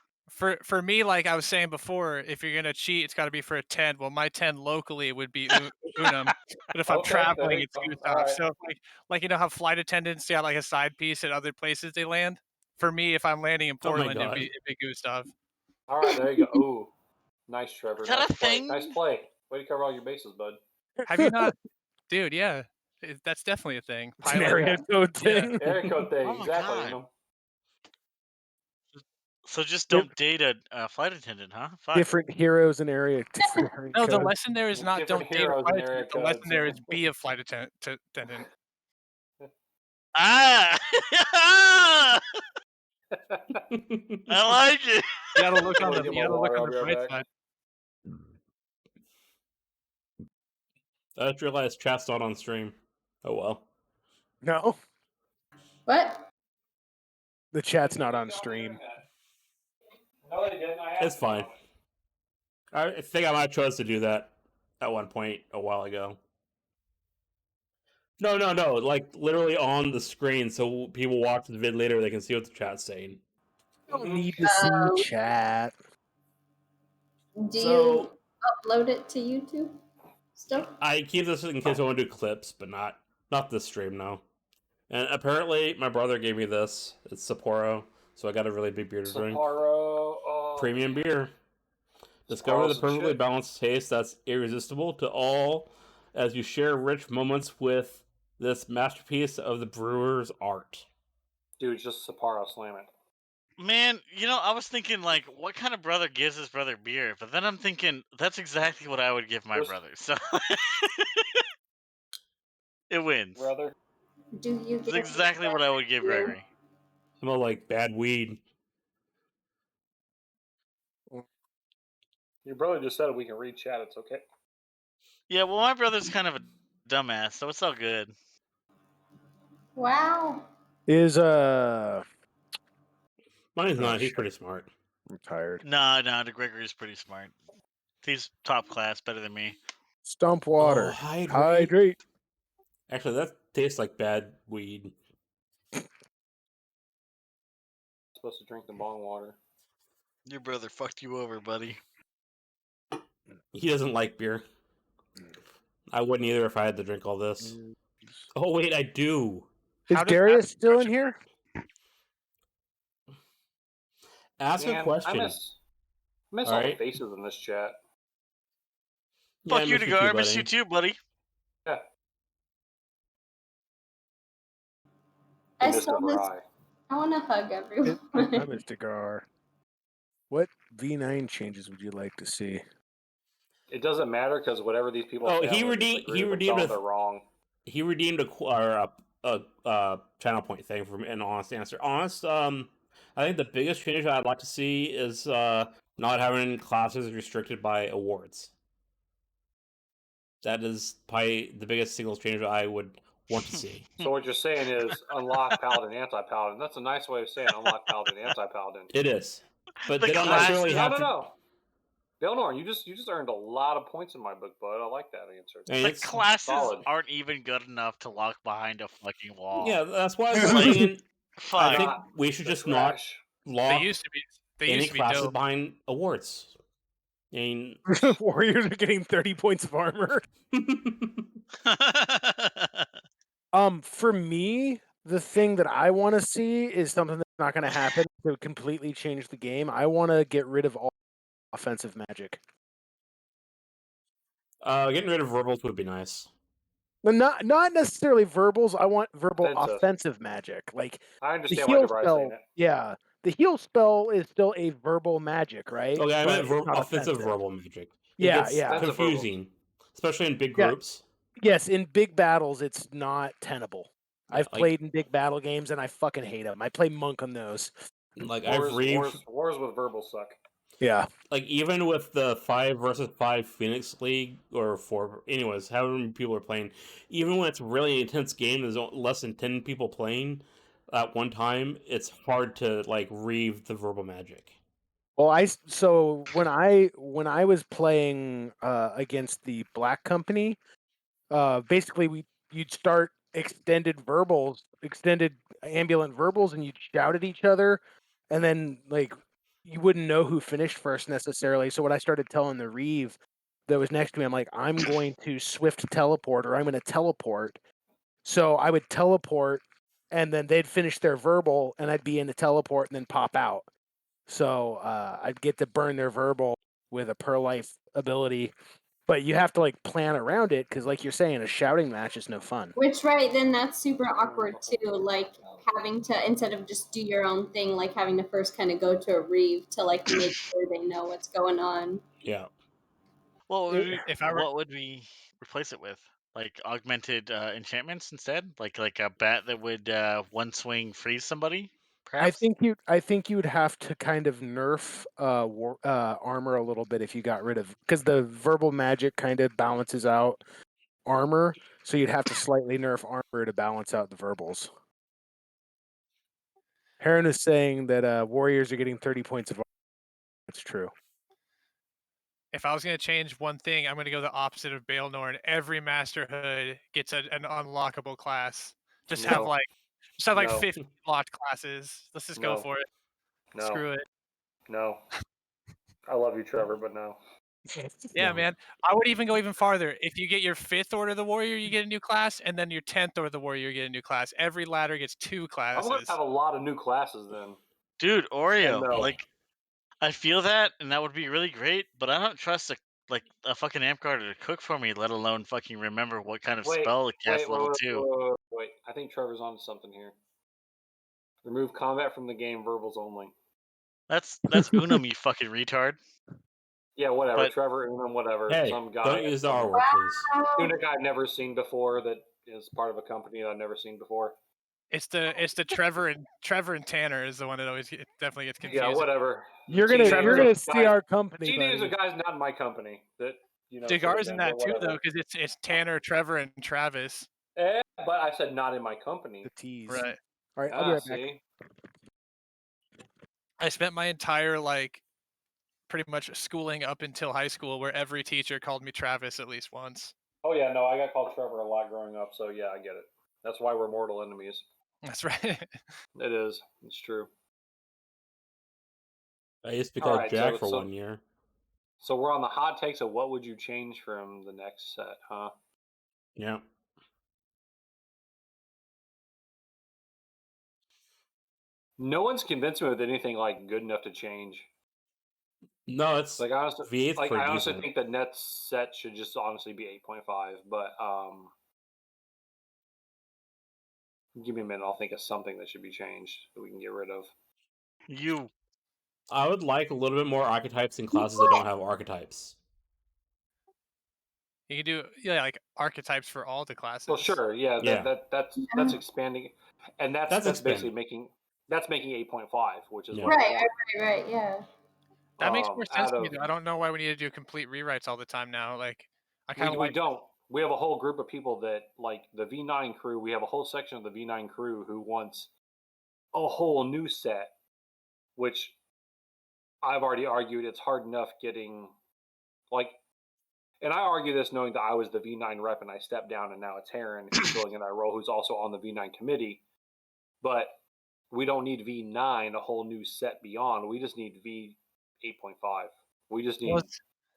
For me, like I was saying before, if you're gonna cheat, it's got to be for a 10. Well, my 10 locally would be Unum, but if I'm Okay, traveling, there you it's go. Gustav. Alright. So like how flight attendants got like a side piece at other places they land. For me, if I'm landing in Oh my Portland, it'd God. be Gustav. All right, there you go. Ooh, nice, Trevor. Is that Nice a play. thing? Nice play. Way to cover all your bases, bud. Have you not, dude? Yeah, that's definitely a thing. It's an Pilot. area code Yeah. thing. Area code thing, Oh my exactly. God. So just don't date a flight attendant, huh? Fine. Different heroes and area. Different area No, the codes. lesson there is not Different don't date a heroes flight and area attendant. The lesson codes. there is be a flight attendant. Ah! I like it. You gotta look on Wanna the get you my gotta look water, on I'll the be right bright back. side. I just realized chat's not on stream. Oh well. No, What? the chat's not on stream. No, they didn't. I It's asked fine. about it. I think I might have chose to do that at one point a while ago. No. Like literally on the screen, so people watch the vid later, they can see what the chat's saying. You don't need to see Oh. chat. Do So you upload it to YouTube still? I keep this in case I want to do clips, but not this stream now. And apparently, my brother gave me this. It's Sapporo, so I got a really big beer to drink. Sapporo. Premium beer. Discover the Sapporo's perfectly shit. balanced taste that's irresistible to all as you share rich moments with this masterpiece of the brewer's art. Dude, just Sapporo, slam it. Man, I was thinking like, what kind of brother gives his brother beer? But then I'm thinking that's exactly what I would give my brother. So it wins. Brother. Do you It's get exactly what I would give beer? Gregory. Smell like bad weed. Your brother just said we can read chat. It's okay. Yeah, well, my brother's kind of a dumbass, so it's all good. Wow. Is Mine's Oh, not. He's shit. pretty smart. I'm tired. No, the Gregory's pretty smart. He's top class, better than me. Stump water. Oh, hydrate. Hydrate. Actually, that tastes like bad weed. Supposed to drink the bong water. Your brother fucked you over, buddy. He doesn't like beer. I wouldn't either if I had to drink all this. Oh wait, I do. Is How does Darius still in question here? Ask a Man, question. I miss all Alright. the faces in this chat. Yeah, I Fuck you, miss you Degar. too, I miss buddy. you too, buddy. Yeah. I You missed saw over this. high. I want to hug everyone. I'm a cigar. What V9 changes would you like to see? It doesn't matter because whatever these people Oh, say, he I'm gonna redeemed. disagree He with redeemed until a. they're wrong. He redeemed a channel point thing from an honest answer. Honest. I think the biggest change I'd like to see is not having classes restricted by awards. That is probably the biggest single change I would want to see. So what you're saying is unlock paladin, anti-paladin. That's a nice way of saying unlock paladin, anti-paladin. It is, but The they don't class- necessarily have to. No. Baelnorn, you just earned a lot of points in my book, bud. I like that answer. And The it's classes solid. aren't even good enough to lock behind a fucking wall. yeah, that's why I'm saying. I Fine. think we should just not Trash. lock They used to be. They any used to be classes dope. behind awards. I mean, Warriors are getting 30 points of armor. For me, the thing that I want to see is something that's not going to happen to completely change the game. I want to get rid of all offensive magic. getting rid of verbals would be nice. But not necessarily verbals. I want verbal Offensive. offensive magic. Like I the understand why heal Devar's saying spell. it. Yeah, the heal spell is still a verbal magic, right? Okay, I But meant it's not offensive verbal magic. It Yeah, gets yeah. Offensive confusing, especially in big Yeah. groups. Yes, in big battles, it's not tenable. Yeah, I've like- played in big battle games and I fucking hate them. I play monk on those. Like Wars, I've read, wars with verbal suck. Yeah. like even with the 5 versus 5 Phoenix League or 4, anyways, however many people are playing, even when it's a really intense game, there's less than 10 people playing at one time. It's hard to like read the verbal magic. Well, so when I was playing against the Black Company, basically you'd start extended ambulant verbals, and you'd shout at each other, and then like you wouldn't know who finished first necessarily. So what I started telling the Reeve that was next to me, I'm like, I'm going to swift teleport, or I'm going to teleport. So I would teleport, and then they'd finish their verbal, and I'd be in the teleport, and then pop out. So I'd get to burn their verbal with a per life ability. But you have to like plan around it because, like you're saying, a shouting match is no fun. Which, right, then that's super awkward too. Like, having to, instead of just do your own thing, like having to first kind of go to a reeve to like make sure they know what's going on. Yeah. Well, If I were what would we replace it with? Like augmented enchantments instead? Like a bat that would one swing freeze somebody? I Perhaps. think you'd have to kind of nerf armor a little bit if you got rid of, because the verbal magic kind of balances out armor, so you'd have to slightly nerf armor to balance out the verbals. Heron is saying that warriors are getting 30 points of armor. That's true. If I was going to change one thing, I'm going to go the opposite of Baelnorn. Every Masterhood gets an unlockable class. Just have No. like No. 50 locked classes. Let's just go No. for it. No. Screw it. No. I love you, Trevor, but no. Yeah, No. man. I would even go even farther. If you get your 5th Order of the Warrior, you get a new class, and then your 10th Order of the Warrior, you get a new class. Every ladder gets 2 I'm classes. going to have a lot of new classes then. Dude, Oreo, no. like I feel that, and that would be really great, but I don't trust a fucking amp guard to cook for me, let alone fucking remember what kind of spell to cast level 2. Wait. I think Trevor's on to something here. Remove combat from the game, verbals only. That's Unum, you fucking retard. Yeah, whatever. But Trevor, Unum, whatever. Hey, Some guy. don't use the R some word, please. Tunic I've never seen before that is part of a company that I've never seen before. It's the Trevor and Tanner is the one that always definitely gets confused. Yeah, whatever. You're gonna see our company, See, names buddy. of guys not in my company that Degar's in that too, whatever. though, because it's Tanner, Trevor, and Travis. But I said not in my company. The tease. Right. All right, I'll be right back. See? I spent my entire pretty much schooling up until high school where every teacher called me Travis at least once. Oh yeah, no, I got called Trevor a lot growing up, so yeah, I get it. That's why we're mortal enemies. That's right. It is. It's true. I used to be called Alright, Jack so- for so- 1 year. So we're on the hot takes of what would you change from the next set, huh? Yeah. No one's convinced me with anything good enough to change. No, it's Like I honestly, V8's pretty I honestly decent. think the next set should just honestly be 8.5. But give me a minute. I'll think of something that should be changed that we can get rid of. you I would like a little bit more archetypes in classes that don't have archetypes. You can do like archetypes for all the classes. Well, sure, yeah, Yeah. that's expanding, and that's basically expanding. making 8.5, which is Yeah. what I Right, want. right, yeah. That makes more sense out to me. of- Though. I don't know why we need to do complete rewrites all the time now. Like, I kind of We like. don't. We have a whole group of people that like the V9 crew. We have a whole section of the V9 crew who wants a whole new set, which I've already argued it's hard enough getting and I argue this knowing that I was the V9 rep and I stepped down and now it's Heron who's filling in that role, who's also on the V9 committee. But we don't need V9 a whole new set beyond. We just need V8.5. We just need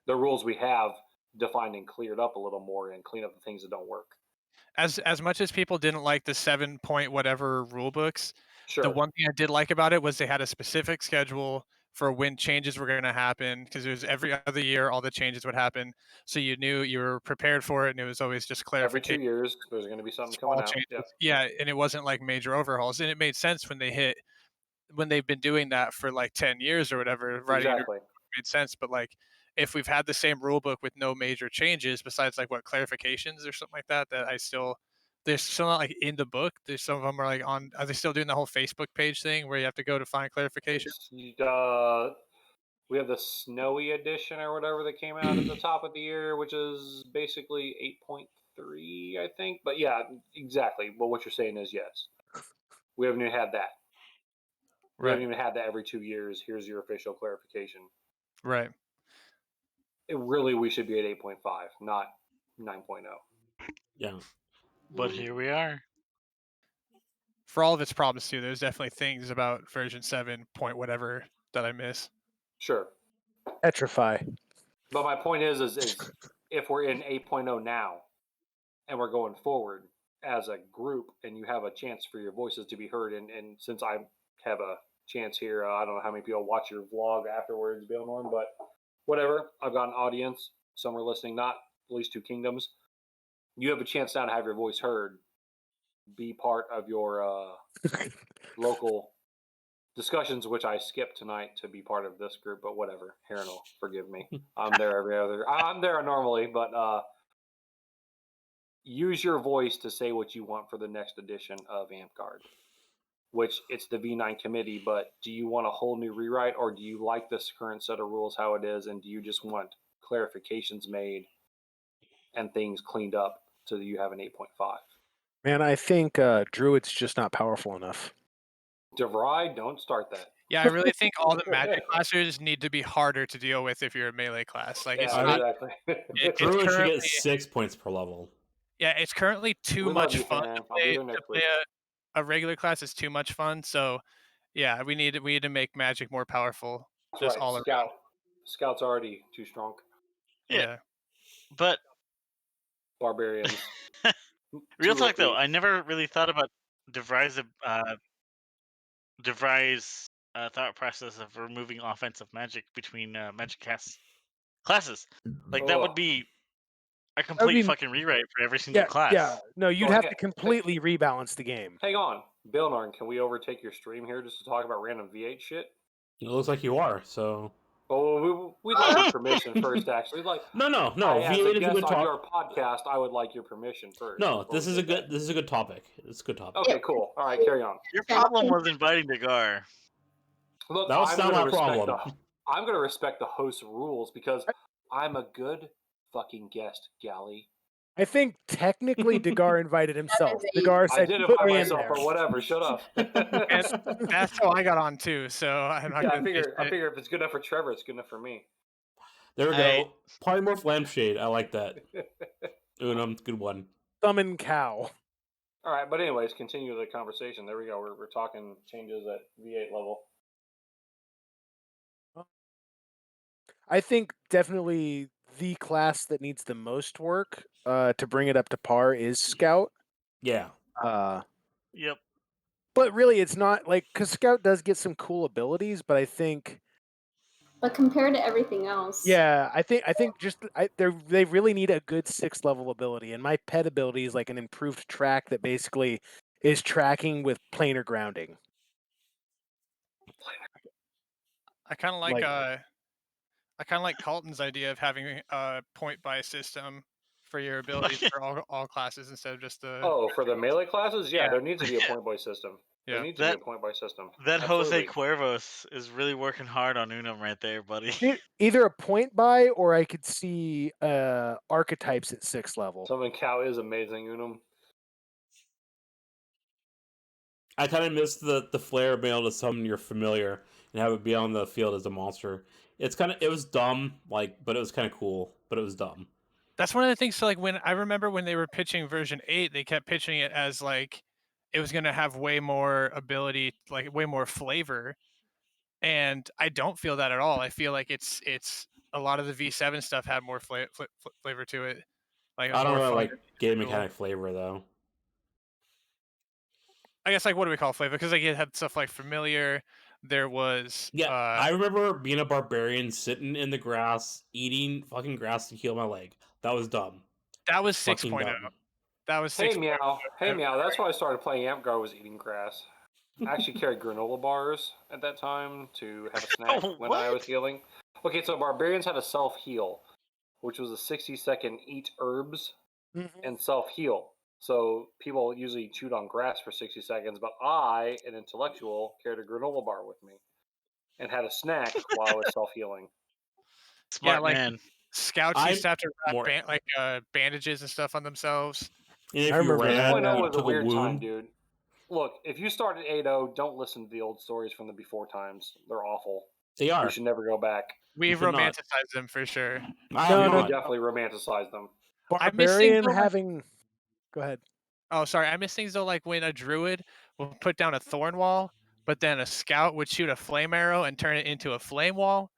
the rules we have defined and cleared up a little more and clean up the things that don't work. As much as people didn't like the 7 point whatever rule books, Sure. the one thing I did like about it was they had a specific schedule for when changes were going to happen, because it was every other year all the changes would happen, so you knew you were prepared for it, and it was always just Every clarification. 2 years, there's going to be something Small coming out. changes. Yeah, and it wasn't like major overhauls, and it made sense when they've been doing that for like 10 years or whatever. Writing Exactly. made sense, but like if we've had the same rule book with no major changes besides like what clarifications or something like that they're still not like in the book. There's some of them are like are they still doing the whole Facebook page thing where you have to go to find clarification? We have the snowy edition or whatever that came out at the top of the year, which is basically 8.3, I think. But yeah, exactly. But what you're saying is yes. We haven't even had that. We haven't even had that every 2 years. Here's your official clarification. Right. We should be at 8.5, not 9.0. Yeah. But here we are. For all of its problems too, there's definitely things about version 7 point whatever that I miss. Sure. Petrify. But my point is if we're in 8.0 now and we're going forward as a group and you have a chance for your voices to be heard, and since I have a chance here, I don't know how many people watch your vlog afterwards, Baelnorn, but whatever. I've got an audience. Some are listening, not at least 2 Kingdoms. You have a chance now to have your voice heard. be part of your local discussions, which I skipped tonight to be part of this group, but whatever. Heron will forgive me. I'm there I'm there normally, but use your voice to say what you want for the next edition of Amtgard. Which it's the V9 committee, but do you want a whole new rewrite, or do you like this current set of rules how it is, and do you just want clarifications made and things cleaned up so that you have an 8.5? Man, I think Druid's just not powerful enough. DeVry, don't start that. Yeah, I really think all the magic classes need to be harder to deal with if you're a melee class. Like it's Yeah, not. exactly. It's Druid should currently get 6 points per level. yeah, it's currently too We love much you, fun Heron. to I'll be play there next play week. a regular class is too much fun. So yeah, we need to make magic more powerful. That's Just right. all around. Scout's already too strong. Yeah. But Barbarians. real too talk though, OP. I never really thought about DeVry's thought process of removing offensive magic between magic classes. Like that would Oh. be a That would complete be fucking rewrite for every single class. Yeah. No, you'd Oh, have hey, to completely rebalance the game. Hang on. Baelnorn, can we overtake your stream here just to talk about random V8 shit? It looks like you are, so. Oh, we'd like your permission first, actually. Like, No. as V8 a is a guest good on talk. your podcast, I would like your permission first. No, before this we is a did good. that. This is a good topic. It's a good topic. Okay, cool. All right, carry on. Your problem was inviting Degar. Look, That was I'm not gonna my respect problem. I'm gonna respect the host's rules because I'm a good fucking guest, Galley. I think technically Degar invited himself. Degar I said, did "Put invite me in myself, there." but whatever. Shut up. And that's how I got on too. So I'm not Yeah, gonna I say figure shit. if it's good enough for Trevor, it's good enough for me. There we go. Polymorph Lampshade. I like that. Unum, good one. Summon cow. All right, but anyways, continue the conversation. There we go. We're talking changes at V8 level. I think definitely the class that needs the most work to bring it up to par is Scout. Yeah. Yep. But really, it's not like because Scout does get some cool abilities, but I think. But compared to everything else, Yeah, I think just they really need a good 6th level ability, and my pet ability is like an improved track that basically is tracking with planar grounding. I kind of like Colton's idea of having a point buy system for your abilities for all classes instead of just the. Oh, for the melee classes, yeah, Yeah. there needs to be a point buy system. Yeah. There needs to be a point buy system. That Absolutely. Jose Cuervos is really working hard on Unum right there, buddy. Either a point buy or I could see archetypes at 6th level. Summon cow is amazing, Unum. I kind of miss the flair of being able to summon your familiar and have it be on the field as a monster. It was dumb, but it was kind of cool, but it was dumb. That's one of the things. So, like, when I remember when they were pitching version 8, they kept pitching it as like it was going to have way more ability, like way more flavor. And I don't feel that at all. I feel like it's a lot of the V7 stuff had more flavor to it. Like I don't more really fun like game individual. mechanic flavor though. I guess, like, what do we call flavor? Because like it had stuff like familiar. There was I remember being a barbarian sitting in the grass eating fucking grass to heal my leg. That was dumb. That was Fucking 6.0. dumb. That was Hey 6.0. meow. Hey meow. That's why I started playing Amtgard, was eating grass. I actually carried granola bars at that time to have a snack when I was healing. Okay, so barbarians had a self heal, which was a 60-second eat herbs and self heal. So people usually chewed on grass for 60 seconds, but I, an intellectual, carried a granola bar with me and had a snack while I was self healing. Smart like, man. Scouts used to have to wrap bandages and stuff on themselves. And if I remember you ran, 6.0 you was a took weird time, wound. dude. Look, if you start at 8.0, don't listen to the old stories from the before times. They're awful. They are. You should never go back. We should not. romanticize them for sure. We definitely romanticize them. I miss things Barbarian though, like- having. Go ahead. Oh, sorry. I miss things though, like when a druid will put down a thorn wall, but then a scout would shoot a flame arrow and turn it into a flame wall,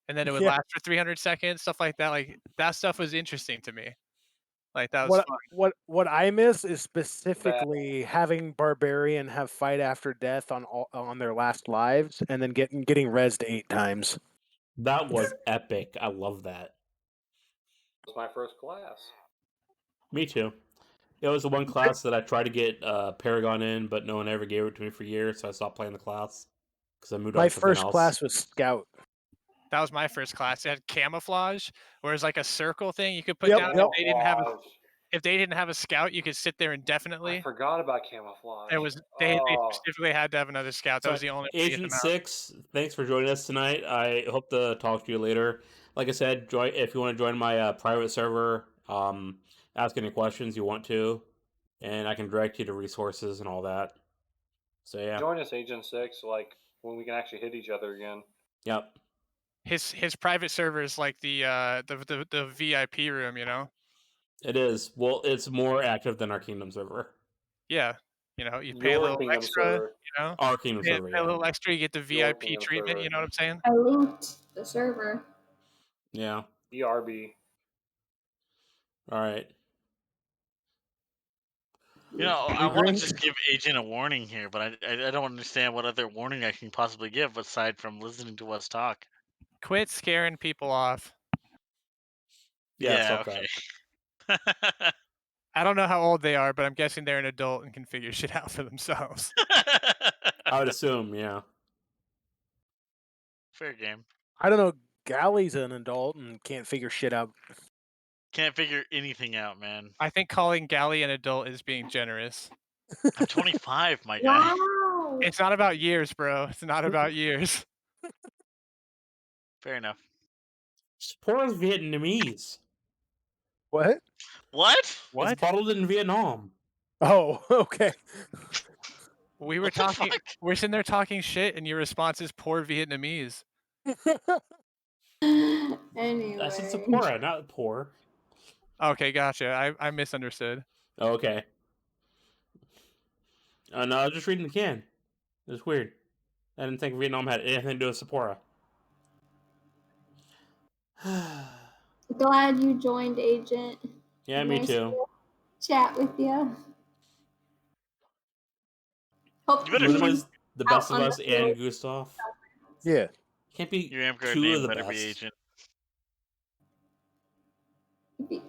and then it would Yeah. last for 300 seconds. Stuff like that. Like that stuff was interesting to me. Like that was fun. What I miss is specifically having barbarian have fight after death on their last lives and then getting rezzed 8 times. That was epic. I love that. It was my first class. Me too. It was the one class that I tried to get Paragon in, but no one ever gave it to me for years, so I stopped playing the class because I moved on My to something first else. class was Scout. That was my first class. It had camouflage, where it's like a circle thing you could put Yep, down. yep. If they didn't have a scout, you could sit there I indefinitely. forgot about camouflage. They Oh. specifically had to have another scout. That So, was the only way to get Agent them out. 6, thanks for joining us tonight. I hope to talk to you later. Like I said, join if you want to join my private server. Ask any questions you want to, and I can direct you to resources and all that. So yeah, Join us, Agent 6, like when we can actually hit each other again. yep, His private server is like the VIP room, you know. it is. Well, it's more active than our Kingdom server. Yeah, you know, you pay a Your little Kingdom extra, server. you know. Our Kingdom Pay server, a yeah, little extra, you get the Your VIP Kingdom treatment. server. You know what I'm saying? I linked the server. yeah. ERB. All right. You know, I You want to drink? just give Agent a warning here, but I don't understand what other warning I can possibly give aside from listening to us talk. Quit scaring people off. Yeah, Yeah, stop okay. that. I don't know how old they are, but I'm guessing they're an adult and can figure shit out for themselves. I would assume, yeah. Fair game. I don't know. Galley's an adult and can't figure shit out. Can't figure anything out, man. I think calling Galley an adult is being generous. I'm 25, my guy. Wow. It's not about years, bro. It's not about years. Fair enough. Sapporo's Vietnamese. What? What? What? It's bottled in Vietnam. Oh, okay. We were What the talking. fuck? We're sitting there talking shit, and your response is poor Vietnamese. Anyway. I said Sapporo, not poor. Okay, gotcha. I misunderstood. Oh, okay. No, I was just reading the can. It was weird. I didn't think Vietnam had anything to do with Sapporo. Glad you joined, Agent. Yeah, me Nice too. to chat with you. Hope You to better see Luna fuck. you is the out best of on the us and field. Gustav. Yeah. Can't be Your Amp card two of name the better be best. Agent.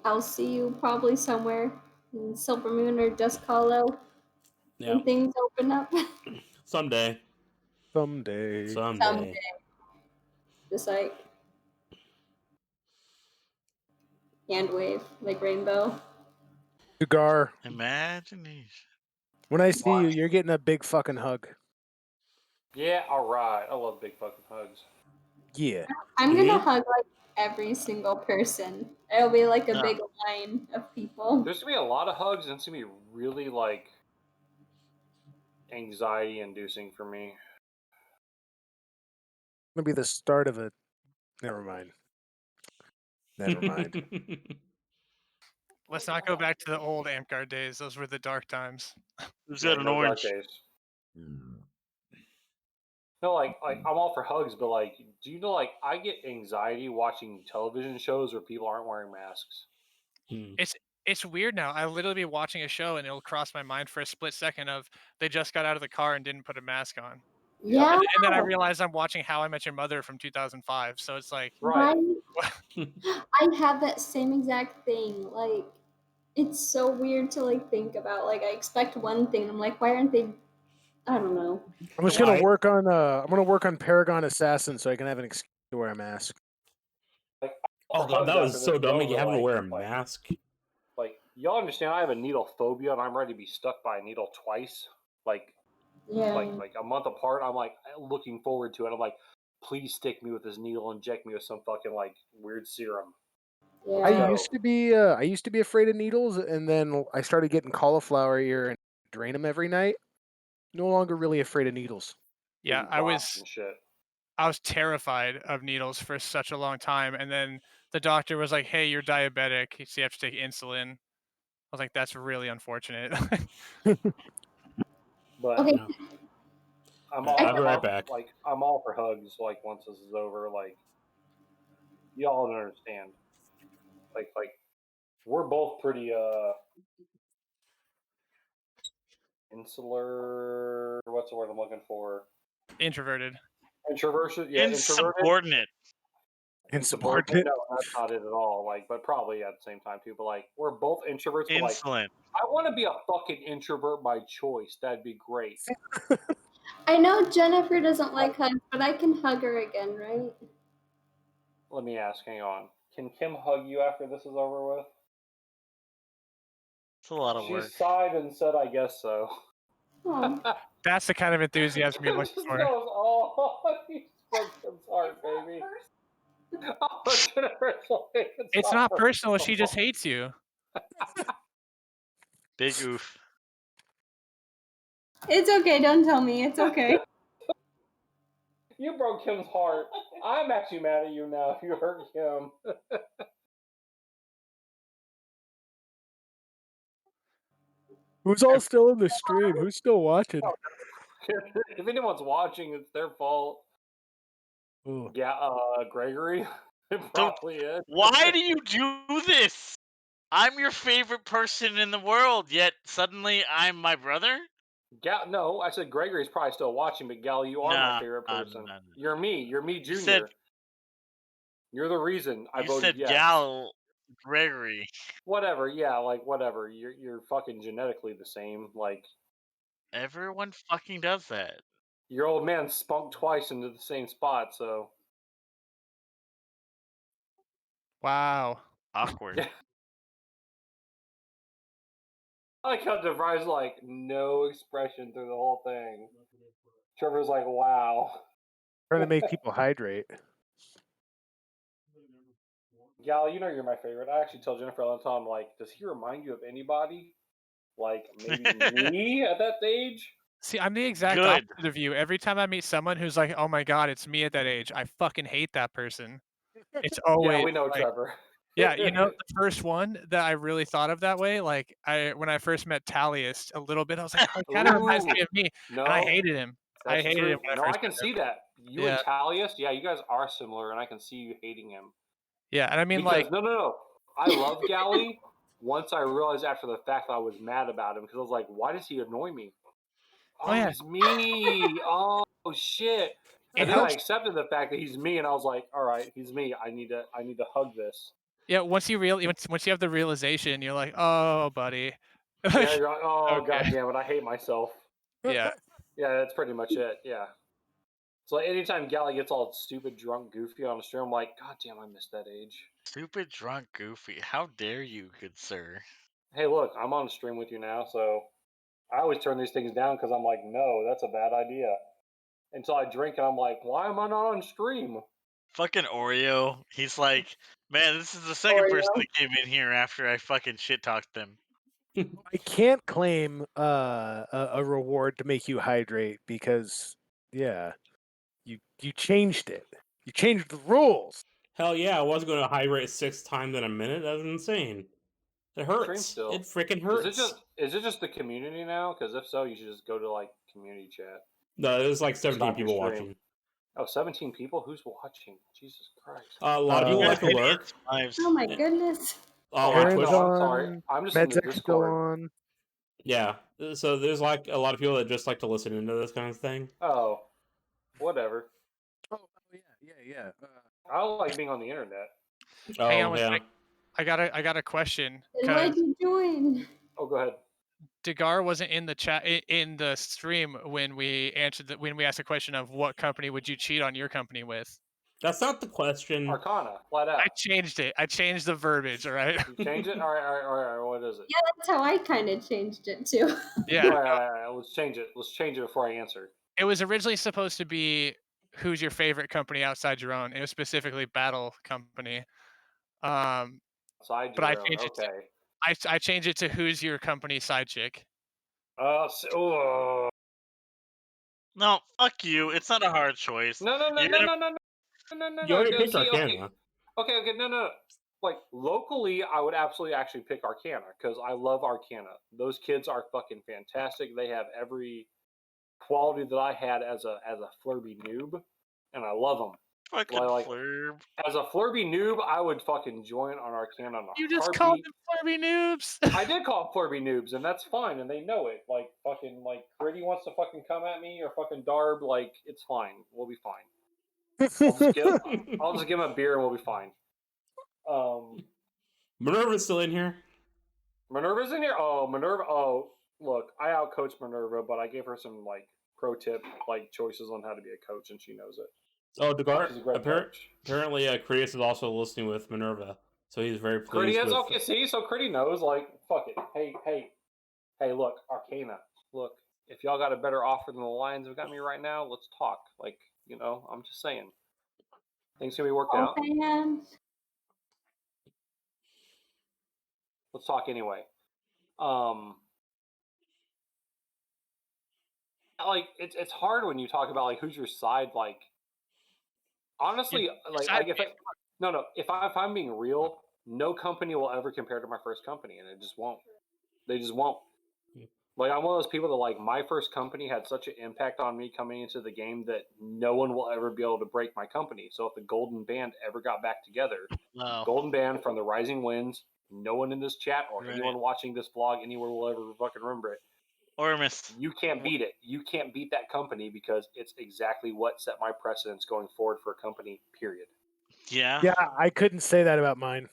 I'll see you probably somewhere in Silver Moon or Dusk Hollow Yeah. when things open up. Someday. Someday. Someday. Just like hand wave, like rainbow. Cigar. Imagination. When I see you, you're getting a big fucking hug. Yeah, alright. I love big fucking hugs. Yeah. I'm gonna Yeah. hug like every single person. It'll be like a No. big line of people. There's gonna be a lot of hugs, and it's gonna be really, like, anxiety inducing for me. Gonna be the start of a. Never mind. Never mind. Let's not go back to the old Amp Guard days. Those were the dark times. Who's Yeah, got an no dark orange? days. No, like I'm all for hugs, but like, do you know, like, I get anxiety watching television shows where people aren't wearing masks. It's weird now. I'll literally be watching a show and it'll cross my mind for a split second of they just got out of the car and didn't put a mask on. Yeah. And then I realize I'm watching How I Met Your Mother from 2005. So it's like, Right. I have that same exact thing. Like, it's so weird to like think about. Like, I expect one thing. I'm like, why aren't they? I don't know. I'm just gonna work on. I'm gonna work on Paragon Assassin so I can have an excuse to wear a mask. Oh god, that was so dumb. You having to wear a mask. Like, y'all understand? I have a needle phobia, and I'm ready to be stuck by a needle twice. Like, Yeah. like a month apart. I'm like looking forward to it. I'm like, please stick me with this needle, inject me with some fucking like weird serum. I used to be. I used to be afraid of needles, and then I started getting cauliflower ear and drain them every night. No longer really afraid of needles. yeah, I was terrified of needles for such a long time, and then the doctor was like, "Hey, you're diabetic, so you have to take insulin." I was like, "That's really unfortunate." But Okay. I'm all. I'll be right back. Like, I'm all for hugs. Like, once this is over, like, y'all don't understand. Like we're both pretty insular. What's the word I'm looking for? Introverted. Introversion. Yeah, introverted. Insubordinate. Insubordinate. No, that's not it at all. Like, but probably at the same time too. But like, we're both introverts. But like, Insolent. I want to be a fucking introvert by choice. That'd be great. I know Jennifer doesn't like hugs, but I can hug her again, right? Let me ask. Hang on. Can Kim hug you after this is over with? It's a lot of She work. sighed and said, "I guess so." Oh. That's the kind of enthusiasm you're Kim looking just for. goes, "Oh, you broke Kim's heart, baby." Oh, Jennifer's like, It's not personal. She just hates you. Big oof. It's okay, don't tell me. It's okay. You broke Kim's heart. I'm actually mad at you now if you hurt Kim. Who's all still in the stream? Who's still watching? If anyone's watching, it's their fault. Ooh. Yeah, Gregory. It probably is. Why do you do this? I'm your favorite person in the world, yet suddenly I'm my brother? No, I said Gregory's probably still watching, but Gal, you are my favorite person. Nah. You're me. You're me, You Junior. said You're the reason I you voted said yes. Gal Gregory. Whatever. Yeah, like whatever. You're fucking genetically the same. Like Everyone fucking does that. your old man spunked twice into the same spot, so Wow. Awkward. I like how DeVry's like no expression through the whole thing. Trevor's like, wow. Trying to make people hydrate. Gal, you know you're my favorite. I actually tell Jennifer all the time, like, does he remind you of anybody? Like maybe me at that age? See, I'm the exact Good. opposite of you. Every time I meet someone who's like, "Oh my god, it's me at that age," I fucking hate that person. It's always Yeah, we know like, Trevor. yeah, you know, the first one that I really thought of that way, like when I first met Talius a little bit, I was like, "Oh, he kind of reminds me of me," and I No, hated him. I that's hated true. him when No, I I first can met see him. that. You Yeah. and Talius, yeah, you guys are similar, and I can see you hating him. Yeah, and I mean, Because like, no. I love Gally. Once I realized after the fact that I was mad about him because I was like, why does he annoy me? Oh, yeah. he's me. Oh shit. It And then I helps. accepted the fact that he's me, and I was like, all right, he's me. I need to hug this. Yeah, once you have the realization, you're like, "Oh, buddy." Yeah, you're like, oh Okay. god damn it, I hate myself. Yeah. Yeah, that's pretty much it. Yeah. So anytime Gally gets all stupid, drunk, goofy on the stream, I'm like, god damn, I missed that age. Stupid, drunk, goofy. How dare you, good sir? Hey, look, I'm on the stream with you now, so I always turn these things down because I'm like, no, that's a bad idea. Until I drink and I'm like, why am I not on stream? Fucking Oreo. He's like, man, this is the second person Oreo. that came in here after I fucking shit talked them. I can't claim a reward to make you hydrate because, yeah, you changed it. You changed the rules. Hell yeah, I was going to hydrate 6 times in a minute. That's insane. It Stream hurts. still. It freaking hurts. Is it just the community now? Because if so, you should just go to like community chat. No, there's like 17 Stop your people stream. watching. Oh, 17 people? Who's watching? Jesus Christ. A lot of people guys like to lurk. Oh my goodness. Oh, my I Twitch. know. I'm sorry. on, I'm just in the Medzek's still Discord. on. Yeah, so there's like a lot of people that just like to listen into this kind of thing. Oh, whatever. Oh yeah. I like being on the internet. Hang on Oh one yeah. sec. I got a question. Then what are 'Cause you doing? Oh, go ahead. Degar wasn't in the chat in the stream when we when we asked the question of what company would you cheat on your company with. That's not the question. Arcana, flat out. I changed it. I changed the verbiage. All right. You change it? All right. What is it? Yeah, that's how I kind of changed it too. Yeah. All right. Let's change it. Let's change it before I answer. It was originally supposed to be who's your favorite company outside your own. It was specifically Battle Company. Outside But I your own. changed it to Okay. I changed it to who's your company side chick. Oh. No, fuck you. It's not a hard choice. No. You're gonna You already picked See, Arcana. Okay. No. Like locally, I would absolutely actually pick Arcana because I love Arcana. Those kids are fucking fantastic. They have every quality that I had as a flirby noob, and I love them. fucking Like flurb. as a flirby noob, I would fucking join on Arcana on a You just heartbeat. called them Furby noobs. I did call them flirby noobs, and that's fine, and they know it. Like fucking like Gritty wants to fucking come at me or fucking Darb, like it's fine. We'll be fine. I'll just give him a beer and we'll be fine. Minerva's still in here. Minerva's in here. Oh, Minerva. Oh, look, I outcoached Minerva, but I gave her some like pro tip like choices on how to be a coach, and she knows it. Oh, Degart. She's a great coach. Apparently, Critias is also listening with Minerva, so he's very pleased. Critias, okay, see, so Critty knows. Like, fuck it. Hey, look, Arcana. Look, if y'all got a better offer than the Lions have got me right now, let's talk. Like, you know, I'm just saying, things can be worked out. Let's talk anyway. Like it's hard when you talk about like who's your side. Like honestly, if I'm being real, no company will ever compare to my first company, and it just won't. They just won't. Like I'm one of those people that like my first company had such an impact on me coming into the game that no one will ever be able to break my company. So if the Golden Band ever got back together, Golden Band from the Rising Winds, no one in this chat or anyone watching this vlog anywhere will ever fucking remember it. Ormus. You can't beat it. You can't beat that company because it's exactly what set my precedence going forward for a company, period. Yeah. Yeah, I couldn't say that about mine.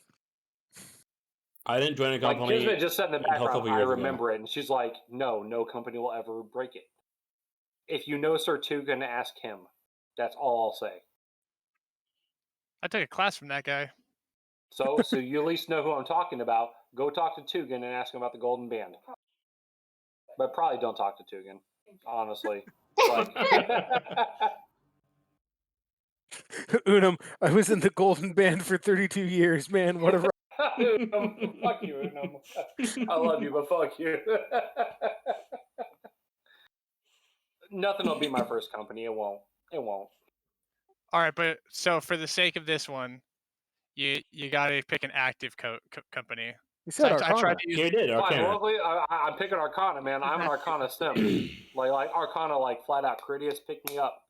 I didn't join a company. Like Kismet just said in the background, I remember ago. it, and she's like, no company will ever break it. If you know Sir Tugan, ask him. That's all I'll say. I took a class from that guy. So you at least know who I'm talking about. Go talk to Tugan and ask him about the Golden Band. But probably don't talk to Tugan, honestly. Like, Unum, I was in the Golden Band for 32 years, man. What a Unum, fuck you, Unum. I love you, but fuck you. Nothing will be my first company. It won't. All right, but so for the sake of this one, you got to pick an active company. You said Arcana. I tried to use. You did Arcana. Luckily, I'm picking Arcana, man. I'm an Arcana simp. like Arcana, like flat out. Critias picked me up.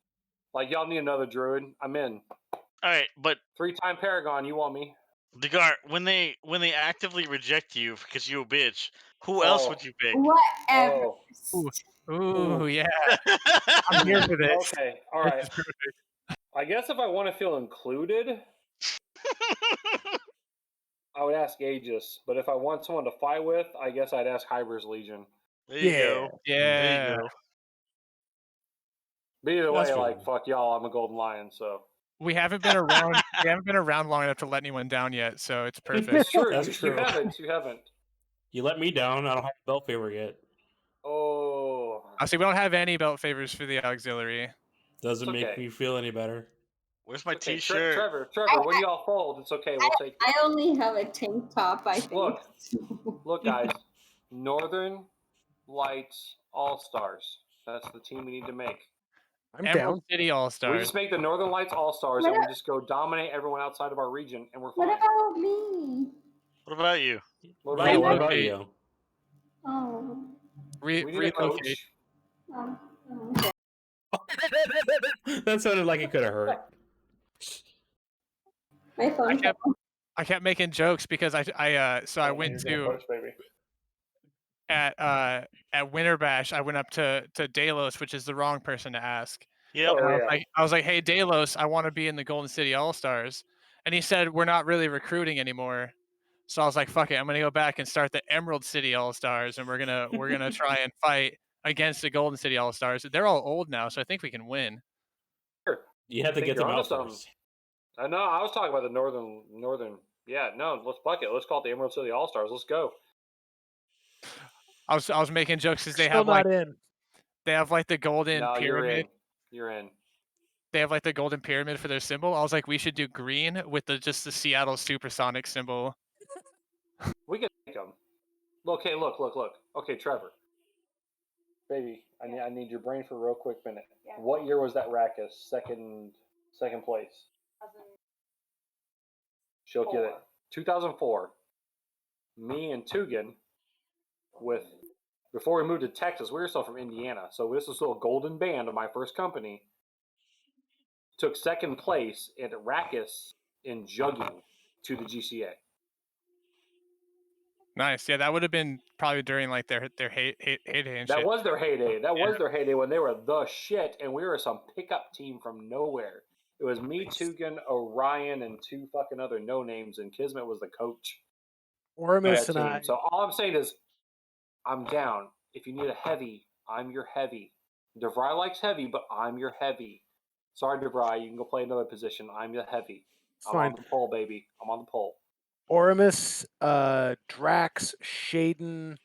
Like y'all need another druid. I'm in. All right, but 3-time Paragon. You want me? Degart, when they actively reject you because you a bitch, who else would you pick? Whatever. Ooh, yeah. I'm here for this. Okay, all right. I guess if I want to feel included, I would ask Aegis. But if I want someone to fight with, I guess I'd ask Hyber's Legion. There you go. Yeah. There you go. But either way, like fuck y'all, I'm a Golden Lion, so. We haven't been around. We haven't been around long enough to let anyone down yet, so it's perfect. It's true. That's true. You haven't. You let me down. I don't have a belt favor yet. Oh. I see. We don't have any belt favors for the auxiliary. Doesn't make me feel any better. Where's my T-shirt? Trevor, when y'all fold, it's okay. We'll take it. I only have a tank top, I think. Look, guys. Northern Lights All-Stars. That's the team we need to make. I'm Emerald down. City All-Stars. We just make the Northern Lights All-Stars, and we just go dominate everyone outside of our region, and we're fine. What about me? What about you? What about you? Oh. We need a coach. Okay. That sounded like it could have hurt. My phone. I kept making jokes because I went to at Winter Bash. I went up to Delos, which is the wrong person to ask. Yeah. I was like, hey Delos, I want to be in the Golden City All Stars, and he said we're not really recruiting anymore. So I was like, fuck it, I'm gonna go back and start the Emerald City All Stars, and we're gonna try and fight against the Golden City All Stars. They're all old now, so I think we can win. Sure. You have to get them out first. I know. I was talking about the northern. Yeah, no. Let's buck it. Let's call it the Emerald City All Stars. Let's go. I was making jokes because they Still have not in. They have like the golden pyramid. You're in. They have like the golden pyramid for their symbol. I was like, we should do green with just the Seattle Supersonic symbol. We can make them. Okay, look. Okay, Trevor. Baby, I need your brain for a real quick minute. Yeah. What year was that Rackus? Second place. She'll get it. 2004. Me and Tugan, before we moved to Texas, we were still from Indiana. So this was still a Golden Band of my first company. Took second place at Rackus in jugging to the GCA. Nice. Yeah, that would have been probably during like their heyday and that shit. Was their heyday. That was their heyday when they were the shit, and we were some pickup team from nowhere. It was me, Tugan, Orion, and two fucking other no names, and Kismet was the coach of Ormus that and team. I. So all I'm saying is, I'm down. If you need a heavy, I'm your heavy. DeVry likes heavy, but I'm your heavy. Sorry, DeVry, you can go play another position. I'm the heavy. It's I'm fine. on the pole, baby. I'm on the pole. Oramus, Drax, Shaden,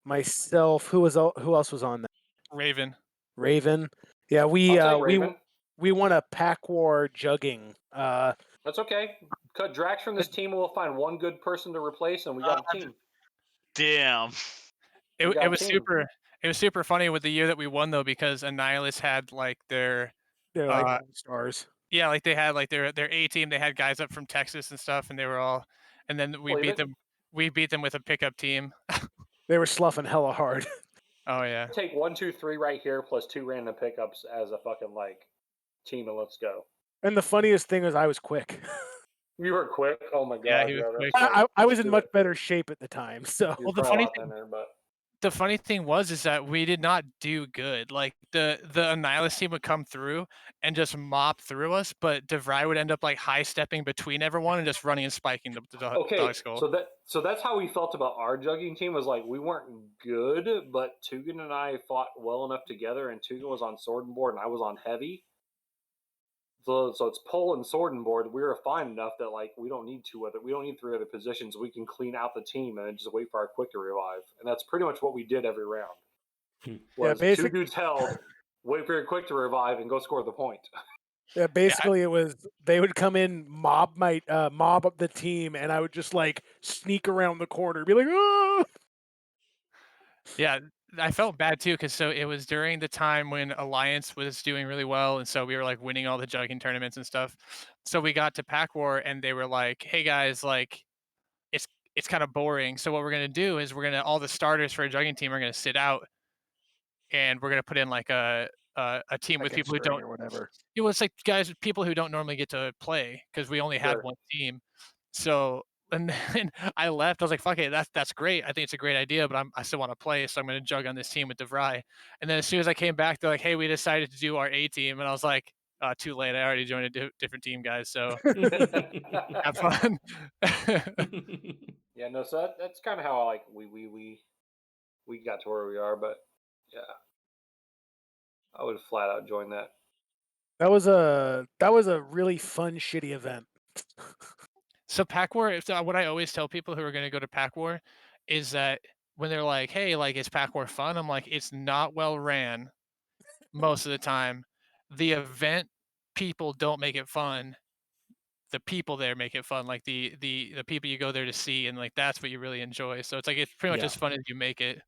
myself. Who else was on that? Raven. Raven. Yeah, I'll take Raven. we won a pack war jugging. That's okay. Cut Drax from this team, and we'll find one good person to replace, and we got a team. Damn. It We got a was team. super funny with the year that we won though, because Annihilus had like they're like Uh, stars. yeah, like they had like their A team. They had guys up from Texas and stuff, and they were all. And then we Believe beat it. them. We beat them with a pickup team. They were sloughing hella hard. Oh yeah. Take 1, 2, 3 right here, plus 2 random pickups as a fucking like team, and let's go. And the funniest thing is I was quick. You were quick. Oh my god. Yeah, he was quick. That's right. I was Let's in do much it. better shape at the time. So You're Well, the probably funny a lot thing, thinner, but the funny thing was is that we did not do good. Like the Annihilus team would come through and just mop through us, but DeVry would end up like high stepping between everyone and just running and spiking the okay. dog skull. So that's how we felt about our jugging team. Was like we weren't good, but Tugan and I fought well enough together, and Tugan was on sword and board, and I was on heavy. So it's pole and sword and board. We were fine enough that like we don't need 3 other positions. We can clean out the team and then just wait for our quick to revive, and that's pretty much what we did every round. Was Yeah, 2 dudes held, wait for your quick to revive, and go score the point. Yeah, basically it was they would come in, mob up the team, and I would just like sneak around the corner, be like, oh. Yeah, I felt bad too because so it was during the time when Alliance was doing really well, and so we were like winning all the jugging tournaments and stuff. So we got to Pack War, and they were like, "Hey guys, like it's kind of boring. So what we're gonna do is we're gonna all the starters for a jugging team are gonna sit out, and we're gonna put in like a team with Second people who string don't. or whatever. It was like guys, people who don't normally get to play because we only had Sure. one team. So and then I left. I was like, "Fuck it, that's great. I think it's a great idea, but I still want to play, so I'm going to jug on this team with DeVry." And then as soon as I came back, they're like, "Hey, we decided to do our A team," and I was like, "Too late. I already joined a different team, guys. So have fun." Yeah, no. So that's kind of how like we got to where we are, but yeah, I would flat out join that. That was a really fun shitty event. So Pack War, what I always tell people who are going to go to Pack War is that when they're like, "Hey, like is Pack War fun?" I'm like, "It's not well ran most of the time. The event people don't make it fun. The people there make it fun. Like the people you go there to see, and like that's what you really enjoy. So it's like it's pretty much Yeah. as fun as you make it."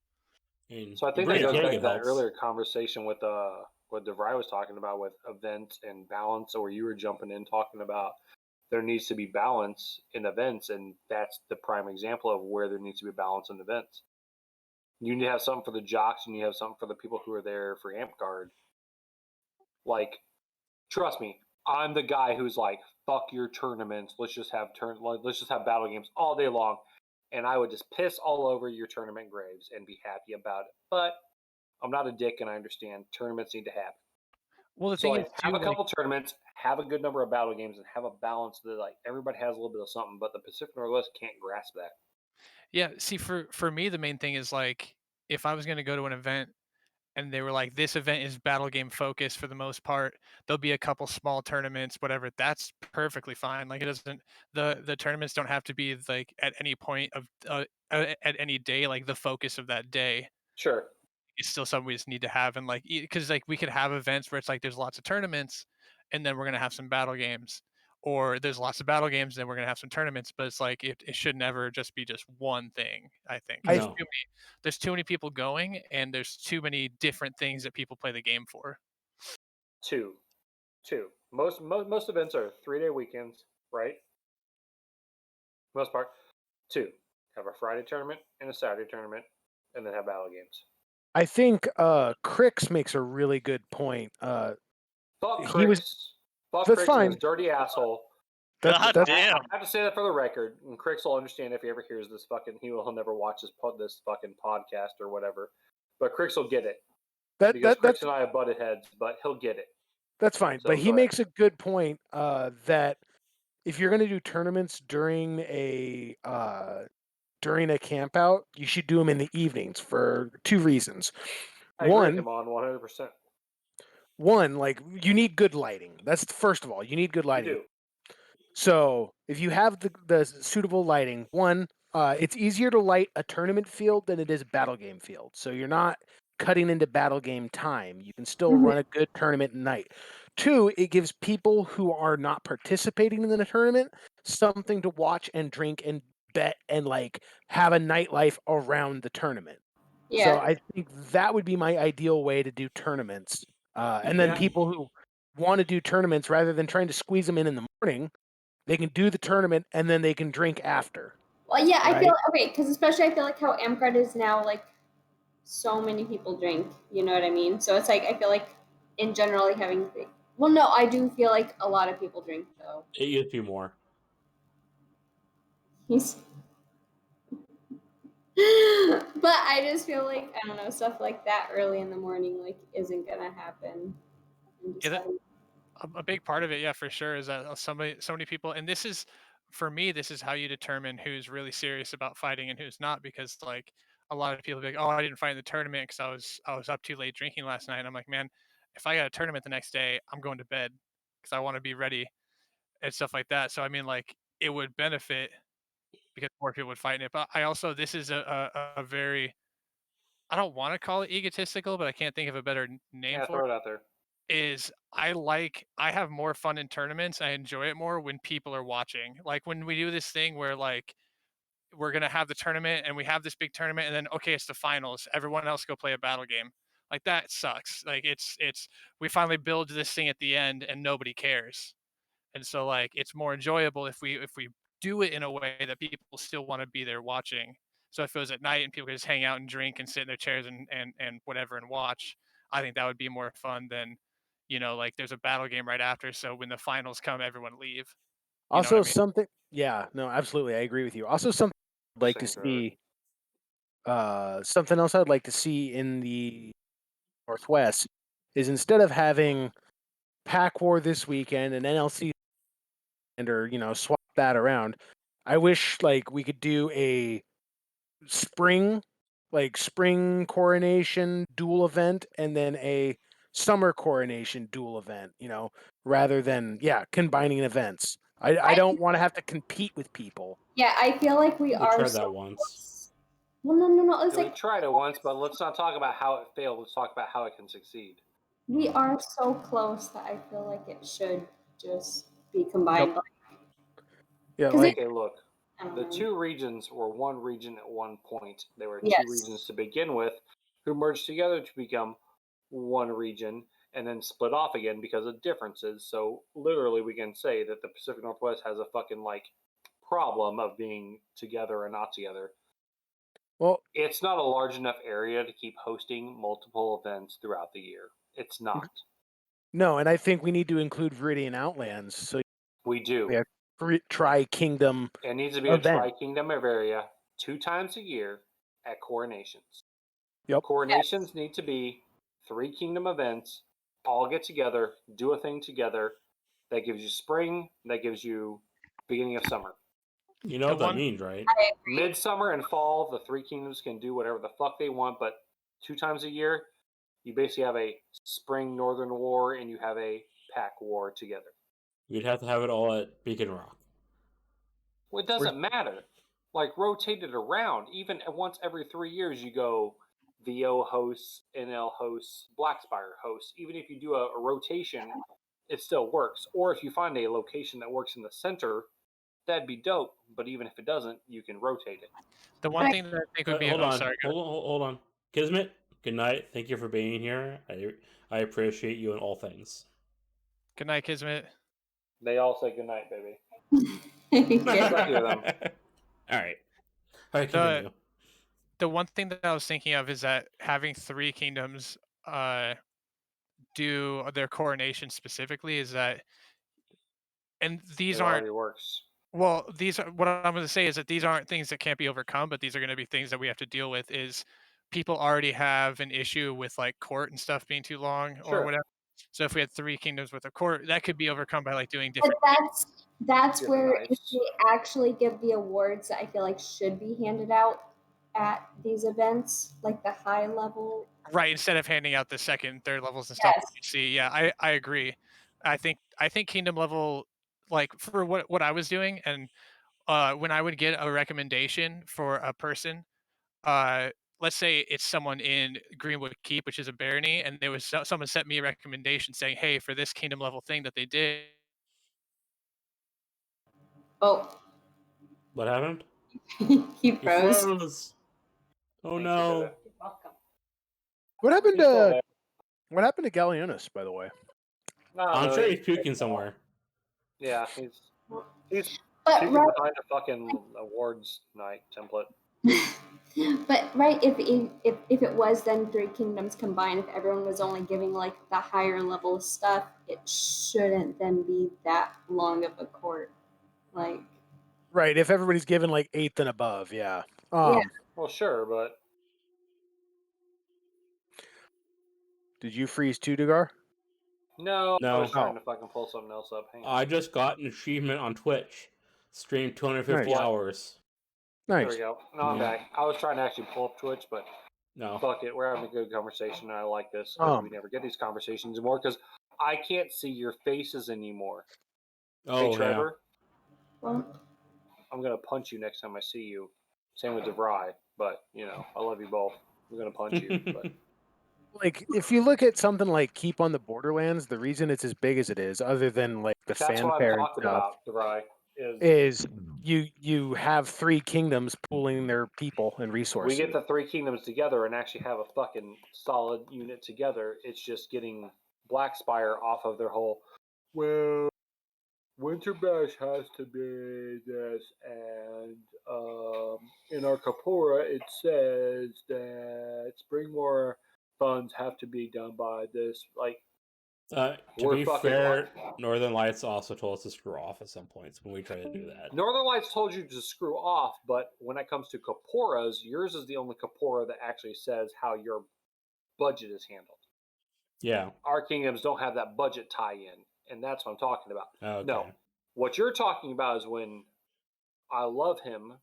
So I think Bring that a goes keg, back it to that helps. earlier conversation with what DeVry was talking about with events and balance, or you were jumping in talking about there needs to be balance in events, and that's the prime example of where there needs to be balance in events. You need to have something for the jocks, and you have something for the people who are there for amp guard. Like, trust me, I'm the guy who's like, "Fuck your tournaments. Let's just have battle games all day long," and I would just piss all over your tournament graves and be happy about it. But I'm not a dick, and I understand tournaments need to happen. Well, the So thing like, is, have too, a couple tournaments, have a good number of battle games, and have a balance that like everybody has a little bit of something. But the Pacific Northwest can't grasp that. yeah. See, for me, the main thing is like if I was going to go to an event and they were like, "This event is battle game focused for the most part. There'll be a couple small tournaments, whatever." That's perfectly fine. Like it doesn't the tournaments don't have to be like at any point of at any day like the focus of that day. Sure. It's still something we just need to have, and like because like we could have events where it's like there's lots of tournaments, and then we're gonna have some battle games, or there's lots of battle games, and then we're gonna have some tournaments. But it's like it should never just be just one thing. I think 'cause No. there's too many people going, and there's too many different things that people play the game for. Two. Most events are 3-day weekends, right? Most part. Two. Have a Friday tournament and a Saturday tournament, and then have battle games. I think Crix makes a really good point. Fuck He was Crix. Fuck that's Crix and fine. his dirty asshole. God That's damn. I have to say that for the record, and Crix will understand if he ever hears this fucking. He'll never watch this fucking podcast or whatever. But Crix will get it because that's Crix and I have butted heads, but he'll get it. That's fine. So, But he go ahead. makes a good point that if you're going to do tournaments during a camp out, you should do them in the evenings for two reasons. I agree with him on 100%. One, like you need good lighting. That's first of all, you need good You lighting. do. So if you have the suitable lighting, one, it's easier to light a tournament field than it is a battle game field. So you're not cutting into battle game time. You can still run a good tournament at night. Two, it gives people who are not participating in the tournament something to watch and drink and bet and like have a nightlife around the tournament. Yeah. So I think that would be my ideal way to do tournaments. And then Yeah. people who want to do tournaments rather than trying to squeeze them in the morning, they can do the tournament and then they can drink after. Well, yeah, I Right? feel okay because especially I feel like how Amcard is now, like so many people drink. You know what I mean? So it's like I feel like in general, like having. Well, no, I do feel like a lot of people drink though. It used to be more. He's. But I just feel like I don't know stuff like that early in the morning like isn't gonna happen. I'm just Yeah, having- a big part of it, yeah, for sure, is that so many people, and this is for me, this is how you determine who's really serious about fighting and who's not, because like a lot of people be like, oh, I didn't fight in the tournament because I was up too late drinking last night. And I'm like, man, if I got a tournament the next day, I'm going to bed because I want to be ready and stuff like that. So I mean, like it would benefit because more people would fight in it. But I also this is a very, I don't want to call it egotistical, but I can't think of a better name Yeah, for throw it out there. is I have more fun in tournaments. I enjoy it more when people are watching. Like when we do this thing where like we're gonna have the tournament and we have this big tournament and then okay, it's the finals. Everyone else go play a battle game. Like that sucks. Like it's we finally build this thing at the end and nobody cares. And so like it's more enjoyable if we do it in a way that people still want to be there watching. So if it was at night and people could just hang out and drink and sit in their chairs and whatever and watch, I think that would be more fun than, like there's a battle game right after. So when the finals come, everyone leave. You know what I Also mean? something yeah, no, absolutely. I agree with you. Also something I'd like to Same, Trevor. see something else I'd like to see in the Northwest is instead of having Pack War this weekend and NLC or swap that around. I wish like we could do a spring coronation dual event and then a summer coronation dual event, rather than combining events. I don't want to have to compete with people. Yeah, I feel like we We are tried so that once. close. Well, no. It's We like tried it once, but let's not talk about how it failed. Let's talk about how it can succeed. we are so close that I feel like it should just be combined. Yeah, 'Cause like Okay, look. I don't The know. two regions were one region at one point. They were two Yes. regions to begin with, who merged together to become one region and then split off again because of differences. So literally, we can say that the Pacific Northwest has a fucking like problem of being together and not together. well, It's not a large enough area to keep hosting multiple events throughout the year. It's not. no, and I think we need to include Viridian Outlands. So We do. we have tri-kingdom It needs to be event. a tri-kingdom area 2 times a year at coronations. Yep. Coronations need to be 3 kingdom events, all get together, do a thing together. That gives you spring, that gives you beginning of summer. You know The what that one- means, right? I agree. Midsummer and fall, the 3 kingdoms can do whatever the fuck they want, but 2 times a year, you basically have a spring northern war and you have a pack war together. We'd have to have it all at Beacon Rock. Well, it doesn't matter. Like, rotate it around. Even once every 3 years, you go VO hosts, NL hosts, Blackspire hosts. Even if you do a rotation, it still works. Or if you find a location that works in the center, that'd be dope. But even if it doesn't, you can rotate it. The one thing that I think would be Hold on. sorry, go Hold on. Kismet, good night. Thank you for being here. I appreciate you in all things. Good night, Kismet. They all say goodnight, baby. Yeah. Fuck you, them. All right. All right, continue. The one thing that I was thinking of is that having 3 kingdoms do their coronation specifically is that, and these It aren't already works. well, these are what I'm going to say is that these aren't things that can't be overcome, but these are going to be things that we have to deal with. Is people already have an issue with like court and stuff being too long or Sure. whatever. So if we had 3 kingdoms with a court, that could be overcome by like doing But different. that's Yeah, where nice. if they actually give the awards that I feel like should be handed out at these events, like the high level. Right, instead of handing out the second, third levels and stuff Yes. that you see. Yeah, I agree. I think kingdom level, like for what I was doing, and when I would get a recommendation for a person, uh, let's say it's someone in Greenwood Keep, which is a barony, and there was someone sent me a recommendation saying, "Hey, for this kingdom level thing that they did." Oh, What happened? he He froze. froze. Oh Thank you, no. Bennett. You're welcome. What happened He's still to there. Gallienus, by the way? I'm sure he's puking somewhere. Yeah, he's But puking right, behind a fucking awards night template. but right, if it was then 3 kingdoms combined, if everyone was only giving like the higher level stuff, it shouldn't then be that long of a court. Like, Right, if everybody's given like 8th and above, yeah. yeah. Well, sure, but Did you freeze too, Dugar? no, I No. was trying to fucking pull something else up. Hang on. I just got an achievement on Twitch. Streamed 250 Nice. hours. There we Nice. go. No, I'm Yeah. back. I was trying to actually pull up Twitch, but No. fuck it. We're having a good conversation, and I like this because we never get these conversations anymore because I can't see your faces anymore. Oh, Hey, Trevor, Well, I'm going to punch you next time I see you. Same with DeVry, but, you know, I love you both. I'm going to punch you, yeah. but Like, if you look at something like Keep on the Borderlands, the reason it's as big as it is, other than like the that's what I'm fanfare and talking stuff, about, DeVry, is you have 3 kingdoms pooling their people and we resources. get the 3 kingdoms together and actually have a fucking solid unit together. It's just getting Blackspire off of their whole, well, Winter Bash has to be this, and in our Kapora it says that Springmore funds have to be done by this. Like, To we're be fucking fair, Northern Lights also told us to screw off at some points when we tried to do that. Northern Lights told you to screw off, but when it comes to Kaporas, yours is the only Kapora that actually says how your budget is handled. Yeah. Our kingdoms don't have that budget tie-in, and that's what I'm talking about. Okay. No, what you're talking about is when I love him,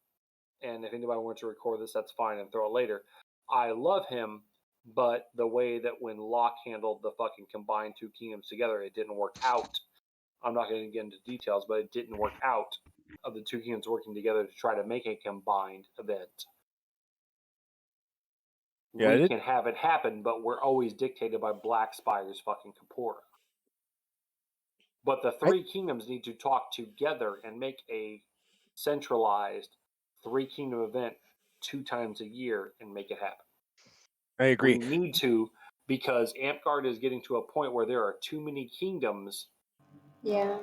and if anybody wants to record this, that's fine and throw it later. I love him, but the way that when Locke handled the fucking combined 2 kingdoms together, it didn't work out. I'm not going to get into details, but it didn't work out of the 2 kingdoms working together to try to make a combined event. Yeah, we can have it happen, but we're always dictated by Blackspire's fucking Kapora. But the 3 kingdoms need to talk together and make a centralized 3 kingdom event 2 times a year and make it happen. I agree. We need to, because Amtgard is getting to a point where there are too many kingdoms. yeah.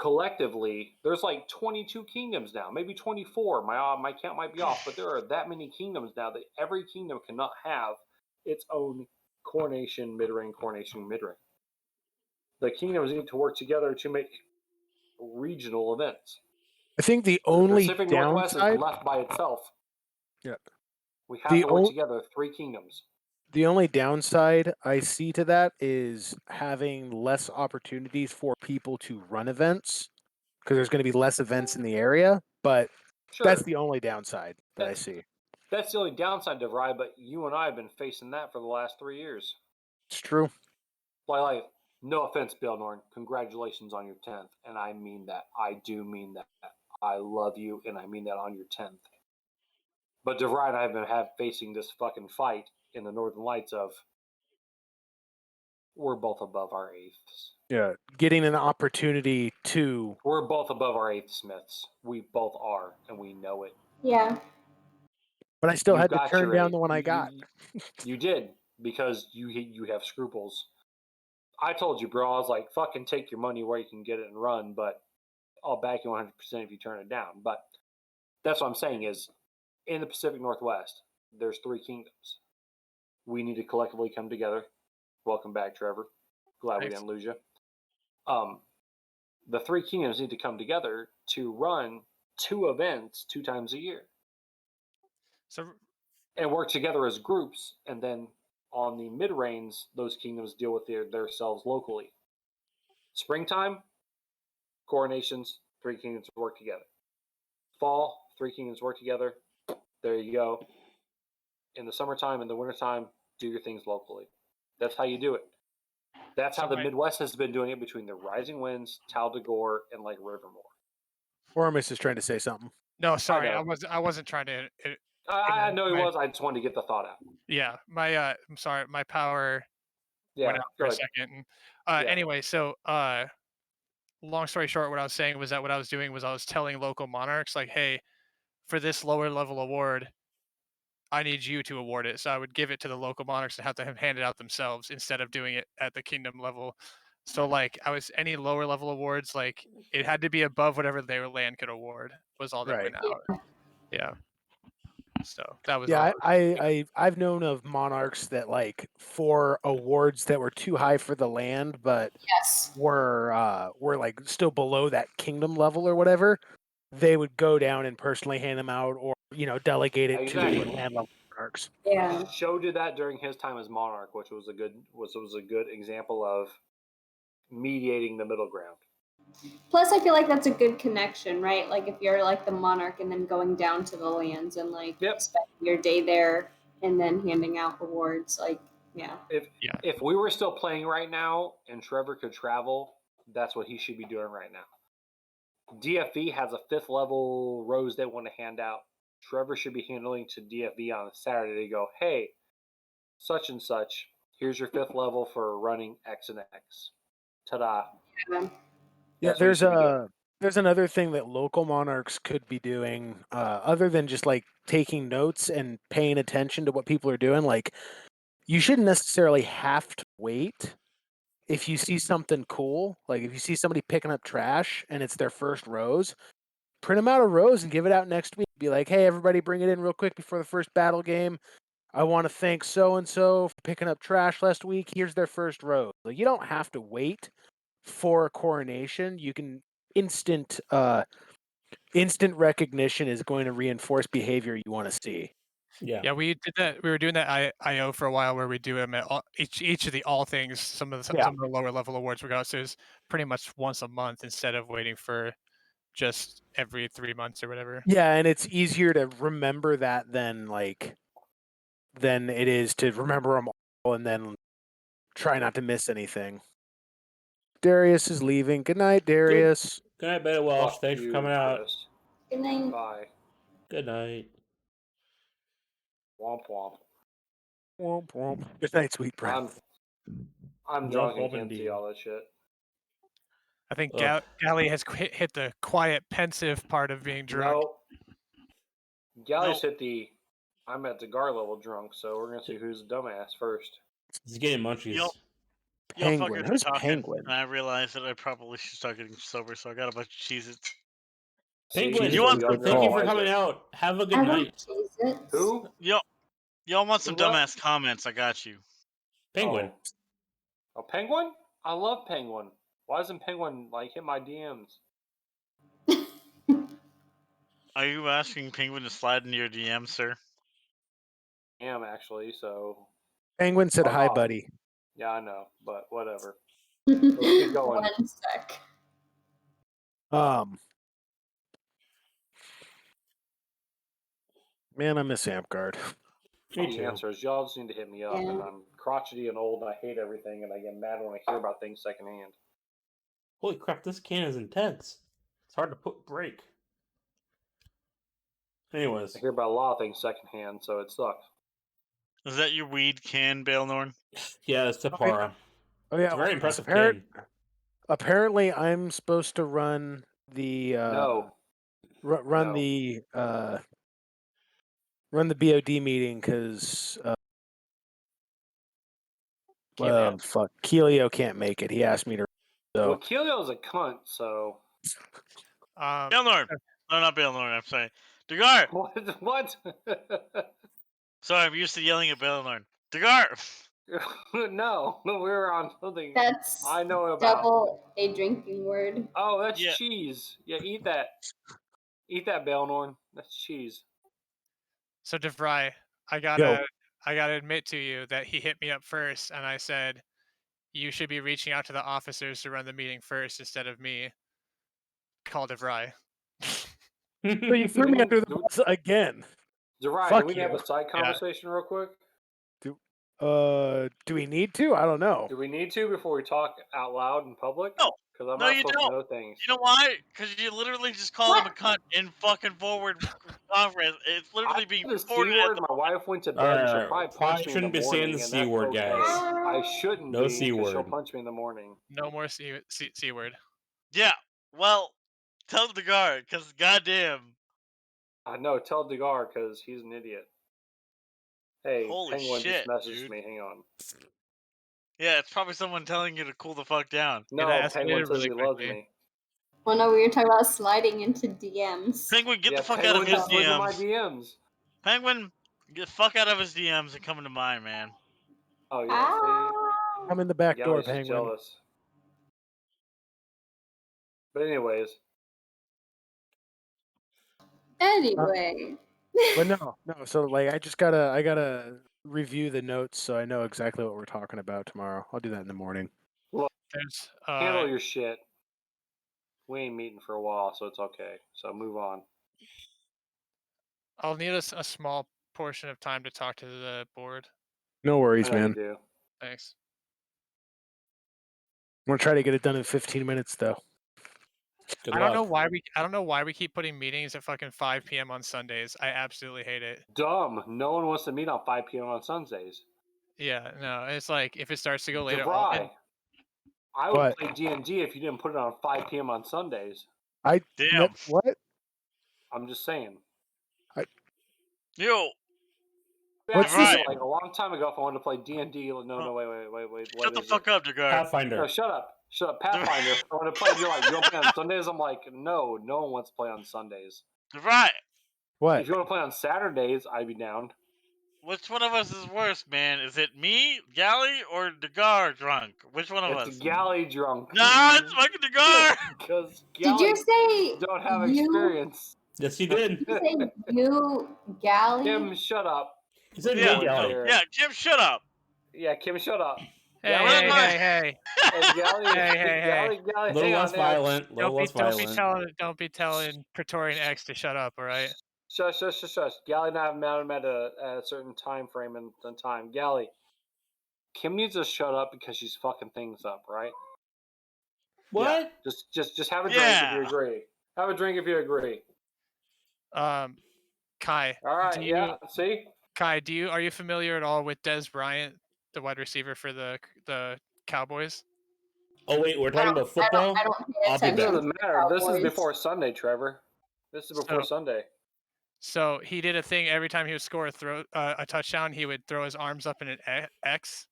Collectively, there's like 22 kingdoms now, maybe 24. My count might be off, but there are that many kingdoms now that every kingdom cannot have its own coronation, mid-ring, coronation, mid-ring. The kingdoms need to work together to make regional events. I think the The only Pacific Northwest downside. is left by itself. Yeah. We have The to work o- together, 3 kingdoms. The only downside I see to that is having less opportunities for people to run events because there's going to be less events in the area. But Sure, that's the only downside that I see. that's the only downside to Rye, but you and I have been facing that for the last 3 years. It's true. Like, no offense, Baelnorn, congratulations on your 10th, and I mean that. I do mean that. I love you, and I mean that on your 10th. But DeVry and I have been facing this fucking fight in the Northern Lights of we're both above our 8ths. Yeah, getting an opportunity to. We're both above our 8th Smiths. We both are, and we know it. Yeah. But I still You had to got turn your down 8th. the one I got. You did, because you have scruples. I told you, bro, I was like, fucking take your money where you can get it and run, but I'll back you 100% if you turn it down. But that's what I'm saying is, in the Pacific Northwest, there's 3 kingdoms. We need to collectively come together. Welcome back, Trevor. Glad we didn't lose you. The 3 kingdoms need to come together to run 2 events 2 times a year. So and work together as groups, and then On the mid-reigns, those kingdoms deal with themselves locally. Springtime, coronations, 3 kingdoms work together. Fall, 3 kingdoms work together. There you go. In the summertime and the wintertime, do your things locally. That's how you do it. That's how the Midwest has been doing it between the Rising Winds, Tal de Gore, and Lake Rivermore. Ormus is trying to say something. No, sorry, know. I wasn't trying to. I know he was. I just wanted to get the thought out. Yeah, I'm sorry, my power went Yeah, out go for a ahead. second. Yeah. Anyway, so long story short, what I was saying was that what I was doing was I was telling local monarchs like, hey, for this lower level award, I need you to award it. So I would give it to the local monarchs and have them hand it out themselves instead of doing it at the kingdom level. So like any lower level awards, like it had to be above whatever their land could award was all that Right. went out. Yeah. So that was Yeah, all. I've known of monarchs that like for awards that were too high for the land, but Yes. were like still below that kingdom level or whatever, they would go down and personally hand them out, or delegate it to Exactly. land level monarchs. Yeah. Show did that during his time as monarch, which was a good example of mediating the middle ground. Plus, I feel like that's a good connection, right? Like if you're like the monarch and then going down to the lands and like spending your day there and then handing out awards, like yeah. If we were still playing right now and Trevor could travel, that's what he should be doing right now. DFV has a 5th level rose they want to hand out. Trevor should be handling to DFV on a Saturday to go, hey, such and such, here's your 5th level for running X and X. Ta-da. Yeah, there's another thing that local monarchs could be doing, other than just like taking notes and paying attention to what people are doing. Like, you shouldn't necessarily have to wait. If you see something cool, like if you see somebody picking up trash and it's their first rose, print them out a rose and give it out next week. Be like, hey, everybody, bring it in real quick before the first battle game. I want to thank so and so for picking up trash last week. Here's their first rose. Like, you don't have to wait for a coronation. You can instant recognition is going to reinforce behavior you want to see. Yeah, we did that. We were doing that IO for a while, where we do them at each of the all things. Some of the lower level awards we got, so it's pretty much once a month instead of waiting for just every 3 months or whatever. Yeah, and it's easier to remember that than it is to remember them all and then try not to miss anything. Darius is leaving. Good night, Darius. Good night, Beta Welsh. Fuck Thanks you, for coming out. Chris. Good night. Bye. Good night. Womp womp. Womp womp. Good night, sweet prince. I'm drunk and can't see all that shit. I think Gally has hit the quiet, pensive part of being drunk. No. Gally's hit the I'm at the Gar level drunk, so we're gonna see who's the dumbass first. He's getting munchies. Y'all Penguin. fuckers Who's are talking, Penguin? and I realized that I probably should start getting sober, so I got a bunch of Cheez-Its. Penguin, You want thank you for coming out. Have a good night. Who? Y'all want some Who left? dumbass comments? I got you. Penguin. Oh, Penguin? I love Penguin. Why doesn't Penguin hit my DMs? Are you asking Penguin to slide into your DM, sir? I am actually, so. Penguin said hi, buddy. Yeah, I know, but whatever. Let's keep going. 1 sec. Man, I miss Amp-Guard. The answer is y'all just need to hit me up, and I'm crotchety and old, and I hate everything, and I get mad when I hear about things secondhand. Holy crap, this can is intense. It's hard to break. Anyways. I hear about a lot of things secondhand, so it sucks. Is that your weed can, Baelnorn? Yeah, it's Sephora. Oh yeah, It's a very impressive can. Apparently, I'm supposed to run the run the BOD meeting because fuck, Keelio can't make it. He asked me to. So. Well, Keelio's a cunt, so. Baelnorn. No, not Baelnorn. I'm sorry. Degar. What? Sorry, I'm used to yelling at Baelnorn. Degar. No, we were on something That's I know about. double a drinking word. Oh, that's cheese. Yeah, eat that. Eat that, Baelnorn. That's cheese. So DeVry, I got I gotta admit to you that he hit me up first, and I said, "You should be reaching out to the officers to run the meeting first instead of me." Call DeVry. So you threw me under the bus again. DeVry, Fuck do we have you. a side Yeah. conversation real quick? Do we need to? I don't know. Do we need to before we talk out loud in public? No. Because I'm No, not you supposed don't. to know things. You know why? Because you literally just called him a cunt in fucking forward conference. It's literally being The recorded. C word. My wife went to bed. She'll probably punch me in the shouldn't be saying morning, the and C that's word, okay. guys. I shouldn't No be C because she'll word. punch me in the morning. No more C word. Yeah. Well, tell the guard, because goddamn. I know. Tell Degar because he's an idiot. Hey, Holy Penguin shit, just messaged dude. me. Hang on. Yeah, it's probably someone telling you to cool the fuck down. No, that Penguin escalated says really he loves quickly. me. Well, no, we were talking about sliding into DMs. Penguin, get Yeah, the fuck Penguin out of his just slid into my DMs. DMs. Penguin, get the fuck out of his DMs and come into mine, man. Oh yeah, see, I'm in the back door, Galley's just Penguin. jealous. But anyways, Anyway. But no. So like, I gotta review the notes so I know exactly what we're talking about tomorrow. I'll do that in the morning. look, There's handle your shit. We ain't meeting for a while, so it's okay. So move on. I'll need a small portion of time to talk to the board. No I worries, know you man. do. Thanks. I'm gonna try to get it done in 15 minutes, though. Good I luck. don't know why we keep putting meetings at fucking 5 p.m. on Sundays. I absolutely hate it. Dumb. No one wants to meet on 5 p.m. on Sundays. Yeah, no, it's like if it starts to go later. DeVry, I would What? play D&D if you didn't put it on 5 p.m. on Sundays. Damn. What? I'm just saying. Yo. What's Right. this? Like a long time ago, if I wanted to play D&D, no, wait. Shut What the is fuck it? up, Degar. Pathfinder. No, shut up. Pathfinder. If I want to play, you're like, you want to play on Sundays? I'm like, no one wants to play on Sundays. Right. What? If you want to play on Saturdays, I'd be down. Which one of us is worse, man? Is it me, Galley, or Degar drunk? Which one of It's us? Galley drunk. Nah, it's fucking Degar. Because Did you say don't have you? experience. Yes, he did. Did you say you, Galley? Kim, shut up. He said Yeah. me, Galley. Yeah, Kim, shut up. Yeah, Kim, shut up. Hey, Galley, hey. Hey, Galley, Hey. Galley, A little hang less on. violent. A little less violent. Don't be telling Praetorian X to shut up, all right? Shush. Galley and I have met him at a certain time frame and time. Galley, Kim needs to shut up because she's fucking things up, right? What? Yeah. Just have a drink if you agree. Have a drink if you agree. Kai. All right. See. Kai, are you familiar at all with Des Bryant, the wide receiver for the Cowboys? Oh wait, we're talking about football. I don't pay I'll be It attention. back. doesn't matter. This is Cowboys. before Sunday, Trevor. This is before Sunday. So he did a thing every time he would score a touchdown, he would throw his arms up in an X.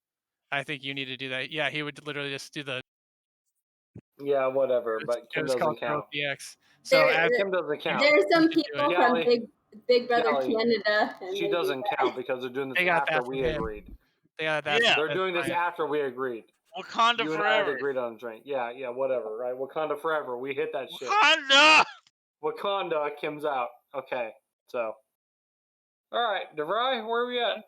I think you need to do that. Yeah, he would literally just do the. Yeah, whatever. But Kim doesn't count. The X. So Kim doesn't count. There are some people from Big Brother Galley, Canada. And she doesn't count because they're doing this after we agreed. They got that. Yeah. They're doing this after we agreed. Wakanda you and forever. I have agreed on a drink. Yeah, whatever, right? Wakanda forever. We hit that shit. Wakanda, Kim's out. Okay, so. All right, DeVry, where are we at?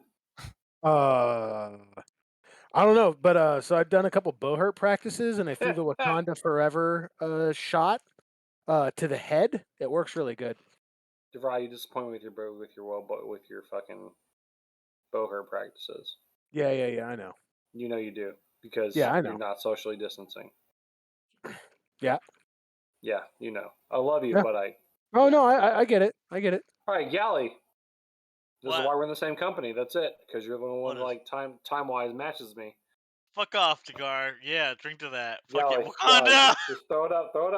I don't know, but so I've done a couple bow hurt practices, and I threw the Wakanda Forever shot to the head. It works really good. DeVry, you disappoint me with your fucking bow hurt practices. Yeah, I know. You know you do because I know. you're not socially distancing. Yeah. Yeah, you know. I love you, Yeah. but I. Oh no, I get it. I get it. All right, Galley. This is What? why we're in the same company. That's it. Because you're the one like time wise matches me. Fuck off, Degar. Yeah, drink to that. Fuck Galley, it. Wakanda! just throw it up. All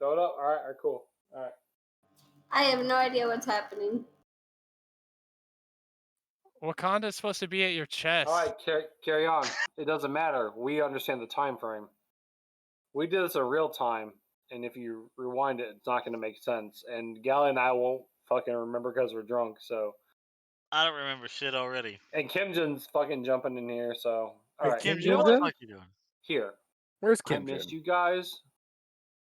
right, cool. All right. I have no idea what's happening. Wakanda's supposed to be at your chest. All right, carry on. It doesn't matter. We understand the time frame. We did this in real time, and if you rewind it, it's not going to make sense. And Galley and I won't fucking remember because we're drunk. So I don't remember shit already. And Kimjin's fucking jumping in here. So all right, Kim, you know what the what? fuck you doing? Here, Where's I Kimjin? missed you guys,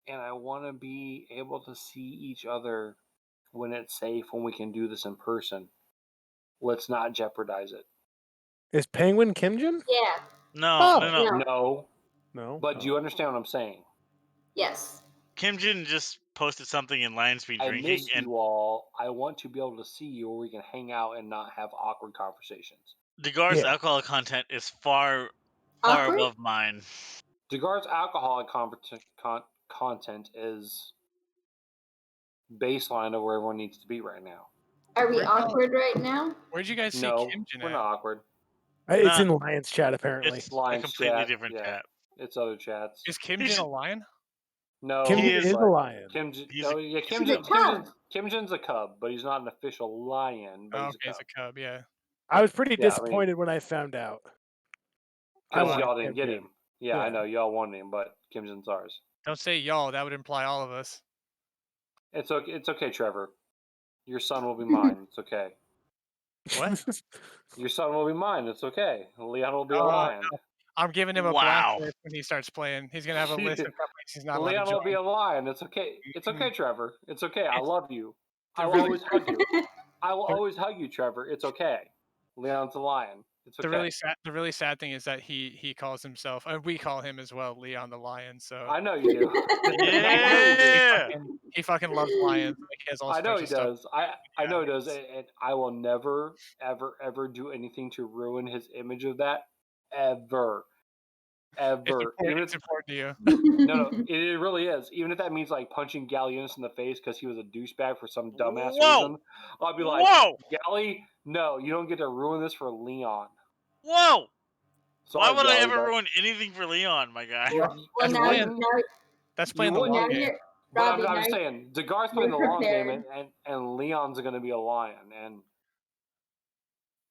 and I want to be able to see each other when it's safe, when we can do this in person. let's not jeopardize it. Is Penguin Kimjin? Yeah. No, Oh. no, no. No. No, No. but do you understand what I'm saying? Yes. Kim Jin just posted something in Lion Speed I Drinking, miss and you all. I want to be able to see you where we can hang out and not have awkward conversations. Degar's Yeah. alcohol content is far Awkward? above mine. Degar's alcoholic content is baseline of where everyone needs to be right now. Are we Where'd y'all- awkward right now? Where'd you guys see No, Kimjin we're at? not awkward. It's Nah. in Lions chat apparently. It's Lions a completely chat, different yeah. chat. It's other chats. Is Kimjin a lion? No, He Kimjin is- is a but lion. He's a- he's a Kimjin's a cub, but he's not an official lion. But Oh, he's okay, a it's cub. a cub. Yeah. I was pretty Yeah, I mean- disappointed when I found out. I Because wanted y'all didn't get Kimjin. him. Yeah, I Yeah. know y'all wanted him, but Kimjin's ours. Don't say y'all. That would imply all of us. It's okay. It's okay, Trevor. Your son will be mine. It's okay. What? Your son will be mine. It's okay. Leon will be a Oh, lion. no. I'm giving him a Wow. blacklist when he starts playing. He's gonna have a list of companies he's not allowed Leon to will join. be a lion. It's okay. It's okay, Trevor. It's okay. I It's- love you. I the will really- always hug you. I will always hug you, Trevor. It's okay. Leon's a lion. It's okay. The really sad thing is that he calls himself, and we call him as well, Leon the Lion. So I know you do. Yeah. he fucking loves lions. Like, he has all I know sorts he of stuff. does. I know he does, and I will never, ever, ever do anything to ruin his image of that, ever, ever. It's important to you. No, it really is. Even if that means like punching Gallienus in the face because he was a douchebag for some dumbass Whoa! reason, I'll be like, Whoa! Gally, no, you don't get to ruin this for Leon. Whoa! Sorry, Why would I Gally, ever but ruin anything for Leon, my guy? Well, That's now, playing- now, That's playing the wouldn't. long now game. you're, But Robbie, I'm now saying, Degar's playing the long game, prepared. and Leon's going to be a lion, and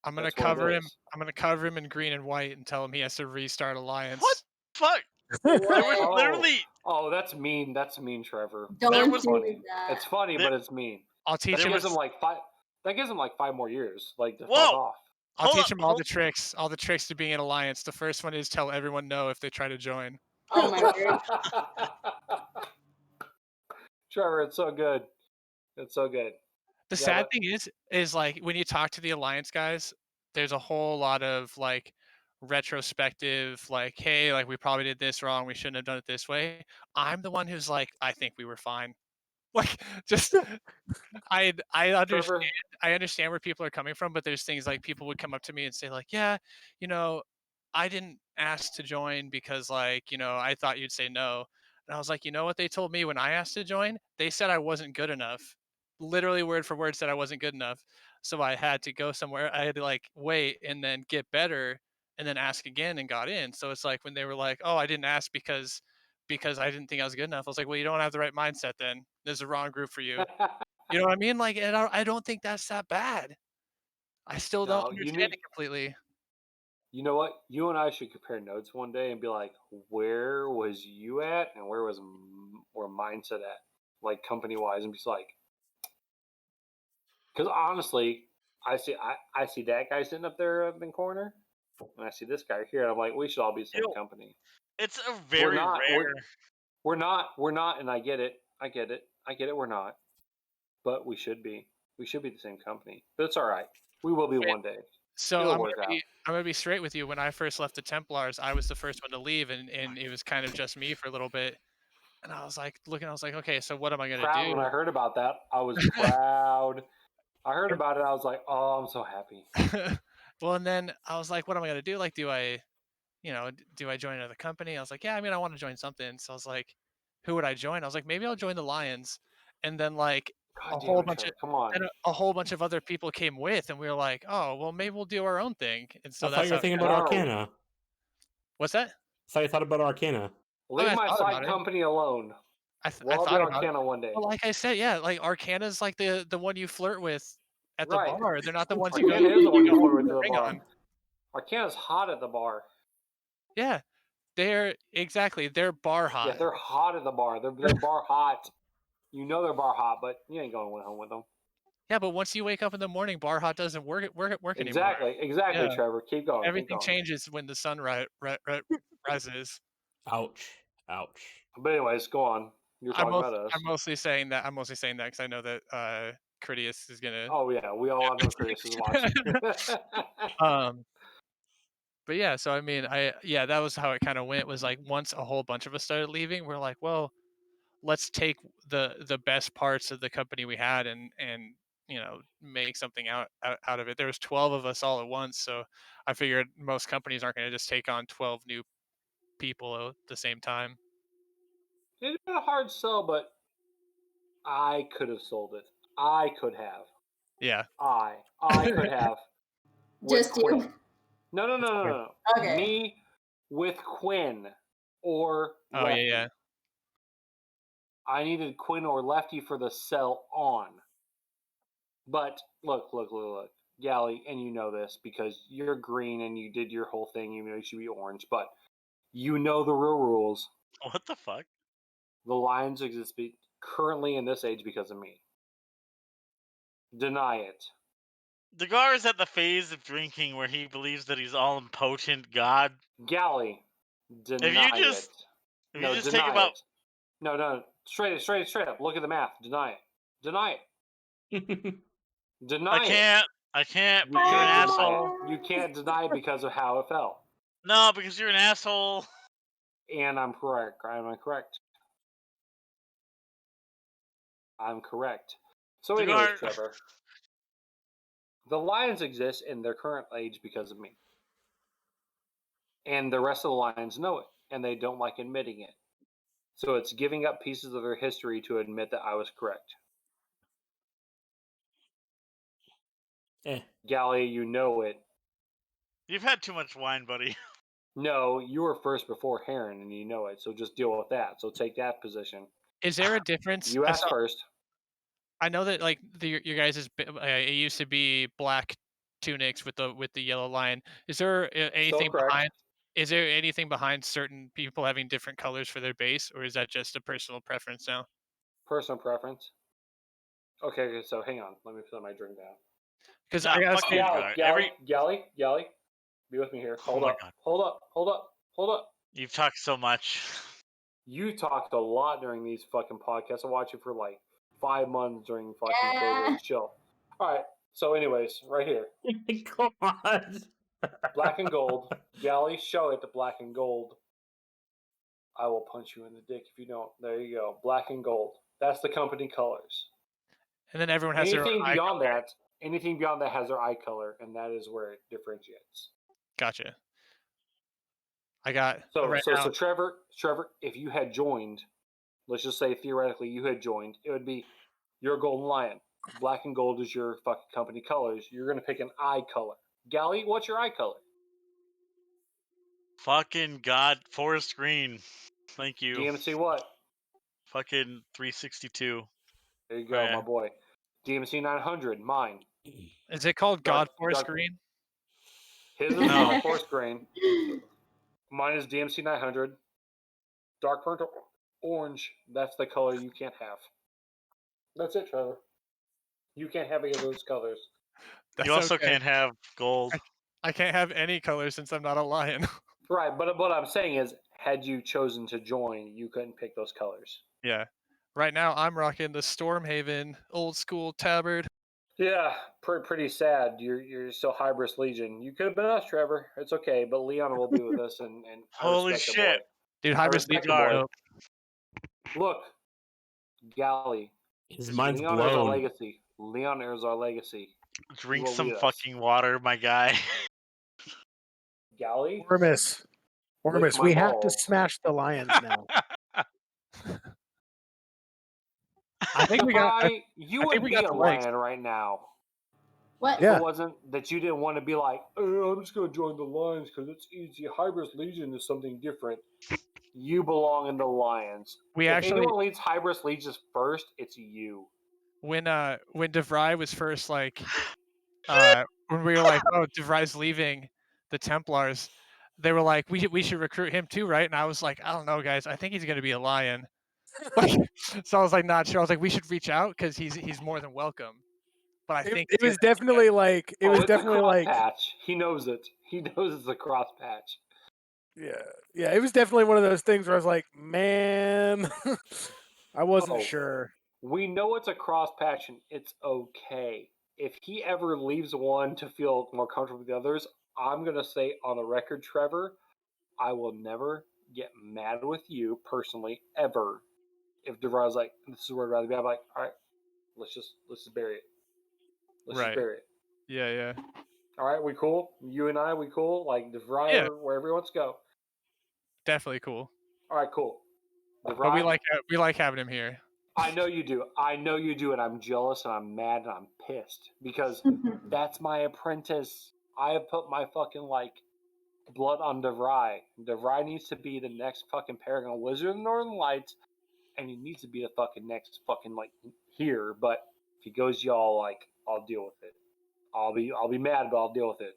I'm gonna that's what it cover him. is. I'm gonna cover him in green and white and tell him he has to restart Alliance. What? Fuck! There was Oh. literally Oh, that's mean. That's mean, Trevor. Don't That's do funny. that. It's funny, but it's mean. I'll teach That him. gives him like 5. That gives him like 5 more years, like to Whoa! fuck off. I'll Hold teach up, him all hold- the tricks. All the tricks to being an alliance. The first one is tell everyone no if they try to join. Oh my word. Trevor, it's so good. It's so good. The Yeah, sad but- thing is like when you talk to the alliance guys, there's a whole lot of like retrospective, like, hey, like we probably did this wrong. We shouldn't have done it this way. I'm the one who's like, I think we were fine. Like, just I understand. Trevor, I understand where people are coming from, but there's things like people would come up to me and say like, yeah, you know, I didn't ask to join because like, you know, I thought you'd say no. And I was like, you know what they told me when I asked to join? They said I wasn't good enough. Literally word for word said I wasn't good enough. So I had to go somewhere. I had to like wait and then get better and then ask again and got in. So it's like when they were like, oh, I didn't ask because I didn't think I was good enough. I was like, well, you don't have the right mindset then. There's the wrong group for you. You know what I mean? Like, and I don't think that's that bad. I still don't No, you understand need- it completely. you know what? You and I should compare notes one day and be like, where was you at and where was where mindset at, like company wise, and be like, because honestly, I see that guy sitting up there in the corner, and I see this guy here, and I'm like, we should all be the same Yo, company. it's a very not- rare. We're not, and I get it. We're not, but we should be. We should be the same company. But it's all right. We will be one day. So It'll I'm work gonna be straight with you. When I first left the Templars, I was the first one to leave, and it was kind of just me for a little bit. And I was like looking, I was like, okay, so what am I gonna Proud do? when I heard about that. I was proud. I heard about it. I was like, oh, I'm so happy. Well, and then I was like, what am I gonna do? Like, do I join another company? I was like, yeah, I mean, I want to join something. So I was like, who would I join? I was like, maybe I'll join the Lions. And then like God a damn whole it, bunch Trevor, of come on. and a whole bunch of other people came with, and we were like, oh, well, maybe we'll do our own thing. And so I thought that's you were how. thinking about No. Arcana. What's that? I thought you thought about Arcana. Leave I my thought side about it. company alone. I We'll all be thought about it. Arcana one day. Well, like I said, yeah, like Arcana's like the one you flirt with at the Right. bar. They're not the ones you go. Arcana is the one you go flirt with put at a the ring bar. on. Arcana's hot at the bar. Yeah, they're exactly. They're bar hot. Yeah, they're hot at the bar. They're bar hot. You know they're bar hot, but you ain't going home with them. Yeah, but once you wake up in the morning, bar hot doesn't work anymore. Exactly, Yeah. Trevor. Keep going. Everything keep going. changes when the sun rises. Ouch. Ouch. But anyways, go on. You're talking about us. I'm mostly saying that because I know that Critias is gonna. Oh yeah, we all know Chris is watching. But yeah, so I mean, that was how it kind of went. Was like once a whole bunch of us started leaving, we're like, well, let's take the best parts of the company we had and make something out of it. There was 12 of us all at once, so I figured most companies aren't going to just take on 12 new people at the same time. It's been a hard sell, but I could have sold it. I could have. Yeah. I could have. With Just Quinn. you. No. Okay. Me with Quinn or Oh Lefty. yeah. I needed Quinn or Lefty for the sell on. But look, Gally, and you know this because you're green and you did your whole thing, even though you should be orange. But you know the real rules. What the fuck? The Lions exist currently in this age because of me. Deny it. Dagar is at the phase of drinking where he believes that he's all impotent God. Gally, deny If you just take deny about it. No. Straight up. Look at the math. Deny it. Deny it. Deny it. I can't, You but you're an can't asshole. You can't deny it because of how it fell. No, because you're an asshole. And I'm correct. Am I correct? I'm correct. So anyways, Dagar, Trevor, the Lions exist in their current age because of me. And the rest of the Lions know it, and they don't like admitting it. So it's giving up pieces of their history to admit that I was correct. Gally, you know it. you've had too much wine, buddy. No, you were first before Heron, and you know it. So just deal with that. So take that position. Is there a difference? You asked first. I know that like your guys' it used to be black tunics with the yellow line. Is there anything behind? Is there anything behind certain people having different colors for their base, or is that just a personal preference now? Personal preference. Okay, so hang on. Let me put my drink down. Because Nah, I gotta fuck say, you, Dagar. Gally, be with me here. Oh my God. Hold up. You've talked so much. You talked a lot during these fucking podcasts. I watched you for like 5 months during fucking COVID. Chill. All right. So, anyways, right here. Come on. Black and gold. Gally, show it to black and gold. I will punch you in the dick if you don't. There you go. Black and gold. That's the company colors. and then everyone has their own Anything eye beyond color. that, anything beyond that has their eye color, and that is where it differentiates. Gotcha. I got So, right so, now. so Trevor, if you had joined, let's just say theoretically you had joined, it would be you're a golden lion. Black and gold is your fucking company colors. You're gonna pick an eye color. Gally, what's your eye color? Fucking God, forest green. Thank you. DMC what? Fucking 362. There you go, my boy. DMC 900, mine. Is it called God Forest Green? His is God Forest Green. Mine is DMC 900. Dark burnt orange. That's the color you can't have. That's it, Trevor. You can't have any of those colors. That's You also okay. can't have gold. I can't have any color since I'm not a lion. Right, but what I'm saying is, had you chosen to join, you couldn't pick those colors. Yeah. Right now, I'm rocking the Stormhaven old school tabard. Yeah, pretty sad. You're still Hybris Legion. You could have been us, Trevor. It's okay, but Leon will be with us, and Holy I respect shit. the boy. Dude, Hybris Legion. Dagar. Look, Gally. His mind's Leon is our blown. legacy. Leon is our legacy. Drink He will some lead us. fucking water, my guy. Gally. Ormus, Lick my we have to balls. smash the Lions now. I think we got. You I would think we be got a the legs. lion right now. What? If it wasn't that you didn't want to be like, oh, I'm just going to join the Lions because it's easy. Hybris Legion is something different. You belong in the Lions. We if actually- anyone leads Hybris Legion first, it's you. When DeVry was first like, when we were like, oh, DeVry's leaving the Templars, they were like, we should recruit him too, right? And I was like, I don't know, guys. I think he's gonna be a lion. So I was like, not sure. I was like, we should reach out because he's more than welcome. But I think It was definitely like it's a cross patch. He knows it. He knows it's a cross patch. Yeah, it was definitely one of those things where I was like, man, I wasn't sure. We know it's a cross passion. It's okay. If he ever leaves one to feel more comfortable with the others, I'm gonna say on the record, Trevor, I will never get mad with you personally ever. If DeVry's like, this is where I'd rather be, I'm like, all right, let's just bury it. Let's just Right. bury it. Yeah, yeah. All right, we cool? You and I, we cool? Like DeVry Yeah. or wherever he wants to go. Definitely cool. All right, cool. But DeVry, we like having him here. I know you do. I know you do, and I'm jealous and I'm mad and I'm pissed because that's my apprentice. I have put my fucking blood on DeVry. DeVry needs to be the next fucking Paragon Wizard of the Northern Lights, and he needs to be the fucking next fucking here. But if he goes y'all, I'll deal with it. I'll be mad, but I'll deal with it.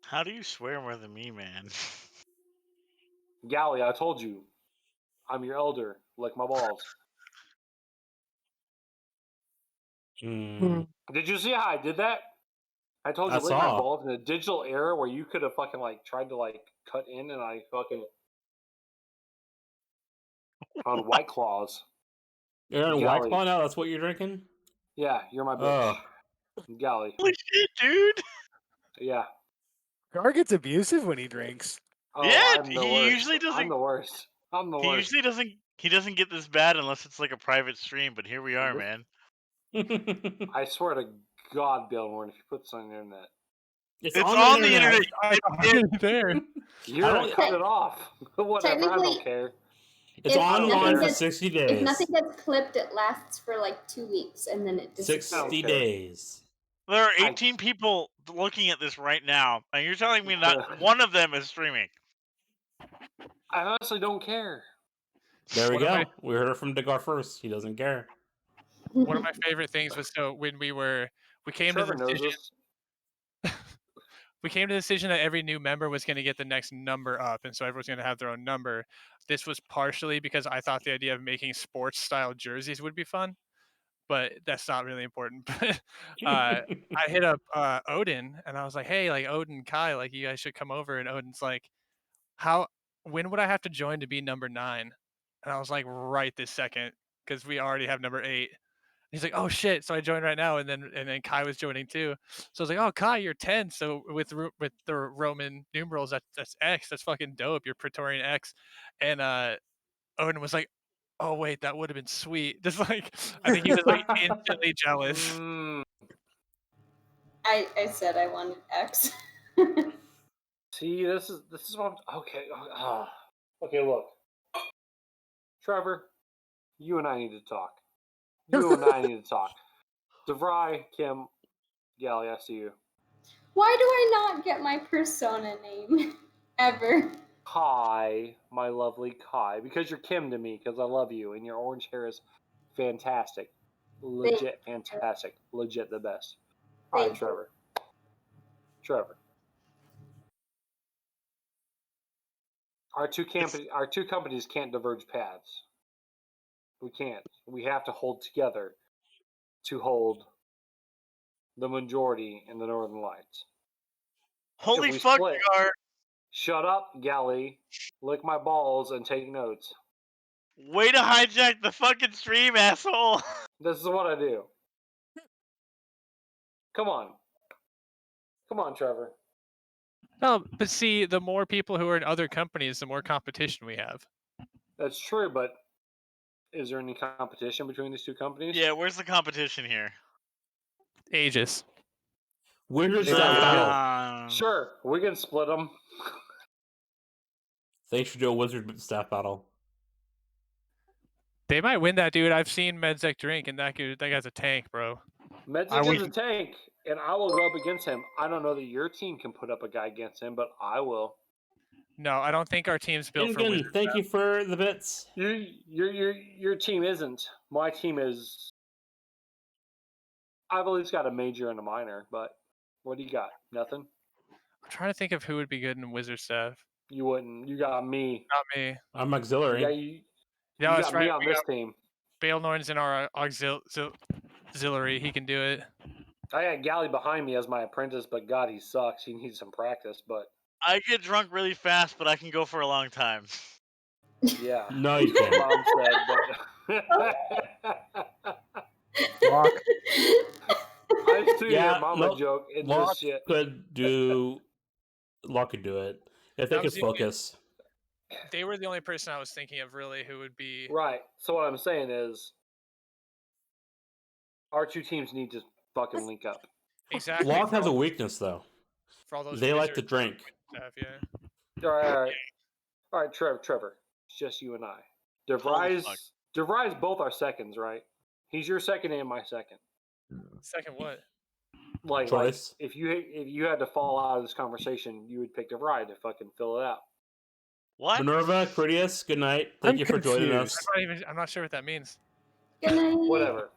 How do you swear more than me, man? Gally, I told you, I'm your elder. Lick my balls. Hmm. Did you see how I did that? I told you I to lick my saw. balls in a digital era where you could have fucking tried to cut in, and I fucking on White Claws. You're on White Gally. Claw now? That's what you're drinking? Yeah, you're my bitch. Gally. Holy shit, dude! Yeah. Gar gets abusive when he drinks. Oh, Yeah, I'm the he worst. usually doesn't. I'm the worst. I'm the He worst. usually doesn't. He doesn't get this bad unless it's like a private stream. But here we are, man. I swear to God, Baelnorn, if you put this on the internet, It's on the internet. It's there. you're I gonna don't- cut it off. Whatever. I don't Technically- care. It's If online nothing for gets- 60 If days. nothing gets clipped, it lasts for 2 weeks and then it disappears. 60 care. days. There are 18 people looking at this right now, and you're telling me not one of them is streaming. I honestly don't care. There we One of go. my- We heard it from Degar first. He doesn't care. One of my favorite things was when we came Trevor to the knows decision. this. We came to the decision that every new member was going to get the next number up, and so everyone's going to have their own number. This was partially because I thought the idea of making sports style jerseys would be fun, but that's not really important. But I hit up Odin and I was like, hey, Odin, Kai, you guys should come over. And Odin's like, when would I have to join to be number 9? And I was like, right this second, because we already have number 8. He's like, oh shit! So I joined right now, and then Kai was joining too. So I was like, oh Kai, you're 10. So with the Roman numerals, that's X. That's fucking dope. You're Praetorian X. And Odin was like, oh wait, that would have been sweet. Just I think he was instantly jealous. I said I wanted X. See, this is what I'm okay. Okay, look, Trevor, you and I need to talk. You and I need to talk. DeVry, Kim, Gally, I see you. Why do I not get my persona name ever? Kai, my lovely Kai, because you're Kim to me, because I love you, and your orange hair is fantastic. Legit fantastic. Legit the best. All right, Thank you. Trevor. Trevor. Our two companies can't diverge paths. We can't. We have to hold together to hold the majority in the Northern Lights. Holy we fuck, split- Gar. Shut up, Gally. Lick my balls and take notes. Way to hijack the fucking stream, asshole. This is what I do. Come on. Come on, Trevor. No, but see, the more people who are in other companies, the more competition we have. That's true, but is there any competition between these two companies? Yeah, where's the competition here? Aegis. Wizard Yeah, Staff yeah. Battle. Sure, we can split them. They should do a Wizard Staff Battle. They might win that, dude. I've seen Medzek drink, and that guy's a tank, bro. Medzek is a tank, and I will go up against him. I don't know that your team can put up a guy against him, but I No, I don't think our team's built for Ingun, Wizard thank Staff. you for the bits. Your team isn't. My team is. I've at least got a major and a minor, but what do you got? Nothing. I'm trying to think of who would be good in Wizard Staff. You wouldn't. You got me. Not me. I'm auxiliary. Yeah, you No, that's got right. me on this team. Baelnorn's in our auxiliary. He can do it. I got Gally behind me as my apprentice, but God, he sucks. He needs some practice, but I get drunk really fast, but I can go for a long time. Yeah. No, you can't. Mom said, but Locke. I just threw your Yeah, mama no, joke in Locke this shit. could do. Locke could do it if they That could was the only- focus. They were the only person I was thinking of really who would be. Right. So what I'm saying is, our two teams need to fucking link up. Exactly. Locke for has a all- weakness though. For all those They like to wizards drink. stuff, yeah. All right. All right, Trevor. It's just you and I. Holy fuck. DeVry's both our seconds, right? He's your second and my second. Second what? Like Choice. if you had to fall out of this conversation, you would pick DeVry to fucking fill it out. What? Minerva, Critias, good night. Thank I'm you for joining confused. us. I'm not sure what that means. Good night. Whatever.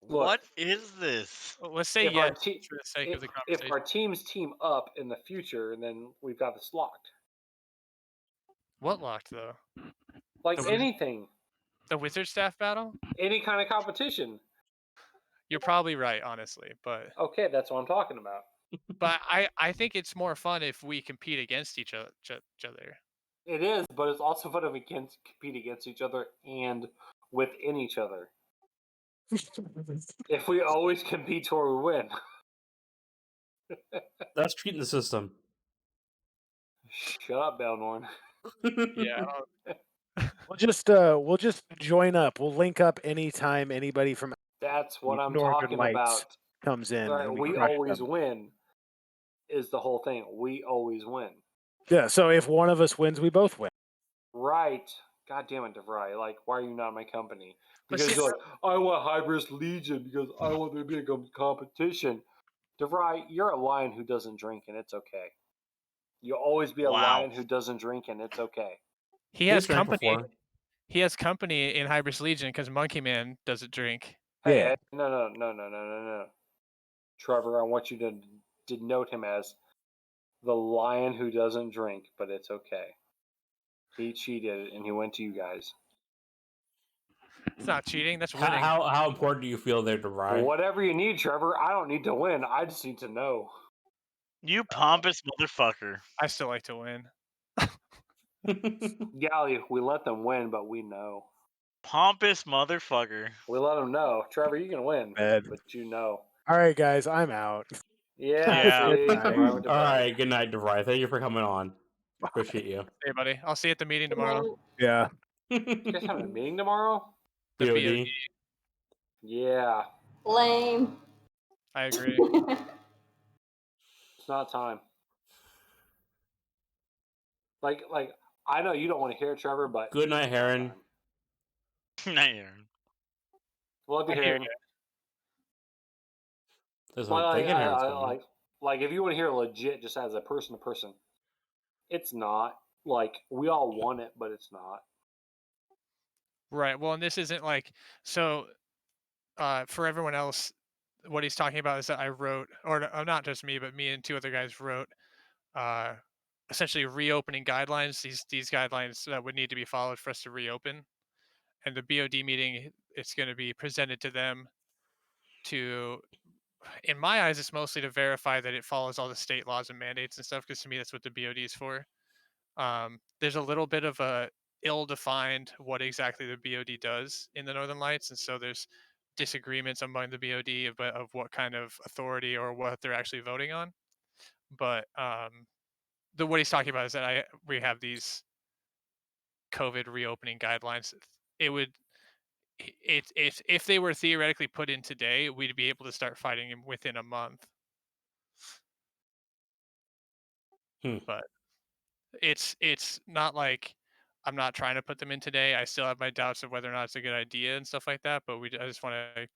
Look, What is this? Well, let's say if our yes for the sake of the if conversation. our teams team up in the future, then we've got this locked. What locked though? Like The wiz- anything, The wizard staff battle? any kind of competition. You're probably right, honestly, but Okay, that's what I'm talking about. I think it's more fun if we compete against each other. It is, but it's also fun if we can compete against each other and within each other. If we always compete or we win. That's cheating the system. Shut up, Baelnorn. Yeah. We'll just join up. We'll link up anytime anybody from That's what I'm Northern talking Lights about. comes in. Right, and we crush always them. win. Is the whole thing. We always win. Yeah. So if one of us wins, we both win. Right. God damn it, DeVry. Like, why are you not in my company? But Because see, you're like, I want Hybris Legion because I want there to be a competition. DeVry, you're a lion who doesn't drink, and it's okay. You'll always be a Wow. lion who doesn't drink, and it's okay. he has He's drank company. before. He has company in Hybris Legion because Monkey Man doesn't drink. Hey, Yeah. no. Trevor, I want you to denote him as the lion who doesn't drink, but it's okay. He cheated, and he went to you guys. It's not cheating. That's winning. How important do you feel there to Rye? Whatever you need, Trevor. I don't need to win. I just need to know. You pompous motherfucker. I still like to win. Gally, we let them win, but we know. Pompous motherfucker. We let them know. Trevor, you can win, Ed. but you know. All right, guys, I'm out. Yeah, Yeah. see, Good night. DeVry went to All bed. right, good night, DeVry. Thank you for coming on. Appreciate you. Hey, buddy. I'll see you at the meeting Good tomorrow. night. Yeah. You guys having a meeting tomorrow? The BOD. BOD. Yeah, Lame. I agree. it's not time. Like, I know you don't want to hear it, Trevor, but Good night, it's not Heron. time. Nah, Aaron. Love you, I hear Heron. ya. That's what I'm Like, thinking. Heron's coming. like, if you want to hear legit, just as a person to person, it's not. Like, we all want it, but it's not. Right. Well, and this isn't like so. For everyone else, what he's talking about is that I wrote, or not just me, but me and two other guys wrote, uh, essentially reopening guidelines. These guidelines that would need to be followed for us to reopen. And the BOD meeting, it's going to be presented to them to, in my eyes, it's mostly to verify that it follows all the state laws and mandates and stuff. Because to me, that's what the BOD is for. There's a little bit of a ill-defined what exactly the BOD does in the Northern Lights, and so there's disagreements among the BOD of what kind of authority or what they're actually voting on. But what he's talking about is that we have these COVID reopening guidelines. It would if they were theoretically put in today, we'd be able to start fighting him within a month. But it's not like I'm not trying to put them in today. I still have my doubts of whether or not it's a good idea and stuff like that. But I just want to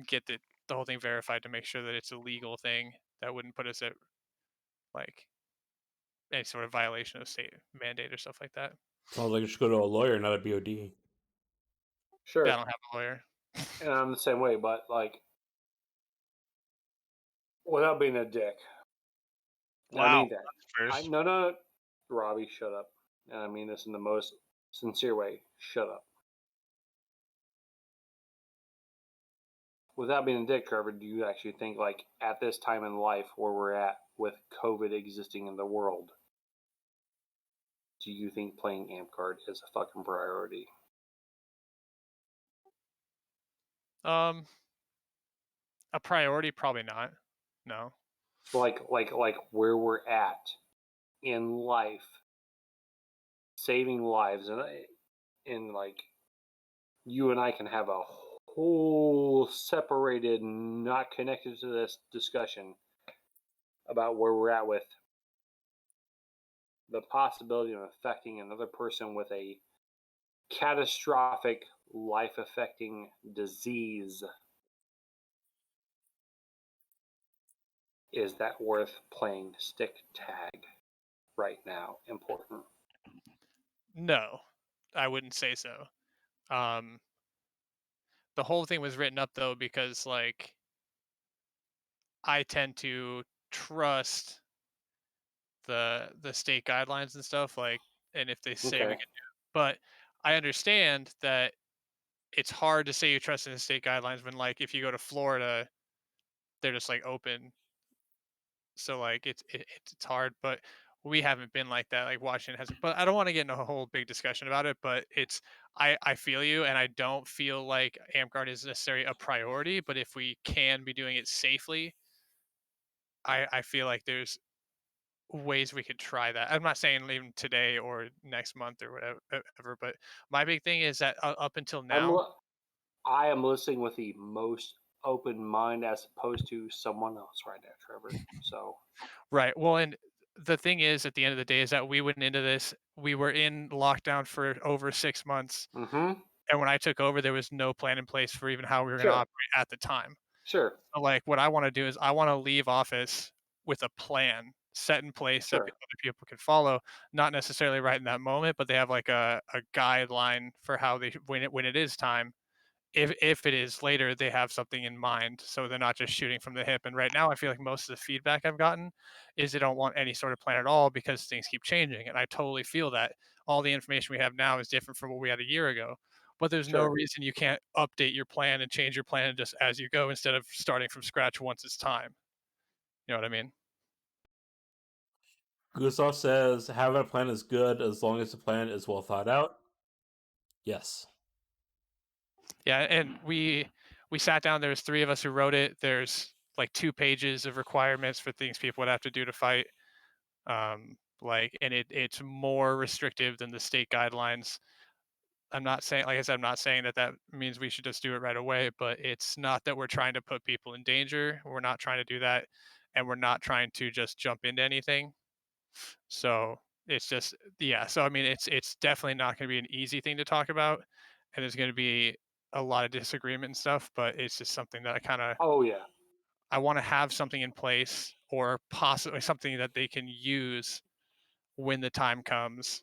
get the whole thing verified to make sure that it's a legal thing that wouldn't put us at like any sort of violation of state mandate or stuff like that. Sounds like you should go to a lawyer, not a BOD. Sure. I don't have a lawyer. And I'm the same way, but like, without being a dick. I Wow. mean that. First. No, Robbie, shut up. And I mean this in the most sincere way. Shut up. Without being a dick, Trevor, do you actually think, like, at this time in life where we're at with COVID existing in the world, do you think playing Amp Guard is a fucking priority? A priority? Probably not. No. Like where we're at in life, saving lives, and like you and I can have a whole separated, not connected to this discussion about where we're at with the possibility of affecting another person with a catastrophic, life-affecting disease. Is that worth playing stick tag right now? Important. No, I wouldn't say so. The whole thing was written up though because like I tend to trust the state guidelines and stuff like, and if they say we Okay. can do it. But I understand that it's hard to say you trust in the state guidelines when like if you go to Florida, they're just like open. So like it's hard, but we haven't been like that. Like Washington hasn't. But I don't want to get into a whole big discussion about it. But it's I feel you, and I don't feel like AmpGuard is necessarily a priority. But if we can be doing it safely, I feel like there's ways we could try that. I'm not saying even today or next month or whatever, but my big thing is that up until now, I am listening with the most open mind as opposed to someone else right now, Trevor. So right. Well, and the thing is, at the end of the day, is that we went into this, we were in lockdown for over 6 months. mm-hmm. And when I took over, there was no plan in place for even how we were going to Sure. operate at the time. Sure. So, like, what I want to do is I want to leave office with a plan set in place that Sure. other people can follow, not necessarily right in that moment, but they have like a guideline for how they when it is time. If it is later, they have something in mind, so they're not just shooting from the hip. And right now, I feel like most of the feedback I've gotten is they don't want any sort of plan at all because things keep changing, and I totally feel that. All the information we have now is different from what we had a year ago, but there's no Sure. reason you can't update your plan and change your plan just as you go instead of starting from scratch once it's time. You know what I mean? Gustav says having a plan is good as long as the plan is well thought out. Yes. Yeah, and we sat down. There's three of us who wrote it. There's like 2 pages of requirements for things people would have to do to fight. Like, and it's more restrictive than the state guidelines. I'm not saying, like I said, I'm not saying that that means we should just do it right away, but it's not that we're trying to put people in danger. We're not trying to do that, and we're not trying to just jump into anything. So it's just, yeah. So I mean, it's definitely not going to be an easy thing to talk about, and there's going to be a lot of disagreement and stuff. But it's just something that Oh yeah. I want to have something in place, or possibly something that they can use when the time comes.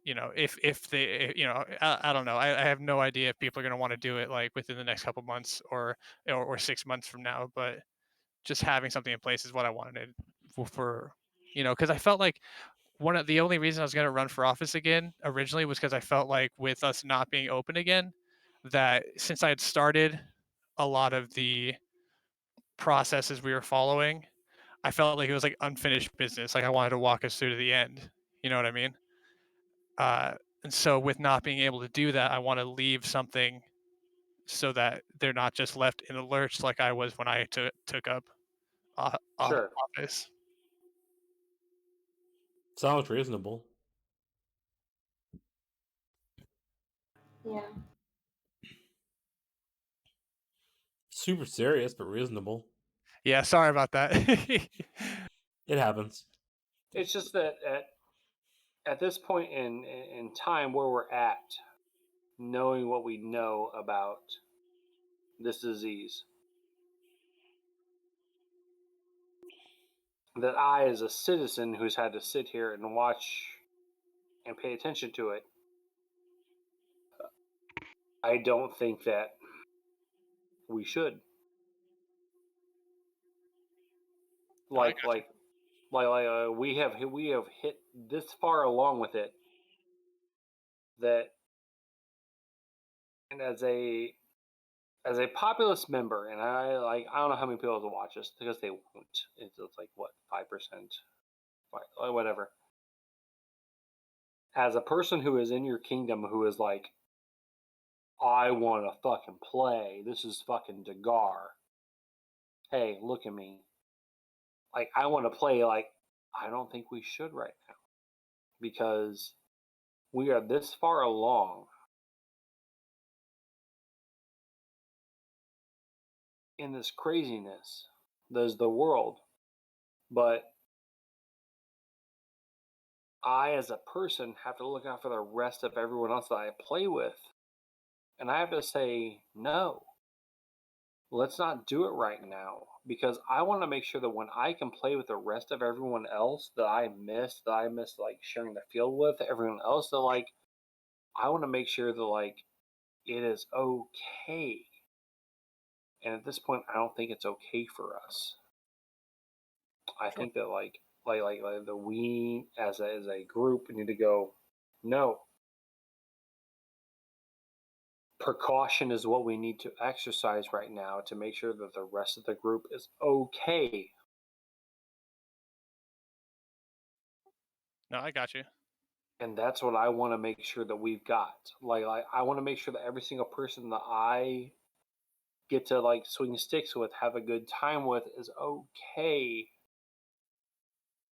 You know, if they, you know, I don't know. I have no idea if people are going to want to do it like within the next couple months or 6 months from now. But just having something in place is what I wanted for you know, because I felt like one of the only reason I was going to run for office again originally was because I felt like with us not being open again, that since I had started a lot of the processes we were following, I felt like it was like unfinished business. Like I wanted to walk us through to the end. You know what I mean? Uh, and so with not being able to do that, I want to leave something so that they're not just left in a lurch like I was when I took up Sure. office. Sounds reasonable. Yeah. Super serious, but reasonable. Yeah, sorry about that. It happens. It's just that at this point in time where we're at, knowing what we know about this disease, that I, as a citizen who's had to sit here and watch and pay attention to it, I don't think that we should. I Like, like, we have hit this far along with it that, and as a populist member, and I don't know how many people will watch this because they won't. It's like what 5%, whatever. as a person who is in your kingdom who is like, I want to fucking play. This is fucking Dagar. Hey, look at me. Like, I want to play. Like, I don't think we should right now because we are this far along in this craziness. There's the world. But I, as a person, have to look out for the rest of everyone else that I play with. And I have to say, no, let's not do it right now because I want to make sure that when I can play with the rest of everyone else that I miss like sharing the field with everyone else, that like, I want to make sure that like it is okay. And at this point, I don't think it's okay for us. I think that like the we as a group need to go, no, precaution is what we need to exercise right now to make sure that the rest of the group is okay. No, I got you. And that's what I want to make sure that we've got. Like I want to make sure that every single person that I get to like swing sticks with, have a good time with, is okay.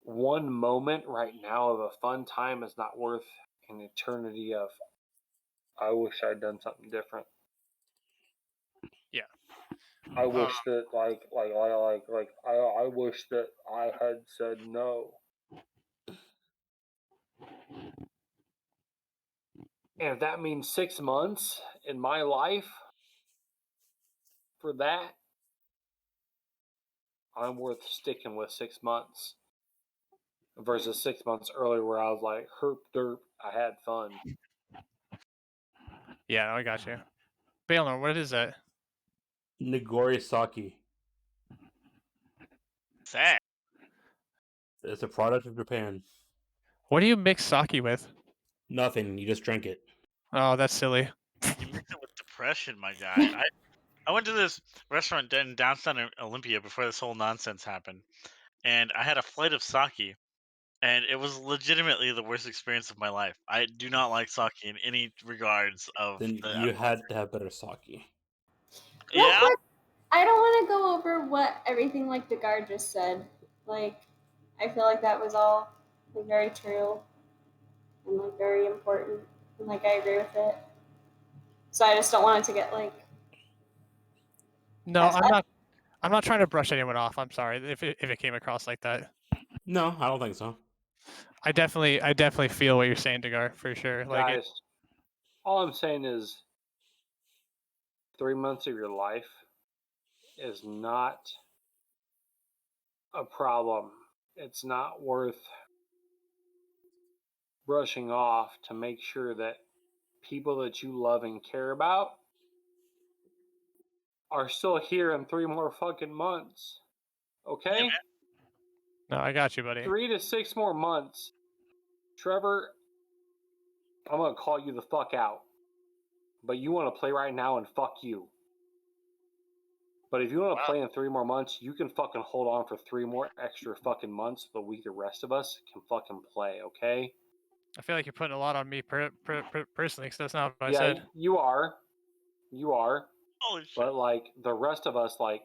One moment right now of a fun time is not worth an eternity of I wish I'd done something different. Yeah. I wish that I wish that I had said no. And if that means 6 months in my life for that, I'm worth sticking with 6 months versus 6 months earlier where I was like, herp derp, I had fun. Yeah, no, I got you. Baelnorn, what is that? Nigori sake. Sad. It's a product of Japan. What do you mix sake with? Nothing. You just drink it. Oh, that's silly. You mix it with depression, my guy. I went to this restaurant in downtown Olympia before this whole nonsense happened, and I had a flight of sake, and it was legitimately the worst experience of my life. I do not like sake in any regards of Then the. you had to have better sake. Real Yeah, quick, I don't want to go over what everything like Dagar just said. Like, I feel like that was all like very true and like very important, and like I agree with it. So I just don't want it to get like. No, Past I'm that. not. I'm not trying to brush anyone off. I'm sorry if it came across like that. No, I don't think so. I definitely feel what you're saying, Dagar, for sure. Like it. Guys, all I'm saying is 3 months of your life is not a problem. It's not worth brushing off to make sure that people that you love and care about are still here in 3 more fucking months. Okay? man. No, I got you, buddy. 3 to 6 more months. Trevor, I'm gonna call you the fuck out. But you want to play right now and fuck you. But if you want to play in 3 more months, you can fucking hold on for 3 more extra fucking months so the rest of us can fucking play, okay? I feel like you're putting a lot on me personally, because that's not what I Yeah, said. you are. You are. Holy shit! But like the rest of us, like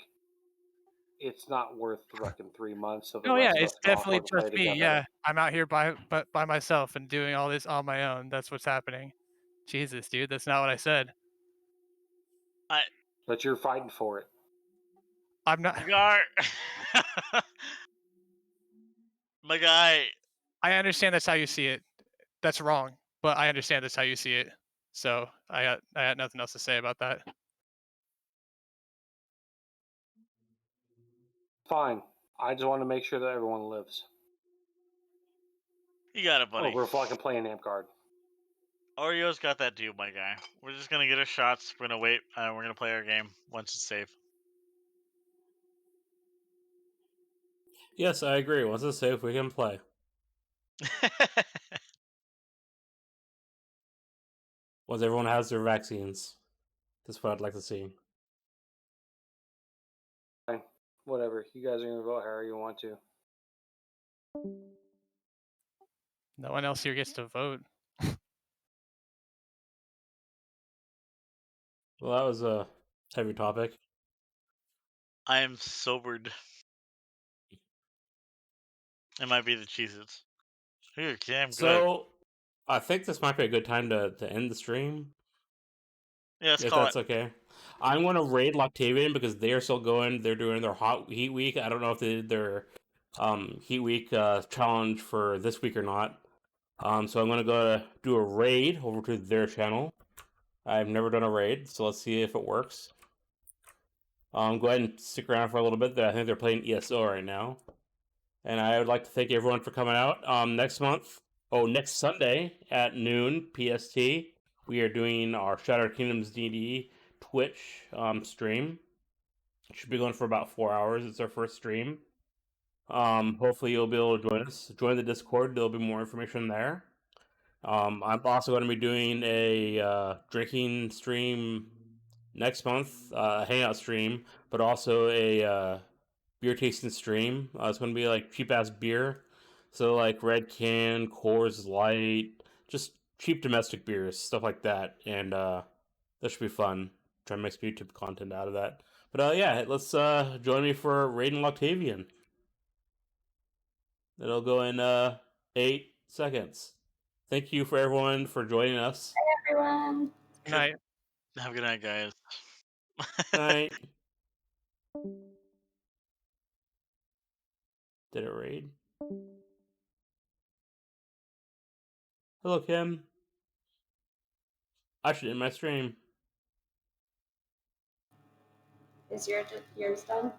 it's not worth fucking 3 months so the Oh yeah, rest of it's us can all definitely fucking play just me. together. Yeah, I'm out here by myself and doing all this on my own. That's what's happening. Jesus, dude, that's not what I said. But you're fighting for it. I'm not. Dagar, my guy. I understand that's how you see it. That's wrong, but I understand that's how you see it. So I got nothing else to say about that. Fine. I just want to make sure that everyone lives. You got it, buddy. Over fucking playing Amp Guard. Oreo's got that deal, my guy. We're just gonna get our shots. We're gonna wait. We're gonna play our game once it's safe. Yes, I agree. Once it's safe, we can play. Once everyone has their vaccines. That's what I'd like to see. Fine. Whatever. You guys are gonna vote however you want to. No one else here gets to vote. Well, that was a heavy topic. I am sobered. It might be the Cheez-Its. Here, damn good. So, I think this might be a good time to end the stream. Yeah, let's If call that's it. okay. I'm going to raid Loctavian because they are still going. They're doing their hot heat week. I don't know if they did their heat week challenge for this week or not. So I'm going to go do a raid over to their channel. I've never done a raid, so let's see if it works. Go ahead and stick around for a little bit. I think they're playing ESO right now. And I would like to thank everyone for coming out. Next Sunday at noon PST, we are doing our Shattered Kingdoms D&D Twitch stream. It should be going for about 4 hours. It's our first stream. Hopefully you'll be able to join us. Join the Discord. There'll be more information there. I'm also going to be doing a drinking stream next month, a hangout stream, but also a beer tasting stream. It's going to be like cheap ass beer, so like Red Can, Coors Light, just cheap domestic beers, stuff like that, and that should be fun. Try and make some YouTube content out of that. But yeah, let's join me for Raiden Loctavian. It'll go in 8 seconds. Thank you for everyone for joining us. Hey, everyone. Good night. Have a good night, guys. Night. Did it raid? Hello, Kim. I should end my stream. Is yours done?